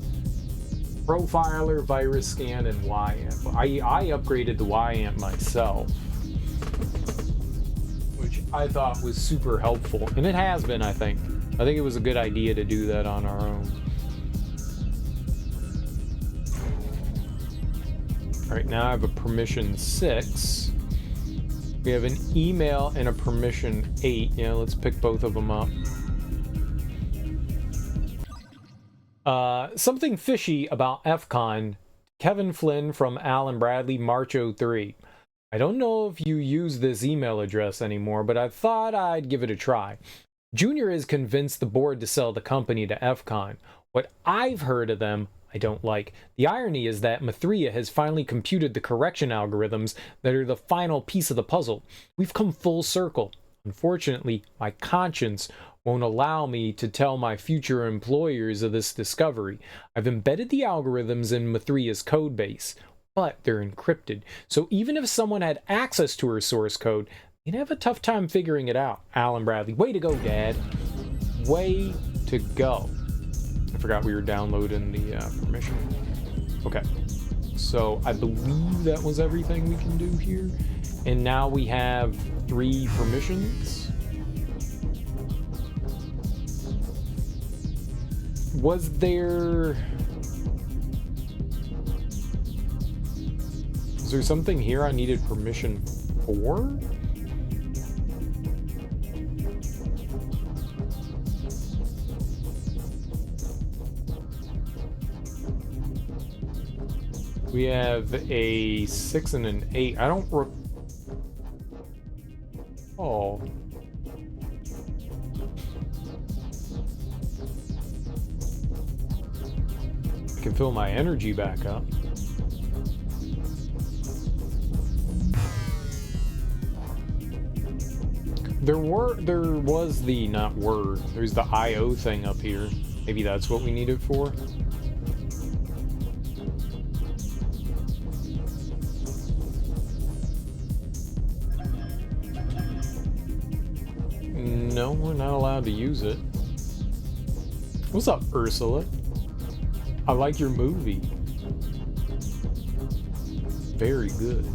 Profiler, virus scan, and Y-amp. I upgraded the Y-amp myself. I thought was super helpful, and it has been, I think. I think it was a good idea to do that on our own. Alright, now I have a permission 6. We have an email and a permission 8. Yeah, let's pick both of them up. Something fishy about FCON. Kevin Flynn from Alan Bradley, March 03. I don't know if you use this email address anymore, but I thought I'd give it a try. Junior is convinced the board to sell the company to FCON. What I've heard of them, I don't like. The irony is that Mithria has finally computed the correction algorithms that are the final piece of the puzzle. We've come full circle. Unfortunately, my conscience won't allow me to tell my future employers of this discovery. I've embedded the algorithms in Mithria's codebase, but they're encrypted. So even if someone had access to her source code, they'd have a tough time figuring it out. Alan Bradley. Way to go, Dad. Way to go. I forgot we were downloading the permission. Okay. So I believe that was everything we can do here. And now we have 3 permissions. Was there something here I needed permission for? We have a 6 and an 8. I don't recall. I can fill my energy back up. There's the IO thing up here. Maybe that's what we need it for. No, we're not allowed to use it. What's up, Ursula? I like your movie. Very good.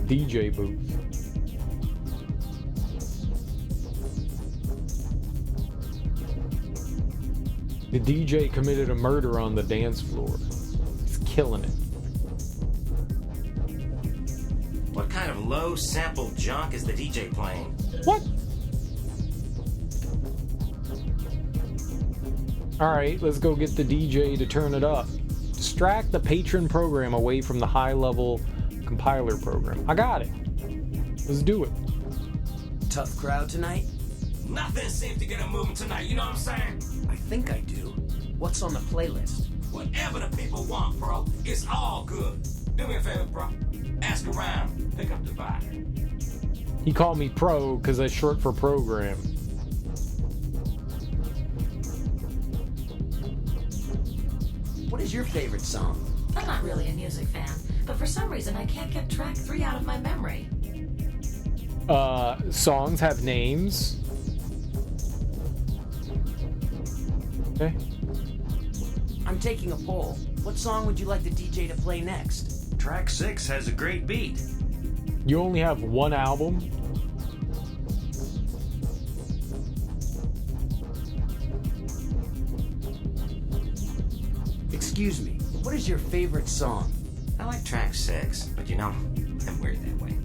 DJ booth. The DJ committed a murder on the dance floor. He's killing it. What kind of low sample junk is the DJ playing? What? Alright, let's go get the DJ to turn it up. Distract the patron program away from the high-level compiler program. I got it. Let's do it. Tough crowd tonight? Nothing seems to get them moving tonight, you know what I'm saying? I think I do. What's on the playlist? Whatever the people want, bro, it's all good. Do me a favor, bro. Ask around, pick up the vibe. He called me pro because that's short for program. What is your favorite song? I'm not really a music fan, but for some reason I can't get track 3 out of my memory. Songs have names. Okay. I'm taking a poll. What song would you like the DJ to play next? Track 6 has a great beat. You only have 1 album? Excuse me, what is your favorite song? I like track 6, but you know, I'm weird that way.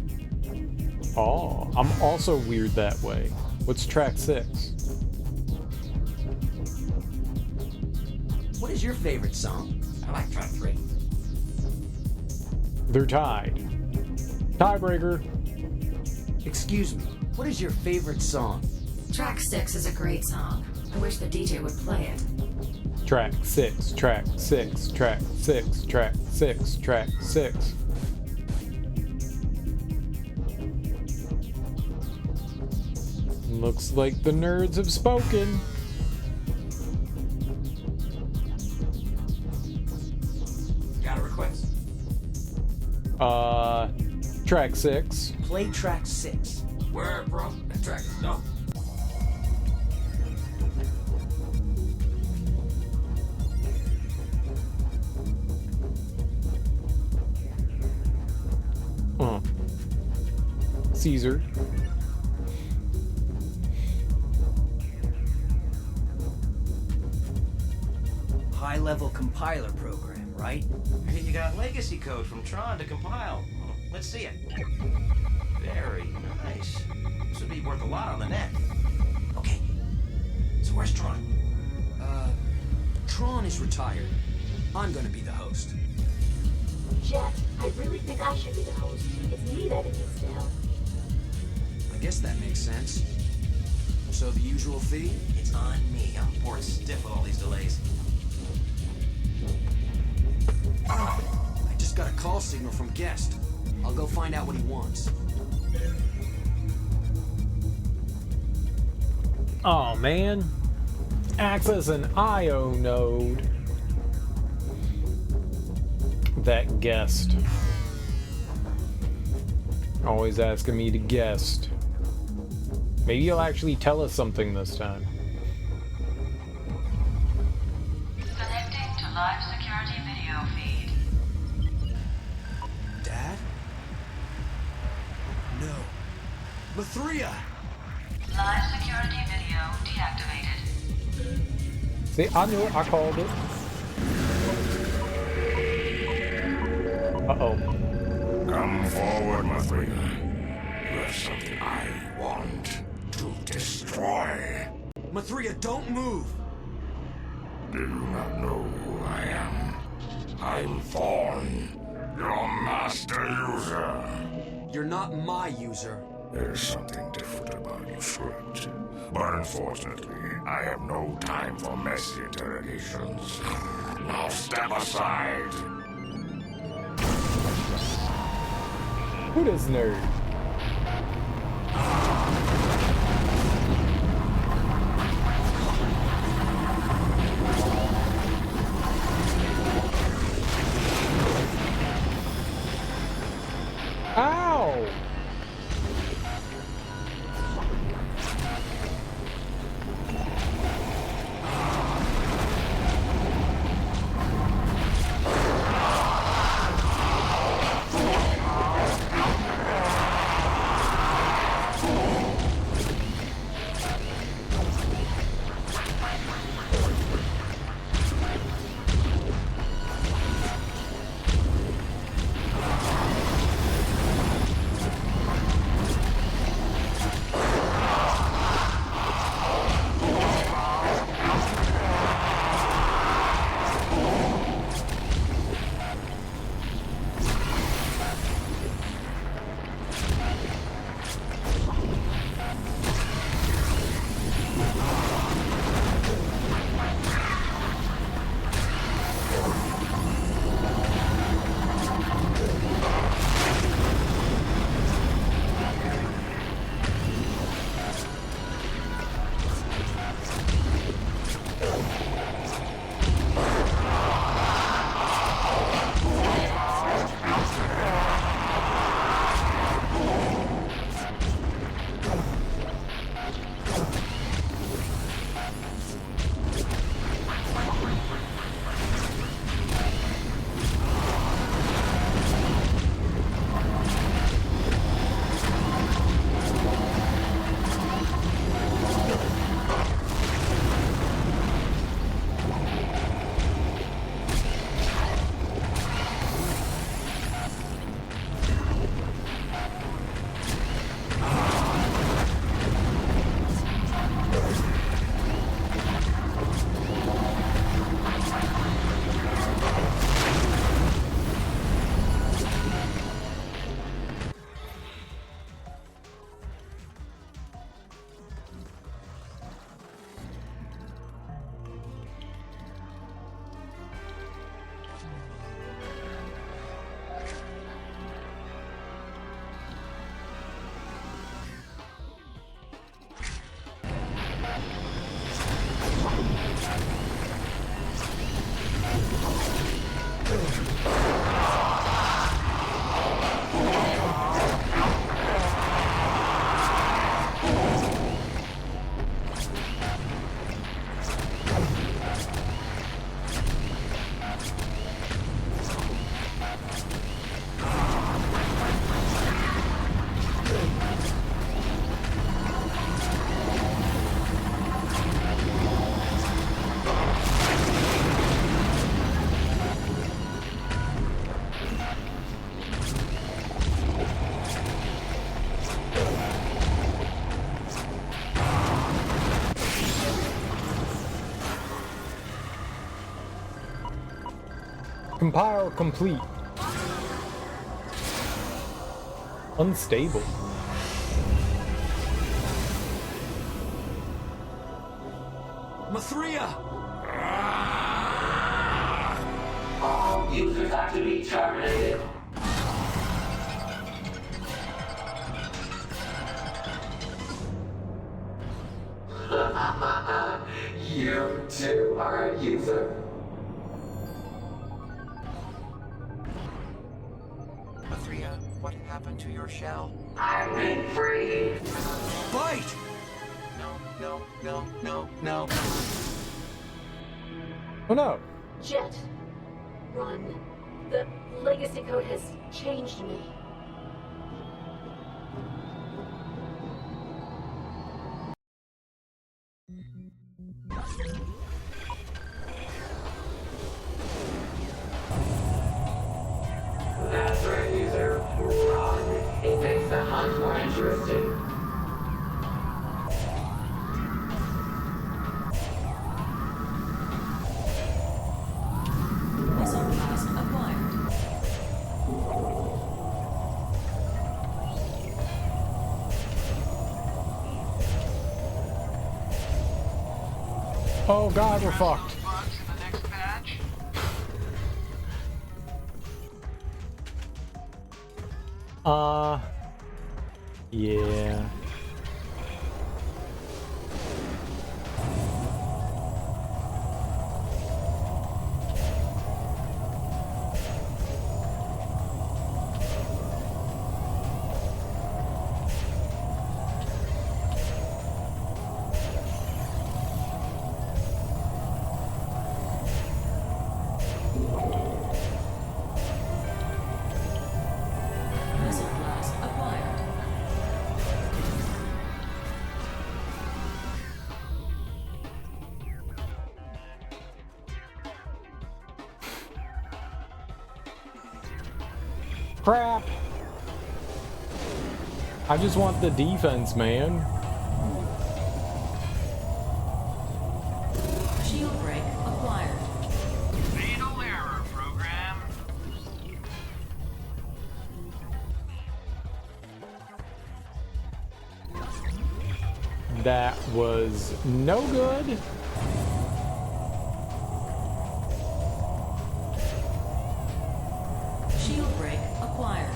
Oh, I'm also weird that way. What's track 6? What is your favorite song? I like track 3. They're tied. Tiebreaker. Excuse me, what is your favorite song? Track 6 is a great song. I wish the DJ would play it. Track 6, track 6, track 6, track 6, track 6. Looks like the nerds have spoken. Got a request? Track 6. Play track 6. Word, bro. That track is dope. Caesar. High-level compiler program, right? You got legacy code from Tron to compile. Let's see it. Very nice. This would be worth a lot on the net. Okay. So where's Tron? Tron is retired. I'm gonna be the host. Jet, I really think I should be the host. It's me that it needs to help. I guess that makes sense. So the usual fee? It's on me. I'm bored stiff with all these delays. I just got a call signal from Guest. I'll go find out what he wants. Oh man. Access an IO node. That Guest. Always asking me to guest. Maybe you'll actually tell us something this time. Connecting to live security video feed. Dad? No. Mathria! Live security video deactivated. See, I knew it. I called it. Uh-oh. Come forward, Mathria. You have something I want to destroy. Mathria, don't move! Do you not know who I am? I'm Thorn, your master user. You're not my user. There's something different about you, Script. But unfortunately, I have no time for messy interrogations. Now step aside. Who this nerd? Ow! Compile complete. Unstable. Mathria! All users have to be terminated. You too are a user. Mathria, what happened to your shell? I've been freed. Bite! No. Oh no. Jet. Run. The legacy code has changed me. That's right, user. Run. It makes the hunt more interesting. Missile blast acquired. Oh god, we're fucked. Yeah. Missile blast acquired. Crap. I just want the defense, man. Shield break acquired. Fatal error, program. That was no good. Shield break acquired.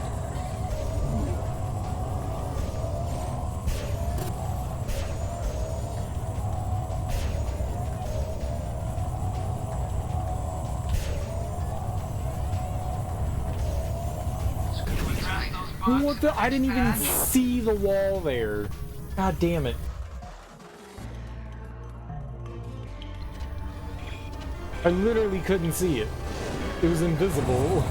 What the? I didn't even see the wall there. God damn it. I literally couldn't see it. It was invisible.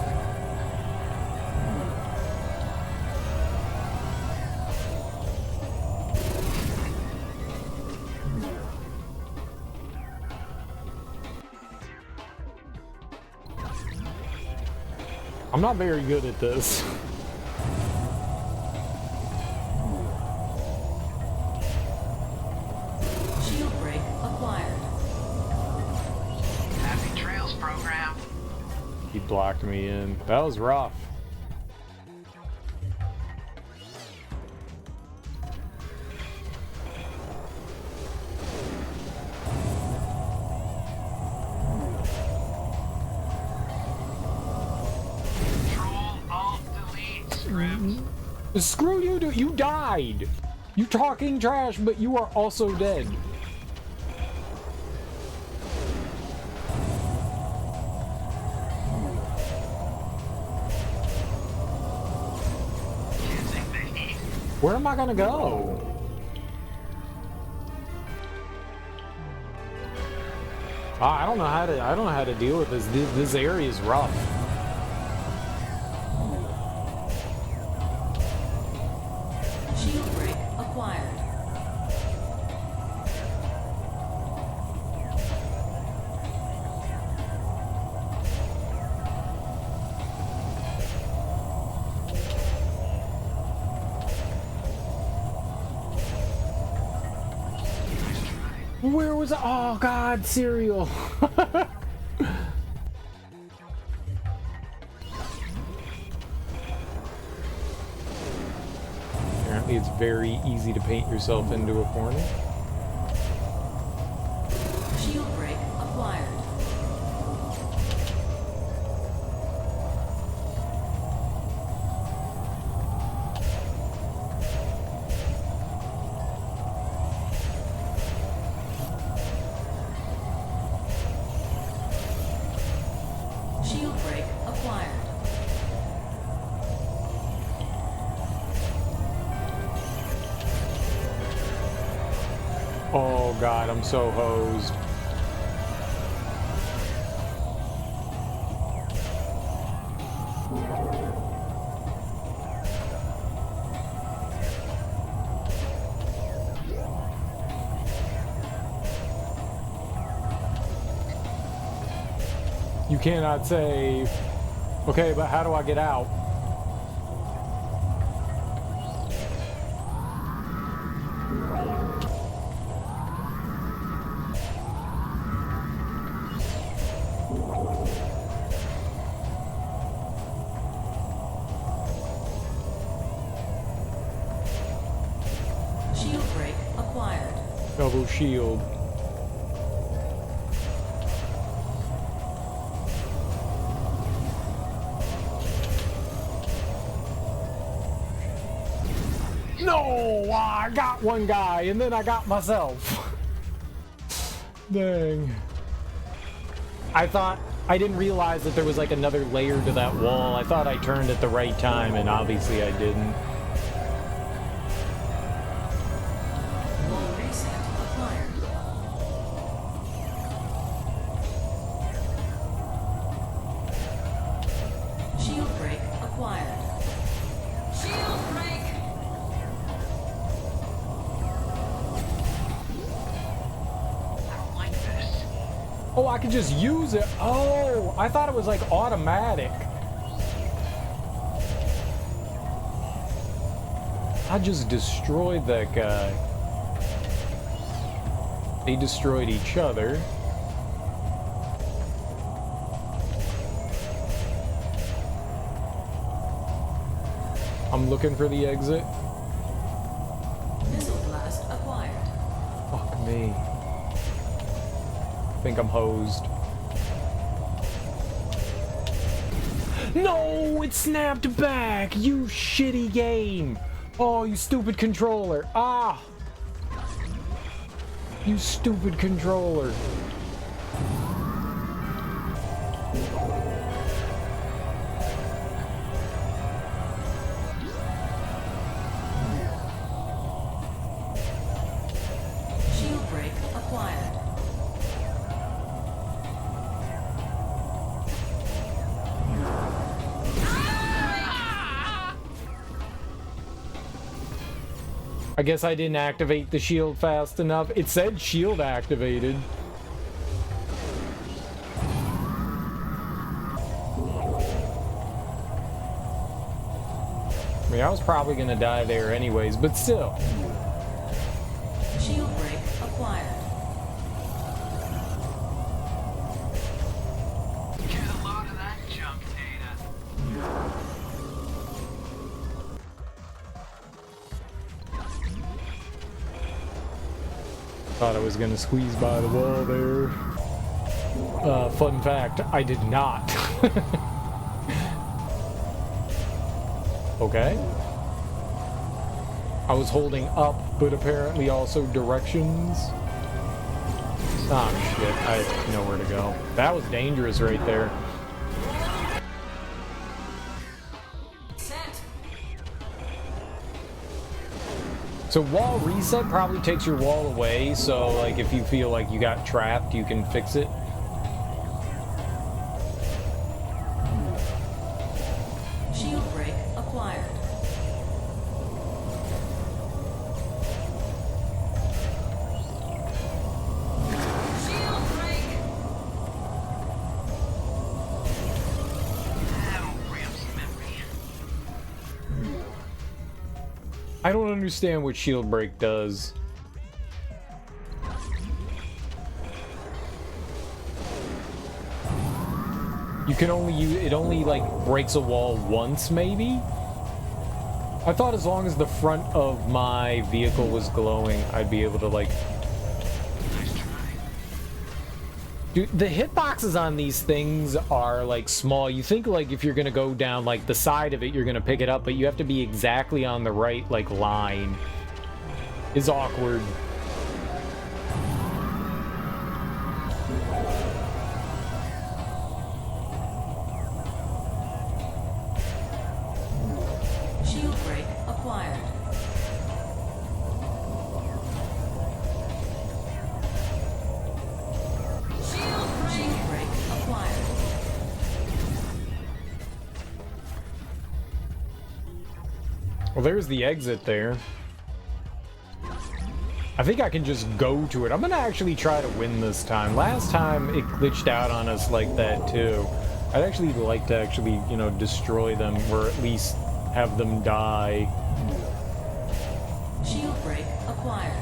I'm not very good at this. Shield break acquired. Happy trails, program. He blocked me in. That was rough. Screw you, dude. You died. You talking trash, but you are also dead. Where am I gonna go? I don't know how to deal with this. This area is rough. Shield break acquired. Where was I? Oh God, cereal. very easy to paint yourself into a corner. Shield break acquired. Shield break acquired. Oh god, I'm so hosed. You cannot save. Okay, but how do I get out? Shield break acquired. Double shield. No, I got one guy and then I got myself. Dang. I didn't realize that there was like another layer to that wall. I thought I turned at the right time and obviously I didn't. Wall reset acquired. Shield break acquired. Shield break. Oh, I could just use it. Oh, I thought it was like automatic. I just destroyed that guy. They destroyed each other. I'm looking for the exit. Missile blast acquired. Fuck me. I think I'm hosed. No, it snapped back. You shitty game. Oh, you stupid controller. Ah. You stupid controller. Shield break acquired. I guess I didn't activate the shield fast enough. It said shield activated. I mean, I was probably gonna die there anyways, but still. Shield break acquired. Get a load of that junk data. Thought I was gonna squeeze by the wall there. Fun fact, I did not. Okay. I was holding up, but apparently also directions. Oh shit, I have nowhere to go. That was dangerous right there. So wall reset probably takes your wall away, so like if you feel like you got trapped, you can fix it. Shield break acquired. Shield break. That'll ramp some memory. I don't understand what shield break does. You can only use it, only like breaks a wall once maybe? I thought as long as the front of my vehicle was glowing, I'd be able to, like... Dude, the hitboxes on these things are, like, small. You think, like, if you're gonna go down, like, the side of it, you're gonna pick it up, but you have to be exactly on the right, like, line. It's awkward. Shield break acquired. Shield break acquired. Well, there's the exit there. I think I can just go to it. I'm gonna actually try to win this time. Last time it glitched out on us like that too. I'd actually like to actually, you know, destroy them or at least have them die. Shield break acquired.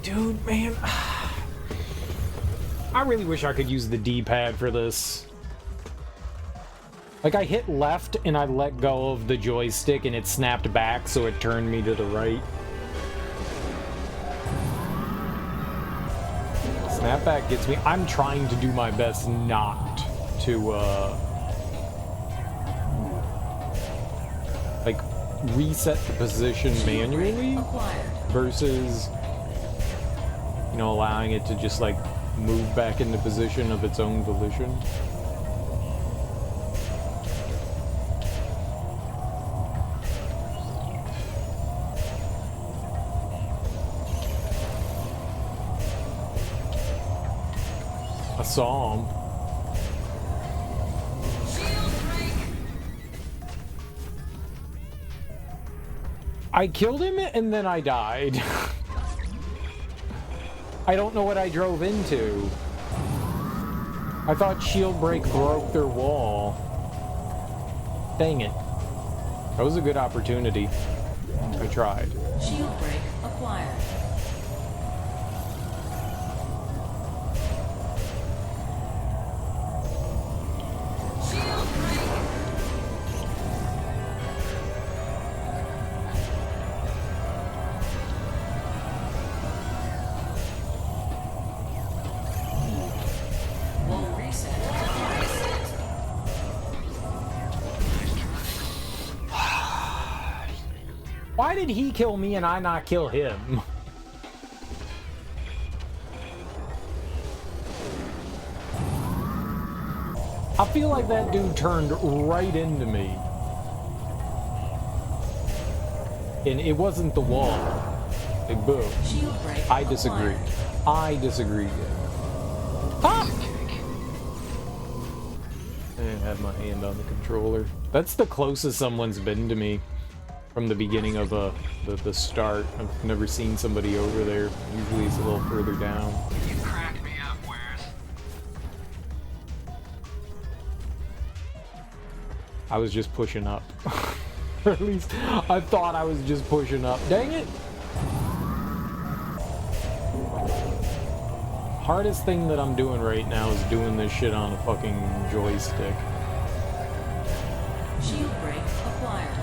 Dude, man. I really wish I could use the D-pad for this. Like, I hit left and I let go of the joystick and it snapped back, so it turned me to the right. Snapback gets me. I'm trying to do my best not to, like, reset the position manually versus, you know, allowing it to just, like, move back into position of its own volition. I saw him. I killed him and then I died. I don't know what I drove into. I thought shield break broke their wall. Dang it. That was a good opportunity. I tried. Shield break acquired. Why did he kill me and I not kill him? I feel like that dude turned right into me. And it wasn't the wall. Like, boom. I disagree. I disagree. Ah! I didn't have my hand on the controller. That's the closest someone's been to me from the beginning of the start. I've never seen somebody over there. Usually it's a little further down. You crack me up, Wares. I was just pushing up. Or at least I thought I was just pushing up. Dang it! Hardest thing that I'm doing right now is doing this shit on a fucking joystick. Shield break acquired.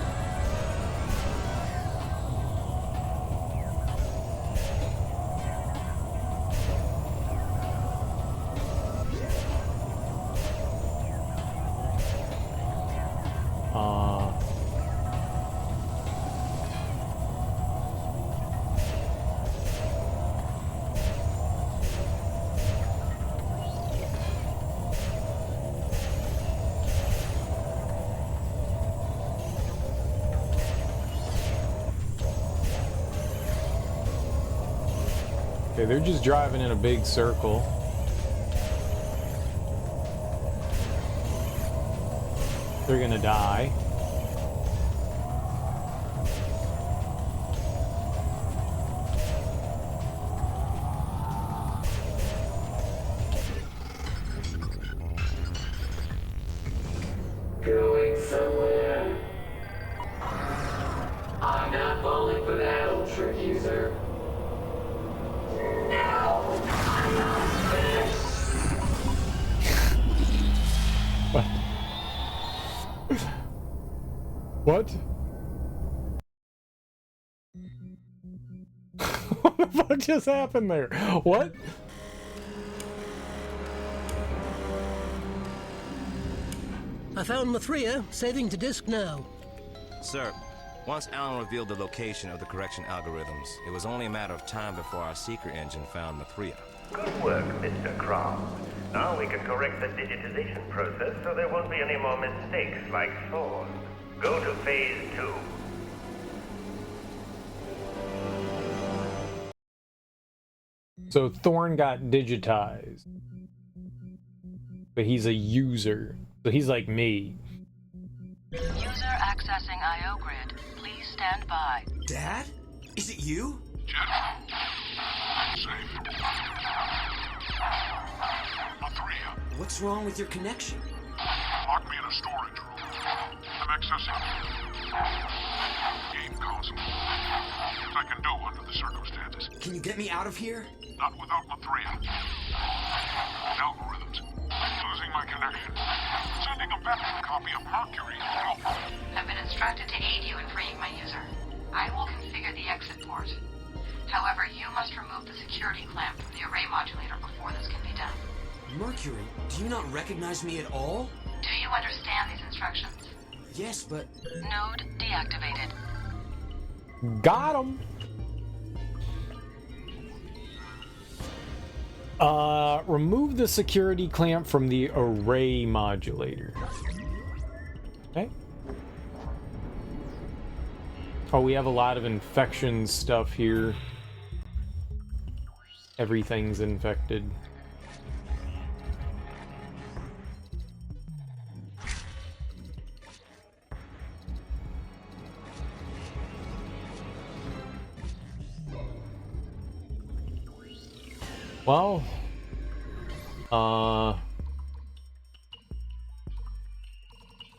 Okay, they're just driving in a big circle. They're gonna die. Going somewhere. I'm not falling for that old trick user. What? What the fuck just happened there? What? I found Mithria, saving to disk now. Sir, once Alan revealed the location of the correction algorithms, it was only a matter of time before our seeker engine found Mithria. Good work, Mr. Kron. Now we can correct the digitization process so there won't be any more mistakes like Thorn. Go to phase 2. So Thorn got digitized. But he's a user. So he's like me. User accessing IO grid. Please stand by. Dad? Is it you? Jet, I'm safe. Mithria. What's wrong with your connection? Lock me in a storage room. I'm accessing game console. Things I can do under the circumstances. Can you get me out of here? Not without Mithria. Algorithms. Losing my connection. Sending a backup copy of Mercury to help. I've been instructed to aid you in freeing my user. I will configure the exit port. However, you must remove the security clamp from the array modulator before this can be done. Mercury, do you not recognize me at all? Do you understand these instructions? Yes, but... Node deactivated. Got him! Remove the security clamp from the array modulator. Okay. Oh, we have a lot of infection stuff here. Everything's infected. Well,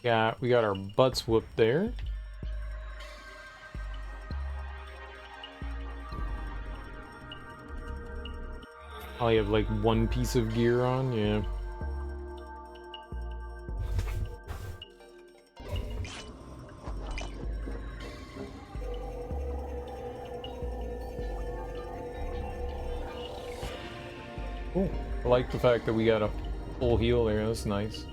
yeah, we got our butts whooped there. I have like one piece of gear on, yeah. Cool. I like the fact that we got a full heal there, that's nice.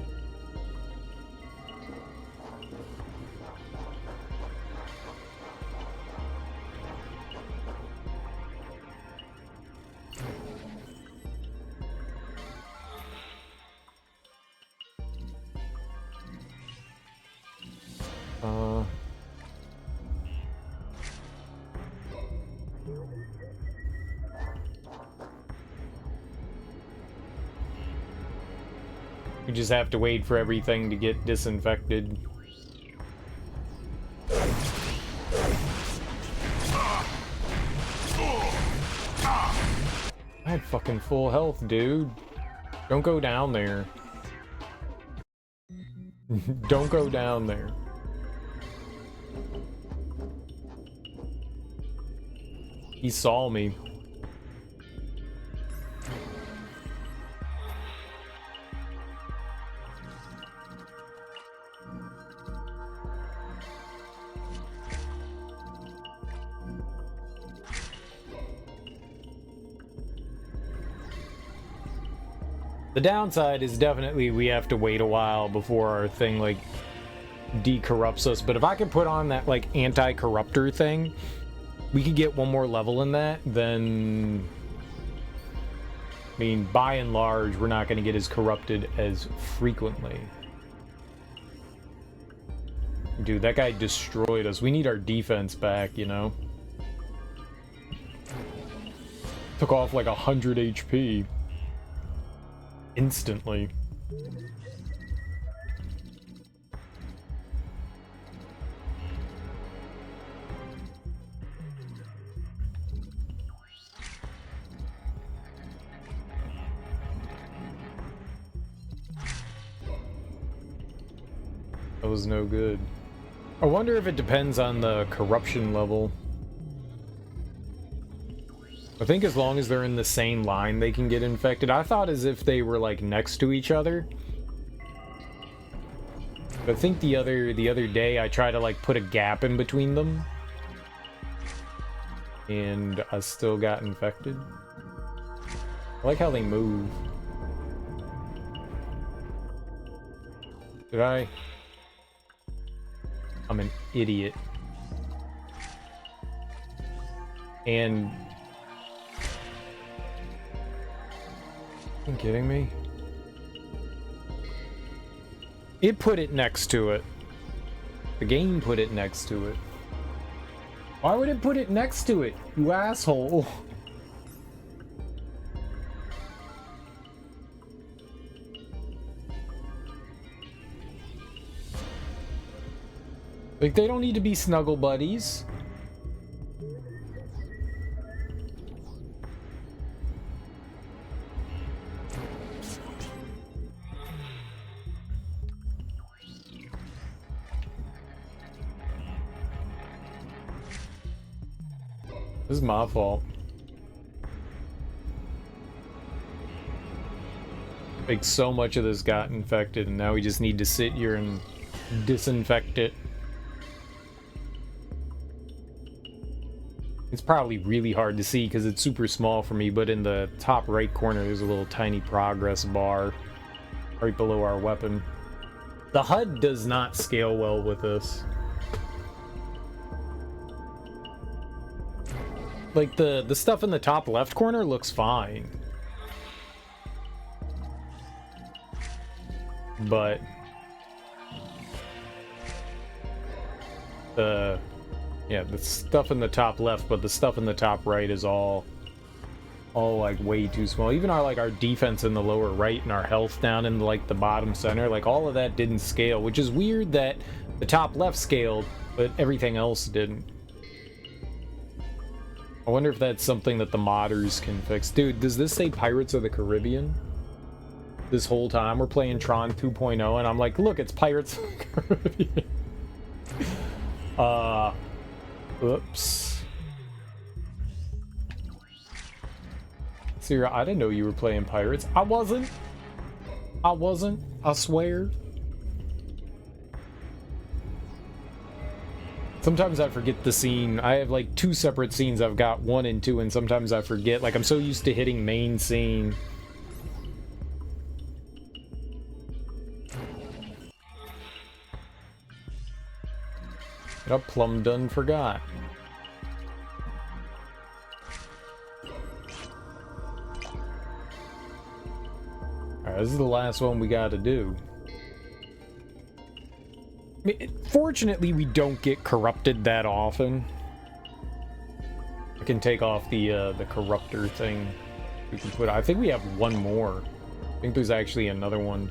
We just have to wait for everything to get disinfected. I had fucking full health, dude. Don't go down there. Don't go down there. He saw me. The downside is definitely we have to wait a while before our thing, like, decorrupts us. But if I could put on that, like, anti-corruptor thing, we could get one more level in that, then... I mean, by and large, we're not going to get as corrupted as frequently. Dude, that guy destroyed us. We need our defense back, you know? Took off like 100 HP. Instantly. That was no good. I wonder if it depends on the corruption level. I think as long as they're in the same line, they can get infected. I thought as if they were, like, next to each other. I think the other day I tried to like put a gap in between them, and I still got infected. I like how they move. Did I? I'm an idiot. And... Are you kidding me? It put it next to it. The game put it next to it. Why would it put it next to it, you asshole? Like, they don't need to be snuggle buddies. This is my fault. Like, so much of this got infected, and now we just need to sit here and disinfect it. It's probably really hard to see because it's super small for me, but in the top right corner there's a little tiny progress bar right below our weapon. The HUD does not scale well with this. Like, the stuff in the top left corner looks fine. But... yeah, the stuff in the top left, but the stuff in the top right is all like way too small. Even our defense in the lower right and our health down in like the bottom center, like all of that didn't scale, which is weird that the top left scaled, but everything else didn't. I wonder if that's something that the modders can fix. Dude, does this say Pirates of the Caribbean? This whole time we're playing Tron 2.0 and I'm like, look, it's Pirates of the Caribbean. Oops. Sarah, I didn't know you were playing Pirates. I wasn't. I swear. Sometimes I forget the scene. I have like 2 separate scenes. I've got 1 and 2, and sometimes I forget. Like, I'm so used to hitting main scene. I plumb done forgot. Alright, this is the last one we gotta do. I mean, fortunately, we don't get corrupted that often. I can take off the corruptor thing. We can put. I think we have 1 more. I think there's actually another one.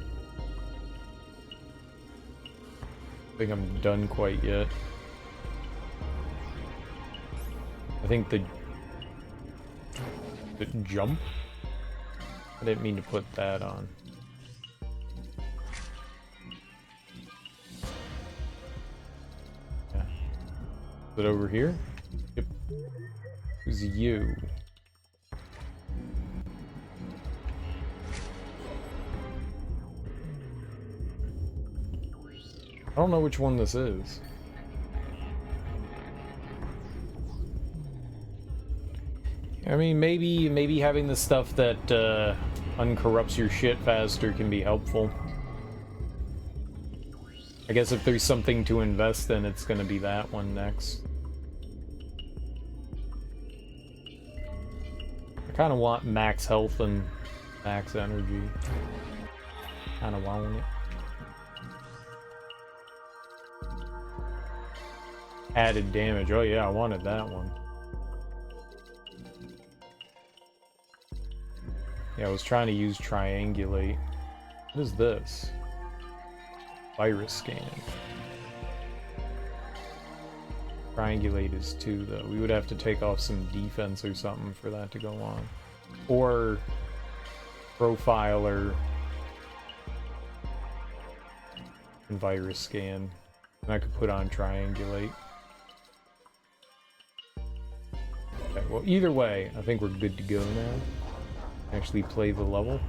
I don't think I'm done quite yet. I think the jump. I didn't mean to put that on. Is it over here? Yep. Who's you? I don't know which one this is. I mean, maybe having the stuff that uncorrupts your shit faster can be helpful. I guess if there's something to invest in, it's gonna be that one next. I kind of want max health and max energy. Kind of want it. Added damage. Oh yeah, I wanted that one. Yeah, I was trying to use triangulate. What is this? Virus scan. Triangulate is 2 though. We would have to take off some defense or something for that to go on. Or profiler and virus scan. And I could put on triangulate. Okay, well either way, I think we're good to go now. Actually play the level.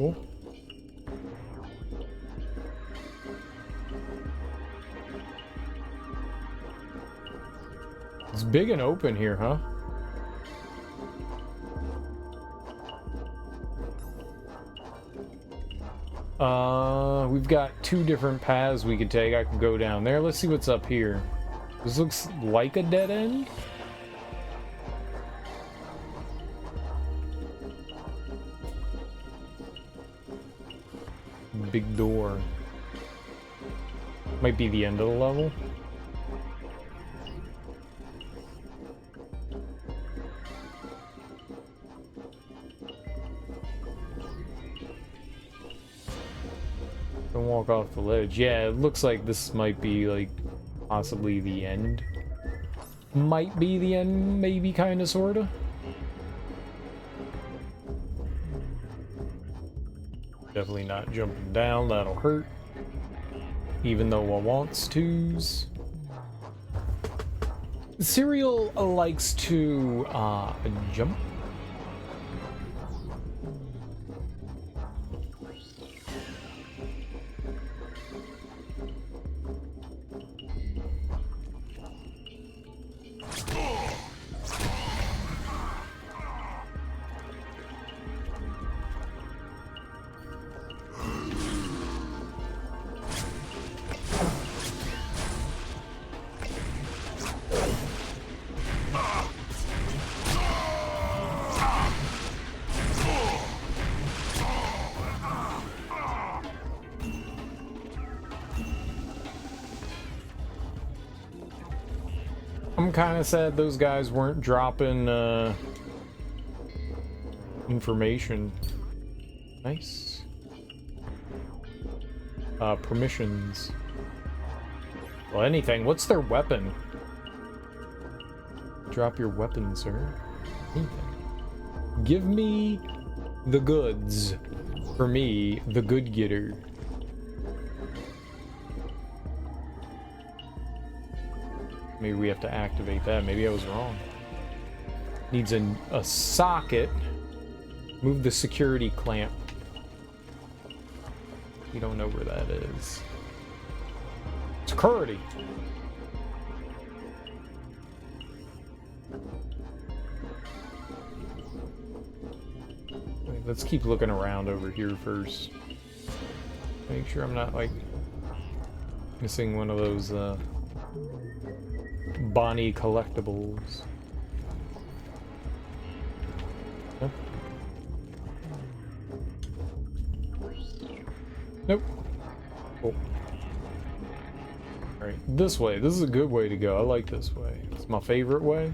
Cool. It's big and open here, huh? We've got two different paths we could take. I could go down there. Let's see what's up here. This looks like a dead end. Big door. Might be the end of the level. Don't walk off the ledge. Yeah, it looks like this might be like possibly the end. Might be the end, maybe, kinda, sorta. Definitely not jumping down, that'll hurt. Even though I wants to's. Serial likes to jump. I'm kind of sad those guys weren't dropping information. Nice. Permissions. Well, anything. What's their weapon? Drop your weapon, sir. Anything. Give me the goods. For me, the good getter. Maybe we have to activate that. Maybe I was wrong. Needs a socket. Move the security clamp. We don't know where that is. Security. Wait, let's keep looking around over here first. Make sure I'm not like missing one of those Bonnie collectibles. Huh? Nope. Cool. Alright, this way. This is a good way to go. I like this way. It's my favorite way.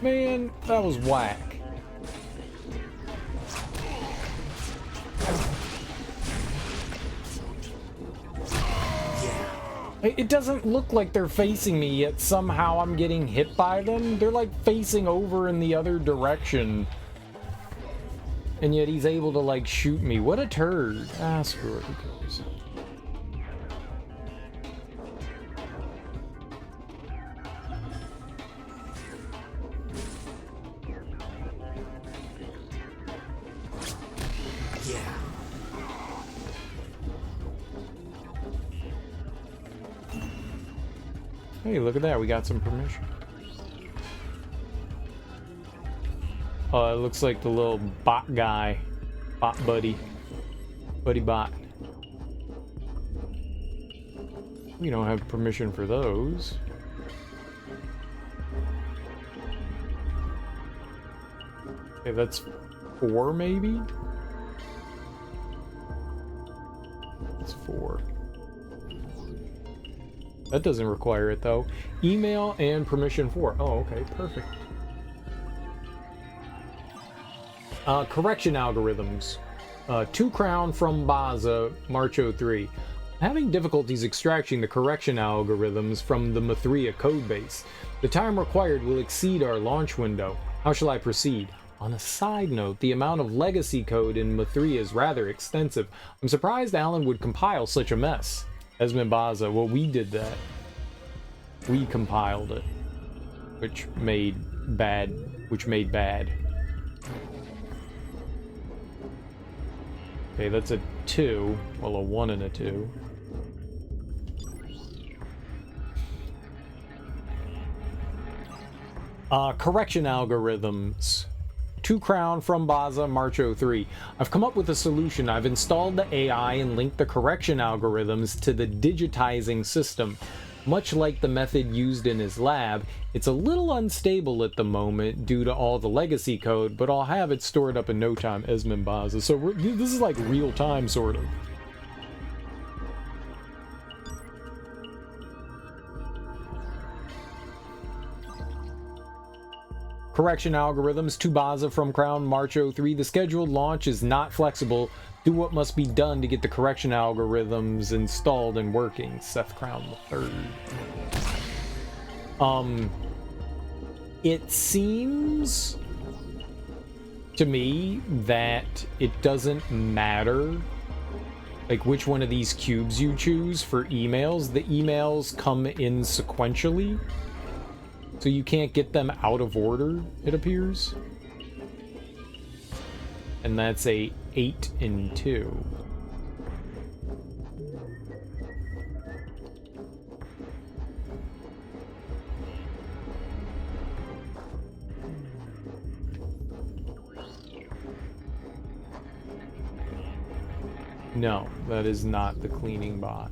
Man, that was whack. It doesn't look like they're facing me, yet somehow I'm getting hit by them. They're like facing over in the other direction. And yet he's able to like shoot me. What a turd. Ah, screw it. Who cares? Hey, look at that. We got some permission. Oh, it looks like the little bot guy. Bot buddy. Buddy bot. We don't have permission for those. Okay, that's 4 maybe? That's 4. That doesn't require it though. Email and permission for. Oh, okay, perfect. Correction algorithms. 2 crown from Baza, March 03. Having difficulties extracting the correction algorithms from the Mithria codebase. The time required will exceed our launch window. How shall I proceed? On a side note, the amount of legacy code in Mathria is rather extensive. I'm surprised Alan would compile such a mess. Esmond Baza, well, we did that. We compiled it. Which made bad. Okay, that's a 2. Well, a 1 and a 2. Correction algorithms. 2 crown from Baza, March 03. I've come up with a solution. I've installed the AI and linked the correction algorithms to the digitizing system. Much like the method used in his lab, it's a little unstable at the moment due to all the legacy code, but I'll have it stored up in no time, Esmond Baza. So this is like real time, sort of. Correction algorithms to Baza from Crown, March 03. The scheduled launch is not flexible. Do what must be done to get the correction algorithms installed and working. Seth Crown III. It seems to me that it doesn't matter like which one of these cubes you choose for emails. The emails come in sequentially, so you can't get them out of order, it appears. And that's a 8 and 2. No, that is not the cleaning bot.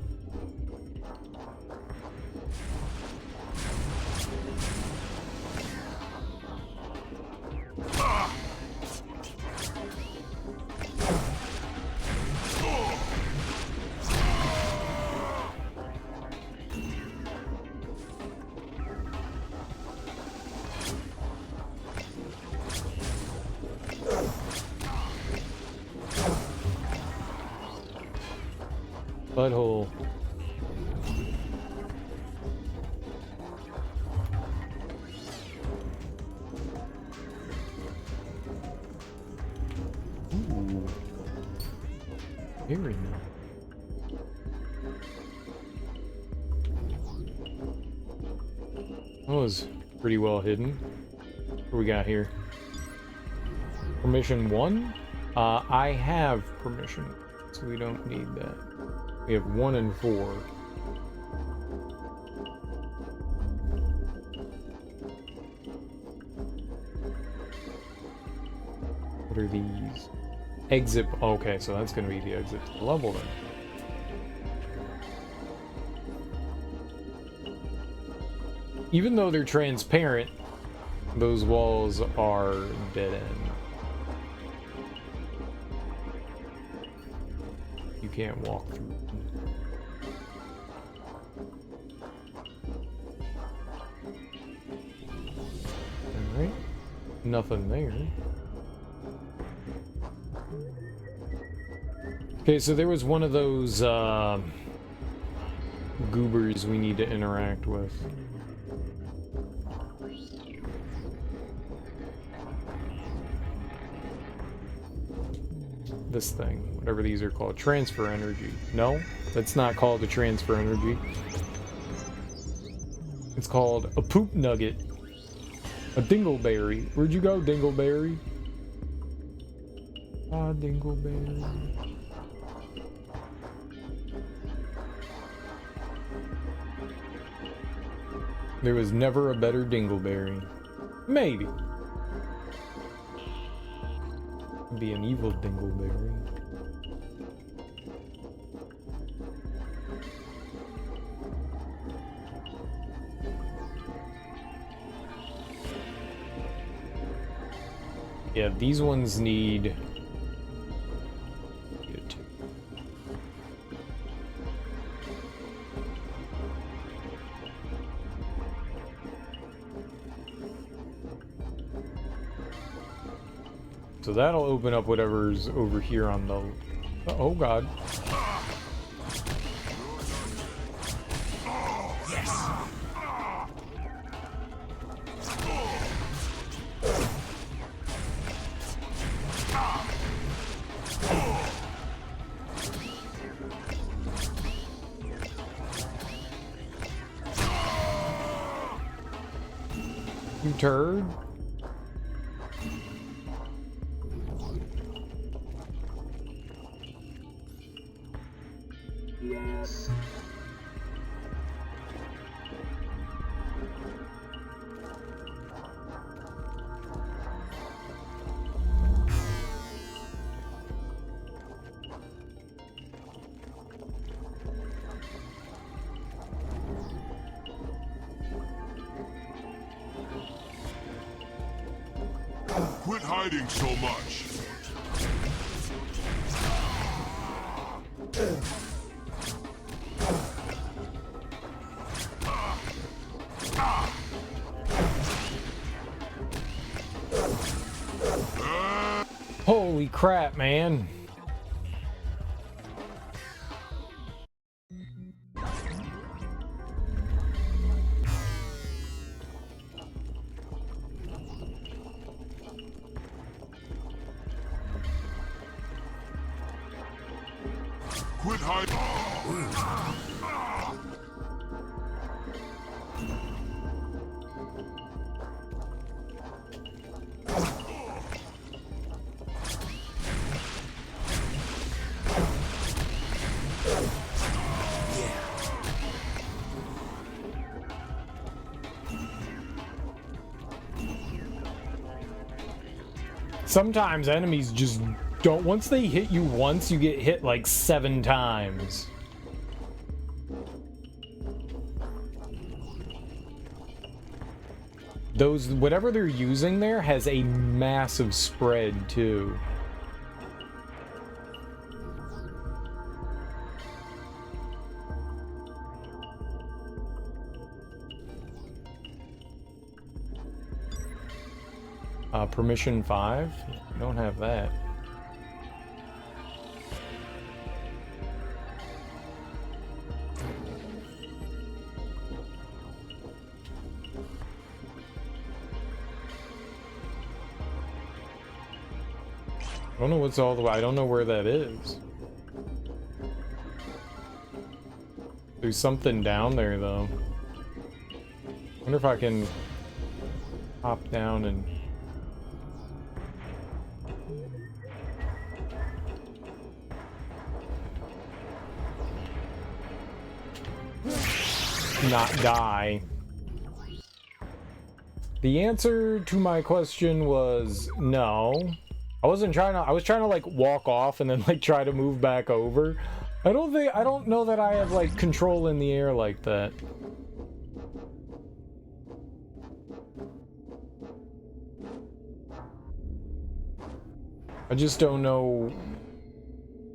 Butthole. Ooh. Very nice. That was pretty well hidden. What do we got here? Permission 1? I have permission, so we don't need that. We have 1 and 4. What are these? Exit. Okay, so that's going to be the exit to the level then. Even though they're transparent, those walls are dead end. You can't walk through them. Alright. Nothing there. Okay, so there was one of those goobers we need to interact with. This thing, whatever these are called, transfer energy. No, that's not called a transfer energy. It's called a poop nugget. A dingleberry. Where'd you go, dingleberry? Ah, dingleberry. There was never a better dingleberry. Maybe. Be an evil dingleberry. Yeah, these ones need it. So that'll open up whatever's over here on the... Oh god. Yes. You turd. Yes. Quit hiding so much. Holy crap, man. Quit hiding. Sometimes enemies just don't. Once they hit you once, you get hit like 7 times. Those, whatever they're using there has a massive spread too. Permission 5? I don't have that. I don't know what's all the way. I don't know where that is. There's something down there though. I wonder if I can hop down and... not die. The answer to my question was no. I was trying to like walk off and then like try to move back over. I don't know that I have like control in the air like that. I just don't know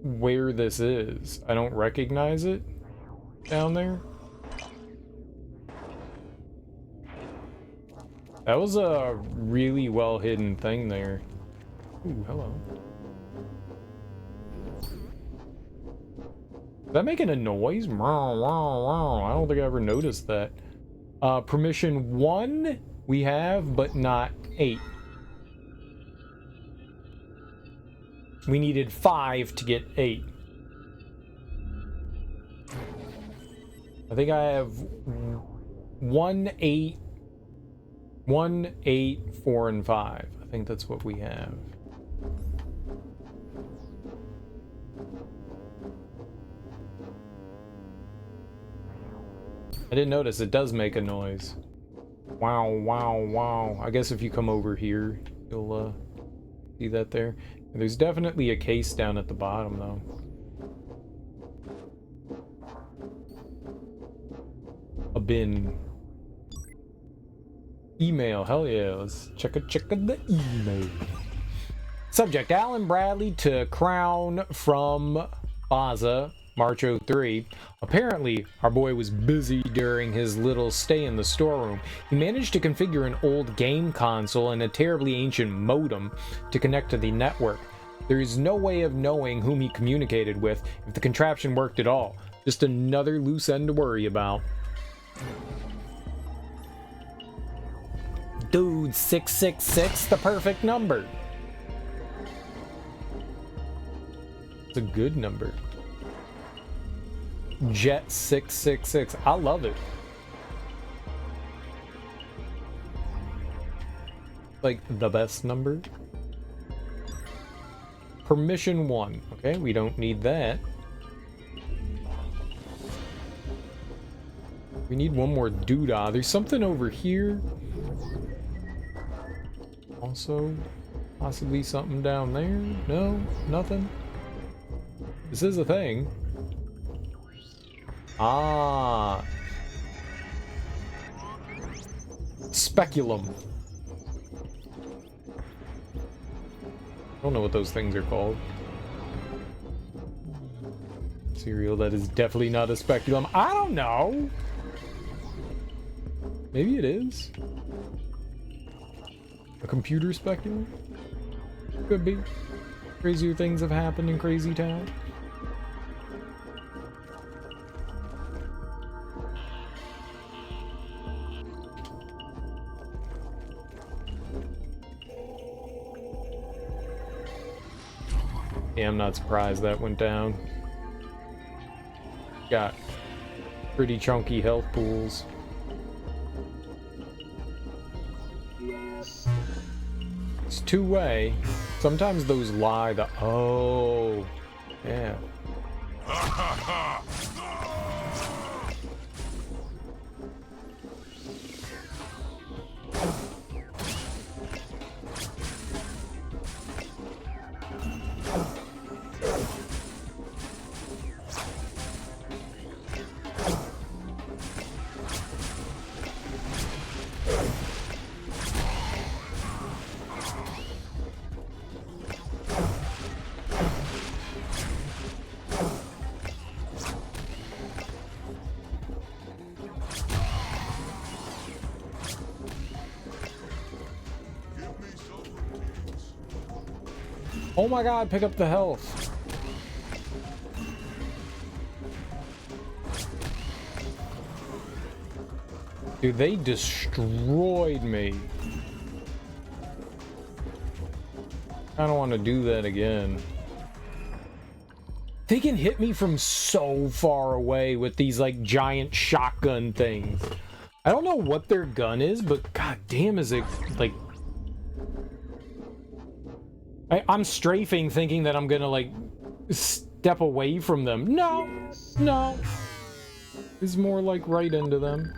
where this is. I don't recognize it down there. That was a really well hidden thing there. Ooh, hello. Is that making a noise? I don't think I ever noticed that. Permission 1 we have, but not 8. We needed 5 to get 8. I think I have 1, 8, 1, 8, 4, and 5. I think that's what we have. I didn't notice, it does make a noise. Wow, wow, wow. I guess if you come over here, you'll see that there. There's definitely a case down at the bottom, though. A bin. Email, hell yeah, let's check the email. Subject, Alan Bradley to Crown from Baza, March 03. Apparently, our boy was busy during his little stay in the storeroom. He managed to configure an old game console and a terribly ancient modem to connect to the network. There is no way of knowing whom he communicated with, if the contraption worked at all. Just another loose end to worry about. Dude, 666, the perfect number. It's a good number. Jet 666. I love it. Like the best number. Permission 1. Okay, we don't need that. We need one more doodah. There's something over here. Also, possibly something down there. No, nothing. This is a thing. Ah. Speculum. I don't know what those things are called. Cereal that is definitely not a speculum. I don't know. Maybe it is. A computer speculum? Could be. Crazier things have happened in Crazy Town. Yeah, I'm not surprised that went down. Got pretty chunky health pools. It's two-way. Sometimes those lie. Oh, yeah. Oh my god, pick up the health. Dude, they destroyed me. I don't want to do that again. They can hit me from so far away with these like giant shotgun things. I don't know what their gun is, but god damn is it like... I'm strafing thinking that I'm gonna like step away from them. No, no. It's more like right into them.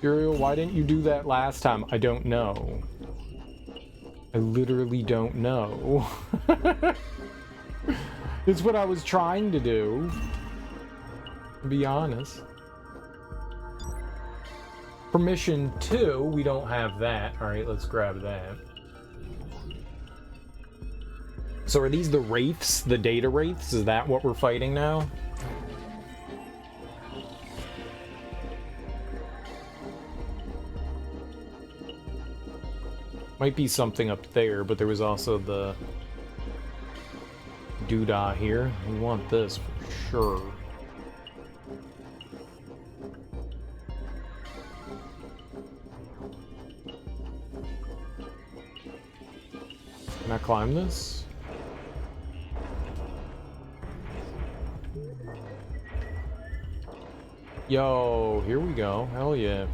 Uriel, why didn't you do that last time? I don't know. I literally don't know. It's what I was trying to do, to be honest. Permission 2, we don't have that. Alright, let's grab that. So are these the wraiths, the data wraiths? Is that what we're fighting now? Might be something up there, but there was also the doodah here. We want this for sure. Can I climb this? Yo, here we go. Hell yeah.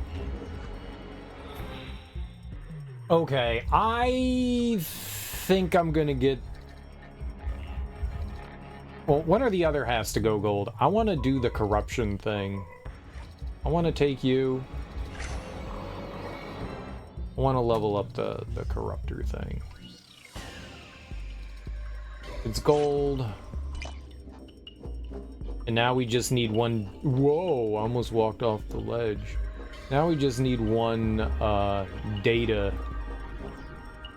Okay, I think I'm gonna get... Well, one or the other has to go gold. I want to do the corruption thing. I want to take you. I want to level up the corruptor thing. It's gold. And now we just need one... Whoa, I almost walked off the ledge. Now we just need one data...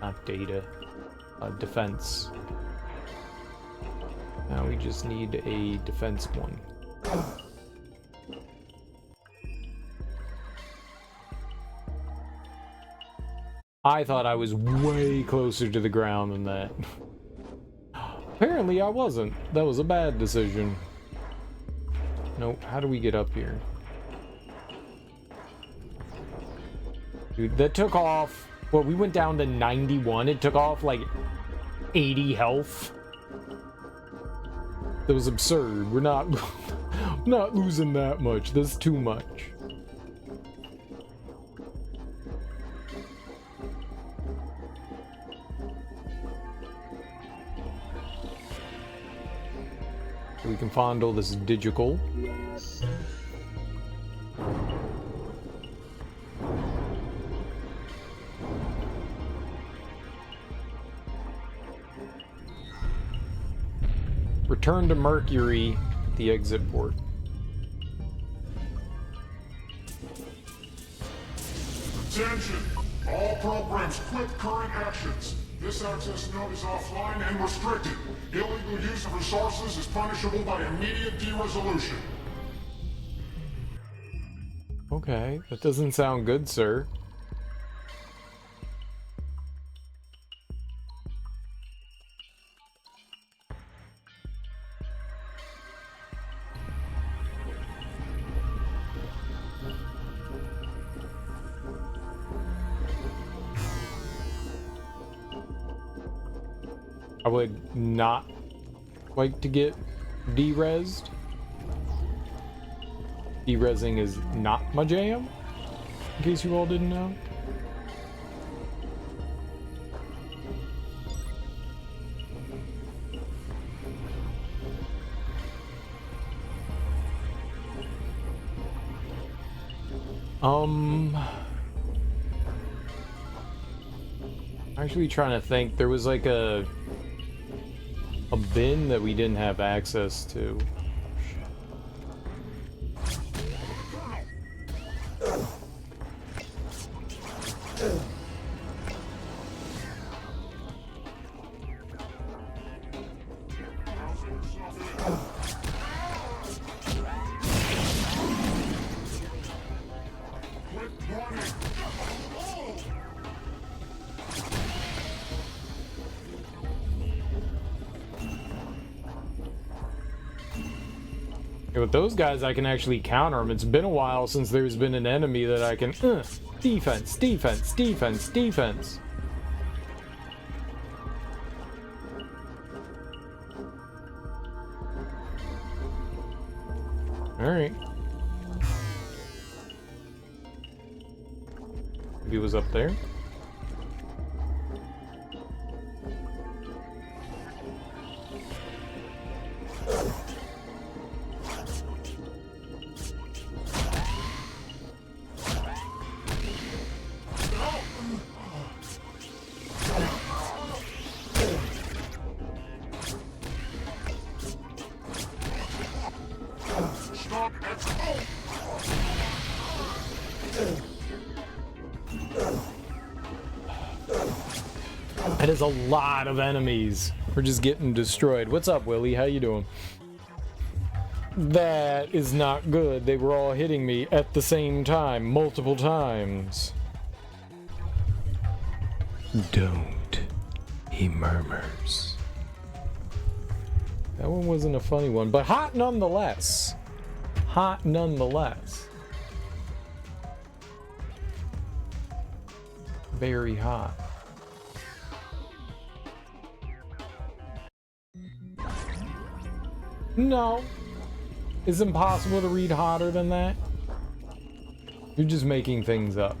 Not data. Defense. Now we just need a defense one. I thought I was way closer to the ground than that. Apparently I wasn't. That was a bad decision. Nope, how do we get up here? Dude, that took off... Well, we went down to 91. It took off like 80 health. That was absurd. We're not not losing that much. That's too much. We can fondle this digital. Return to Mercury, the exit port. Attention! All programs quit current actions. This access node is offline and restricted. Illegal use of resources is punishable by immediate de-resolution. Okay, that doesn't sound good, sir. I would not like to get de-resed. De-resing is not my jam, in case you all didn't know. Actually trying to think, there was like a bin that we didn't have access to. With those guys, I can actually counter them. It's been a while since there's been an enemy that I can defense, defense, defense, defense. All right. Maybe it was up there. That is a lot of enemies. We're just getting destroyed. What's up, Willie? How you doing? That is not good. They were all hitting me at the same time, multiple times. Don't, he murmurs. That one wasn't a funny one, but hot nonetheless. Hot nonetheless. Very hot. No. It's impossible to read hotter than that. You're just making things up.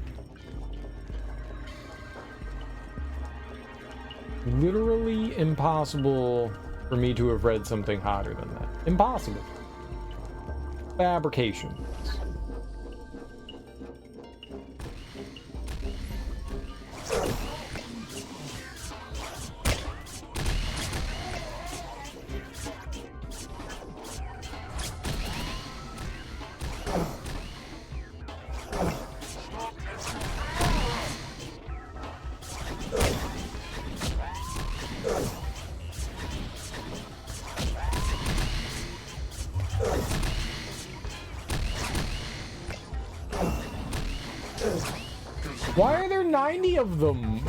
Literally impossible for me to have read something hotter than that. Impossible. Fabrication. Why are there 90 of them?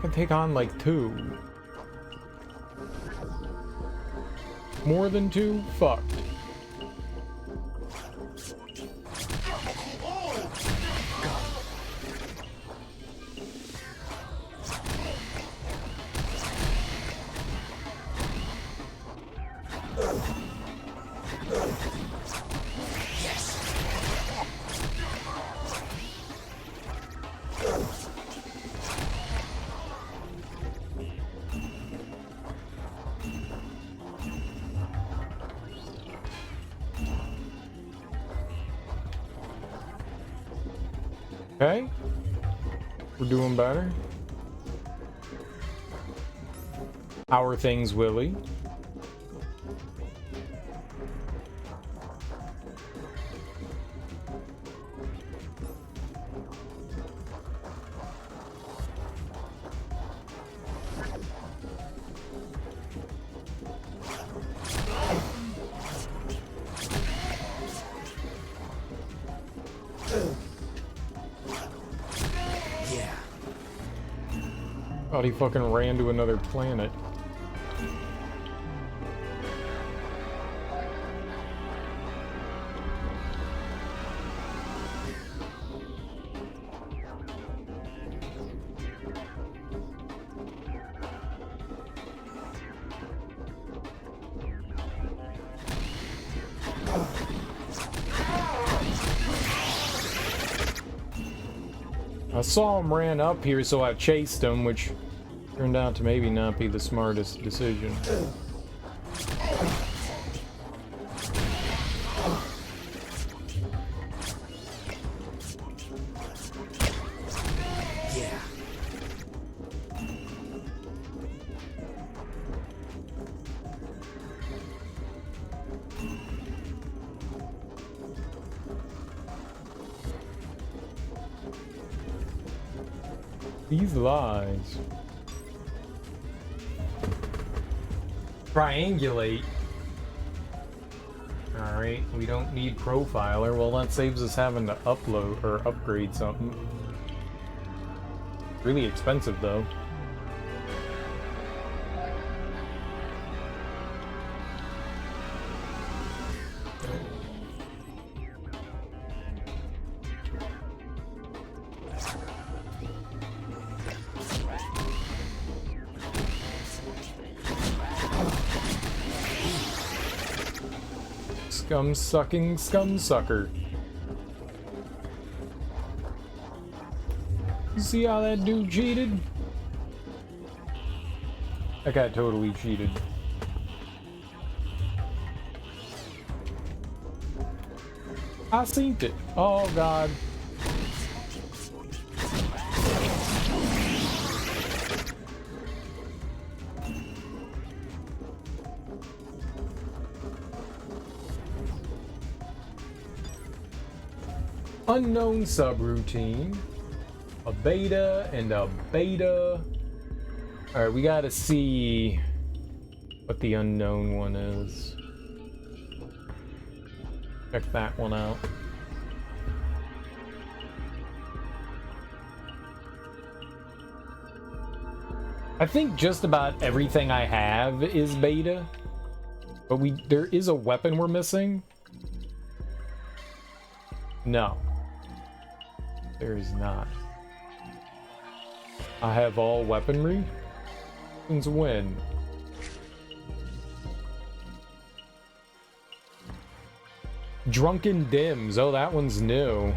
can take on like 2. More than 2? Fuck. Okay, we're doing better. How are things, Willie? Thought he fucking ran to another planet. I saw him ran up here, so I chased him, which turned out to maybe not be the smartest decision. Yeah. These lies. Triangulate. Alright, we don't need profiler. Well, that saves us having to upload or upgrade something. Really expensive, though. Scum-sucking scum-sucker. See how that dude cheated? That guy totally cheated. I seen it. Oh god. Unknown subroutine, a beta, and a beta. Alright, we gotta see what the unknown one is. Check that one out. I think just about everything I have is beta, but there is a weapon we're missing. No. There is not. I have all weaponry? Since when? Drunken Dims. Oh, that one's new.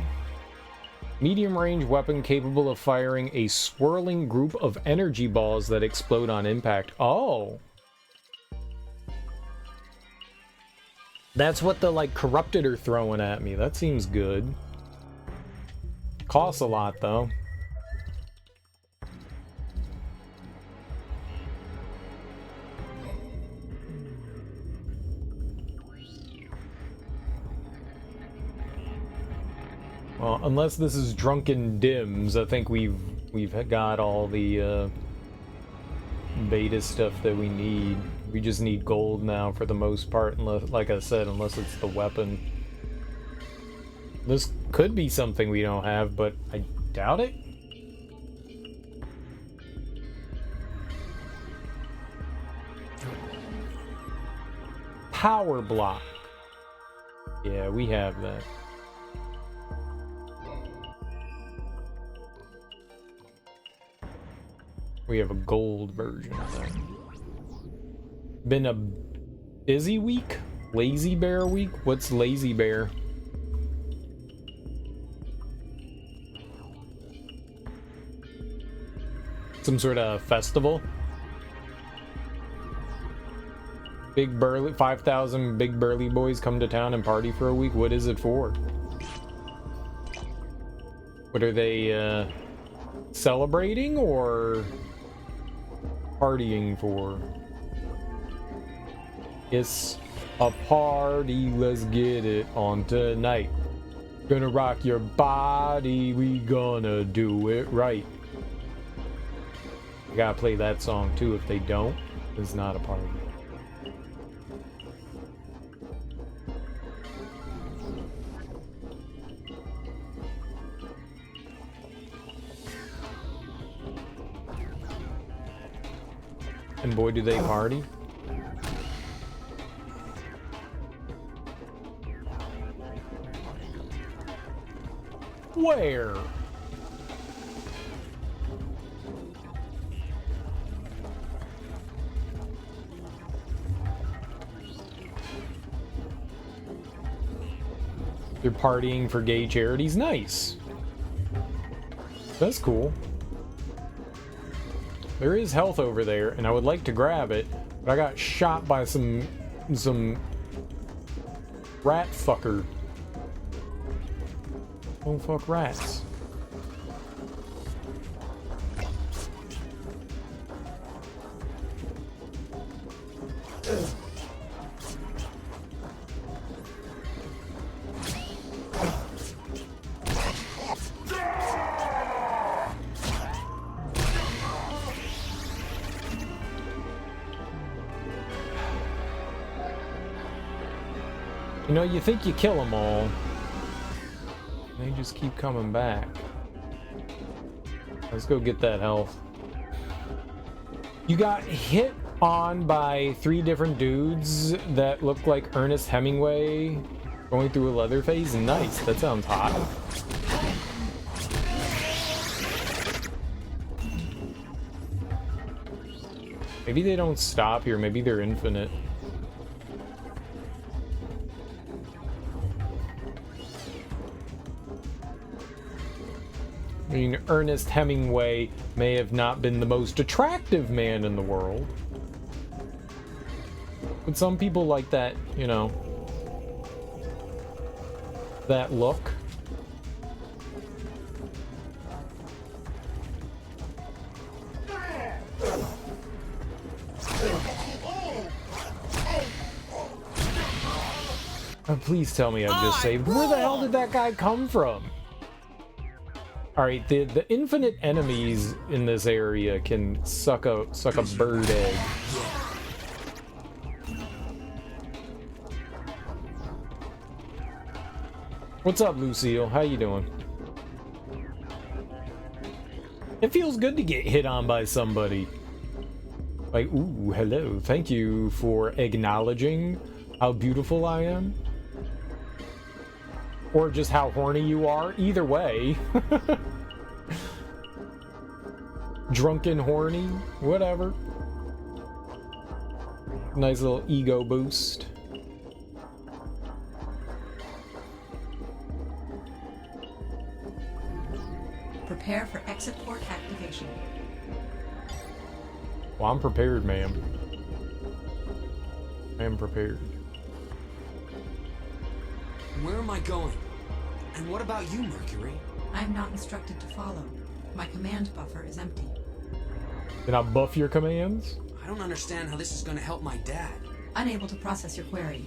Medium-range weapon capable of firing a swirling group of energy balls that explode on impact. Oh! That's what the, like, corrupted are throwing at me. That seems good. Costs a lot, though. Well, unless this is Drunken Dims, I think we've got all the beta stuff that we need. We just need gold now for the most part, unless, like I said, unless it's the weapon. This could be something we don't have, but I doubt it. power block. Yeah, we have that. We have a gold version of that. Been a busy week? Lazy Bear week? What's Lazy Bear? Some sort of festival? Big burly 5,000 big burly boys come to town and party for a week. What is it for? What are they celebrating or partying for? It's a party, let's get it on tonight. Gonna rock your body, we gonna do it right. I gotta play that song too. If they don't, it's not a party. And boy, do they party. Where? They're partying for gay charities. Nice. That's cool. There is health over there, and I would like to grab it, but I got shot by some rat fucker. Don't fuck rats. You know, you think you kill them all. They just keep coming back. Let's go get that health. You got hit on by 3 different dudes that look like Ernest Hemingway going through a leather phase. Nice. That sounds hot. Maybe they don't stop here. Maybe they're infinite. I mean, Ernest Hemingway may have not been the most attractive man in the world. But some people like that, you know, that look. Oh, please tell me I've just saved. Where the hell did that guy come from? Alright, the infinite enemies in this area can suck a bird egg. What's up, Lucille? How you doing? It feels good to get hit on by somebody. Like, ooh, hello. Thank you for acknowledging how beautiful I am. Or just how horny you are. Either way. Drunken, horny, whatever. Nice little ego boost. Prepare for exit port activation. Well, I'm prepared, ma'am. I am prepared. Where am I going? And what about you, Mercury? I'm not instructed to follow. My command buffer is empty. Can I buff your commands? I don't understand how this is going to help my dad. Unable to process your query.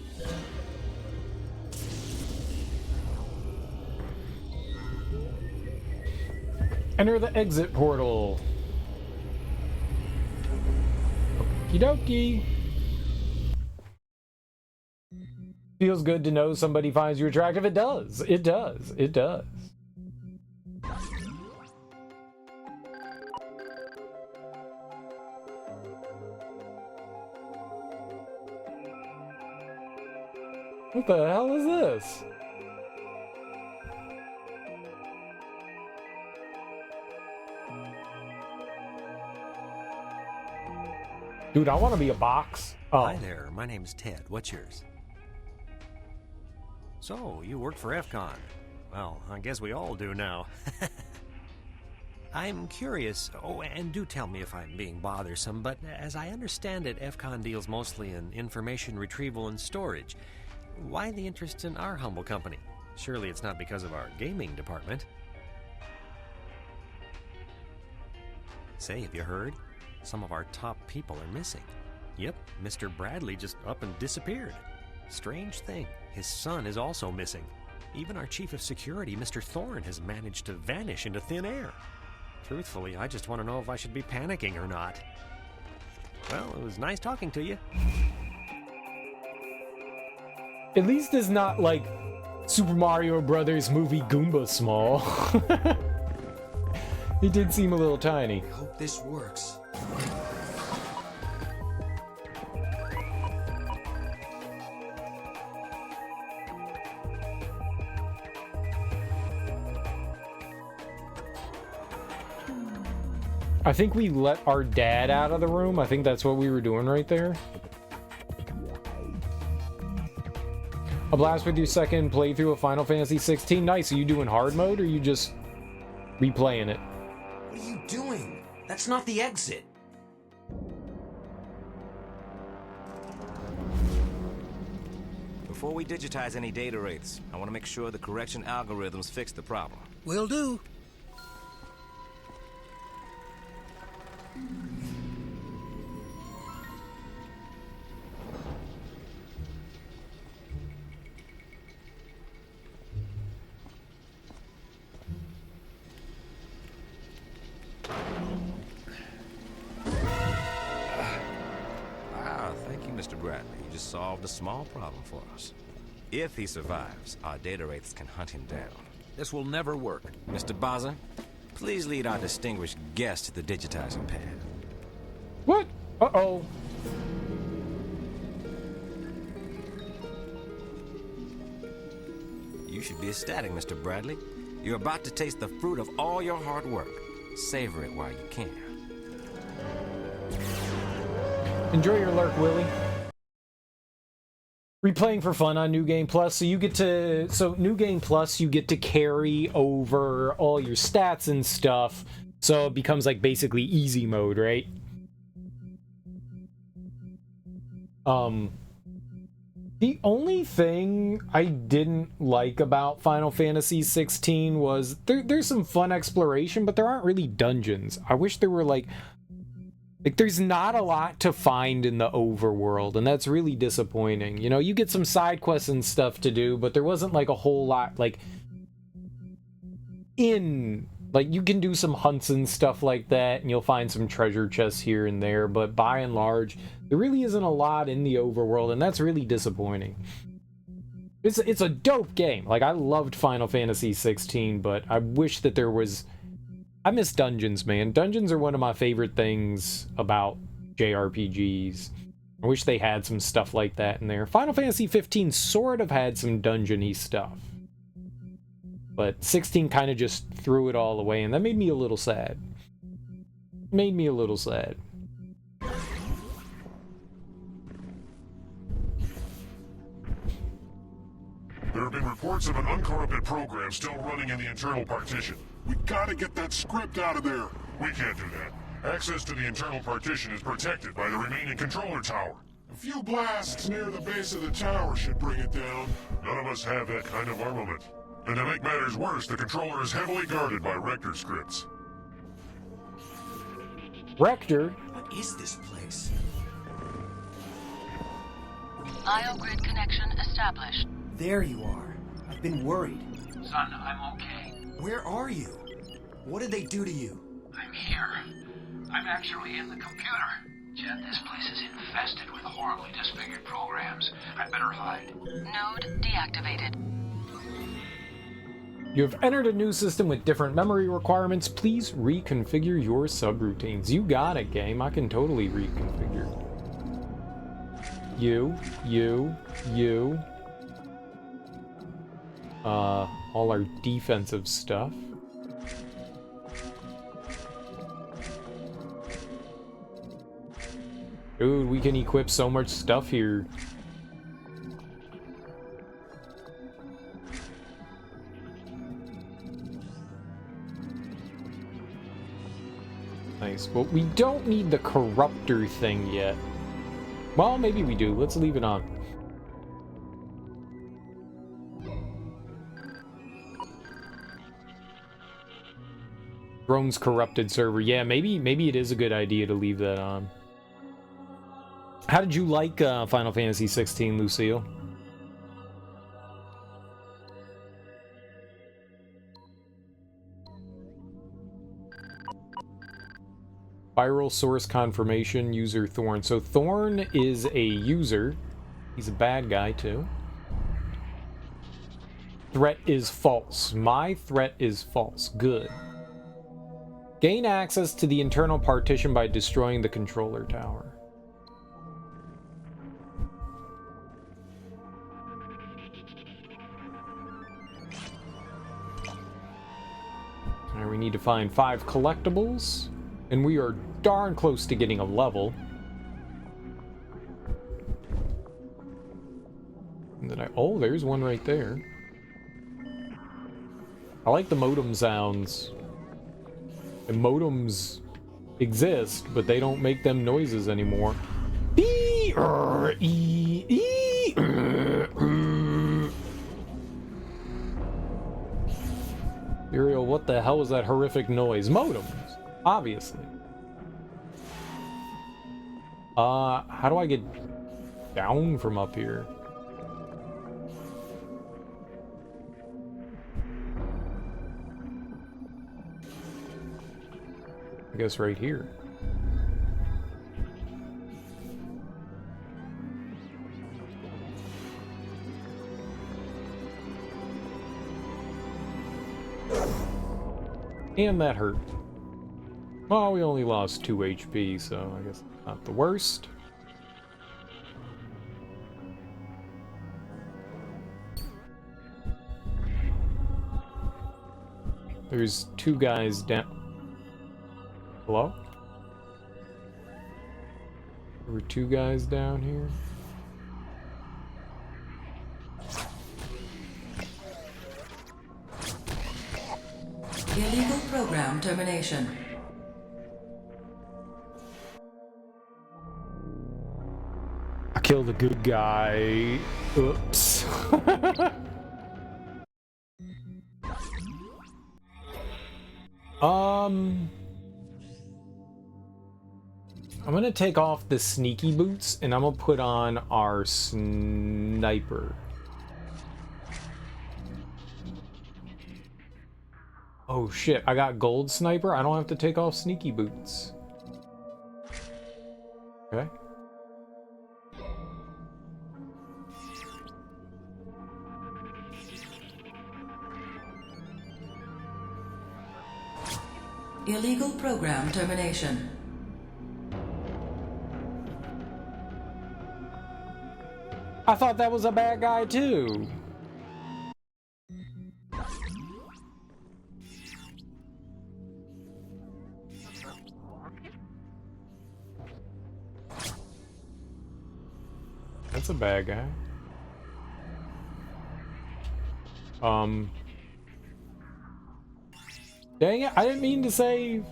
Enter the exit portal. Okie dokie. Feels good to know somebody finds you attractive. It does. It does. It does. What the hell is this? Dude, I want to be a box. Oh. Hi there, my name's Ted. What's yours? So, you work for FCON. Well, I guess we all do now. I'm curious, oh, and do tell me if I'm being bothersome, but as I understand it, FCON deals mostly in information retrieval and storage. Why the interest in our humble company? Surely it's not because of our gaming department. Say, have you heard? Some of our top people are missing. Yep, Mr. Bradley just up and disappeared. Strange thing, his son is also missing. Even our chief of security, Mr. Thorne, has managed to vanish into thin air. Truthfully, I just want to know if I should be panicking or not. Well, it was nice talking to you. At least it's not like Super Mario Brothers movie Goomba small. It did seem a little tiny. I hope this works. I think we let our dad out of the room. I think that's what we were doing right there. A blast with your second playthrough of Final Fantasy 16. Nice. Are you doing hard mode or are you just replaying it? What are you doing? That's not the exit. Before we digitize any data wraiths, I want to make sure the correction algorithms fix the problem. Will do. Thank you, Mr. Bradley. You just solved a small problem for us. If he survives, our data wraiths can hunt him down. This will never work. Mr. Baza, please lead our distinguished guest to the digitizing pad. What? Uh-oh. You should be ecstatic, Mr. Bradley. You're about to taste the fruit of all your hard work. Savor it while you can. Enjoy your lurk, Willie. Replaying for fun on New Game Plus, so you get to... So, New Game Plus, you get to carry over all your stats and stuff, so it becomes, like, basically easy mode, right? The only thing I didn't like about Final Fantasy 16 was... There's some fun exploration, but there aren't really dungeons. I wish there were, like, there's not a lot to find in the overworld, and that's really disappointing. You know, you get some side quests and stuff to do, but there wasn't, like, a whole lot, like, like, you can do some hunts and stuff like that, and you'll find some treasure chests here and there, but by and large, there really isn't a lot in the overworld, and that's really disappointing. It's a dope game. Like, I loved Final Fantasy 16, but I wish that there was... I miss dungeons, man. Dungeons are one of my favorite things about JRPGs. I wish they had some stuff like that in there. Final Fantasy 15 sort of had some dungeon-y stuff. But 16 kind of just threw it all away, and that made me a little sad. Made me a little sad. There have been reports of an uncorrupted program still running in the internal partition. We gotta get that script out of there. We can't do that. Access to the internal partition is protected by the remaining controller tower. A few blasts near the base of the tower should bring it down. None of us have that kind of armament. And to make matters worse, the controller is heavily guarded by Rector scripts. Rector? What is this place? IO grid connection established. There you are. I've been worried. Son, I'm okay. Where are you? What did they do to you? I'm here. I'm actually in the computer. Jet, this place is infested with horribly disfigured programs. I'd better hide. Node deactivated. You have entered a new system with different memory requirements. Please reconfigure your subroutines. You got it, game. I can totally reconfigure. You. all our defensive stuff. Dude, we can equip so much stuff here. Nice. Well, we don't need the corruptor thing yet. Well, maybe we do. Let's leave it on. Drone's corrupted server. Yeah, maybe it is a good idea to leave that on. How did you like Final Fantasy 16, Lucille? Viral source confirmation, user Thorn. So Thorn is a user. He's a bad guy too. Threat is false. My threat is false. Good. Gain access to the internal partition by destroying the controller tower. Alright, we need to find 5 collectibles. And we are darn close to getting a level. And then oh, there's one right there. I like the modem sounds. And modems exist, but they don't make them noises anymore. Uriel, what the hell was that horrific noise? Modems, obviously. How do I get down from up here? I guess right here. And that hurt. Well, we only lost 2 HP, so I guess not the worst. There's 2 guys down. Hello? There were 2 guys down here. Illegal program termination. I killed a good guy. Oops. I'm gonna take off the sneaky boots and I'm gonna put on our sniper. Oh shit, I got gold sniper. I don't have to take off sneaky boots. Okay. Illegal program termination. I thought that was a bad guy too. That's a bad guy. Dang it, I didn't mean to save.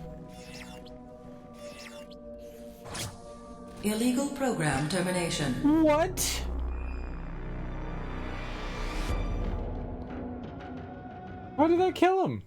Illegal program termination. What? How did that kill him?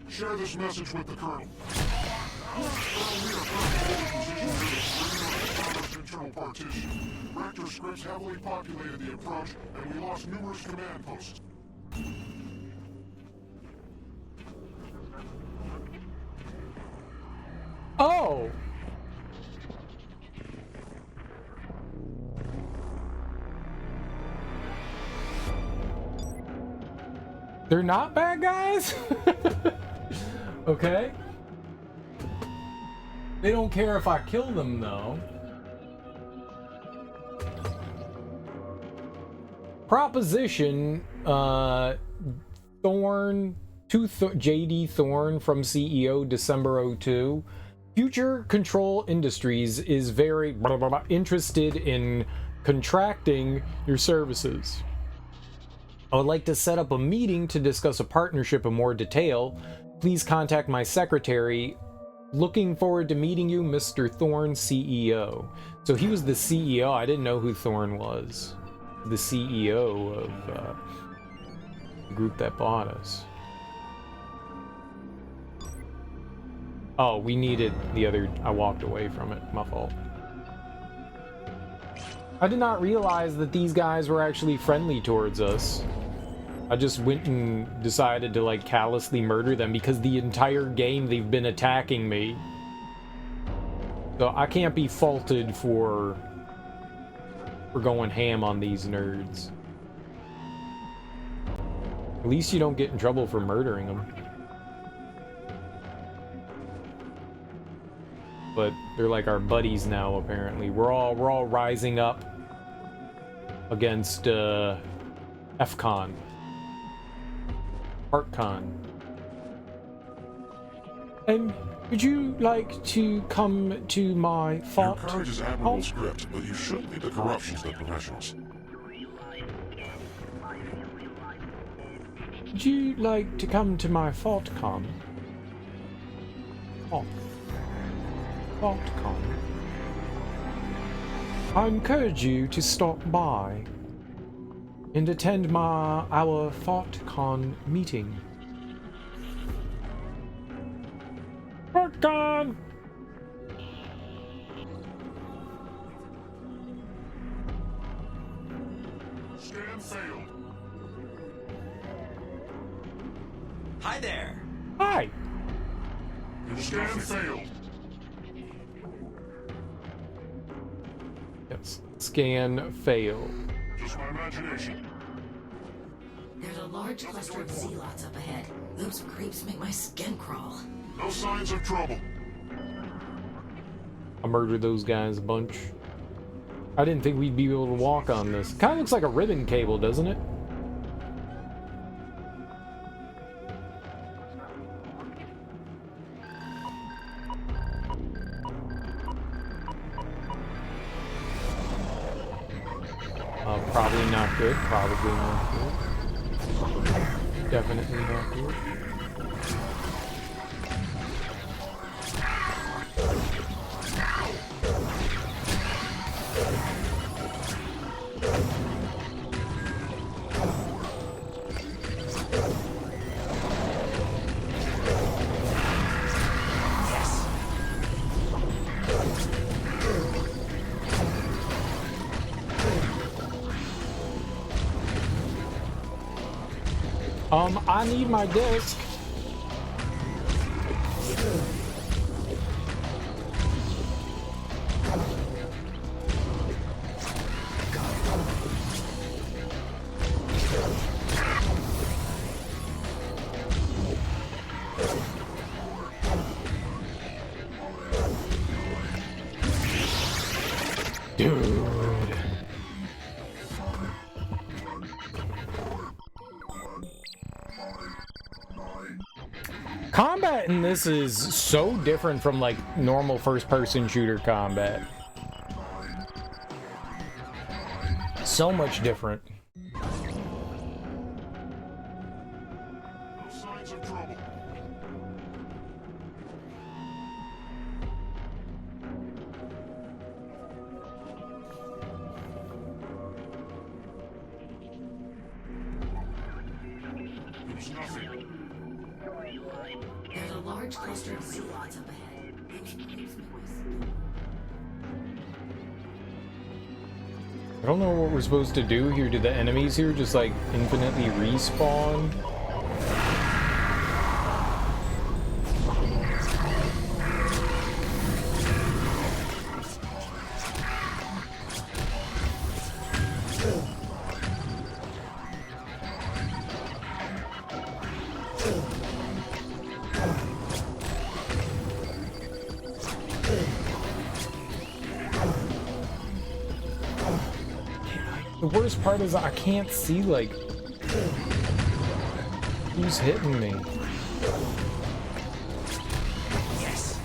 Share this message with the Colonel. Internal partition. Reactor scripts heavily populated the approach, and we lost numerous command posts. Oh! They're not bad guys? Okay. They don't care if I kill them, though. Proposition, Thorn, JD Thorn from CEO December 02. Future Control Industries is very interested in contracting your services. I would like to set up a meeting to discuss a partnership in more detail. Please contact my secretary. Looking forward to meeting you, Mr. Thorn, CEO. So he was the CEO. I didn't know who Thorn was. The CEO of the group that bought us. Oh, we needed the other... I walked away from it. My fault. I did not realize that these guys were actually friendly towards us. I just went and decided to, like, callously murder them because the entire game they've been attacking me. So I can't be faulted for going ham on these nerds. At least you don't get in trouble for murdering them. But they're like our buddies now, apparently. We're all rising up against FCON. PartCon. Would you like to come to my fort? Your courage is admirable script, but you shouldn't leave the corruptions to the professionals. Would you like to come to my FortCon? FortCon. I encourage you to stop by and attend our FortCon meeting. FortCon! Scan failed. Hi there. Hi. Scan failed. Yes. Scan failed. Just my imagination. There's a large cluster of zealots up ahead. Those creeps make my skin crawl. No signs of trouble. I murdered those guys a bunch. I didn't think we'd be able to walk on this. Kind of looks like a ribbon cable, doesn't it? Probably not good. Probably not good. Definitely not good. I need my disc. Dude. Combat in this is so different from like normal first-person shooter combat. So much different. No signs of trouble. There's nothing. There's a large cluster of zealots up ahead. I don't know what we're supposed to do here. Do the enemies here just like infinitely respawn? The worst part is I can't see, like, who's hitting me. Yes.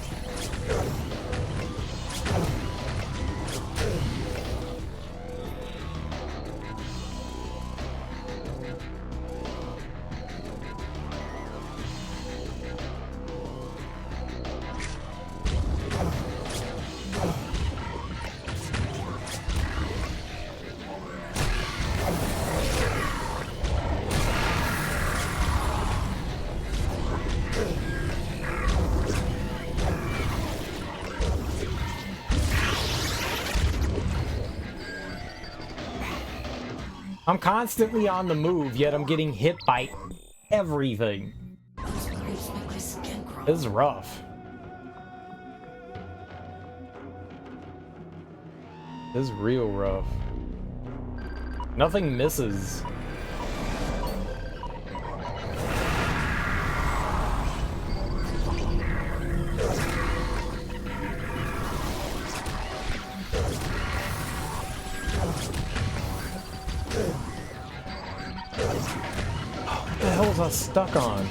I'm constantly on the move, yet I'm getting hit by everything. This is rough. This is real rough. Nothing misses. What the hell was I stuck on?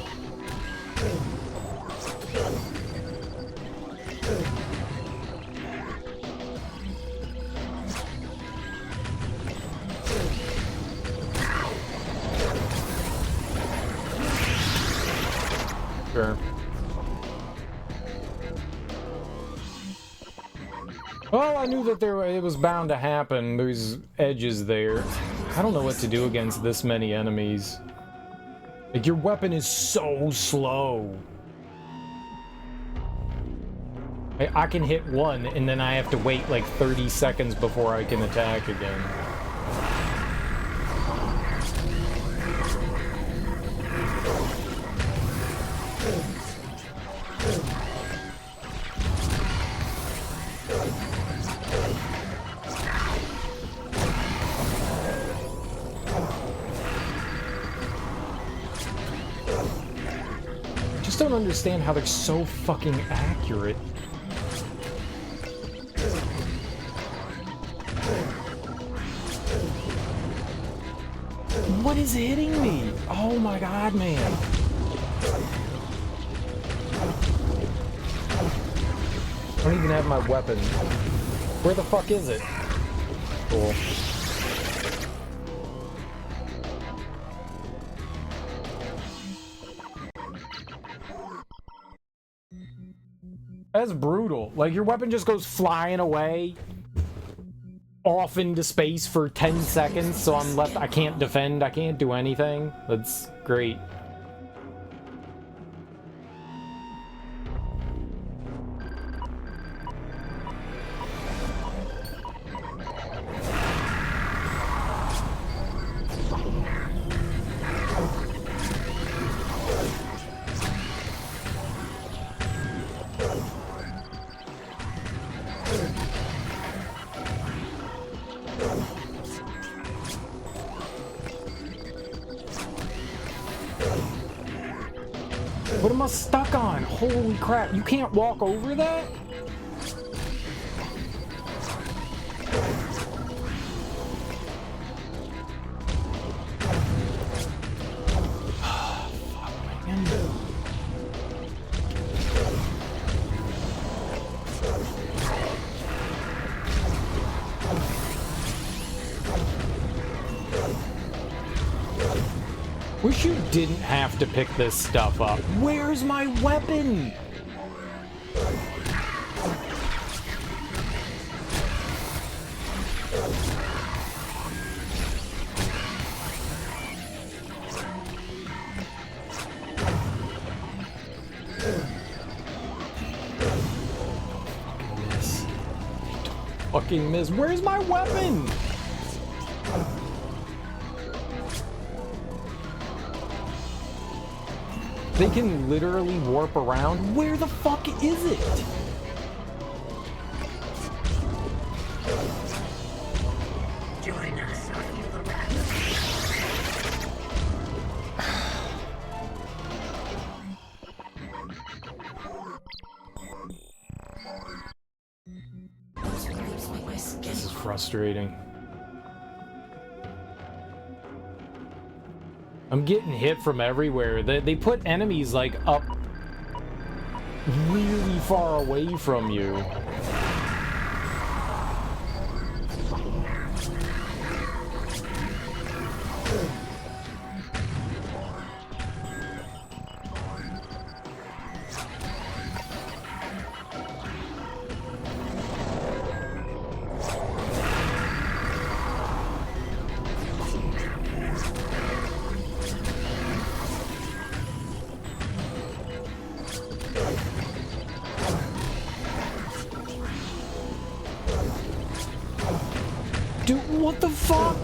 Sure. Well, I knew that it was bound to happen. There's edges there. I don't know what to do against this many enemies. Like, your weapon is so slow. I can hit one, and then I have to wait like 30 seconds before I can attack again. I just don't understand how they're so fucking accurate. What is hitting me? Oh my god, man. I don't even have my weapon. Where the fuck is it? Cool. That's brutal. Like, your weapon just goes flying away off into space for 10 seconds, so I'm left. I can't defend. I can't do anything. That's great. What am I stuck on? Holy crap, you can't walk over that? Wish you didn't have to pick this stuff up. Where's my weapon? fucking miss. Where's my weapon? They can literally warp around. Where the fuck is it? Join us, or you the rat. This is frustrating. I'm getting hit from everywhere. They put enemies like up really far away from you. Dude, what the fuck?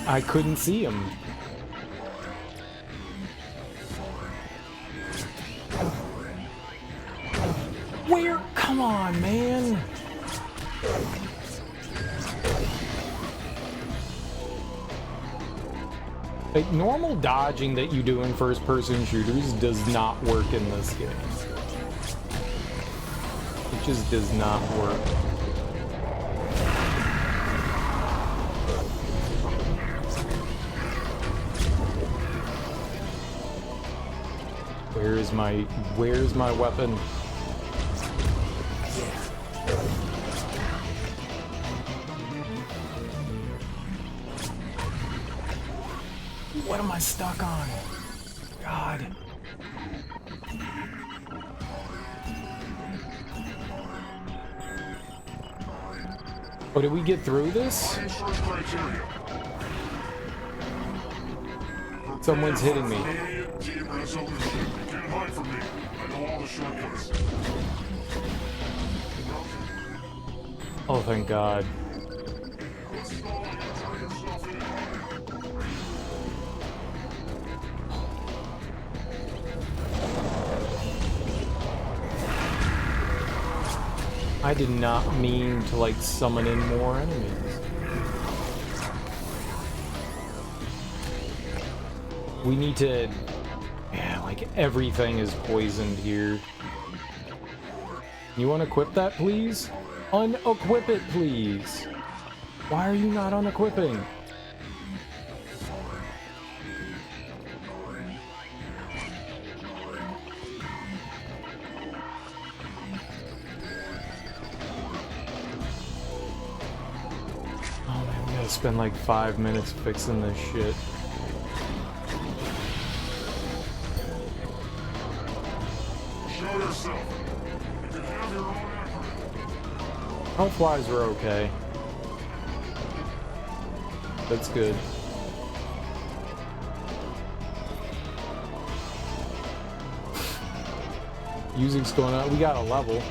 I couldn't see him. Where? Come on, man. Like, normal dodging that you do in first-person shooters does not work in this game. It just does not work. Where's my weapon? What am I stuck on? God. Oh, did we get through this? Someone's hitting me. Oh, thank God. I did not mean to, like, summon in more enemies. We need to... Yeah, like, everything is poisoned here. You want to equip that, please? Unequip it, please! Why are you not unequipping? Spend like 5 minutes fixing this shit. Show yourself. You can have your own effort. Health-wise, we're okay. That's good. Music's going on. We got a level.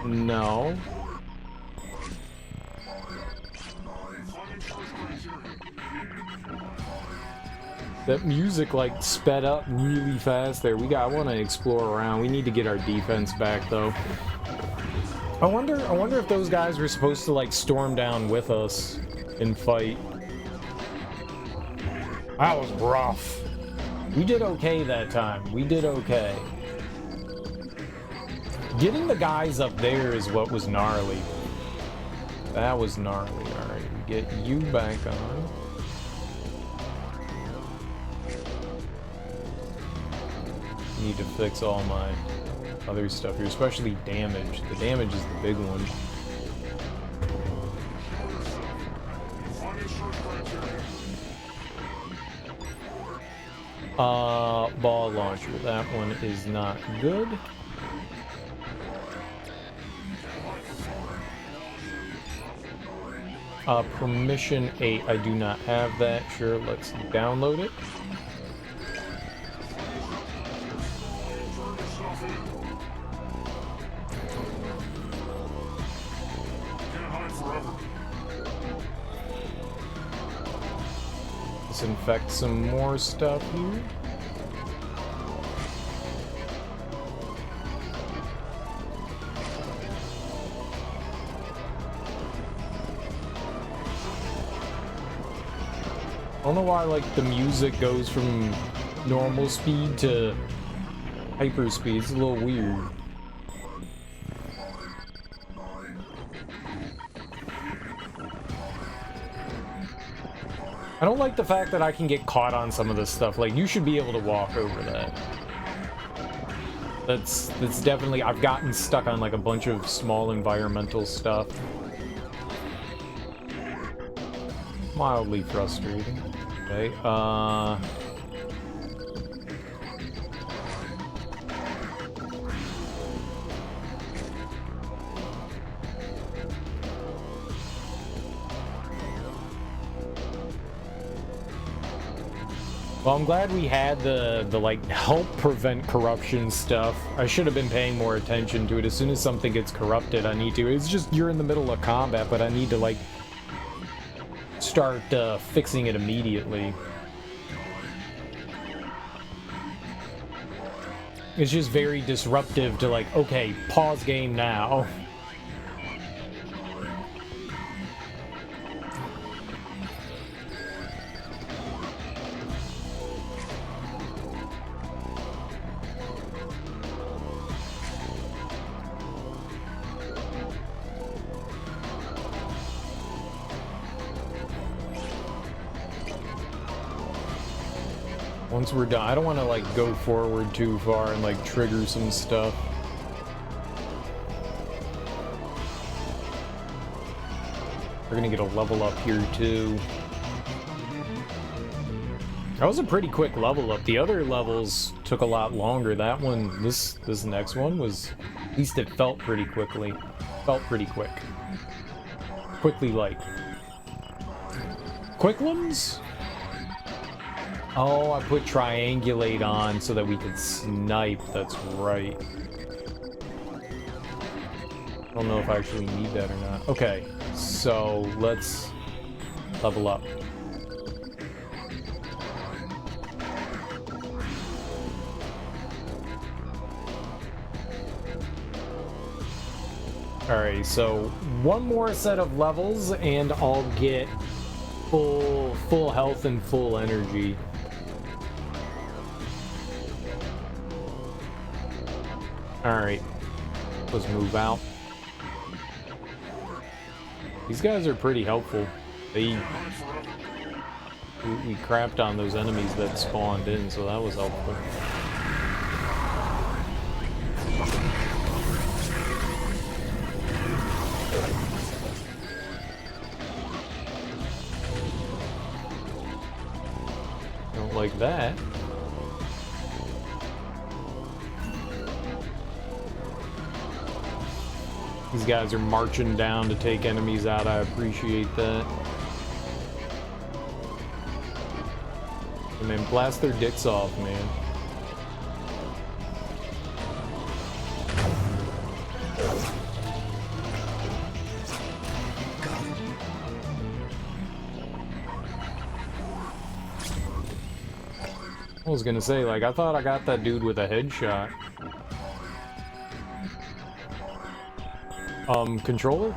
No. That music like sped up really fast there. I want to explore around. We need to get our defense back though. I wonder if those guys were supposed to like storm down with us and fight. That was rough. We did okay that time. We did okay. Getting the guys up there is what was gnarly. That was gnarly. Alright, we get you back on. Need to fix all my other stuff here, especially damage. The damage is the big one. Ball launcher. That one is not good. Permission 8. I do not have that. Sure, let's download it. Disinfect some more stuff here. I don't know why, like, the music goes from normal speed to hyper speed. It's a little weird. I don't like the fact that I can get caught on some of this stuff. Like, you should be able to walk over that. That's definitely... I've gotten stuck on, like, a bunch of small environmental stuff. Mildly frustrating. Okay, well, I'm glad we had the like help prevent corruption stuff. I should have been paying more attention to it. As soon as something gets corrupted, I need to. It's just you're in the middle of combat, but I need to like start fixing it immediately. It's just very disruptive to like, okay, pause game now. Once we're done, I don't want to like go forward too far and like trigger some stuff. We're gonna get a level up here too. That was a pretty quick level up. The other levels took a lot longer. That one, this next one was, at least it felt pretty quickly. Felt pretty quick. Quickly light. Quicklums? Oh, I put triangulate on so that we could snipe. That's right. I don't know if I actually need that or not. Okay, so let's level up. Alright, so one more set of levels and I'll get full health and full energy. Alright, let's move out. These guys are pretty helpful. We crapped on those enemies that spawned in, so that was helpful. Don't like that. These guys are marching down to take enemies out. I appreciate that. And then blast their dicks off, man. I was gonna say, like, I thought I got that dude with a headshot. Controller?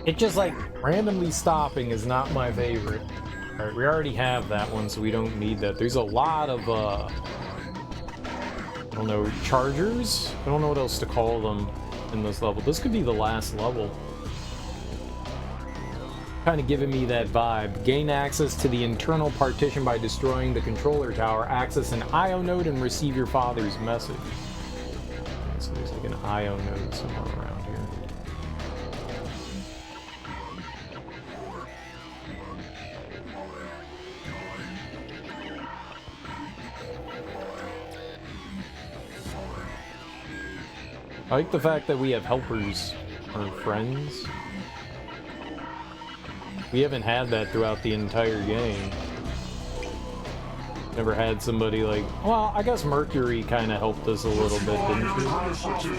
It just, like, randomly stopping is not my favorite. Alright, we already have that one, so we don't need that. There's a lot of, I don't know, chargers? I don't know what else to call them in this level. This could be the last level. Kind of giving me that vibe. Gain access to the internal partition by destroying the controller tower. Access an IO node and receive your father's message. So there's like an IO node somewhere around here. I like the fact that we have helpers or friends. We haven't had that throughout the entire game. Never had somebody like, well, I guess Mercury kind of helped us a little bit, didn't she?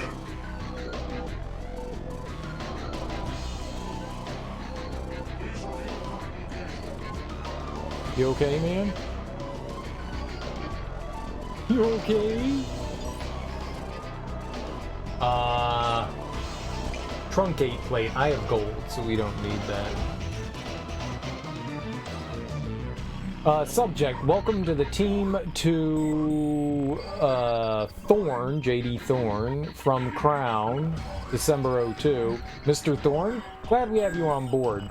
You okay, man? You okay? Truncate plate. I have gold, so we don't need that. Subject, welcome to the team to Thorn, JD Thorn, from Crown, December 02. Mr. Thorn, glad we have you on board.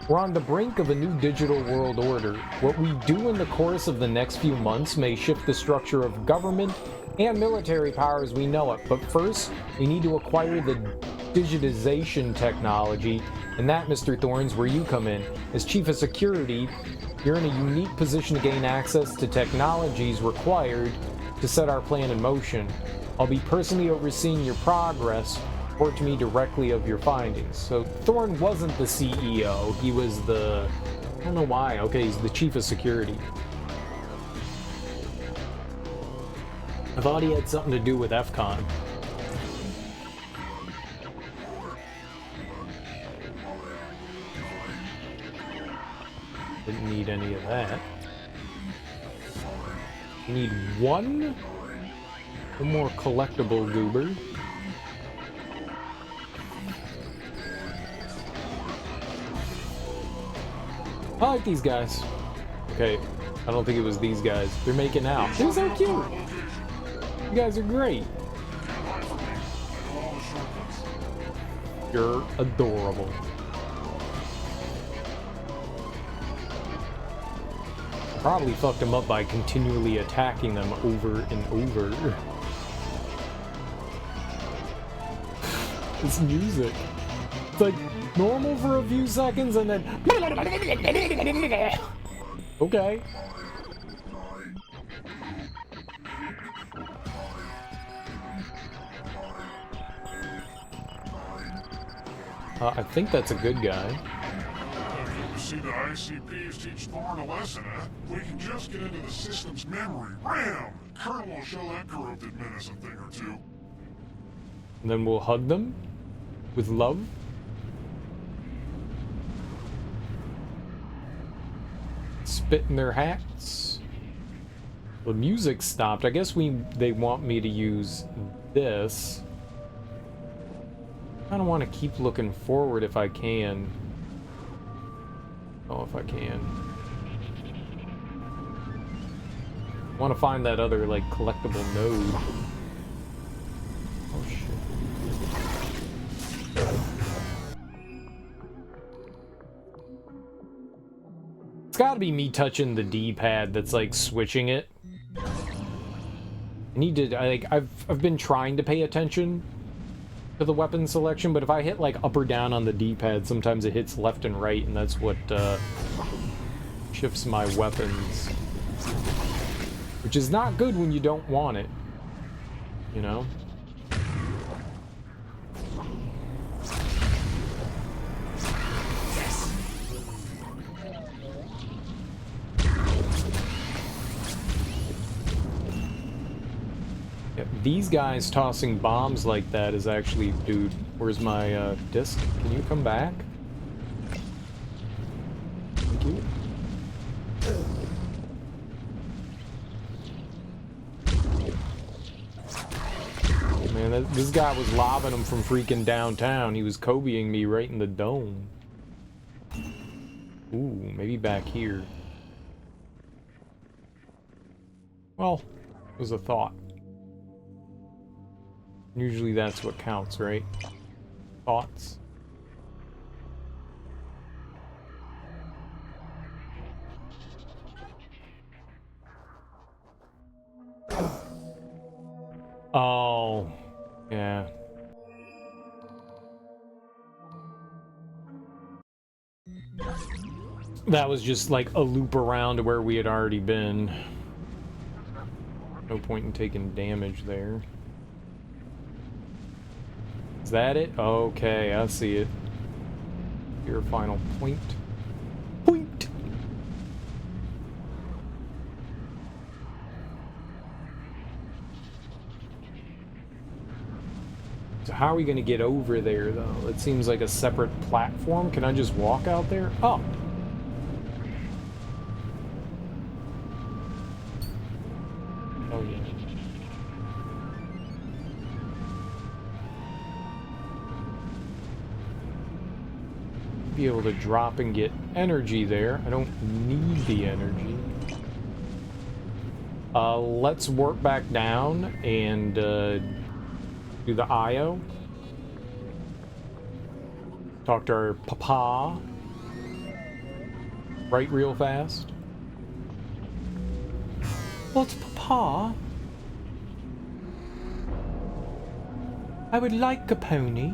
We're on the brink of a new digital world order. What we do in the course of the next few months may shift the structure of government and military power as we know it, but first, we need to acquire the digitization technology, and that, Mr. Thorns, where you come in. As Chief of Security, you're in a unique position to gain access to technologies required to set our plan in motion. I'll be personally overseeing your progress. Report to me directly of your findings. So Thorn wasn't the CEO, he was the... I don't know why. Okay, he's the Chief of Security. I thought he had something to do with FCON. Didn't need any of that. We need one more collectible goober. I like these guys. Okay, I don't think it was these guys. They're making out. They're so cute. You guys are great. You're adorable. Probably fucked them up by continually attacking them over and over. This music. It's like normal for a few seconds and then... Okay. I think that's a good guy. You see the ICPs teach Thorn a lesson, huh? We can just get into the system's memory. Ram! Colonel will show that corrupted menace a thing or two. And then we'll hug them with love. Spit in their hats. The music stopped. I guess they want me to use this. I don't want to keep looking forward if I can. Oh, if I can. I want to find that other, like, collectible node. Oh, shit. It's gotta be me touching the D-pad that's, like, switching it. I need to, I've been trying to pay attention to the weapon selection, but if I hit like up or down on the D-pad, sometimes it hits left and right, and that's what shifts my weapons. Which is not good when you don't want it, you know? These guys tossing bombs like that is actually... Dude, where's my disc? Can you come back? Thank you. Man, this guy was lobbing him from freaking downtown. He was Kobeing me right in the dome. Ooh, maybe back here. Well, it was a thought. Usually that's what counts, right? Thoughts. Oh, That was just like a loop around to where we had already been. No point in taking damage there. Is that it? Okay, I see it. Your final point. Point! So how are we going to get over there, though? It seems like a separate platform. Can I just walk out there? Oh! Oh, yeah. Be able to drop and get energy there. I don't need the energy. Let's warp back down and do the IO. Talk to our papa. Right real fast. What's papa? I would like a pony.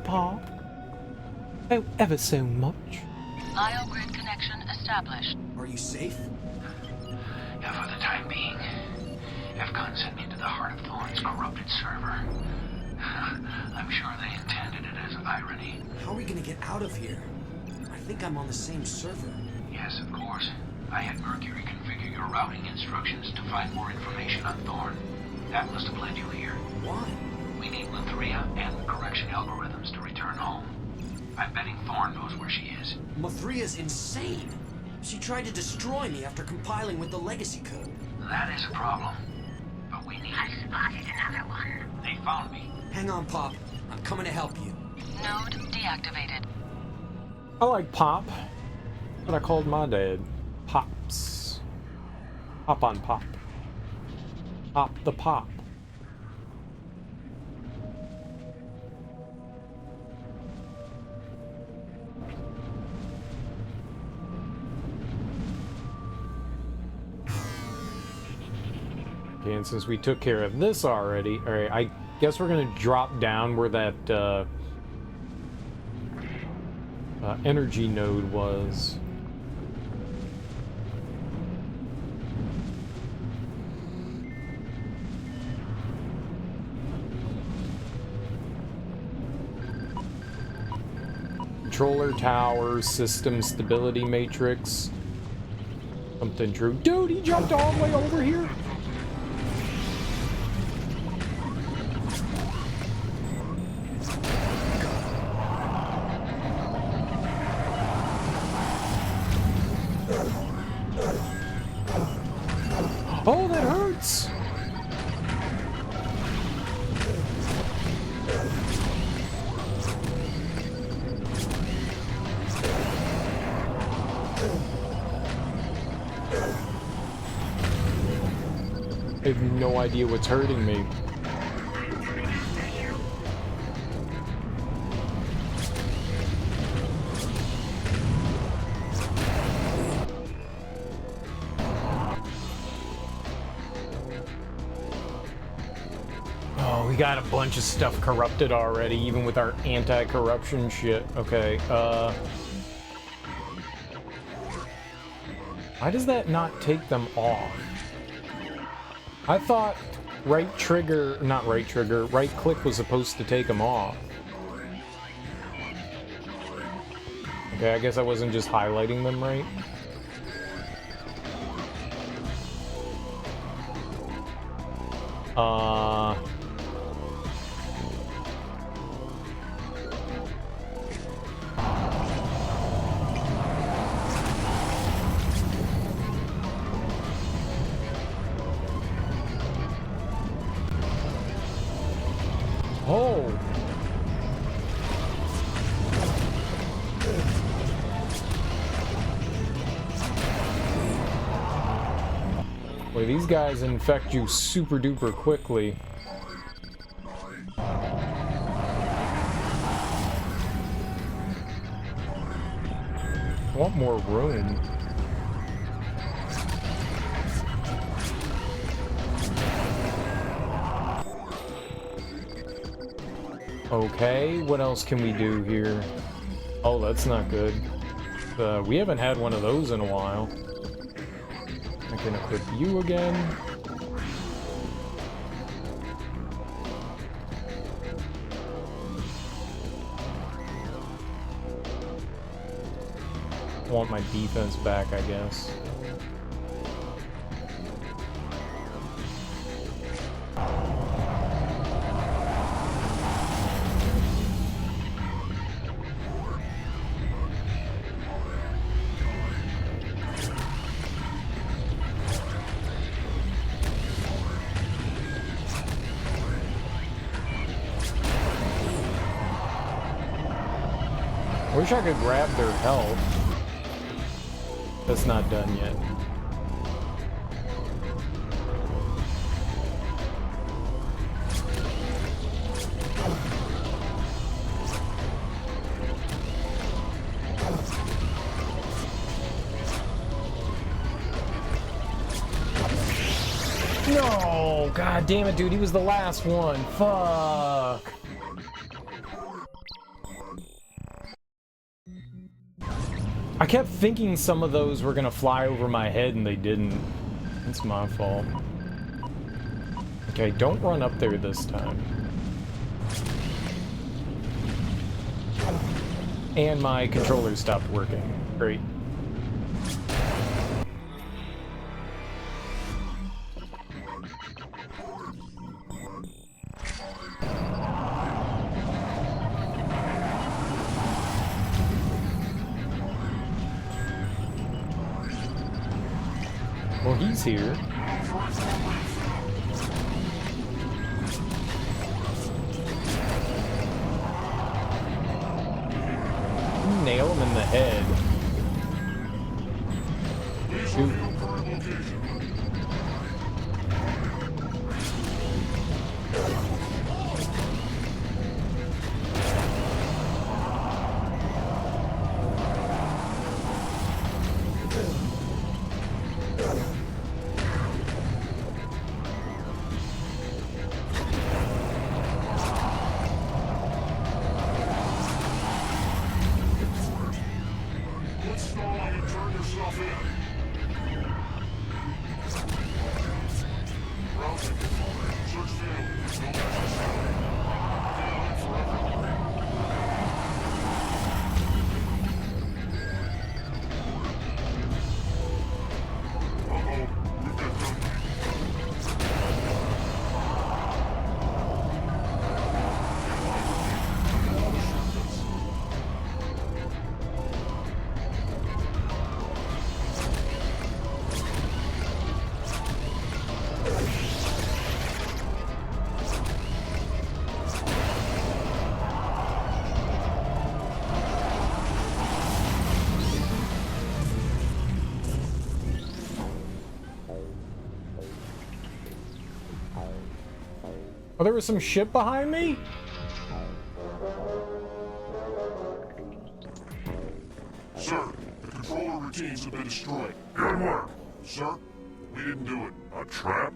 Papa. Oh, ever so much. IO grid connection established. Are you safe? Yeah, for the time being. FCON sent me to the heart of Thorn's corrupted server. I'm sure they intended it as irony. How are we gonna get out of here? I think I'm on the same server. Yes, of course. I had Mercury configure your routing instructions to find more information on Thorn. That must have led you here. Why? We need Mathria and the correction algorithms to return home. I'm betting Thorn knows where she is. Mathria's insane. She tried to destroy me after compiling with the legacy code. That is a problem. But we need... I spotted another one. They found me. Hang on, Pop. I'm coming to help you. Node deactivated. I like Pop. What I called my dad. Pops. Pop on Pop. Pop the Pop. Okay, and since we took care of this already, alright, I guess we're gonna drop down where that energy node was. Controller tower, system stability matrix. Something true. Dude, he jumped all the way over here. Oh, that hurts. I have no idea what's hurting me. Oh, we got a bunch of stuff corrupted already, even with our anti-corruption shit. Okay, why does that not take them off? I thought right click was supposed to take them off. Okay, I guess I wasn't just highlighting them right. Oh! Boy, these guys infect you super duper quickly. I want more room. Okay, what else can we do here? Oh, that's not good. We haven't had one of those in a while. I can equip you again. I want my defense back, I guess. I wish I could grab their health. That's not done yet. No! God damn it, dude. He was the last one. Fuck. I kept thinking some of those were gonna fly over my head and they didn't. It's my fault. Okay, don't run up there this time. And my controller stopped working. Great. Well, he's here. Nail him in the head. Shoot. Oh, there was some shit behind me? Sir, the controller routines have been destroyed. Good work. Sir, we didn't do it. A trap?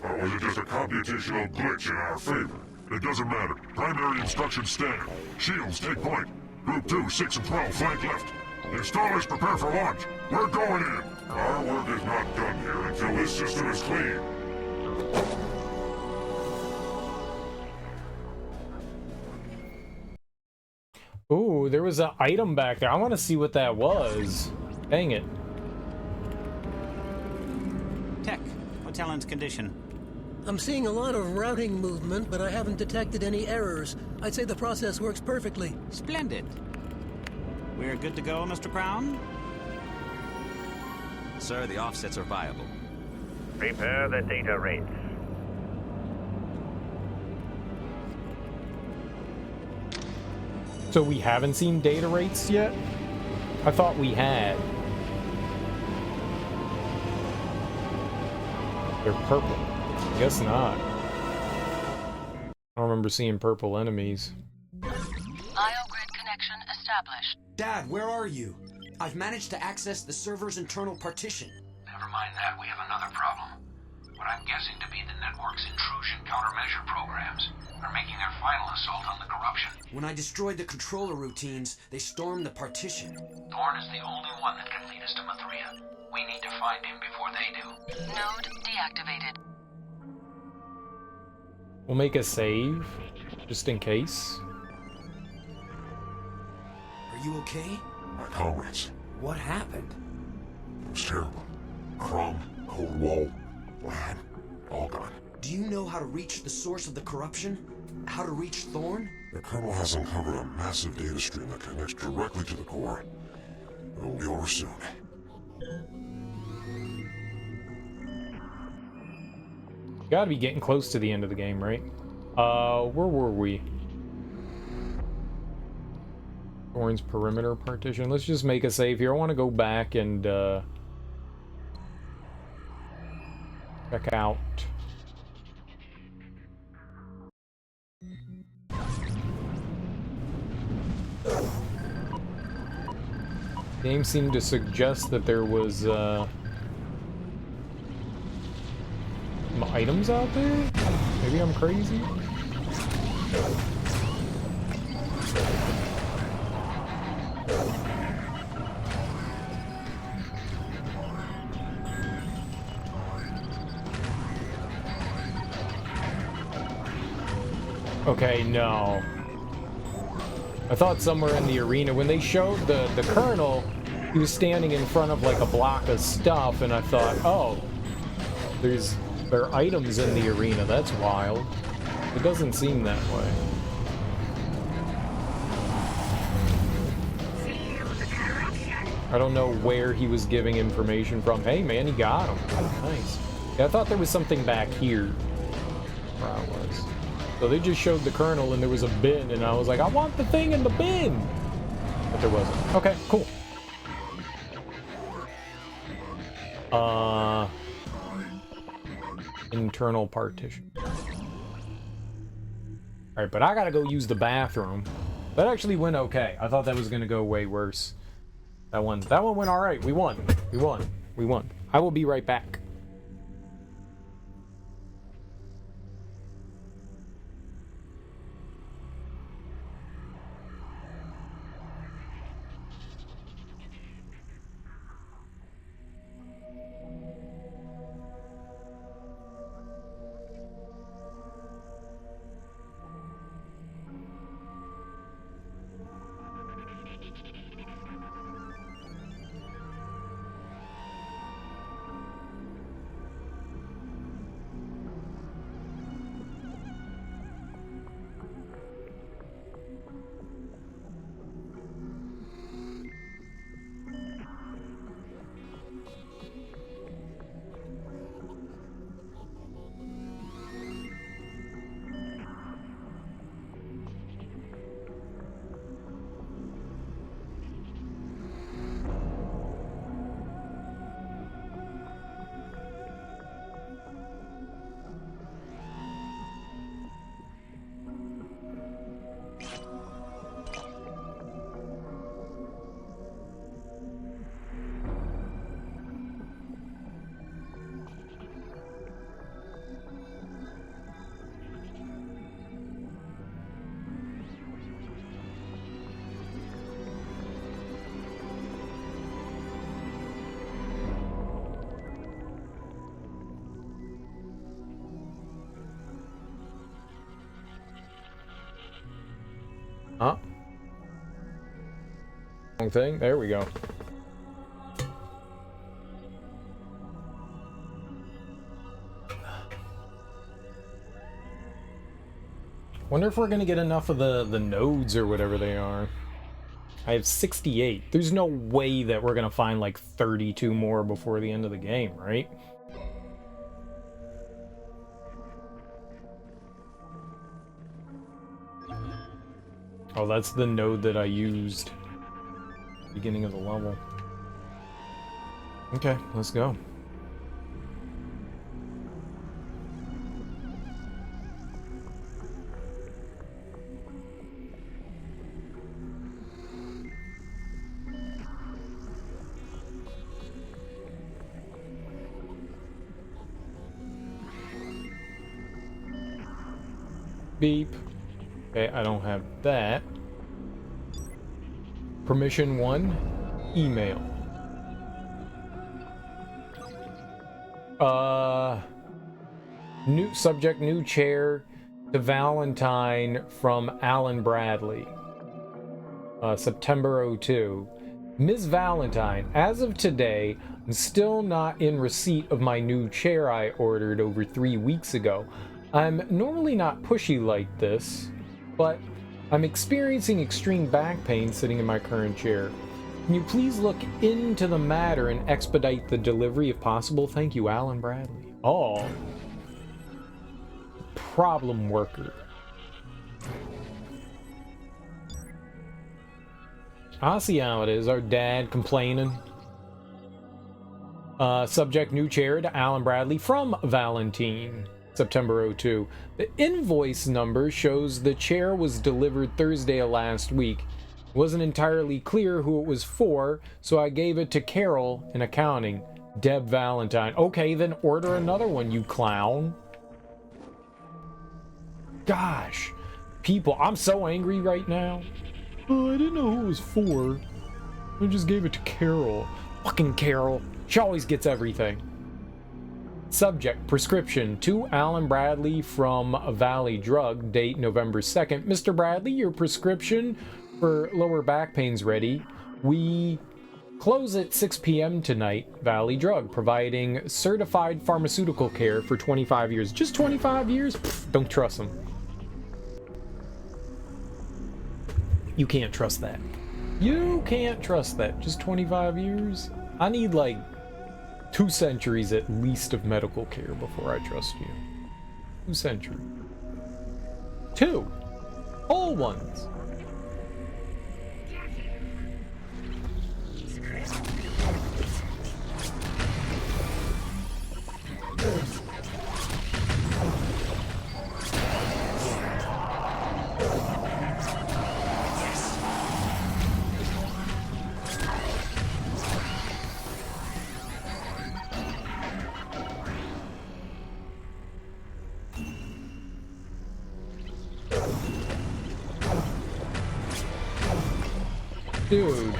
Or was it just a computational glitch in our favor? It doesn't matter. Primary instructions stand. Shields take point. Group 2, 6, and 12 flank left. Installers prepare for launch. We're going in. Our work is not done here until this system is clean. Ooh, there was an item back there. I want to see what that was. Dang it. Tech, what's Alan's condition? I'm seeing a lot of routing movement, but I haven't detected any errors. I'd say the process works perfectly. Splendid. We're good to go, Mr. Crown? Sir, the offsets are viable. Prepare the data rates. So we haven't seen data rates yet? I thought we had. They're purple. I guess not. I don't remember seeing purple enemies. IO grid connection established. Dad, where are you? I've managed to access the server's internal partition. Never mind that, we have another problem. what I'm guessing to be the network's intrusion countermeasure programs. They're making their final assault on the corruption. When I destroyed the controller routines, they stormed the partition. Thorn is the only one that can lead us to Mithria. We need to find him before they do. Node deactivated. We'll make a save, just in case. Are you okay? My comrades. What happened? It was terrible. Crom, cold wall, lab, all gone. Do you know how to reach the source of the corruption? How to reach Thorn? The Colonel has uncovered a massive data stream that connects directly to the core. It'll be over soon. Gotta be getting close to the end of the game, right? Where were we? Thorn's perimeter partition. Let's just make a save here. I want to go back and check out. Game seemed to suggest that there was some items out there? Maybe I'm crazy? Okay, no. I thought somewhere in the arena, when they showed the Colonel, he was standing in front of like a block of stuff, and I thought, oh, there are items in the arena. That's wild. It doesn't seem that way. I don't know where he was giving information from. Hey man, he got him. Nice. Yeah, I thought there was something back here. Where I was. So they just showed the Colonel and there was a bin, and I was like, I want the thing in the bin! But there wasn't. Okay, cool. Internal partition. Alright, but I gotta go use the bathroom. That actually went okay. I thought that was gonna go way worse. That one went alright. We won. We won. We won. I will be right back. Huh? Wrong thing? There we go. Wonder if we're gonna get enough of the nodes or whatever they are. I have 68. There's no way that we're gonna find like 32 more before the end of the game, right? Oh, that's the node that I used beginning of the level. Okay, let's go. beep. Okay, I don't have that. Permission 1, email. New subject, new chair to Valentine from Alan Bradley. September 02. Ms. Valentine, as of today, I'm still not in receipt of my new chair I ordered over 3 weeks ago. I'm normally not pushy like this, but I'm experiencing extreme back pain sitting in my current chair. Can you please look into the matter and expedite the delivery if possible? Thank you, Alan Bradley. Oh. Problem worker. I see how it is. Our dad complaining. Subject, new chair to Alan Bradley from Valentine. September 02. The invoice number shows the chair was delivered Thursday of last week. It wasn't entirely clear who it was for, so I gave it to Carol in accounting. Deb Valentine. Okay, then order another one, you clown. Gosh. People, I'm so angry right now. Oh, I didn't know who it was for. I just gave it to Carol. Fucking Carol. She always gets everything. Subject, prescription to Alan Bradley from Valley Drug, date November 2nd. Mr. Bradley, your prescription for lower back pain's ready. We close at 6 p.m. tonight. Valley Drug, providing certified pharmaceutical care for 25 years. Just 25 years? Pfft, don't trust them. You can't trust that. You can't trust that. Just 25 years? I need like 2 centuries at least of medical care before I trust you. 2 centuries. 2 whole ones. Dude.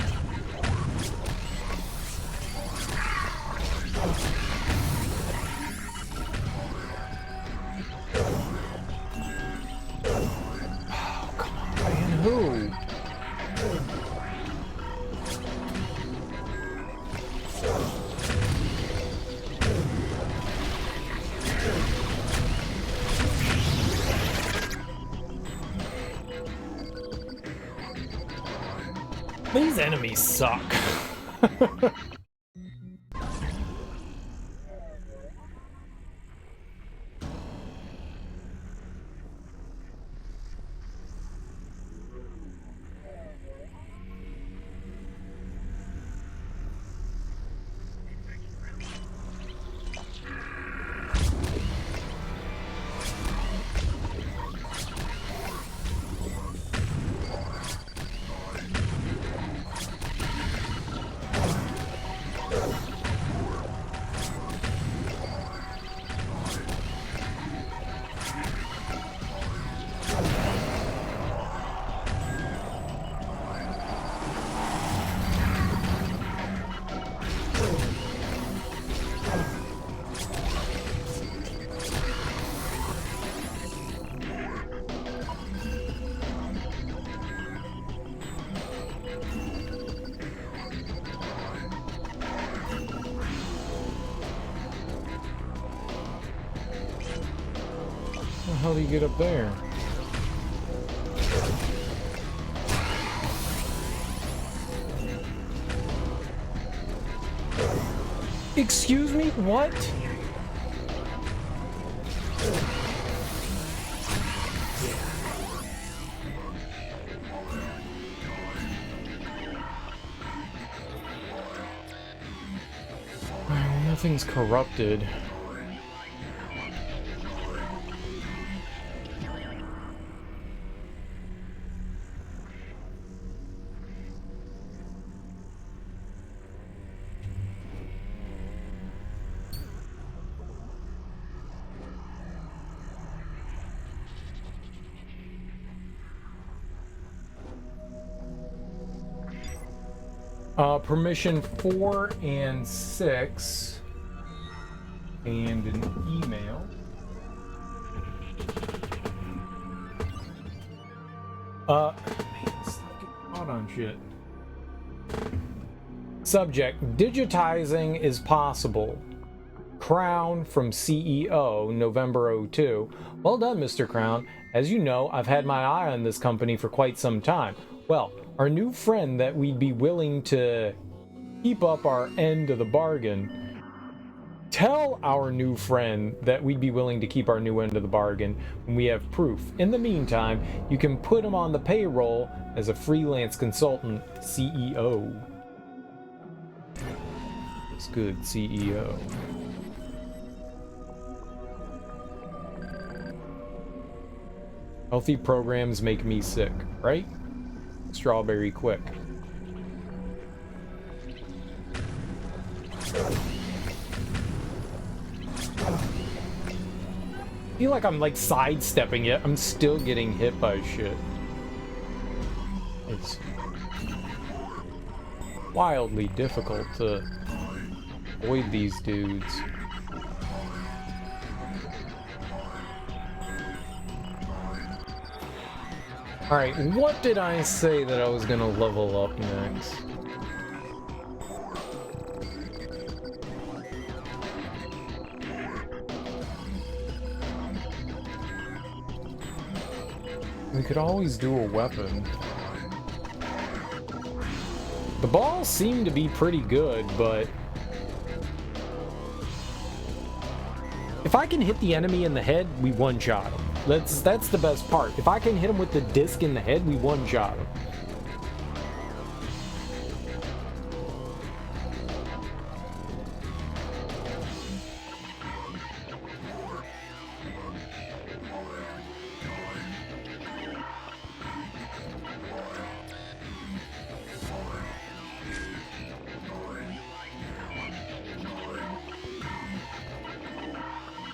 Oh, come on, man. Who? These enemies suck. How do you get up there? Excuse me? What? Well, nothing's corrupted. Permission 4 and 6. And an email. Man, stop getting caught on shit. Subject, digitizing is possible. Crown from CEO, November 02. Well done, Mr. Crown. As you know, I've had my eye on this company for quite some time. Well, our new friend that we'd be willing to keep up our end of the bargain. Tell our new friend that we'd be willing to keep our new end of the bargain when we have proof. In the meantime, you can put him on the payroll as a freelance consultant, CEO. It's good, CEO. Healthy programs make me sick, right? Strawberry quick. I feel like I'm like sidestepping it. I'm still getting hit by shit. It's wildly difficult to avoid these dudes. Alright, what did I say that I was gonna level up next? We could always do a weapon. The balls seem to be pretty good, but if I can hit the enemy in the head, we one-shot him. That's the best part. If I can hit him with the disc in the head, we one-shot him.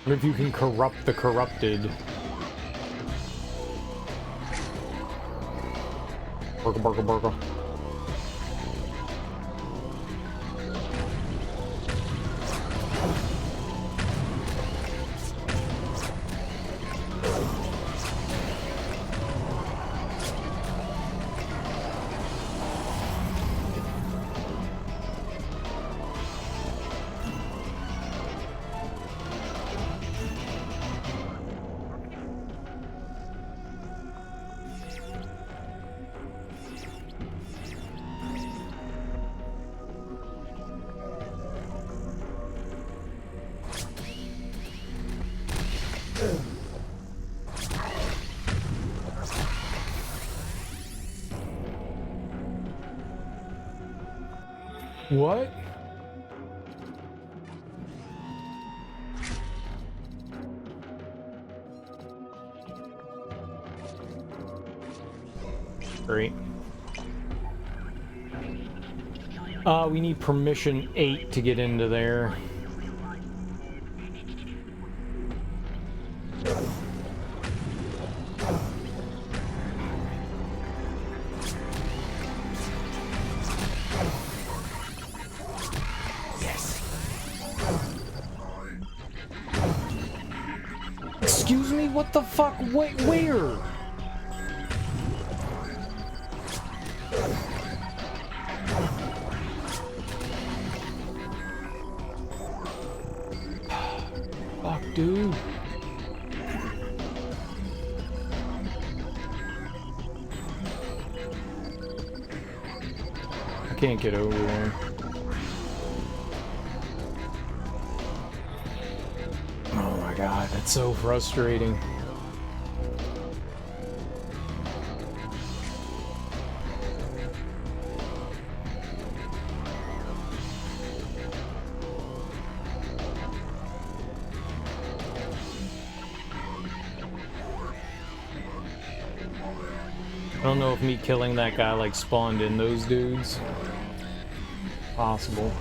What if you can corrupt the corrupted? Burger, burger, burger. What? Great. We need permission 8 to get into there. Excuse me? What the fuck? Wait, where? Fuck, dude. I can't get over there. Oh my god, that's so frustrating. I don't know if me killing that guy like spawned in those dudes. Possible.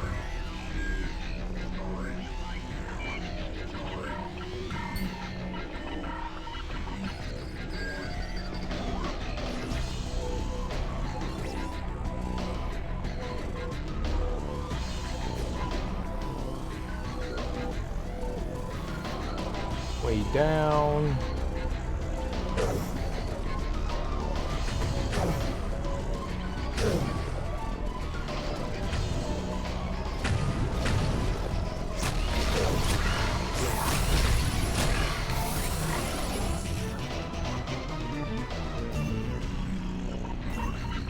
way down.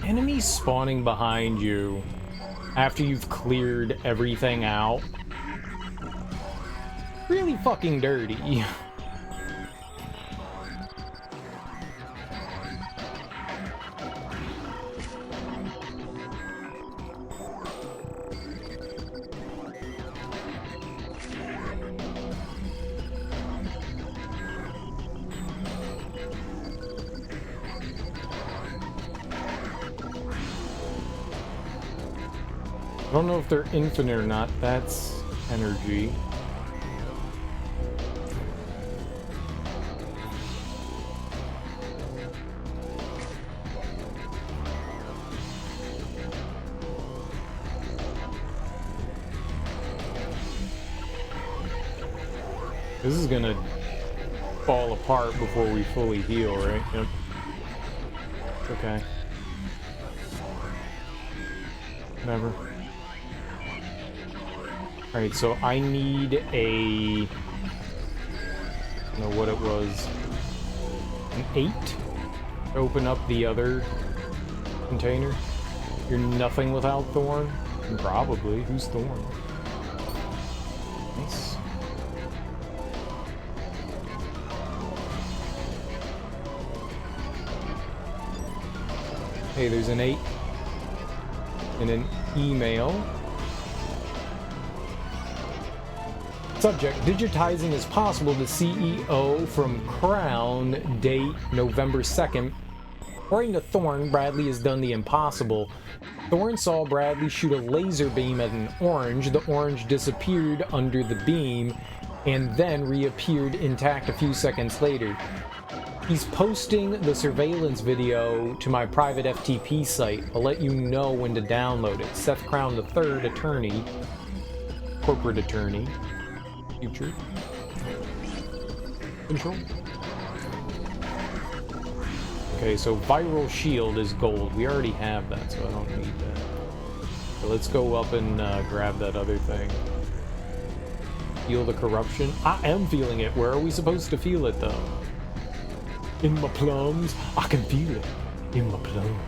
Enemies spawning behind you after you've cleared everything out. Really fucking dirty. I don't know if they're infinite or not. That's energy. This is gonna fall apart before we fully heal, right? Yep. Okay. Whatever. Alright, so I need a... I don't know what it was. An 8? To open up the other container. You're nothing without Thorn? Probably. Who's Thorn? Nice. Hey, there's an 8. And an email. Subject, digitizing is possible to CEO from Crown, date November 2nd. According to Thorn, Bradley has done the impossible. Thorn saw Bradley shoot a laser beam at an orange. The orange disappeared under the beam and then reappeared intact a few seconds later. He's posting the surveillance video to my private FTP site. I'll let you know when to download it. Seth Crown III, attorney, corporate attorney, future control. Okay, so viral shield is gold. We already have that, so I don't need that. So let's go up and grab that other thing. Feel the corruption? I am feeling it. Where are we supposed to feel it, though? In my plums? I can feel it. In my plums.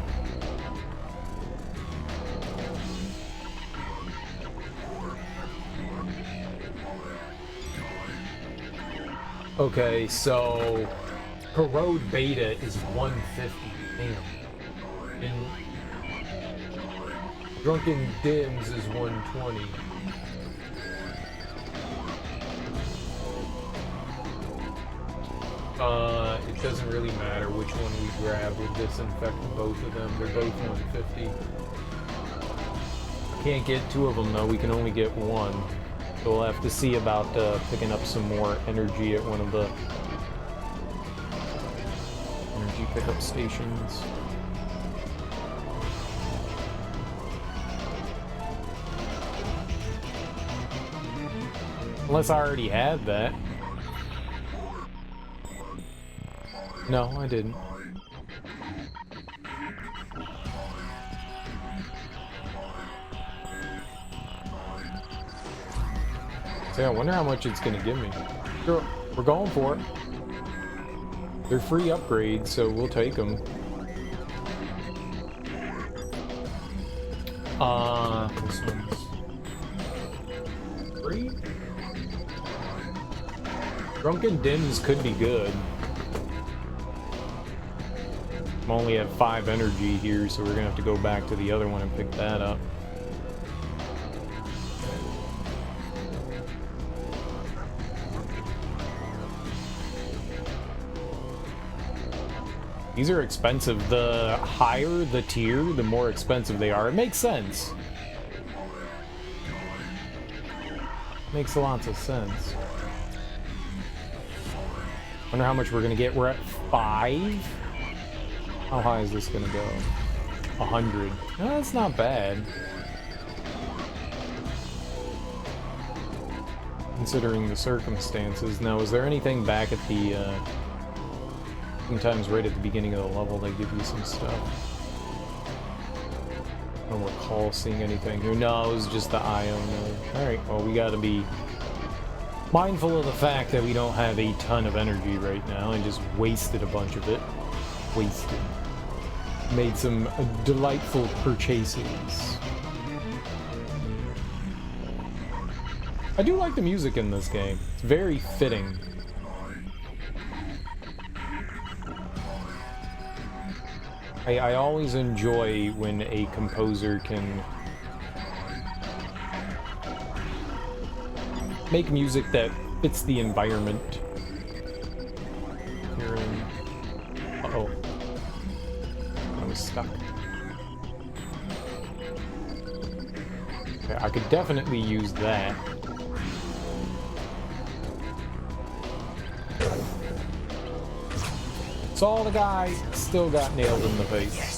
Okay, so Corrode Beta is 150. Damn. And Drunken Dims is 120. It doesn't really matter which one we grab. We'll disinfect both of them. They're both 150. Can't get two of them though. We can only get one. So we'll have to see about picking up some more energy at one of the energy pickup stations. Unless I already had that. No, I didn't. So yeah, I wonder how much it's gonna give me. Sure, we're going for it. They're free upgrades, so we'll take them. This one's free? Drunken Dims could be good. I only have 5 energy here, so we're gonna have to go back to the other one and pick that up. These are expensive. The higher the tier, the more expensive they are. It makes sense. Makes lots of sense. Wonder how much we're gonna get. We're at 5. How high is this gonna go? 100. No, that's not bad. considering the circumstances. Now, is there anything back at the, sometimes right at the beginning of the level they give you some stuff? I don't recall seeing anything here. No, it was just the Ion. Alright, well, we gotta be mindful of the fact that we don't have a ton of energy right now and just wasted a bunch of it. Wasted. Made some delightful purchases. I do like the music in this game. It's very fitting. I always enjoy when a composer can make music that fits the environment. Here in... Uh-oh. I was stuck. Okay, I could definitely use that. So all the guys still got nailed in the face. Yes.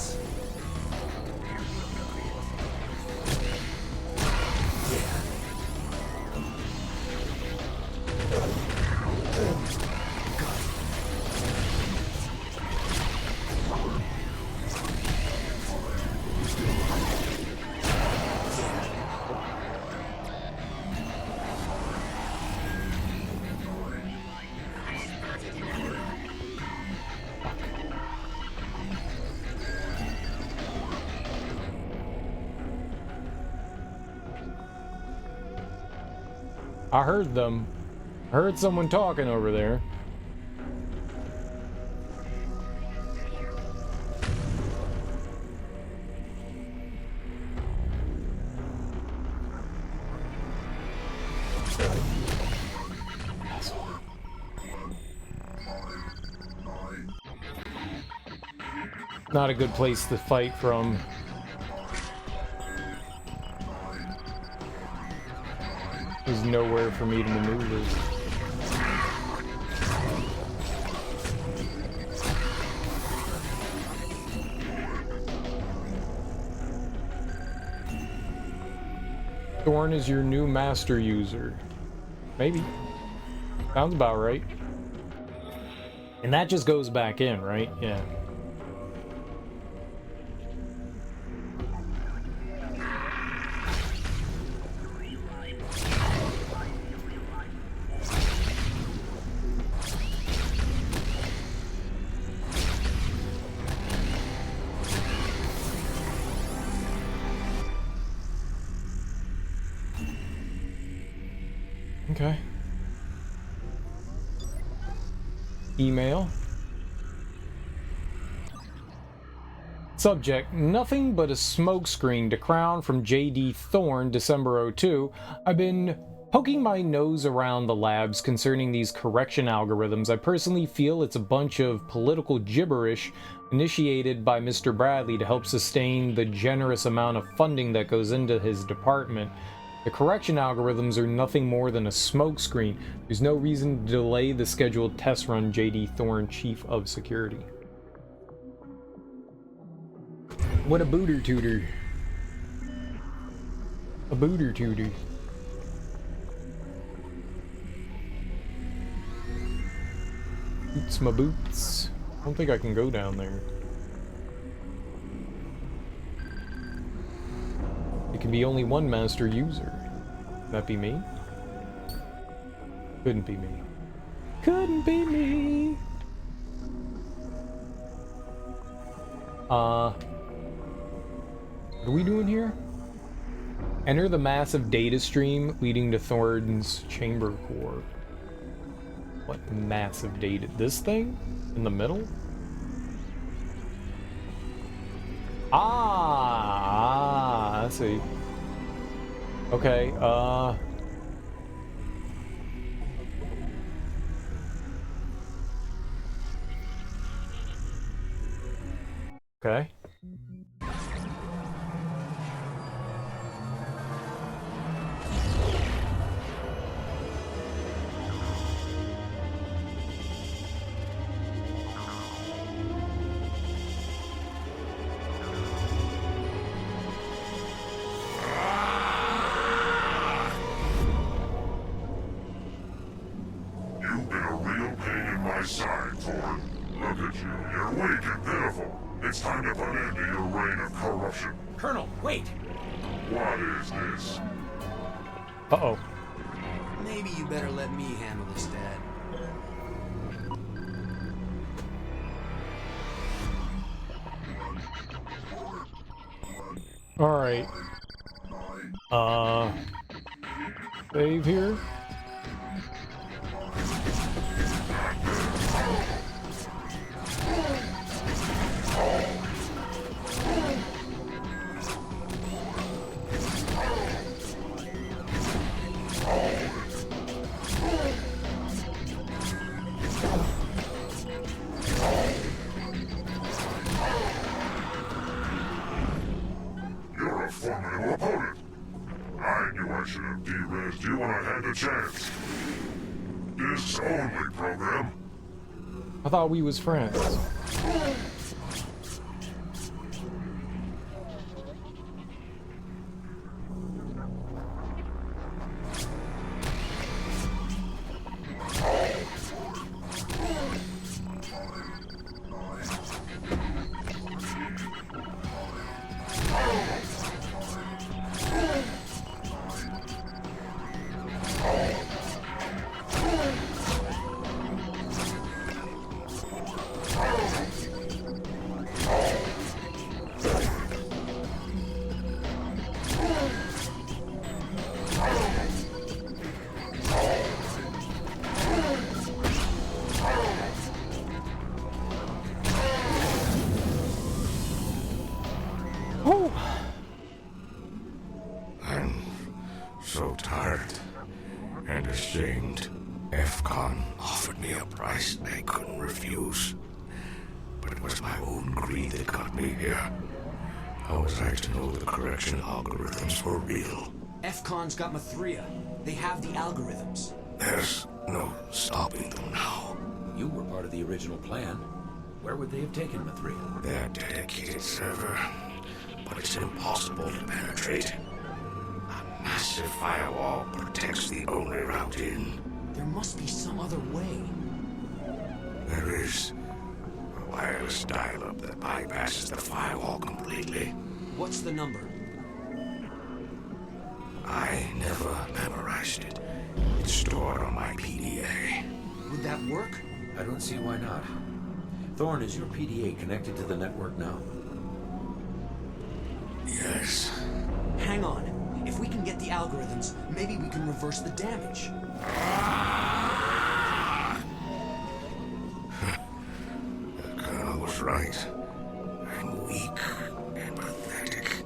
I heard them. I heard someone talking over there. Not a good place to fight from. There's nowhere for me to maneuver. Thorn is your new master user. Maybe. Sounds about right. And that just goes back in, right? Yeah. Okay. Email. Subject, nothing but a smokescreen to Crown from J.D. Thorne, December 02. I've been poking my nose around the labs concerning these correction algorithms. I personally feel it's a bunch of political gibberish initiated by Mr. Bradley to help sustain the generous amount of funding that goes into his department. The correction algorithms are nothing more than a smokescreen. There's no reason to delay the scheduled test run, J.D. Thorne, Chief of Security. What a booter tooter. A booter tooter. Boots my boots. I don't think I can go down there. It can be only one master user. Could that be me? Couldn't be me. Couldn't be me! What are we doing here? Enter the massive data stream leading to Thorn's chamber core. What massive data? This thing? In the middle? I see. Okay, okay. corruption. Colonel, wait! What is this? Uh-oh. Maybe you better let me handle this, Dad. Alright. Save here. You're a formidable opponent. I knew I should have de-rezzed you when I had the chance. Discs only program. I thought we was friends. I'm so tired and ashamed. FCON offered me a price I couldn't refuse. But it was my own greed that got me here. How was I to know the correction algorithms were real? FCON's got Mithria. They have the algorithms. There's no stopping them now. You were part of the original plan. Where would they have taken Mithria? Their dedicated server. But it's impossible to penetrate. A massive firewall protects the only route in. There must be some other way. There is a wireless dial-up that bypasses the firewall completely. What's the number? I never memorized it. It's stored on my PDA. Would that work? I don't see why not. Thorn, is your PDA connected to the network now? Yes. Hang on. If we can get the algorithms, maybe we can reverse the damage. The Colonel was right. I'm weak and pathetic.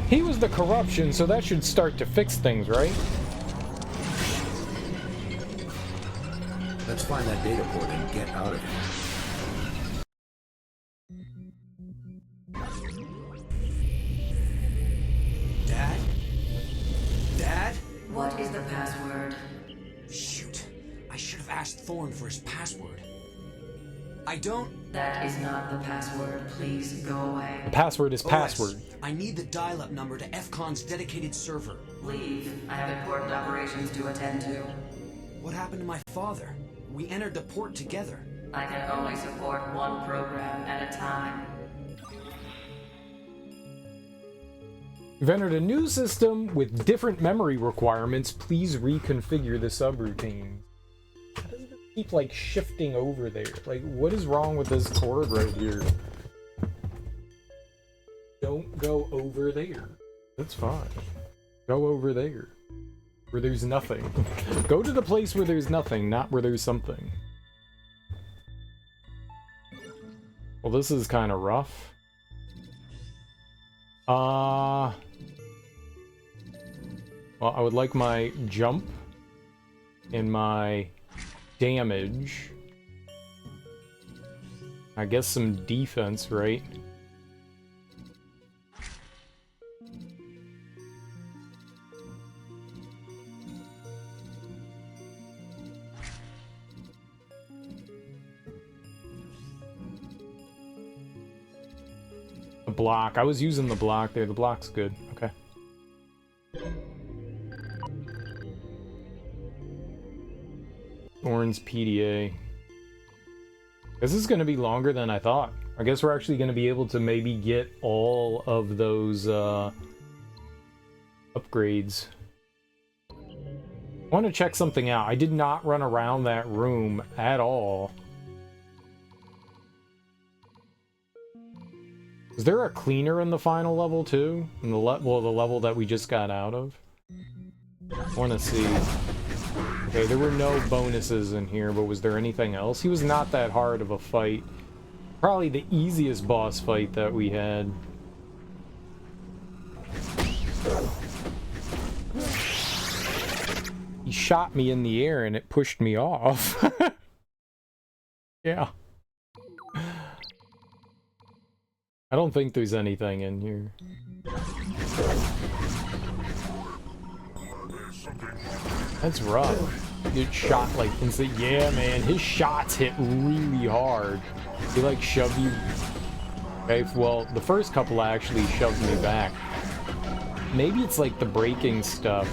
He was the corruption, so that should start to fix things, right? Let's find that data port and get out of here. Dad? Dad? What is the password? Shoot. I should have asked Thorn for his password. I don't... That is not the password. Please go away. The password is password. OS, I need the dial-up number to FCON's dedicated server. Leave. I have important operations to attend to. What happened to my father? We entered the port together. I can only support one program at a time. You've entered a new system with different memory requirements. Please reconfigure the subroutine. How does it keep, like, shifting over there? Like, what is wrong with this cord right here? Don't go over there. That's fine. Go over there. Where there's nothing. Go to the place where there's nothing, not where there's something. Well, this is kind of rough. Well, I would like my jump and my damage. I guess some defense, right? The block. I was using the block there. The block's good. Okay. Thorn's PDA. This is going to be longer than I thought. I guess we're actually going to be able to maybe get all of those upgrades. I want to check something out. I did not run around that room at all. Is there a cleaner in the final level too? In the level that we just got out of? I want to see. Okay, there were no bonuses in here, but was there anything else? He was not that hard of a fight. Probably the easiest boss fight that we had. He shot me in the air and it pushed me off. Yeah. I don't think there's anything in here. That's rough. Get shot like instant. Yeah, man, his shots hit really hard. He like shoved you. Okay, well, the first couple actually shoved me back. Maybe it's like the braking stuff.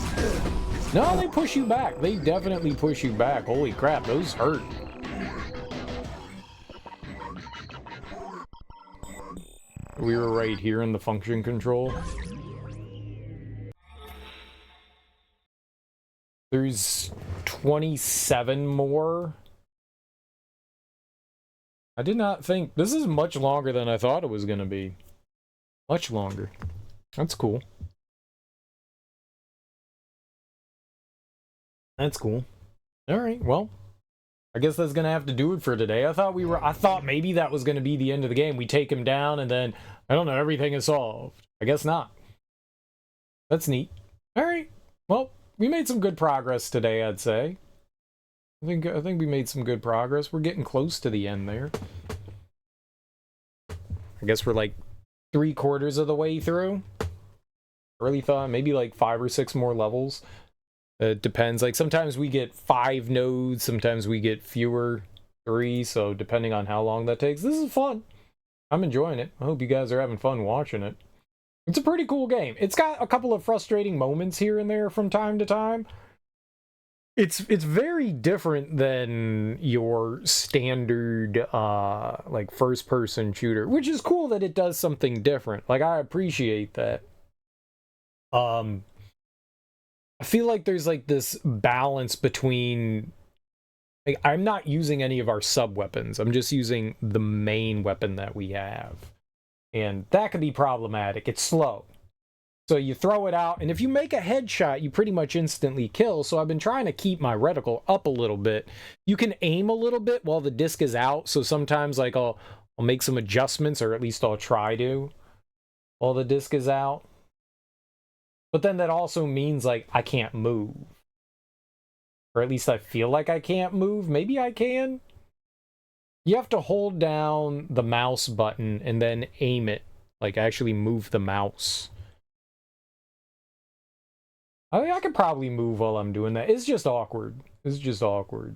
No, they push you back. They definitely push you back. Holy crap, those hurt. We were right here in the function control. There's 27 more. I did not think... This is much longer than I thought it was going to be. Much longer. That's cool. That's cool. Alright, well. I guess that's gonna have to do it for today. I thought maybe that was gonna be the end of the game. We take him down and then, I don't know, everything is solved. I guess not. That's neat. Alright. Well, we made some good progress today, I'd say. I think we made some good progress. We're getting close to the end there. I guess we're like 3/4 of the way through. I really thought maybe like 5 or 6 more levels. It depends. Like sometimes we get 5 nodes, sometimes we get fewer, 3. So depending on how long that takes, this is fun. I'm enjoying it. I hope you guys are having fun watching it. It's a pretty cool game. It's got a couple of frustrating moments here and there from time to time. It's very different than your standard like first person shooter, which is cool that it does something different. Like I appreciate that. I feel like there's like this balance between, like, I'm not using any of our sub weapons. I'm just using the main weapon that we have. And that could be problematic. It's slow. So you throw it out, and if you make a headshot, you pretty much instantly kill. So I've been trying to keep my reticle up a little bit. You can aim a little bit while the disc is out. So sometimes like I'll make some adjustments, or at least I'll try to, while the disc is out. But then that also means, like, I can't move. Or at least I feel like I can't move. Maybe I can. You have to hold down the mouse button and then aim it. Like, actually move the mouse. I mean, I could probably move while I'm doing that. It's just awkward. It's just awkward.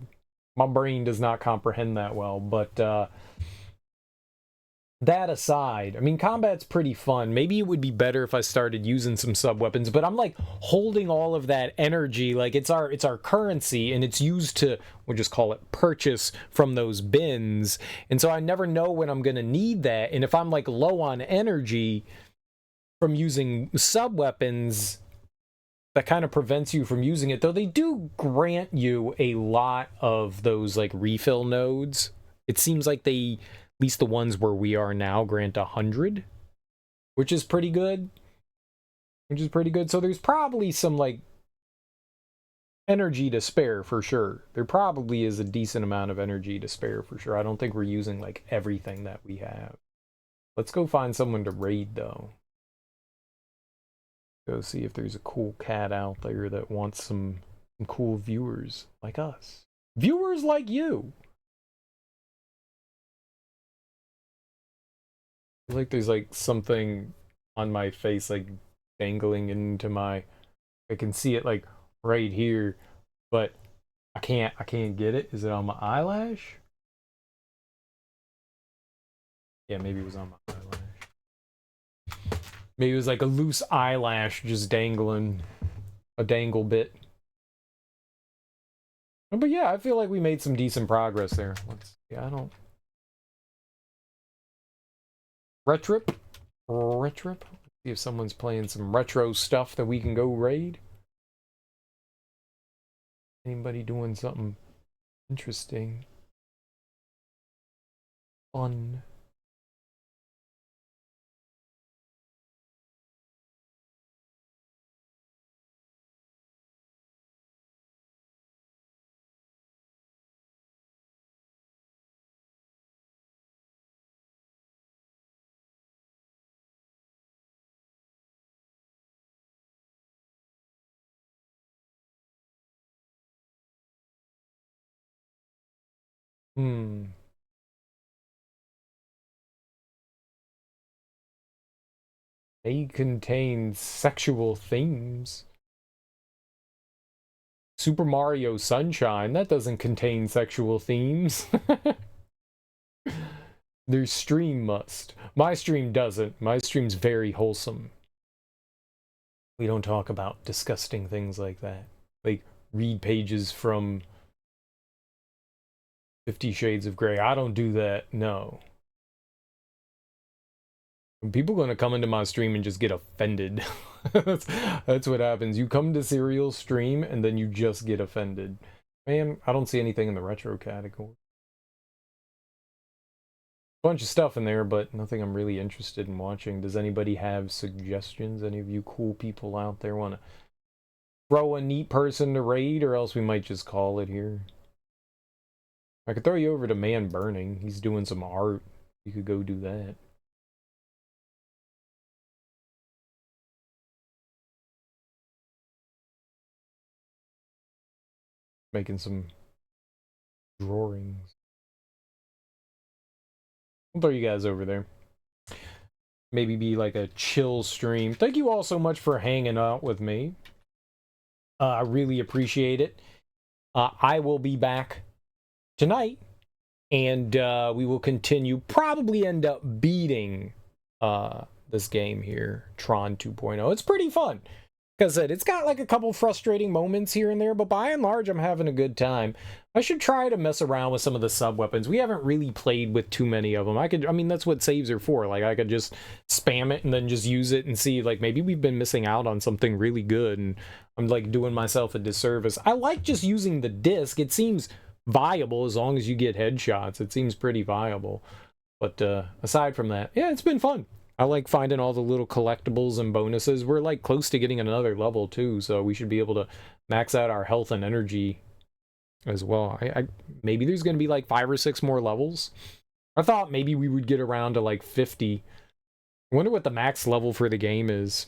My brain does not comprehend that well, but... that aside, I mean, combat's pretty fun. Maybe it would be better if I started using some sub-weapons, but I'm like holding all of that energy, like it's our currency, and it's used to, we'll just call it purchase from those bins. And so I never know when I'm gonna need that. And if I'm like low on energy from using sub-weapons, that kind of prevents you from using it. Though they do grant you a lot of those like refill nodes. It seems like they... At least the ones where we are now grant 100, which is pretty good. So there's probably some like energy to spare for sure. There probably is a decent amount of energy to spare for sure. I don't think we're using like everything that we have. Let's go find someone to raid though. Go see if there's a cool cat out there that wants some cool viewers like us. Viewers like you. Like there's like something on my face like dangling into my... I can see it like right here, but I can't get it. Is it on my eyelash? Yeah, maybe it was on my eyelash. Maybe it was like a loose eyelash just dangling, a dangle bit. But yeah, I feel like we made some decent progress there. Let's see, I don't Retro. See if someone's playing some retro stuff that we can go raid. Anybody doing something interesting? Fun. May contain sexual themes. Super Mario Sunshine, that doesn't contain sexual themes. Their stream must. My stream doesn't. My stream's very wholesome. We don't talk about disgusting things like that. Like, read pages from 50 Shades of Grey. I don't do that, no. People gonna come into my stream and just get offended. that's what happens. You come to Serial's stream and then you just get offended. Man, I don't see anything in the retro category. Bunch of stuff in there, but nothing I'm really interested in watching. Does anybody have suggestions? Any of you cool people out there want to throw a neat person to raid, or else we might just call it here? I could throw you over to Man Burning. He's doing some art. You could go do that. Making some drawings. I'll throw you guys over there. Maybe be like a chill stream. Thank you all so much for hanging out with me. I really appreciate it. I will be back tonight, and we will continue. Probably end up beating this game here, Tron 2.0. It's pretty fun. Like I said, it's got like a couple frustrating moments here and there, but by and large, I'm having a good time. I should try to mess around with some of the sub-weapons. We haven't really played with too many of them. I mean, that's what saves are for. Like, I could just spam it and then just use it and see, like, maybe we've been missing out on something really good, and I'm, like, doing myself a disservice. I like just using the disc. It seems viable as long as you get headshots. It seems pretty viable. But aside from that, yeah, it's been fun. I like finding all the little collectibles and bonuses. We're like close to getting another level too, so we should be able to max out our health and energy as well. Maybe there's going to be like 5 or 6 more levels. I thought maybe we would get around to like 50. I wonder what the max level for the game is.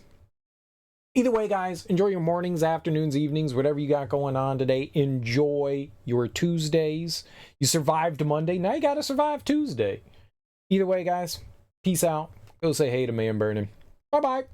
Either way, guys, enjoy your mornings, afternoons, evenings, whatever you got going on today. Enjoy your Tuesdays. You survived Monday, now you got to survive Tuesday. Either way, guys, peace out. Go say hey to Man Burning. Bye-bye.